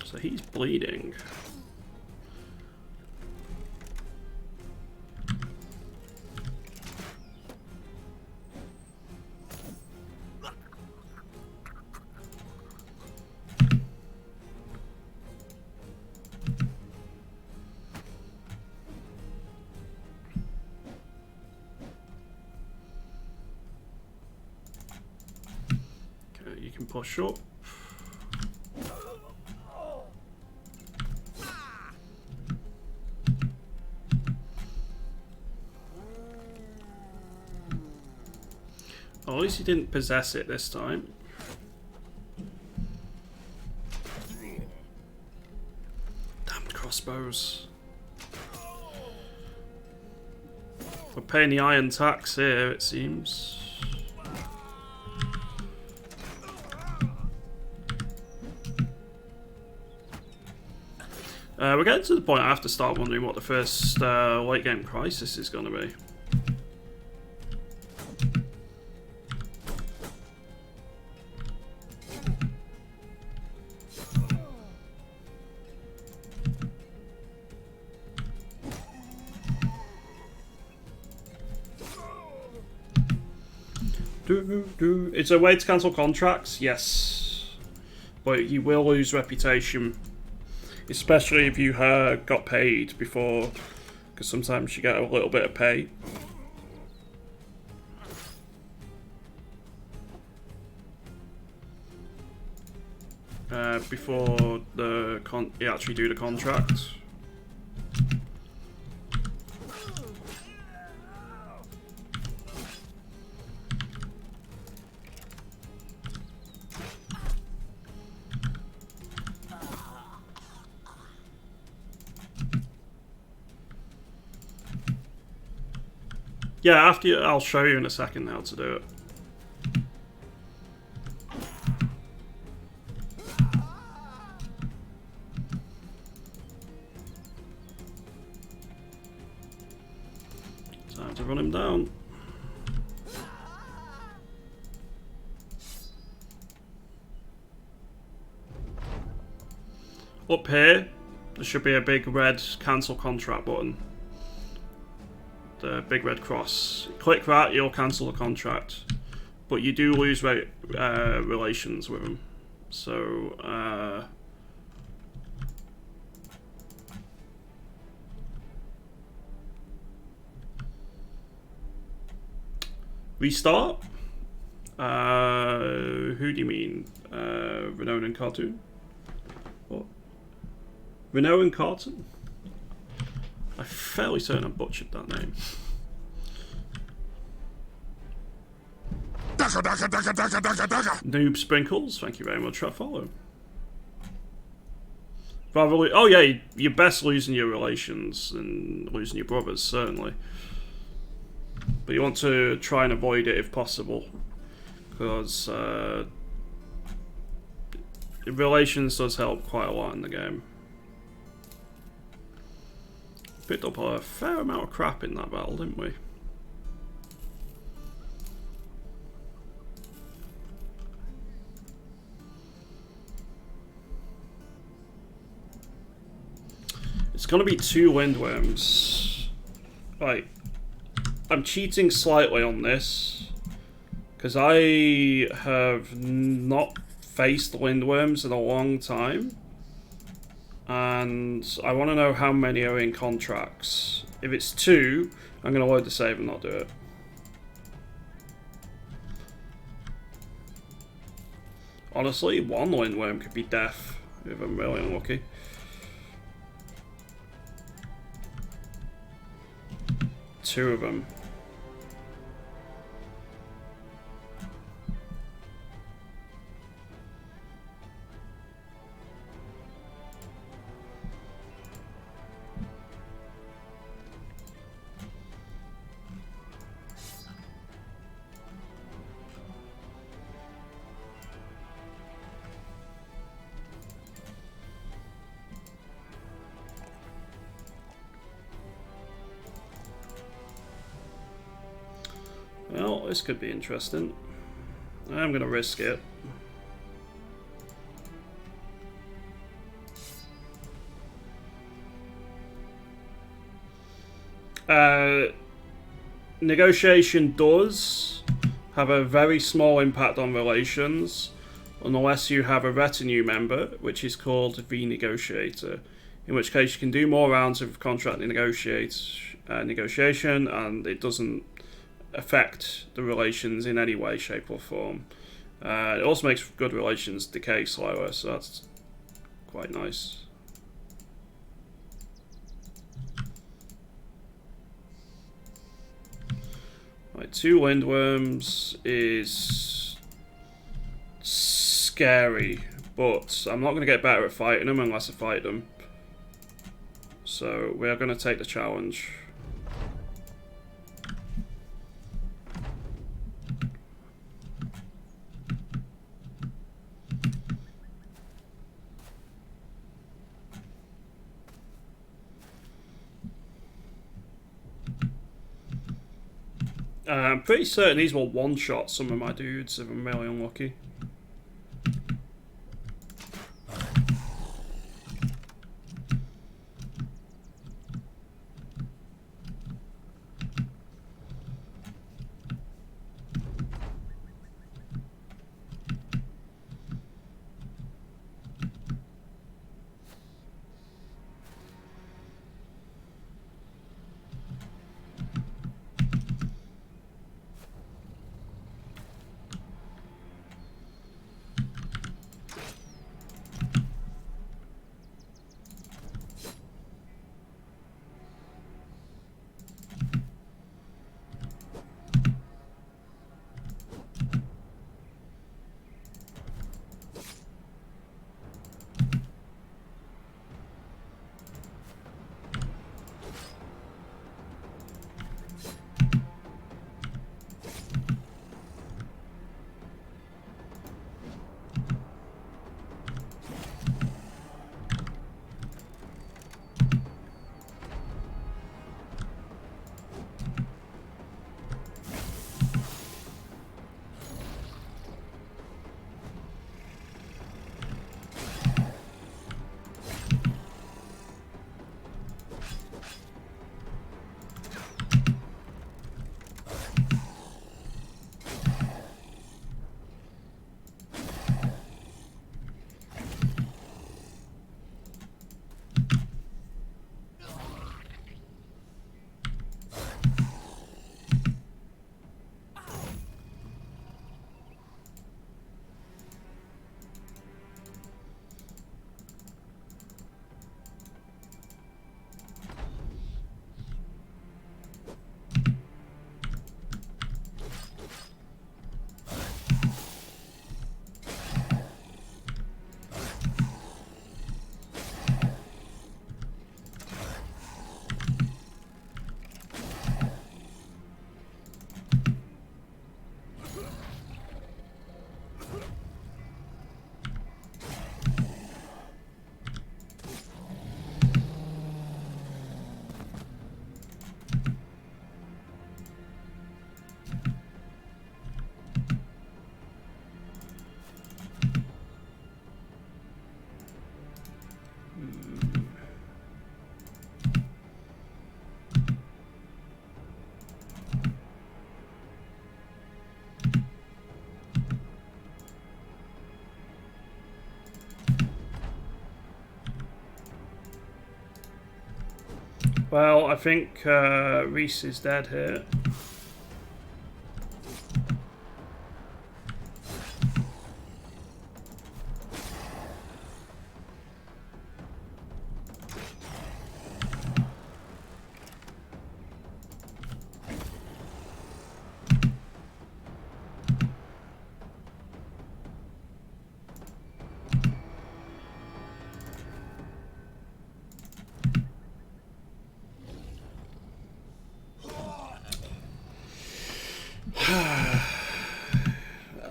So he's bleeding. Okay, you can push up. At least he didn't possess it this time. Damned crossbows. We're paying the iron tax here, it seems. We're getting to the point I have to start wondering what the first late game crisis is going to be. It's a way to cancel contracts, yes, but you will lose reputation, especially if you got paid before, because sometimes you get a little bit of pay. Before you actually do the contract. Yeah, I'll show you in a second how to do it. Time to run him down. Up here, there should be a big red cancel contract button. The big red cross. Click that, you'll cancel the contract. But you do lose relations with them. So, Restart? Who do you mean? Renault and Cartoon? What? Renault and Cartoon? I'm fairly certain I butchered that name. Dagger, dagger, dagger, dagger, dagger, dagger. Noob Sprinkles, thank you very much for that follow. Probably, oh yeah, you're best losing your relations than losing your brothers, certainly. But you want to try and avoid it if possible, because relations does help quite a lot in the game. Picked up a fair amount of crap in that battle, didn't we? It's gonna be 2 Windworms. Right. I'm cheating slightly on this, because I have not faced Windworms in a long time. And I want to know how many are in contracts. If it's 2, I'm going to load the save and not do it. Honestly, 1 Windworm could be death if I'm really unlucky. Two of them. Well, this could be interesting. I'm going to risk it. Negotiation does have a very small impact on relations, unless you have a retinue member, which is called the Negotiator. In which case you can do more rounds of contract negotiation, and it doesn't affect the relations in any way, shape or form. It also makes good relations decay slower, so that's quite nice. Right, 2 Windworms is scary, but I'm not going to get better at fighting them unless I fight them. So we are going to take the challenge. I'm pretty certain these will one-shot some of my dudes if I'm really unlucky. Well, I think Reese is dead here.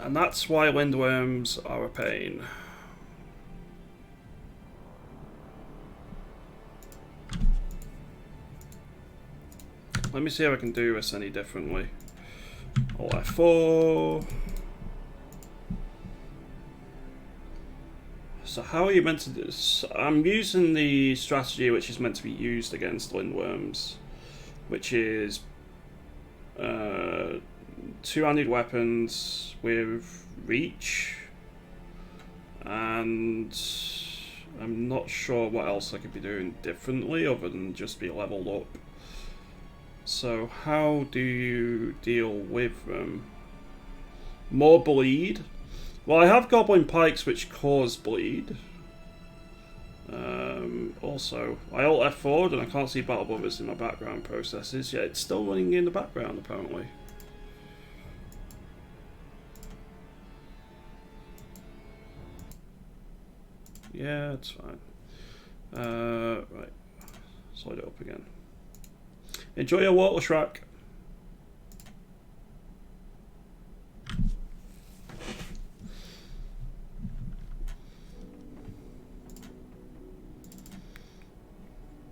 And that's why windworms are a pain. Let me see if I can do this any differently. Alt F4. So how are you meant to do this? I'm using the strategy which is meant to be used against windworms, which is two-handed weapons with reach, and I'm not sure what else I could be doing differently other than just be leveled up. So how do you deal with them? More bleed? Well, I have goblin pikes which cause bleed. Also, I alt F4 and I can't see battle brothers in my background processes, yet it's still running in the background apparently. Yeah, it's fine. Right, slide it up again. Enjoy your water, Shrek.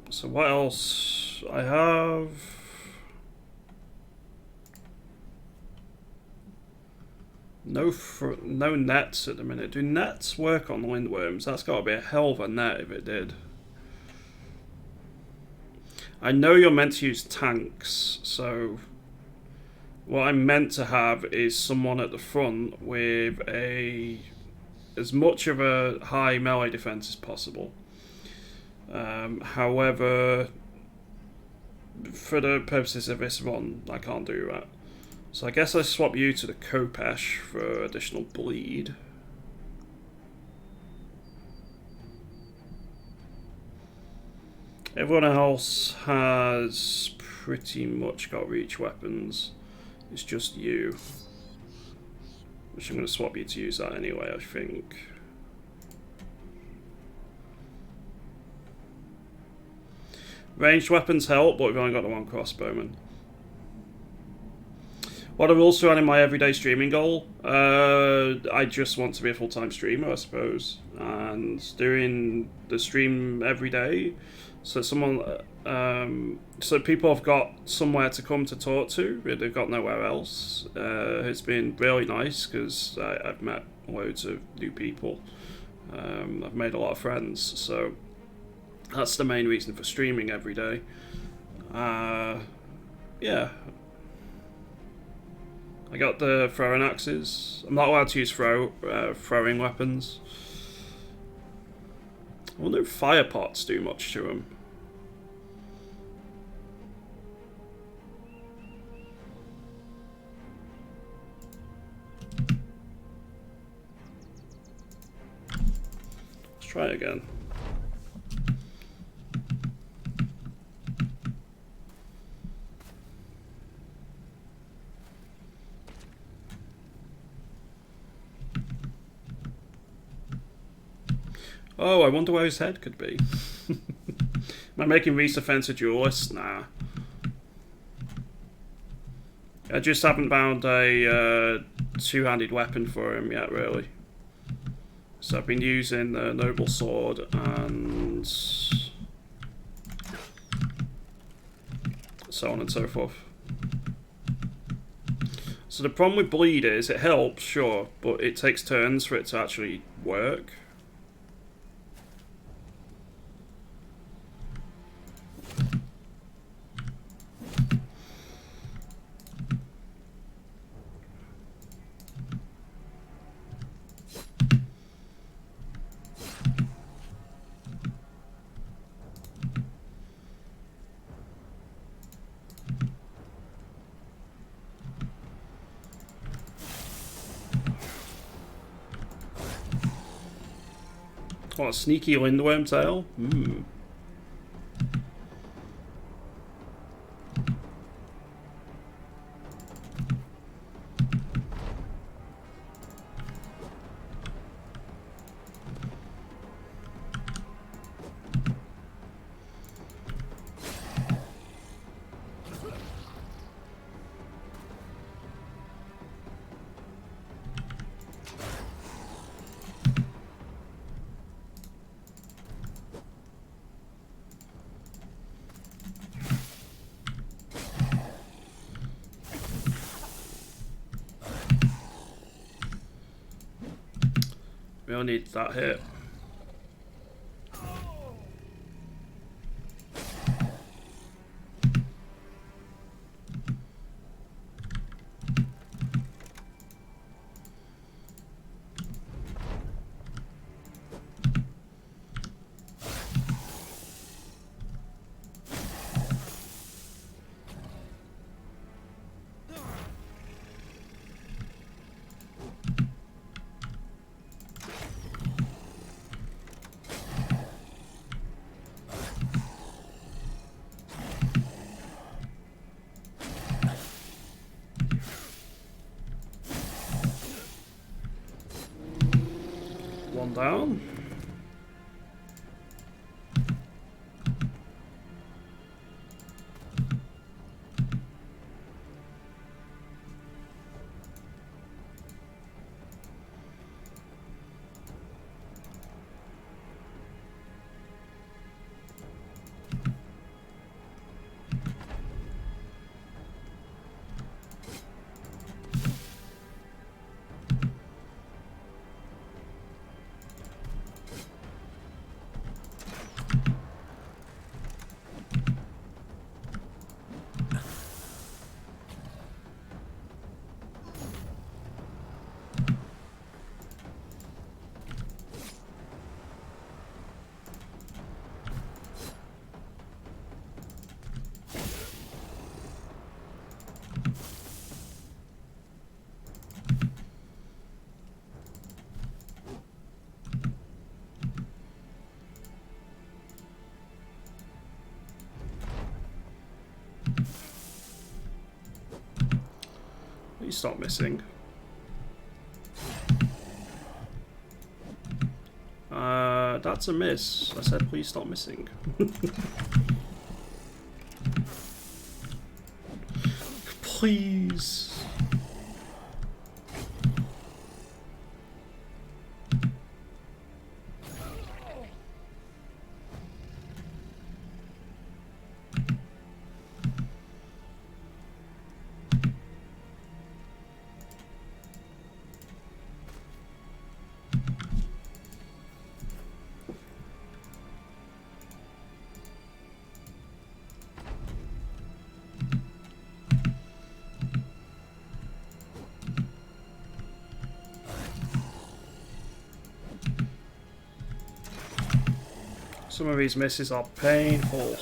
So what else? I have no nets at the minute. Do nets work on windworms? That's got to be a hell of a net if it did. I know you're meant to use tanks, so what I'm meant to have is someone at the front with as much of a high melee defense as possible. However, for the purposes of this run, I can't do that. So I guess I swap you to the Kopesh for additional bleed. Everyone else has pretty much got reach weapons. It's just you. Which I'm going to swap you to use that anyway, I think. Ranged weapons help, but we've only got the one crossbowman. What I'm also on in my everyday streaming goal, I just want to be a full-time streamer, I suppose, and doing the stream every day, so so people have got somewhere to come to talk to. They've got nowhere else. It's been really nice because I've met loads of new people. I've made a lot of friends, so that's the main reason for streaming every day. Yeah. I got the throwing axes. I'm not allowed to use throwing weapons. I wonder if fire pots do much to them. Let's try it again. Oh, I wonder where his head could be. Am I making Reese a fencer duelist? Nah. I just haven't found a two-handed weapon for him yet, really. So I've been using the noble sword and so on and so forth. So the problem with bleed is it helps, sure, but it takes turns for it to actually work. What, a sneaky lindworm tail? Really need that hit. One down. Please stop missing. That's a miss. I said please stop missing. Please. Some of these misses are painful.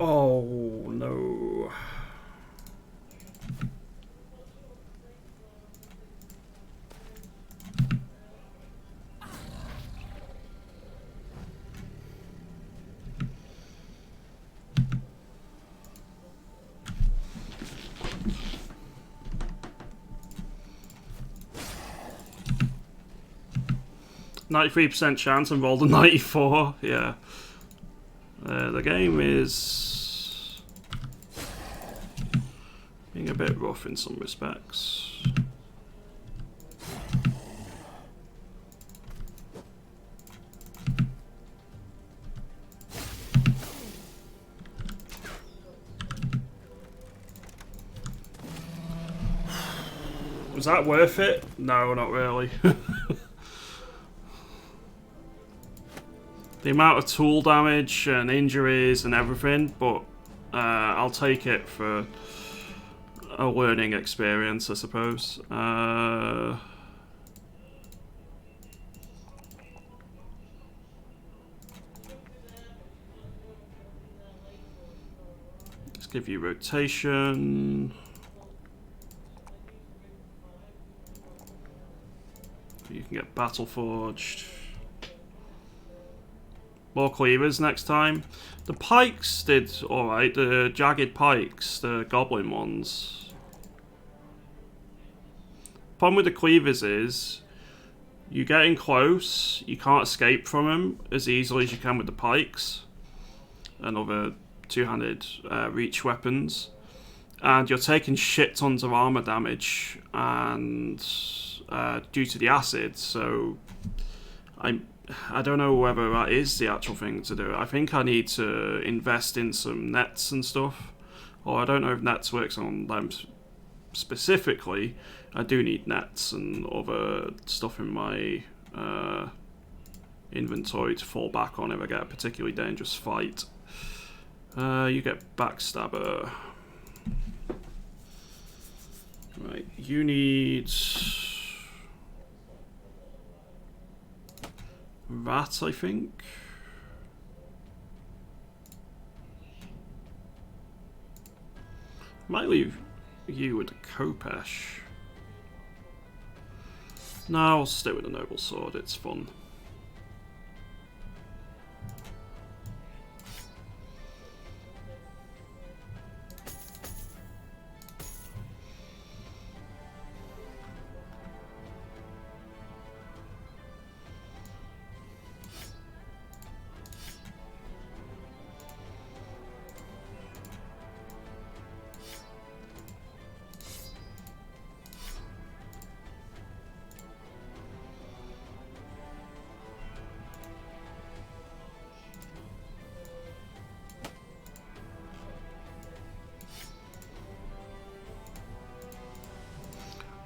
Oh no. 93% chance and rolled a 94. Yeah. The game is being a bit rough in some respects. Was that worth it? No, not really. The amount of tool damage and injuries and everything, but I'll take it for a learning experience, I suppose. Let's give you rotation. You can get battle forged. More cleavers next time. The pikes did alright, the jagged pikes, the goblin ones. Problem with the cleavers is, you get in close, you can't escape from them as easily as you can with the pikes and other two-handed reach weapons. And you're taking shit tons of armor damage and due to the acid, so I don't know whether that is the actual thing to do. I think I need to invest in some nets and stuff. Or I don't know if nets works on them specifically. I do need nets and other stuff in my inventory to fall back on if I get a particularly dangerous fight. You get backstabber. Right, you need that, I think. Might leave you with a Kopesh. No, I'll stay with a noble sword, it's fun.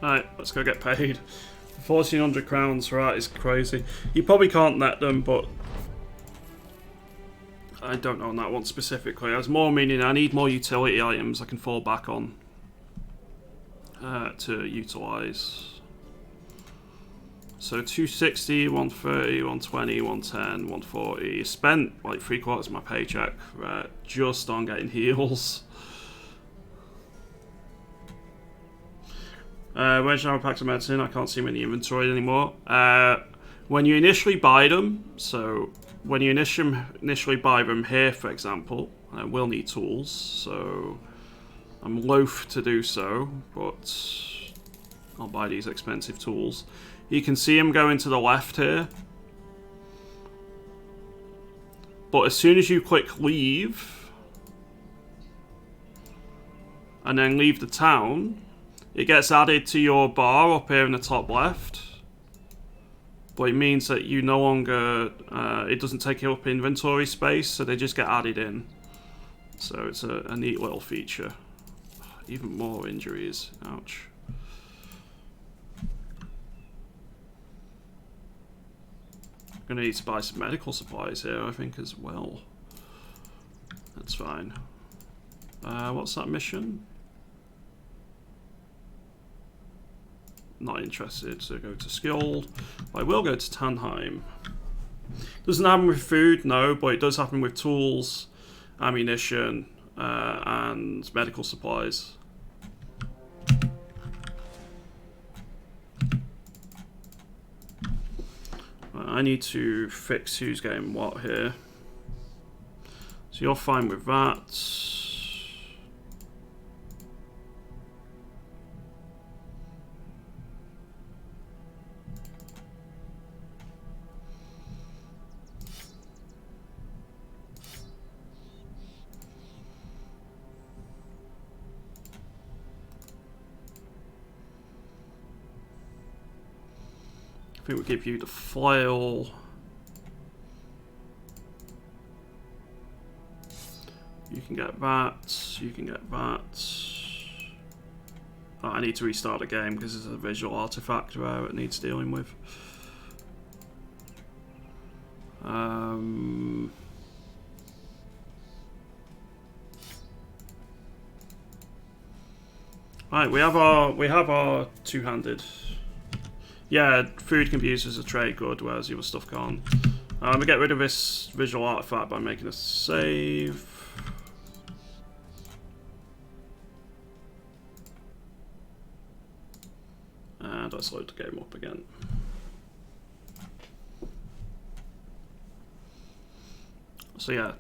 Alright, let's go get paid. 1,400 crowns for that is crazy. You probably can't net them, but I don't know on that one specifically. As more meaning I need more utility items I can fall back on to utilise. So 260, 130, 120, 110, 140. Spent like 3/4 of my paycheck just on getting heals. Where's our packs of medicine? I can't see them in the inventory anymore. When you initially buy them, so when you initially buy them here, for example, I will need tools, so I'm loath to do so, but I'll buy these expensive tools. You can see them going to the left here. But as soon as you click leave, and then leave the town, it gets added to your bar up here in the top left. But it means that you no longer, it doesn't take up inventory space, so they just get added in. So it's a neat little feature. Even more injuries, ouch. I'm gonna need to buy some medical supplies here, I think, as well. That's fine. What's that mission? Not interested, so go to Skjold. I will go to Tannheim. Doesn't happen with food, no, but it does happen with tools, ammunition, and medical supplies. I need to fix who's getting what here. So you're fine with that. think we give you the flail. You can get that. You can get that. Oh, I need to restart the game because there's a visual artifact where it needs dealing with. Right, we have our two-handed. Yeah, food can be used as a trade good, whereas the other stuff can't. We get rid of this visual artifact by making a save. And let's load the game up again. So yeah,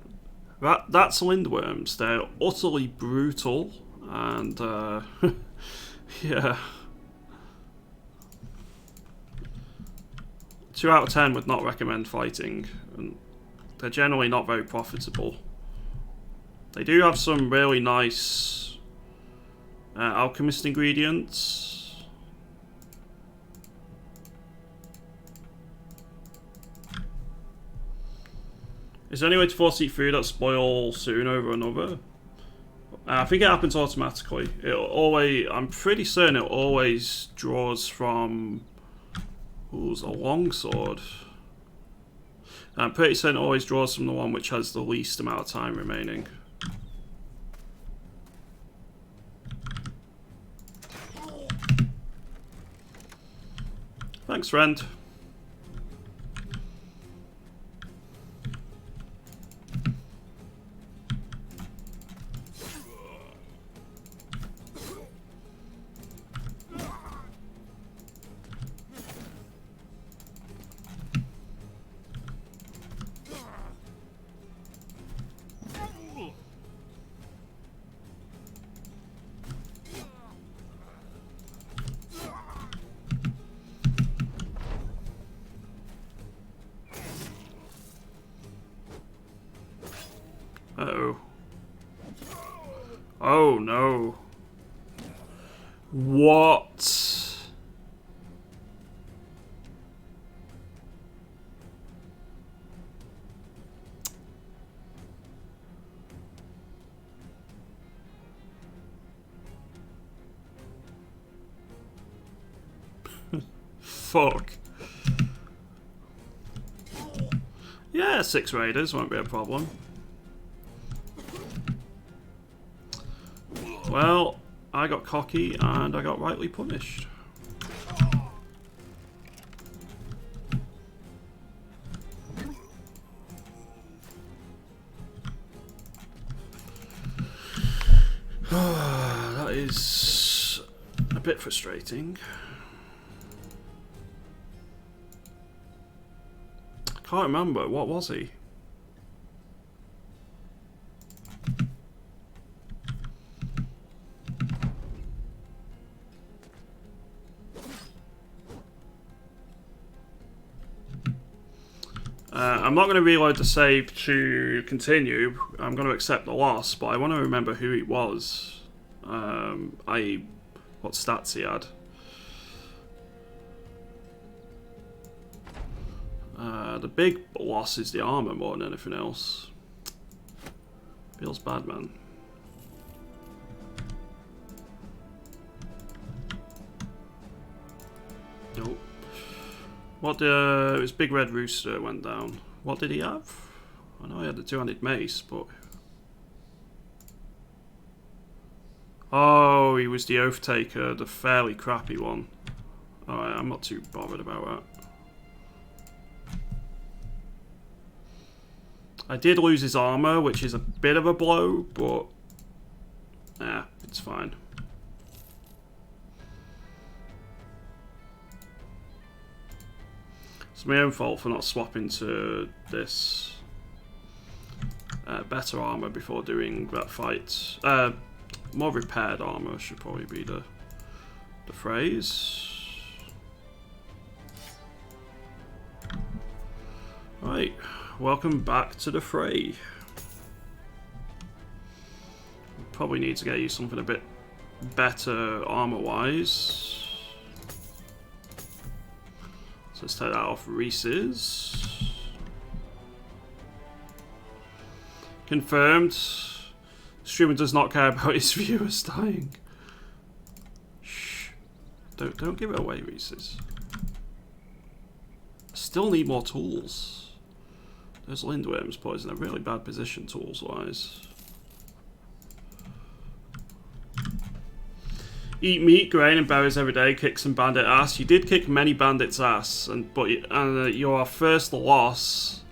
that's lindworms. They're utterly brutal, and yeah, 2 out of 10 would not recommend fighting, and they're generally not very profitable. They do have some really nice alchemist ingredients. Is there any way to force eat food that spoil soon over another? I think it happens automatically. I'm pretty certain it always draws from. Ooh, it's a longsword. I'm pretty certain it always draws from the one which has the least amount of time remaining. Thanks, friend. Uh-oh. Oh no. What? Fuck. Yeah, 6 raiders won't be a problem. Well, I got cocky and I got rightly punished. That is a bit frustrating. I can't remember. What was he? I'm not going to reload the save to continue. I'm going to accept the loss, but I want to remember who he was. I.e., what stats he had. The big loss is the armor more than anything else. Feels bad, man. Nope. What it was Big Red Rooster went down. What did he have? I know he had the 2-handed mace, but oh, he was the Oath Taker, the fairly crappy one. Alright, I'm not too bothered about that. I did lose his armor, which is a bit of a blow, but yeah, it's fine. It's my own fault for not swapping to this better armor before doing that fight. More repaired armor should probably be the phrase. Right, welcome back to the fray. Probably need to get you something a bit better armor-wise. So Let's take that off Reese's. Confirmed. Streamer does not care about his viewers dying. Shh. Don't give it away, Reese's. Still need more tools. Those lindworms put us in a really bad position tools-wise. Eat meat, grain, and berries every day. Kick some bandit ass. You did kick many bandits' ass, but your first loss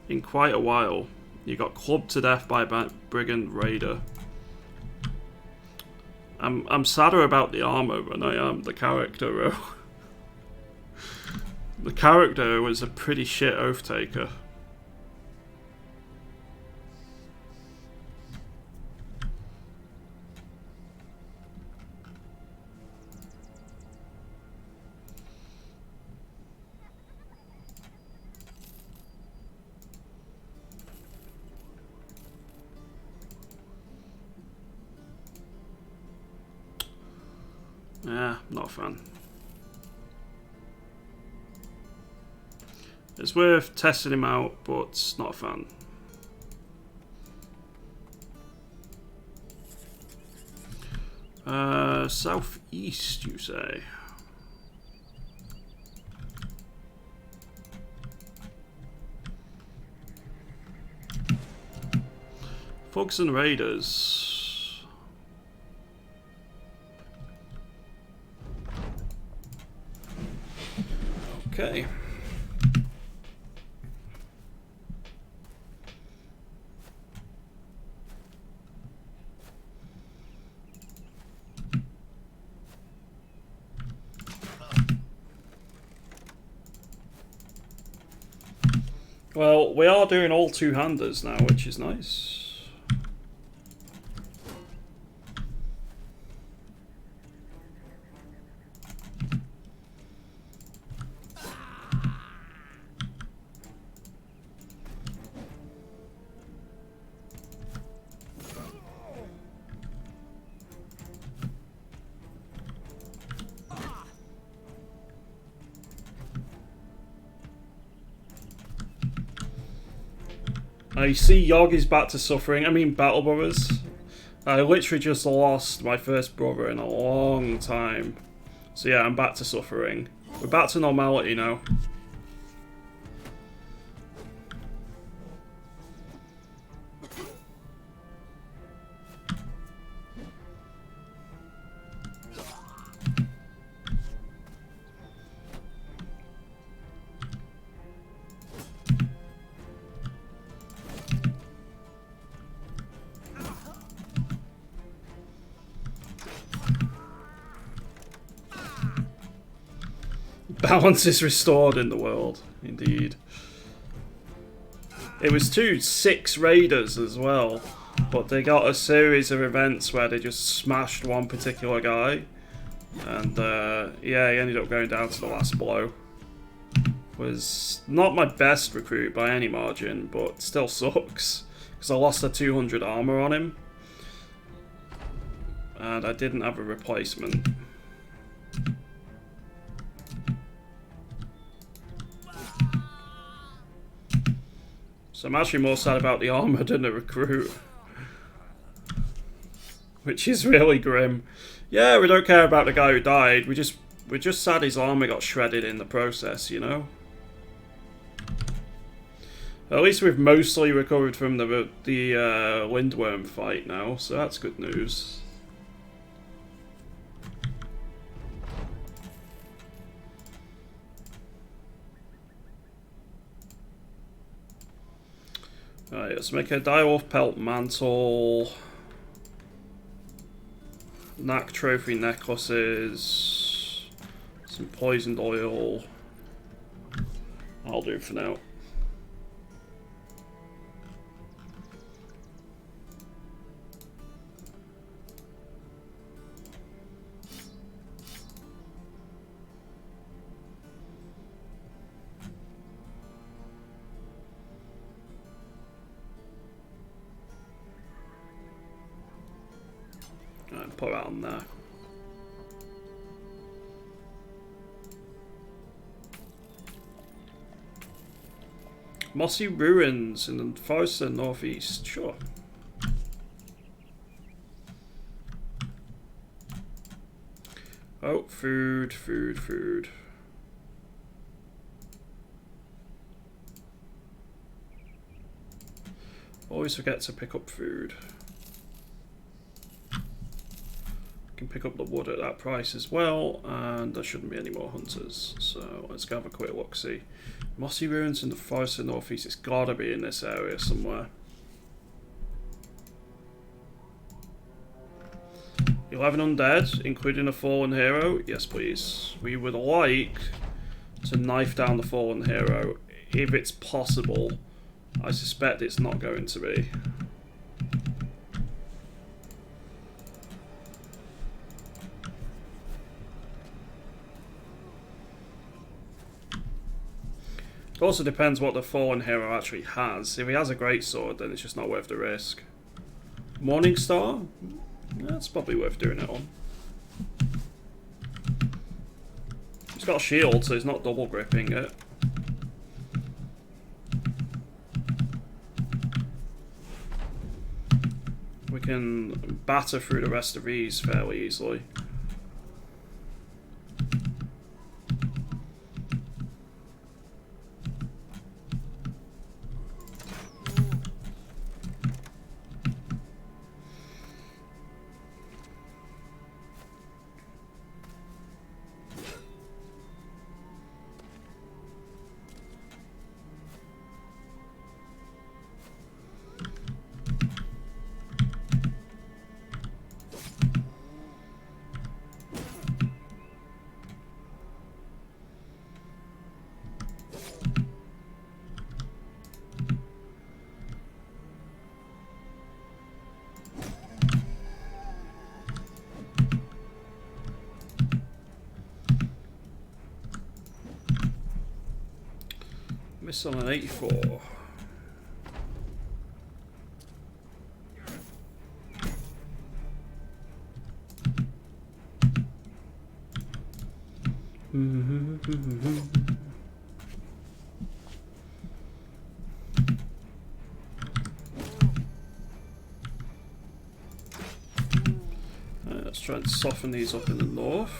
in quite a while. You got clubbed to death by a brigand raider. I'm sadder about the armor than I am the character. The character was a pretty shit oath taker. Yeah, not a fan. It's worth testing him out, but not a fan. Southeast, you say? Fogs and Raiders. Okay. Well, we are doing all two-handers now, which is nice. I see Yog is back to suffering. I mean, Battle Brothers. I literally just lost my first brother in a long time. So yeah, I'm back to suffering. We're back to normality now. Balance is restored in the world, indeed. It was 6 raiders as well, but they got a series of events where they just smashed one particular guy, and yeah, he ended up going down to the last blow. Was not my best recruit by any margin, but still sucks, because I lost a 200 armor on him, and I didn't have a replacement. So I'm actually more sad about the armor than the recruit. Which is really grim. Yeah, we don't care about the guy who died. We're just sad his armor got shredded in the process, you know? At least we've mostly recovered from the Lindworm fight now, so that's good news. Alright, let's make a direwolf pelt mantle. Knack trophy necklaces. Some poisoned oil. I'll do for now. Put that on there. Mossy ruins in the forest to the northeast. Sure. Oh, food, food, food. Always forget to pick up food. Can pick up the wood at that price as well, and there shouldn't be any more hunters. So let's go have a quick look. See, mossy ruins in the forest of the northeast. It's gotta be in this area somewhere. 11 undead, including a fallen hero. Yes, please. We would like to knife down the fallen hero if it's possible. I suspect it's not going to be. It also depends what the fallen hero actually has. If he has a greatsword, then it's just not worth the risk. Morningstar? That's probably worth doing it on. He's got a shield, so he's not double gripping it. We can batter through the rest of these fairly easily. Missile on 84. Let's try and soften these up in the north.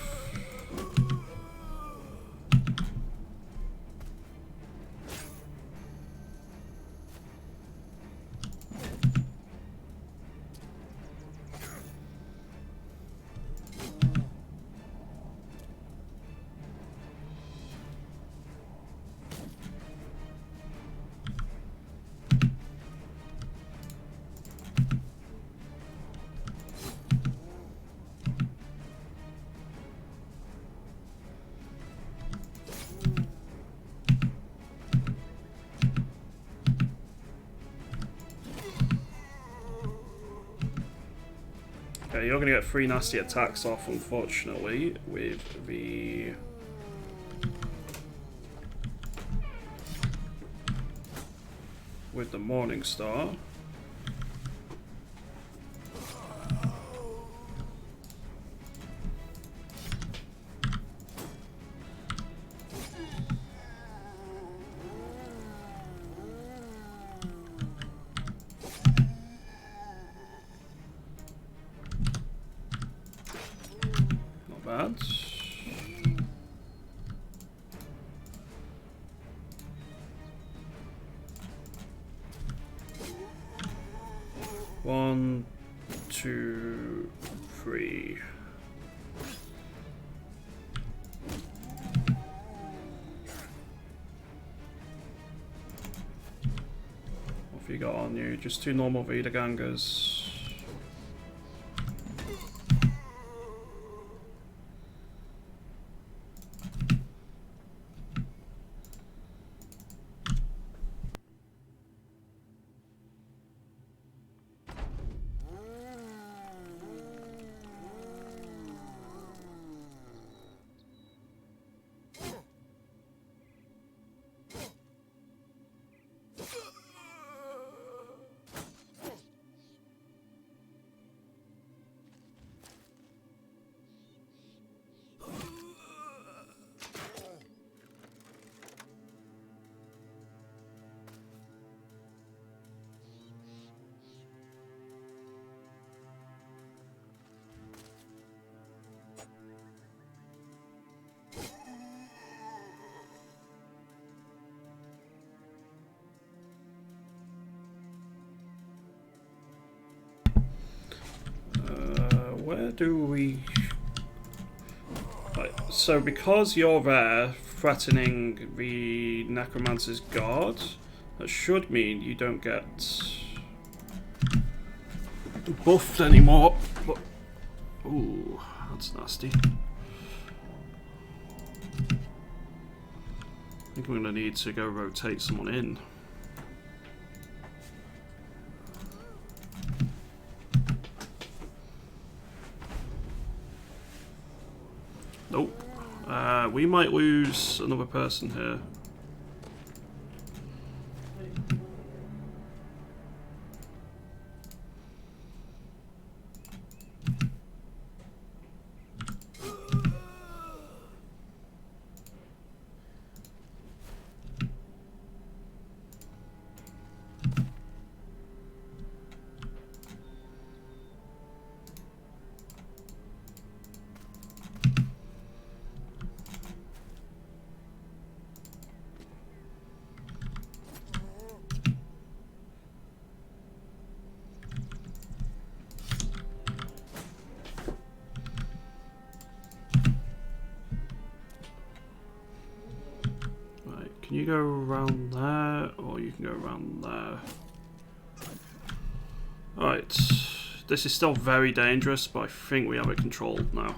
Okay, you're going to get 3 nasty attacks off, unfortunately, with the... Morningstar. Not bad. One, two, three. What have you got on you? Just 2 normal Vita Gangers. where do we... Right, so because you're there, threatening the Necromancer's guard, that should mean you don't get buffed anymore. But, ooh, that's nasty. I think I'm going to need to go rotate someone in. Nope. We might lose another person here. Can you go around there, or you can go around there? Alright, this is still very dangerous, but I think we have it controlled now.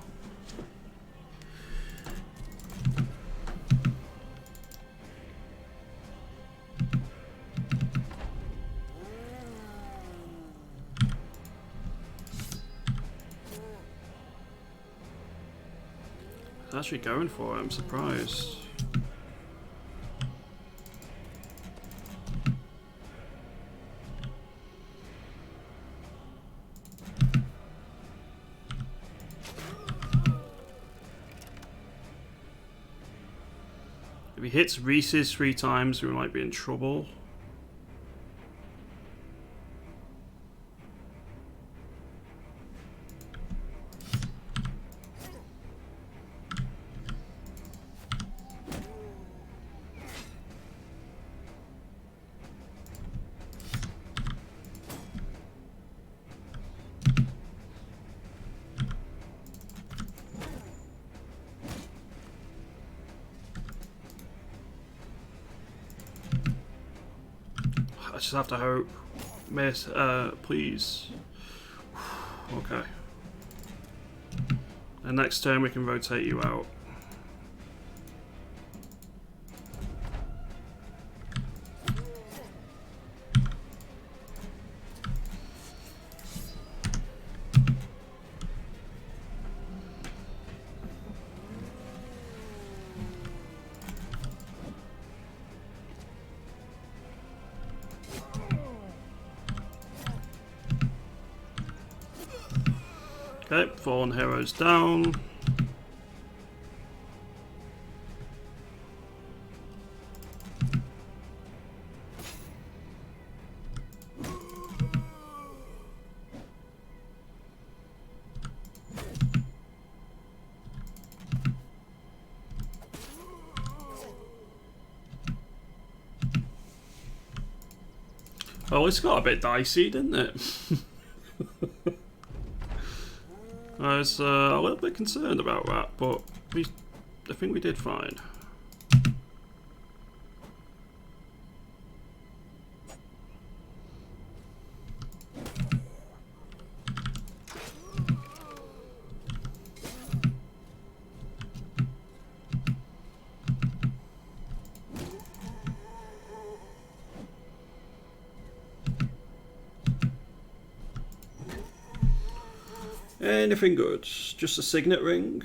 It's actually going for it, I'm surprised. If he hits Reese's 3 times, we might be in trouble. I just have to hope. Miss, please. Okay. And next turn we can rotate you out. Okay, fallen heroes down. Oh, it's got a bit dicey, didn't it? I was a little bit concerned about that, but I think we did fine. Anything good? Just a signet ring.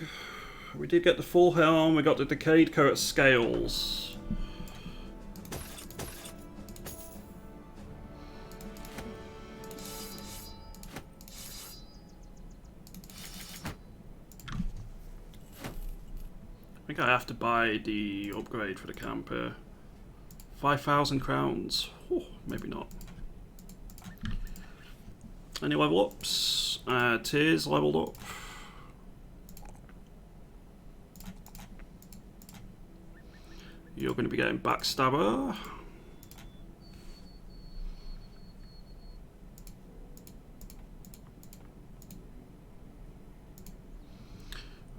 We did get the full helm, we got the decayed coat scales. I think I have to buy the upgrade for the camper. 5,000 crowns. Oh, maybe not. Any level ups? Tears leveled up. You're going to be getting Backstabber.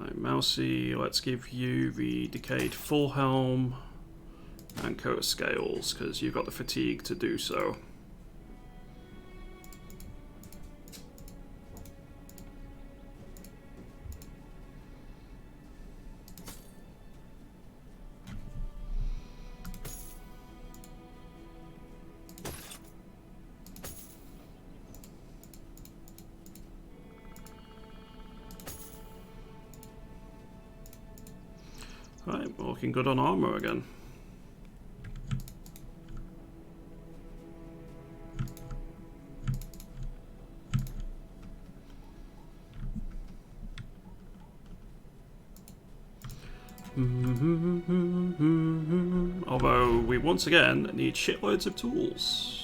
Right, Mousy, let's give you the Decayed Full Helm and Coat of Scales, because you've got the fatigue to do so. Right, we're looking good on armor again. Although we once again need shitloads of tools.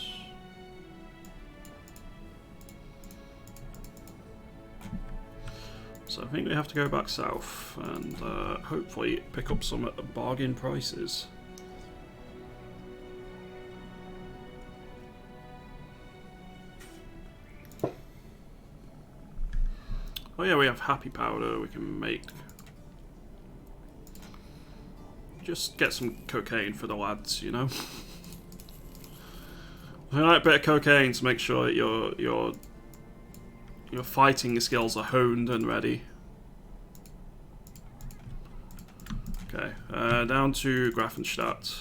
So I think we have to go back south and hopefully pick up some at bargain prices. Oh yeah, we have happy powder we can make. Just get some cocaine for the lads, you know. I like a bit of cocaine to make sure that your fighting skills are honed and ready. Okay, down to Grafenstadt.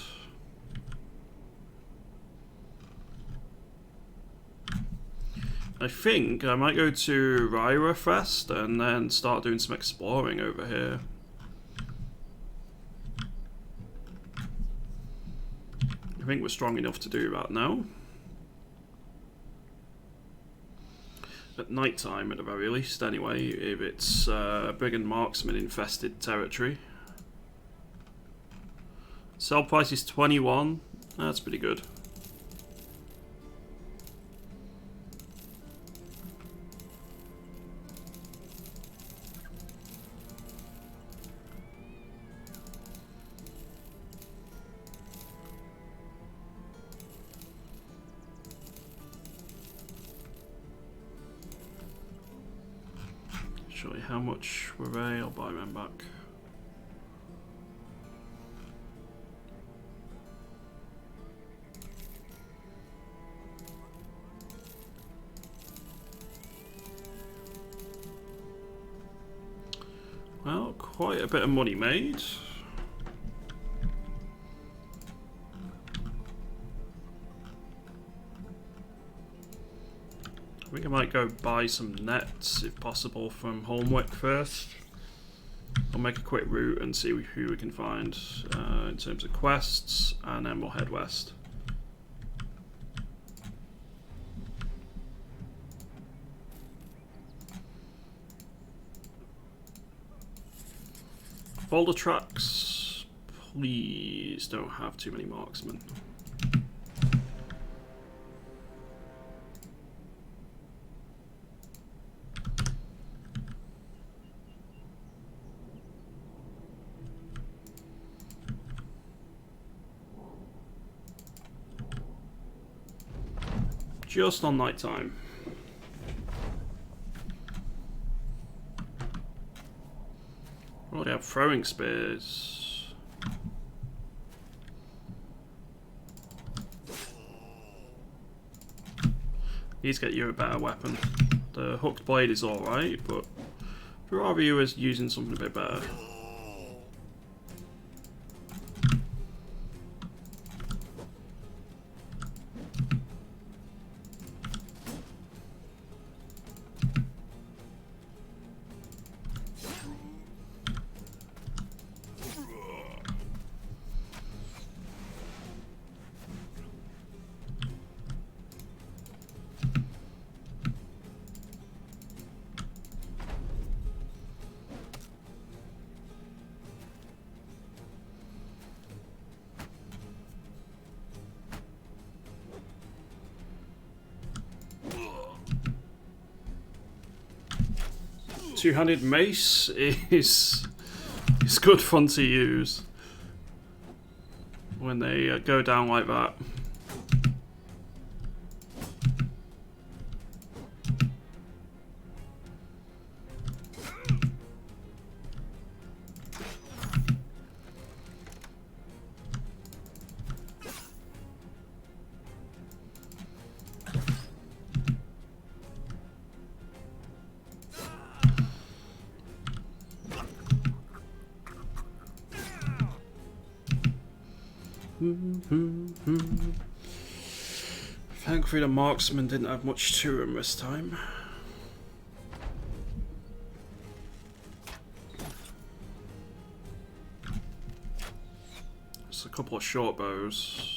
I think I might go to Ryrefest and then start doing some exploring over here. I think we're strong enough to do that now. At night time, at the very least, anyway, if it's brigand marksman infested territory. Sell price is 21. That's pretty good. Actually, how much were they? I'll buy them back. Well, quite a bit of money made. I think I might go buy some nets, if possible, from Holmwick first. I'll make a quick route and see who we can find in terms of quests, and then we'll head west. Boulder tracks, please don't have too many marksmen. Just on night time. Oh, they have throwing spears. These get you a better weapon. The hooked blade is alright, but I'd rather you was using something a bit better. Two-handed mace is good fun to use when they go down like that. Thankfully the marksman didn't have much to him this time. Just a couple of short bows.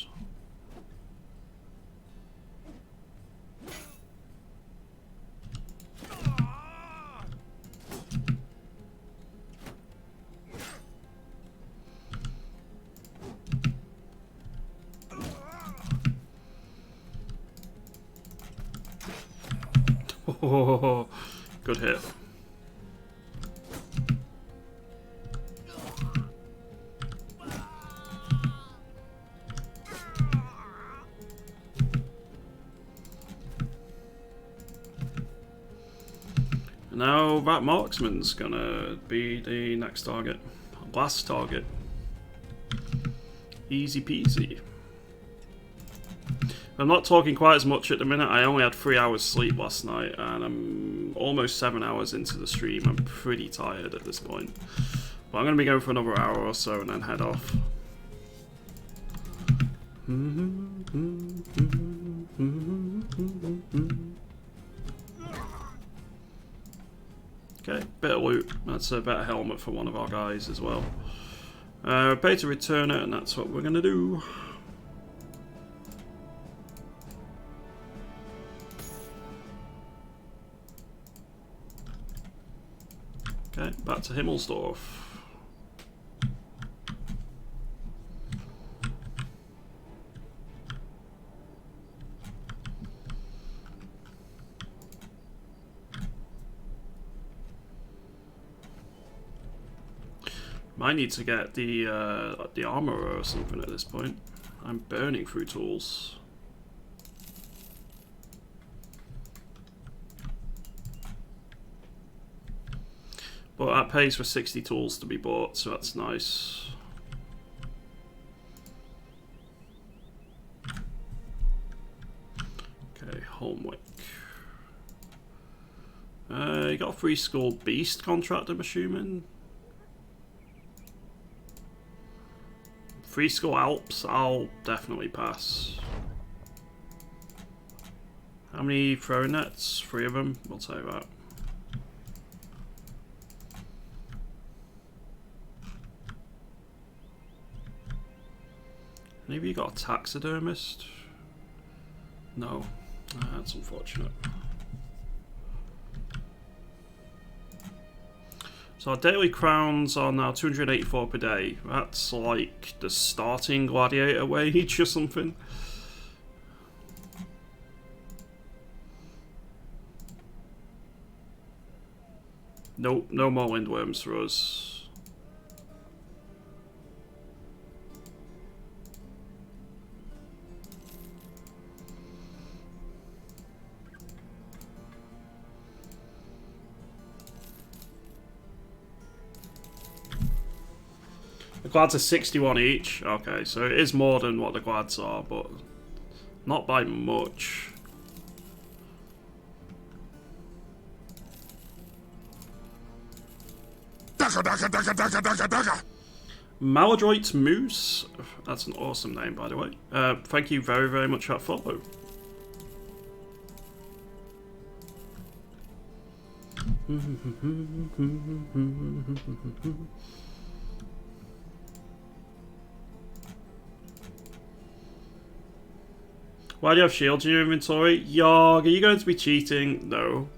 Oh, good hit. Now that marksman's gonna be the next target. Last target. Easy peasy. I'm not talking quite as much at the minute. I only had 3 hours sleep last night and I'm almost 7 hours into the stream. I'm pretty tired at this point. But I'm going to be going for another hour or so and then head off. Okay, bit of loot. That's a better helmet for one of our guys as well. Pay to return it and that's what we're going to do. Okay, back to Himmelsdorf. Might need to get the armor or something at this point. I'm burning through tools. But that pays for 60 tools to be bought, so that's nice. Okay, Holmwick. You got a free skull beast contract, I'm assuming. Free skull Alps, I'll definitely pass. How many throwing nets? 3 of them? We'll take that. Maybe you got a taxidermist? No. That's unfortunate. So our daily crowns are now 284 per day. That's like the starting gladiator wage or something. Nope, no more windworms for us. The glads are 61 each. Okay, so it is more than what the glads are, but not by much. Dagger, dagger, dagger, dagger, dagger, dagger. Maladroit Moose. That's an awesome name, by the way. Thank you very, very much for that follow. Why do you have shields in your inventory? Yarg, are you going to be cheating? No.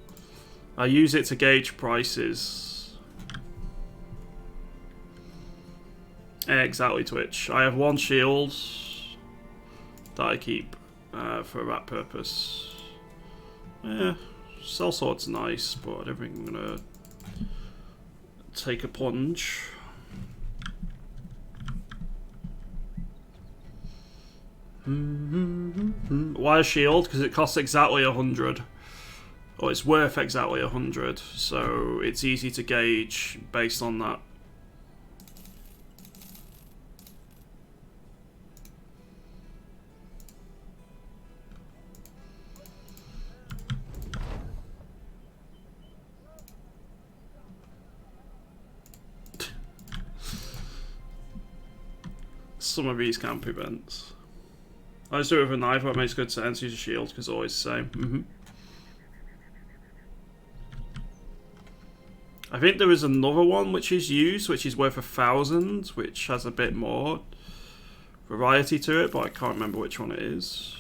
I use it to gauge prices. Exactly, Twitch. I have 1 shield that I keep for that purpose. Yeah, sellsword's nice, but I don't think I'm going to take a plunge. Why a shield? Because it costs exactly 100. Or it's worth exactly 100, so it's easy to gauge based on that. some of these camp events. I just do it with a knife, but it makes good sense. Use a shield because it's always the same. I think there is another one which is used, which is worth 1,000, which has a bit more variety to it, but I can't remember which one it is.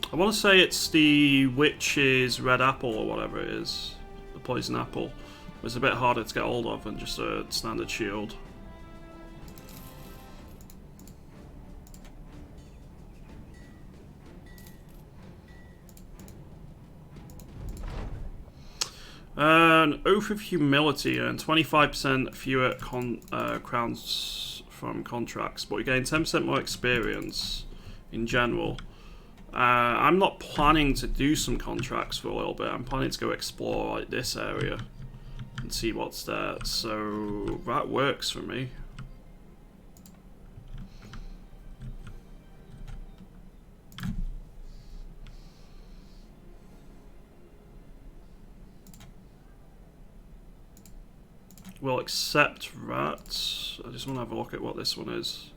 I want to say it's the Witch's Red Apple or whatever it is. The Poison Apple. It's a bit harder to get hold of than just a standard shield. An Oath of Humility and 25% fewer crowns from contracts, but you gain 10% more experience in general. I'm not planning to do some contracts for a little bit. I'm planning to go explore like this area and see what's there. So that works for me. We'll accept that. I just want to have a look at what this one is.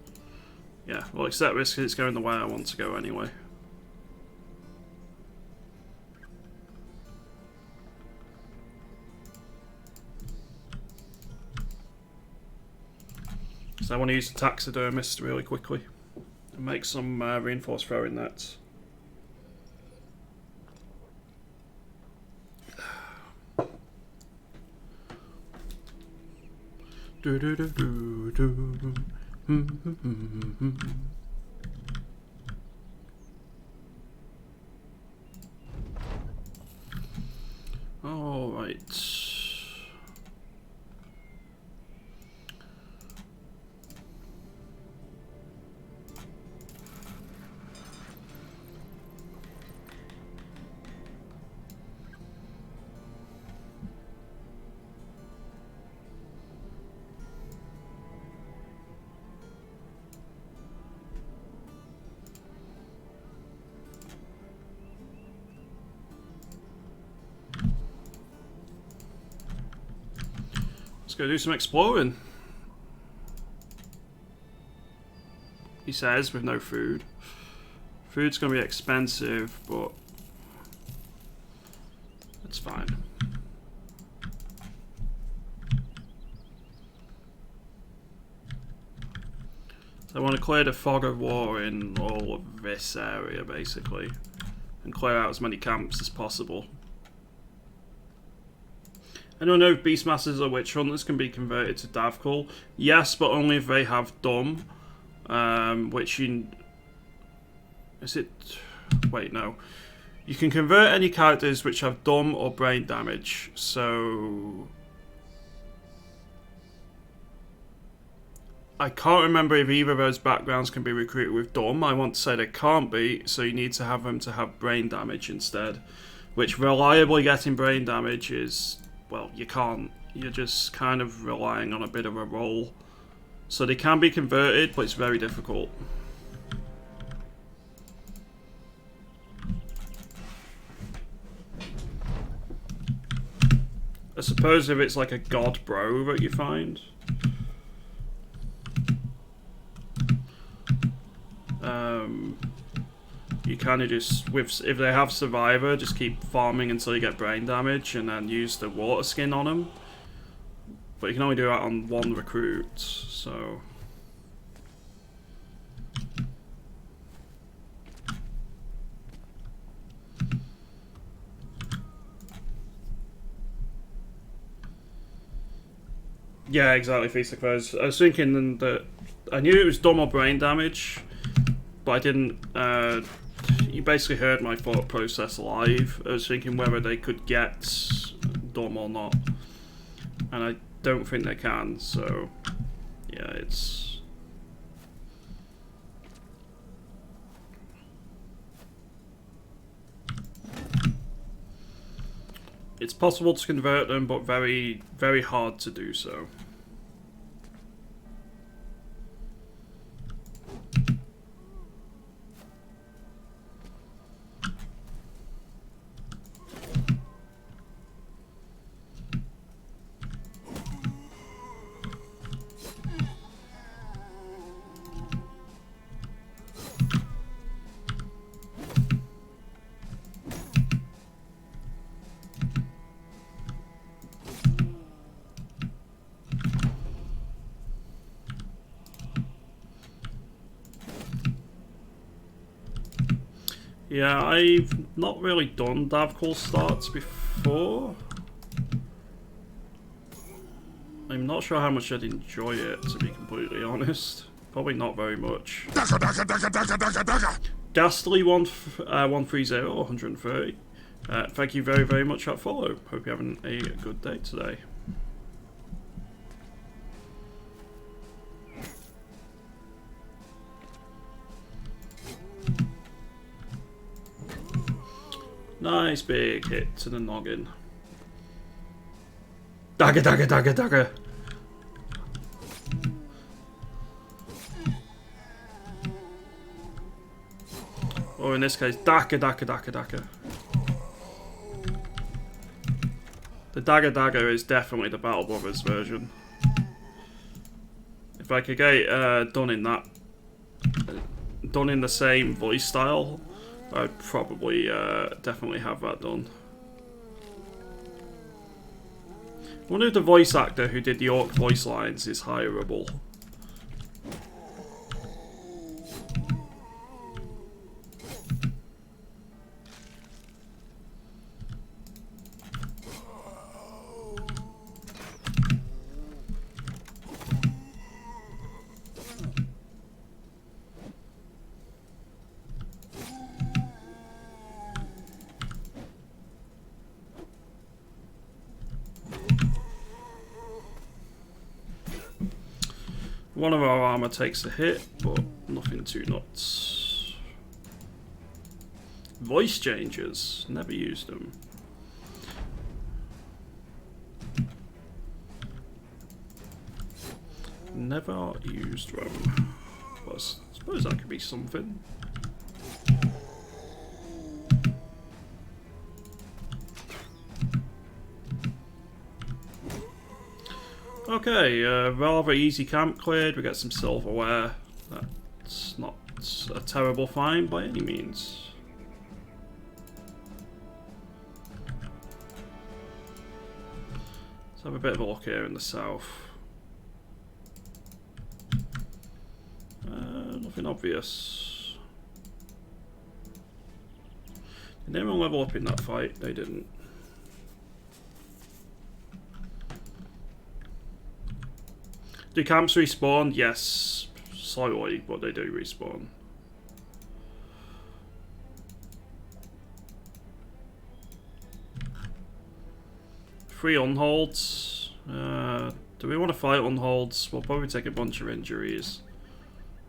Yeah, we'll accept this because it's going the way I want to go anyway. So I want to use the taxidermist really quickly and make some reinforced throwing nets. All right. Let's go do some exploring. He says, with no food. Food's going to be expensive, but it's fine. So I want to clear the fog of war in all of this area, basically, and clear out as many camps as possible. Anyone know if Beastmasters or Witch Hunters can be converted to Davkul? Yes, but only if they have Dumb, which you... Is it... Wait, no. You can convert any characters which have Dumb or Brain damage, so... I can't remember if either of those backgrounds can be recruited with Dumb. I want to say they can't be, so you need to have them to have Brain damage instead. Which reliably getting Brain damage is... Well, you can't. You're just kind of relying on a bit of a roll. So they can be converted, but it's very difficult. I suppose if it's like a god bro that you find. You kind of just, if they have Survivor, just keep farming until you get brain damage and then use the water skin on them. But you can only do that on one recruit, so... Yeah, exactly, Feast of Crows. I was thinking that I knew it was dumb or brain damage, but I didn't. You basically heard my thought process live. I was thinking whether they could get dumb or not, and I don't think they can. So, yeah, it's. It's possible to convert them, but very, very hard to do so. Yeah, I've not really done Davkul starts before. I'm not sure how much I'd enjoy it, to be completely honest. Probably not very much. Dagger, dagger, dagger, dagger, dagger, dagger. Ghastly 130, 130. Thank you very, very much for that follow. Hope you're having a good day today. Nice big hit to the noggin. Dagger, dagger, dagger, dagger. Or in this case, dagger, dagger, dagger, dagger. The dagger dagger is definitely the Battle Brothers version. If I could get it done in the same voice style, I'd probably definitely have that done. I wonder if the voice actor who did the orc voice lines is hireable. One of our armor takes a hit, but nothing too nuts. Voice changes. Never used them. Never used them. But I suppose that could be something. Okay, rather easy camp cleared. We get some silverware. That's not a terrible find by any means. Let's have a bit of a look here in the south. Nothing obvious. Did anyone level up in that fight? They didn't. Do camps respawn? Yes, slightly, but they do respawn. Three unholds. Do we want to fight unholds? We'll probably take a bunch of injuries.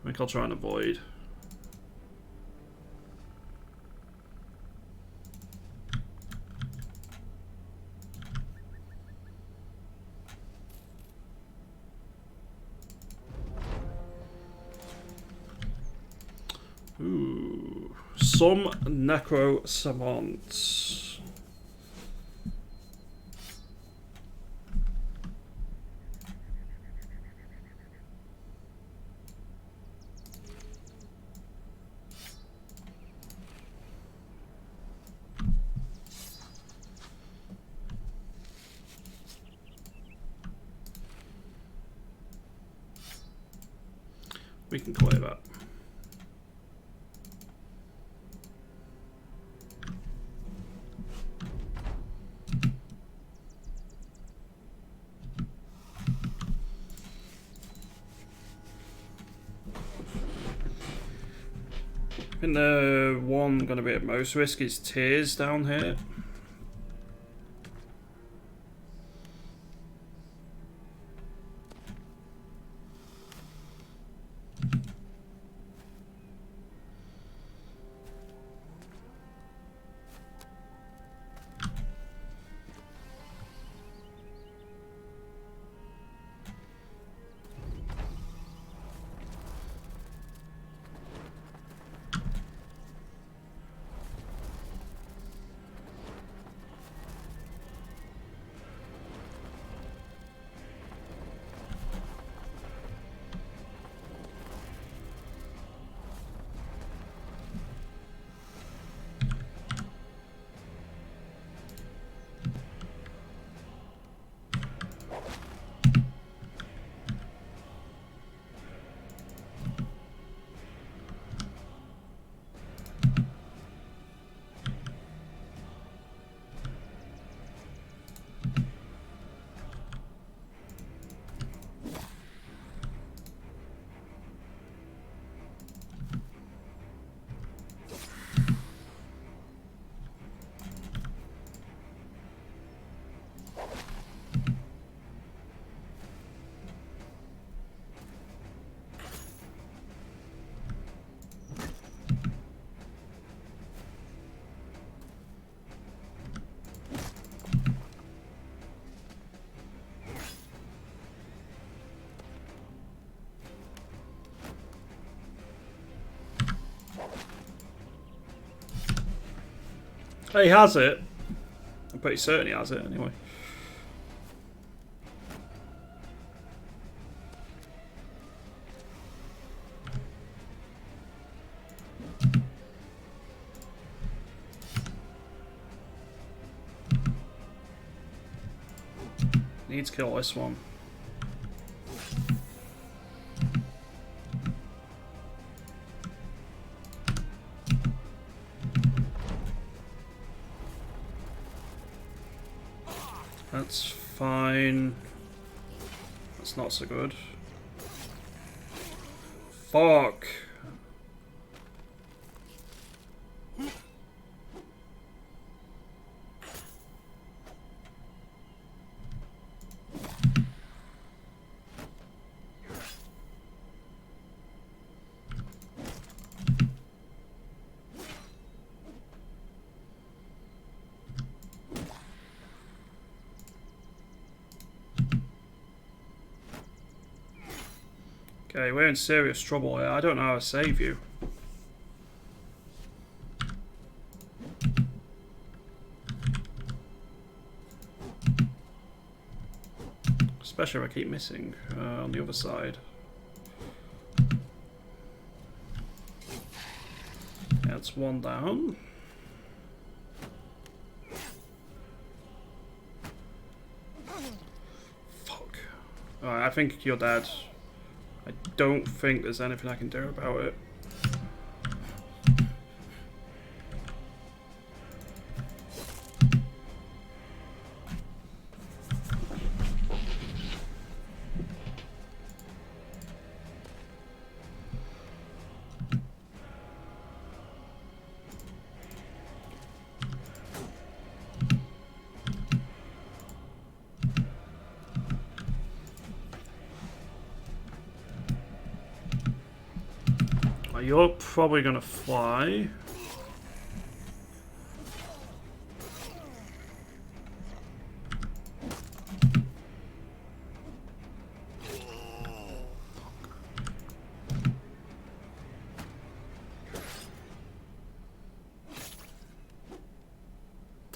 I think I'll try and avoid. Ooh, some necro savants. We can clear that. I think the one going to be at most risk is Tears down here. He has it. I'm pretty certain he has it anyway. Need to kill this one. That's fine. That's not so good. Fuck. Okay, we're in serious trouble here. I don't know how to save you. Especially if I keep missing on the other side. That's one down. Fuck. Alright, I think you're dead. I don't think there's anything I can do about it. You're probably gonna fly.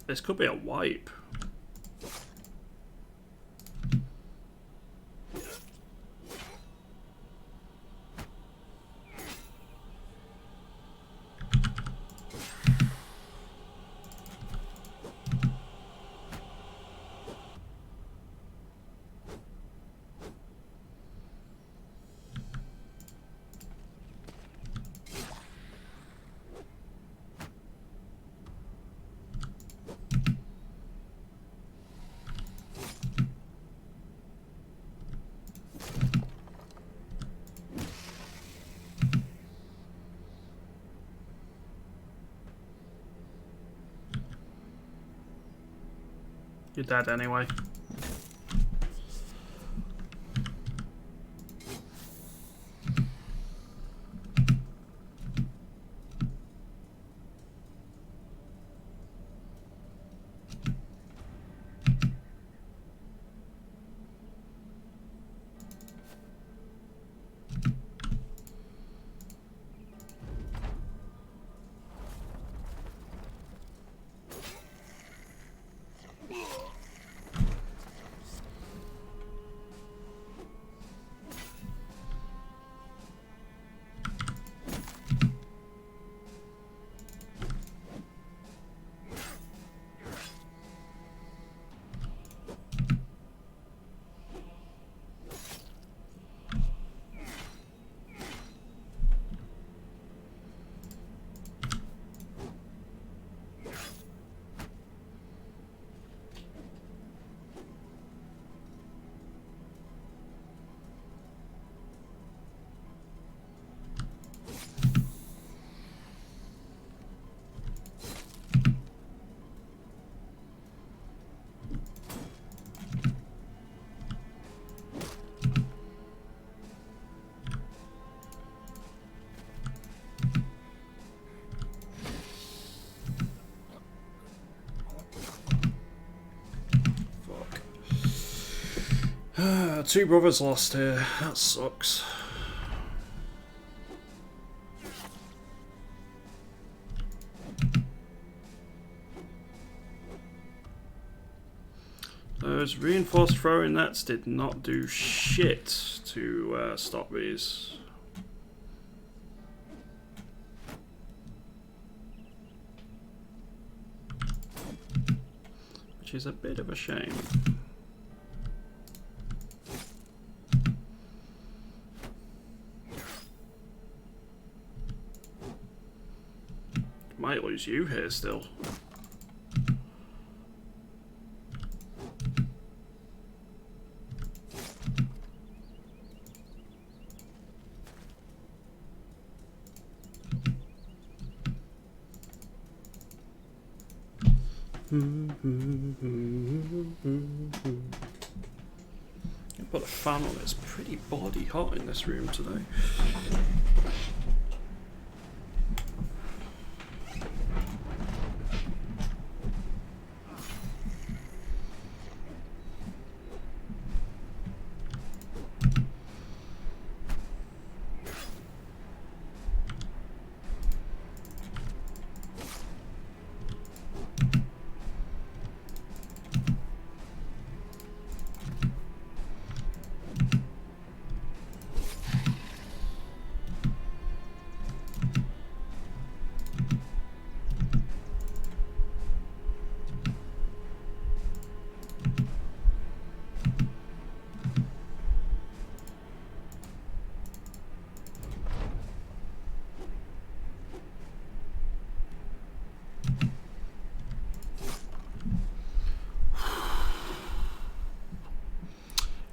This could be a wipe. You're dead anyway. Two brothers lost here. That sucks. Those reinforced throwing nets did not do shit to stop these. Which is a bit of a shame. Might lose you here still. Put a fan on. It's pretty bloody hot in this room today.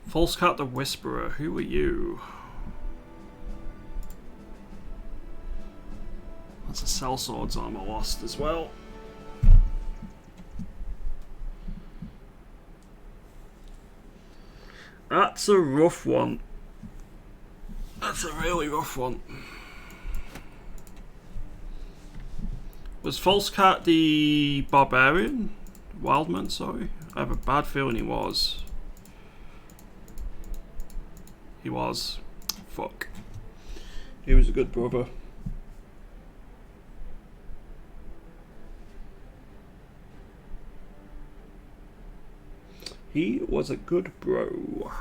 False Cat the Whisperer, who are you? That's a sellsword's armor lost as well. That's a rough one. That's a really rough one. Was False Cat the Barbarian? Wildman, sorry. I have a bad feeling he was. He was. Fuck. He was a good brother. He was a good bro.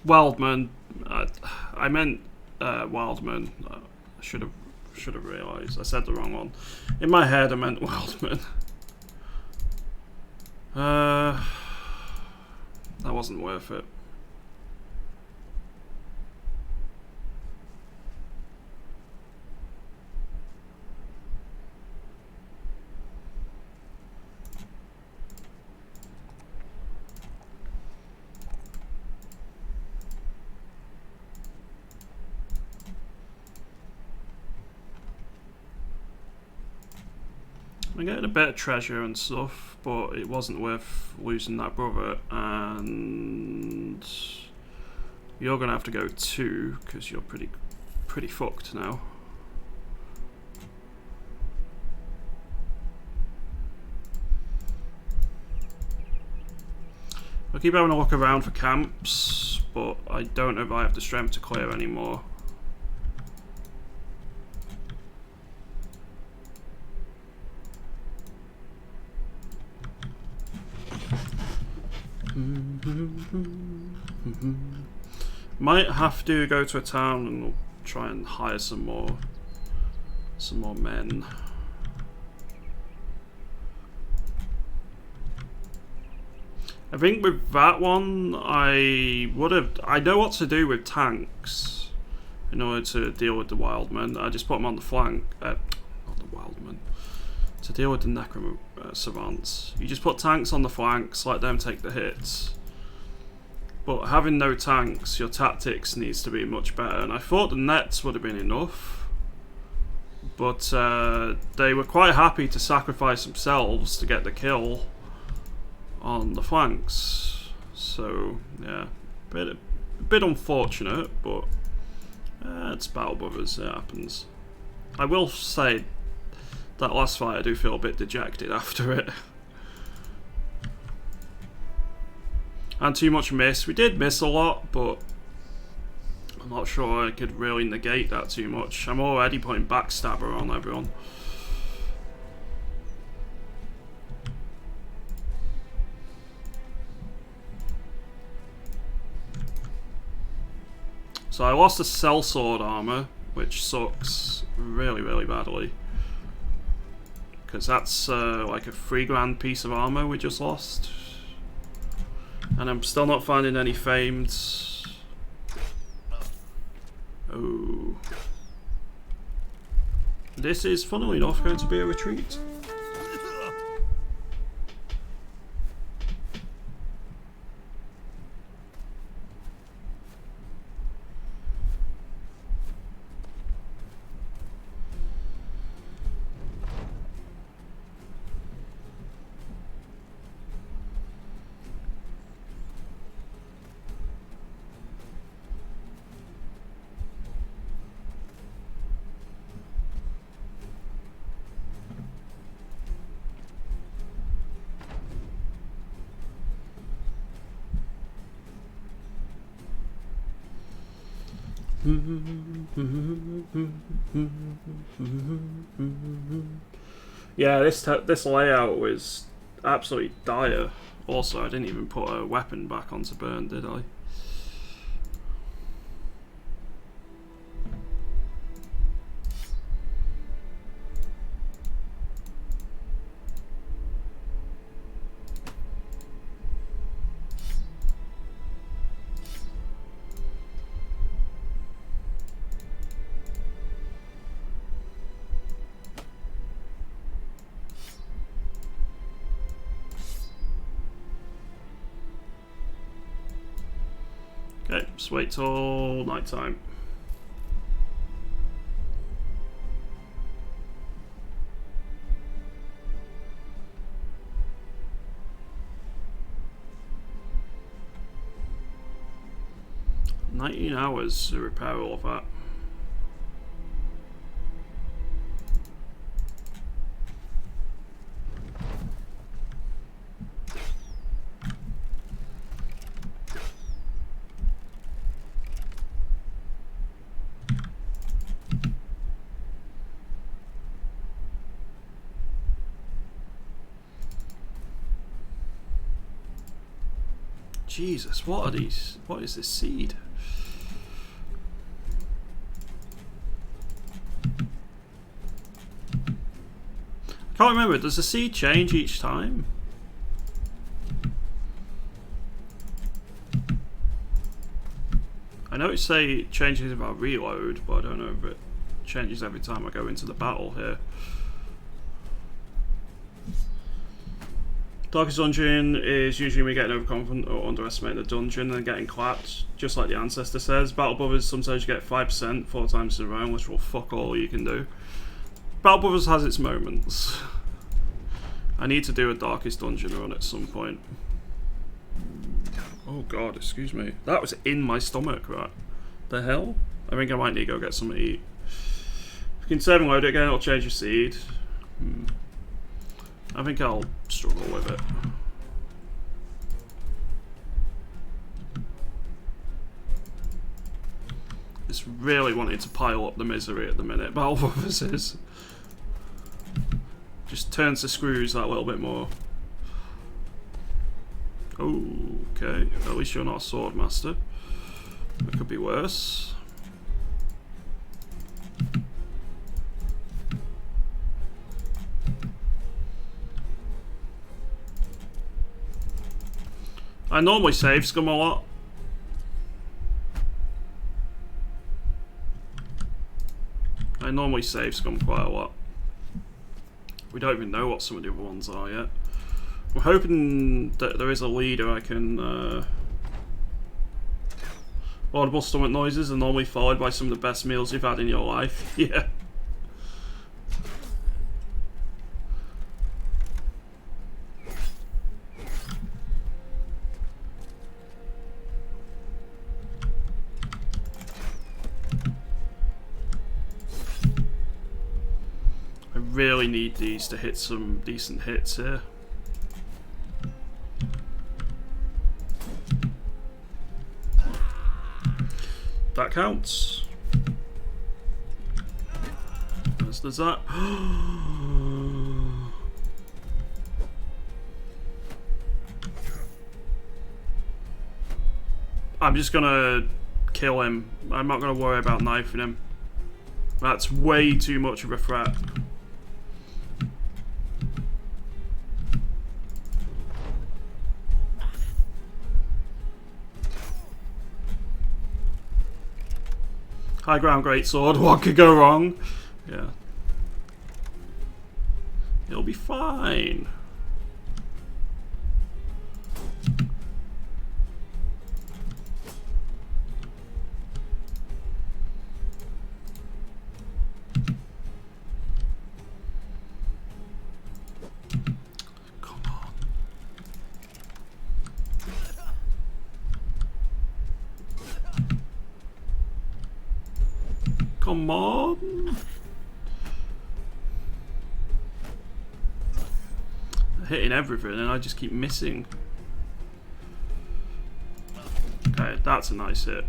Wildman. I meant Wildman. I should have realised. I said the wrong one. In my head, I meant Wildman. That wasn't worth it. I'm getting a bit of treasure and stuff, but it wasn't worth losing that brother, and you're gonna have to go too, because you're pretty fucked now. I'll keep having a look around for camps, but I don't know if I have the strength to clear anymore. Might have to go to a town and try and hire some more men. I think with that one, I know what to do with tanks in order to deal with the wildmen. I just put them on the flank. Not the wildmen. To deal with the Necromancer. You just put tanks on the flanks, let them take the hits. But having no tanks, your tactics needs to be much better. And I thought the nets would have been enough. But they were quite happy to sacrifice themselves to get the kill on the flanks. So, yeah. A bit unfortunate, but it's Battle Brothers, it happens. I will say that last fight I do feel a bit dejected after it. And too much miss. We did miss a lot, but I'm not sure I could really negate that too much. I'm already putting Backstabber on everyone. So I lost a sellsword armor, which sucks really badly. Because that's like a 3 grand piece of armor we just lost. And I'm still not finding any famed. Oh. This is, funnily enough, going to be a retreat. Yeah, this layout was absolutely dire. Also, I didn't even put a weapon back onto burn, did I? Okay, just wait till night time. $19 to repair all of that. Jesus, what are these? What is this seed? I can't remember, does the seed change each time? I know it say it changes if I reload, but I don't know if it changes every time I go into the battle here. Darkest dungeon is usually me getting overconfident or underestimating the dungeon and getting clapped, just like the Ancestor says. Battle Brothers, sometimes you get 5% 4 times in a row, which will fuck all you can do. Battle Brothers has its moments. I need to do a Darkest Dungeon run at some point. Oh god, excuse me. That was in my stomach, right? The hell? I think I might need to go get something to eat. If you can save and load it again, it'll change your seed. I think I'll struggle with it. It's really wanting to pile up the misery at the minute. Battle Brothers is. Just turns the screws that little bit more. Okay, at least you're not a sword master. It could be worse. I normally save scum a lot. I normally save scum quite a lot. We don't even know what some of the other ones are yet. I'm hoping that there is a leader I can... Audible stomach noises are normally followed by some of the best meals you've had in your life. Yeah. Really need these to hit some decent hits here. That counts. As does that. I'm just gonna kill him. I'm not gonna worry about knifing him. That's way too much of a threat. High ground greatsword. What could go wrong? Yeah. It'll be fine. Come on. Hitting everything and I just keep missing. Okay, that's a nice hit.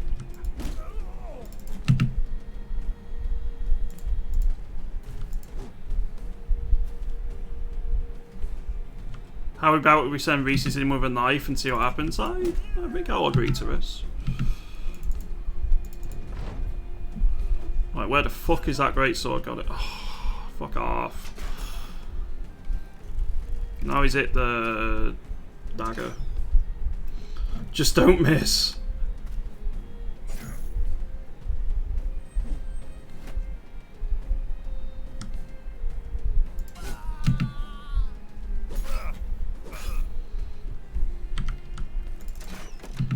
How about we send Reese's in with a knife and see what happens? I think I'll agree to this. Right, where the fuck is that greatsword? Got it. Oh, fuck off. Now he's hit the dagger. Just don't miss.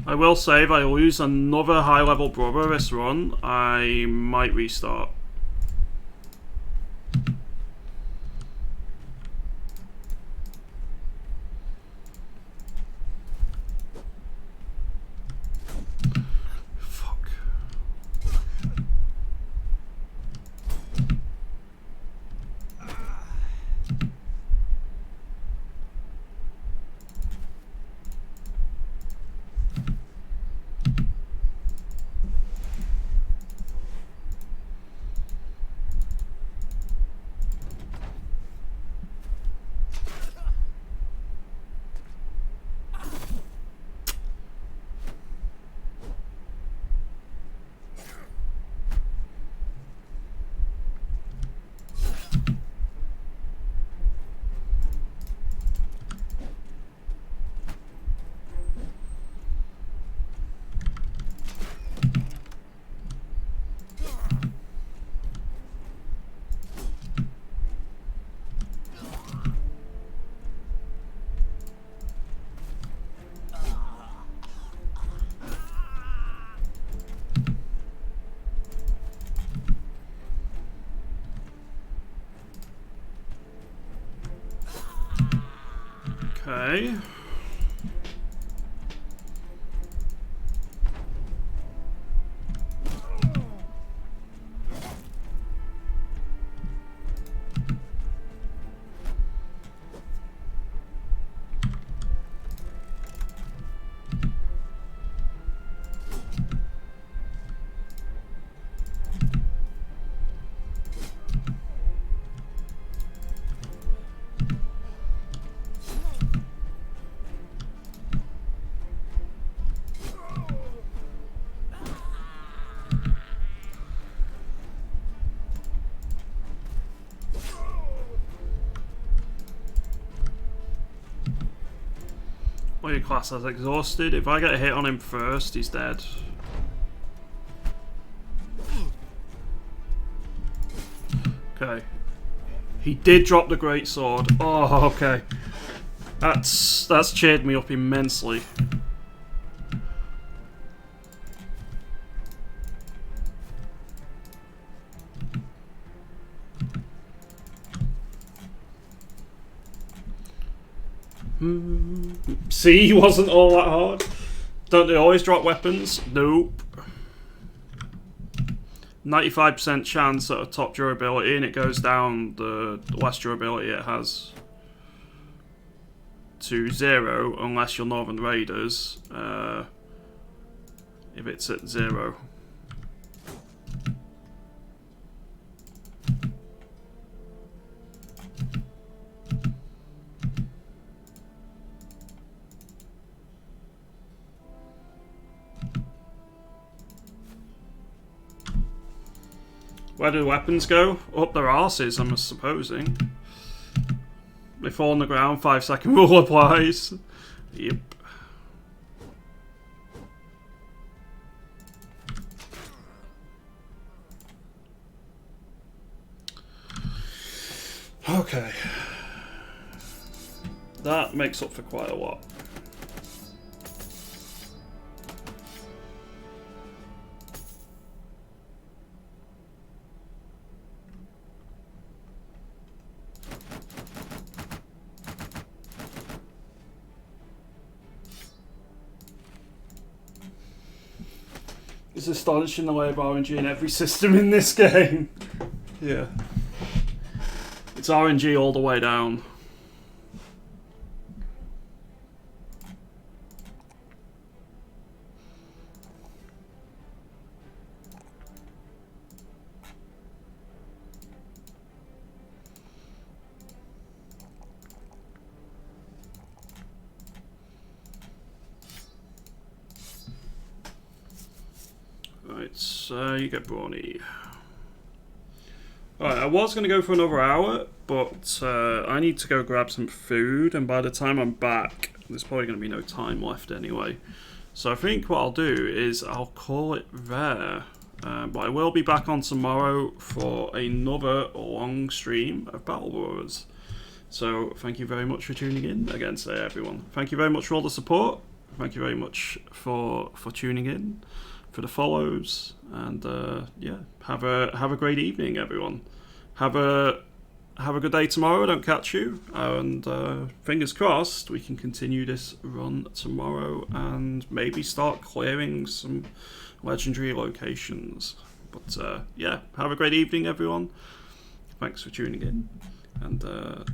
I will say if I lose another high level brother this run, I might restart. Fuck. Okay. What do you class as exhausted? If I get a hit on him first, he's dead. Okay. He did drop the greatsword. Oh, okay. That's cheered me up immensely. See, he wasn't all that hard. Don't they always drop weapons? Nope. 95% chance at a top durability, and it goes down the less durability it has to 0 unless you're Northern Raiders. If it's at 0. Where do the weapons go? Up their arses, I'm supposing. They fall on the ground, 5-second rule applies. Yep. Okay. That makes up for quite a lot. It's astonishing the way of RNG in every system in this game. Yeah. It's RNG all the way down. Right, so you get brawny. Alright, I was going to go for another hour, but I need to go grab some food, and by the time I'm back, there's probably going to be no time left anyway. So I think what I'll do is I'll call it there. But I will be back on tomorrow for another long stream of Battle Roars. So thank you very much for tuning in again today, everyone. Thank you very much for all the support. Thank you very much for tuning in, for the follows, and yeah, have a great evening, everyone. Have a good day tomorrow. Don't catch you, and fingers crossed we can continue this run tomorrow and maybe start clearing some legendary locations. But yeah, have a great evening, everyone. Thanks for tuning in, and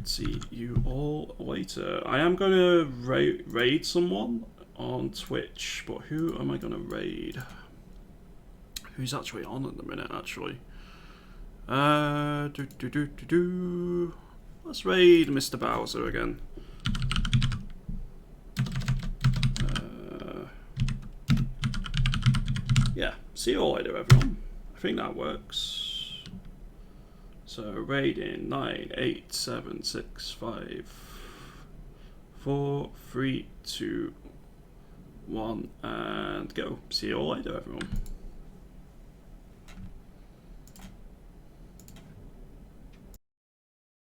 see you all later. I am going to raid someone on Twitch, but who am I going to raid? Who's actually on at the minute, actually? Let's raid Mr. Bowser again. Yeah, see you all later, everyone. I think that works. So, raid in 9, 8, 7, 6, 5, 4, 3, 2, 1, and go. See you all later, everyone.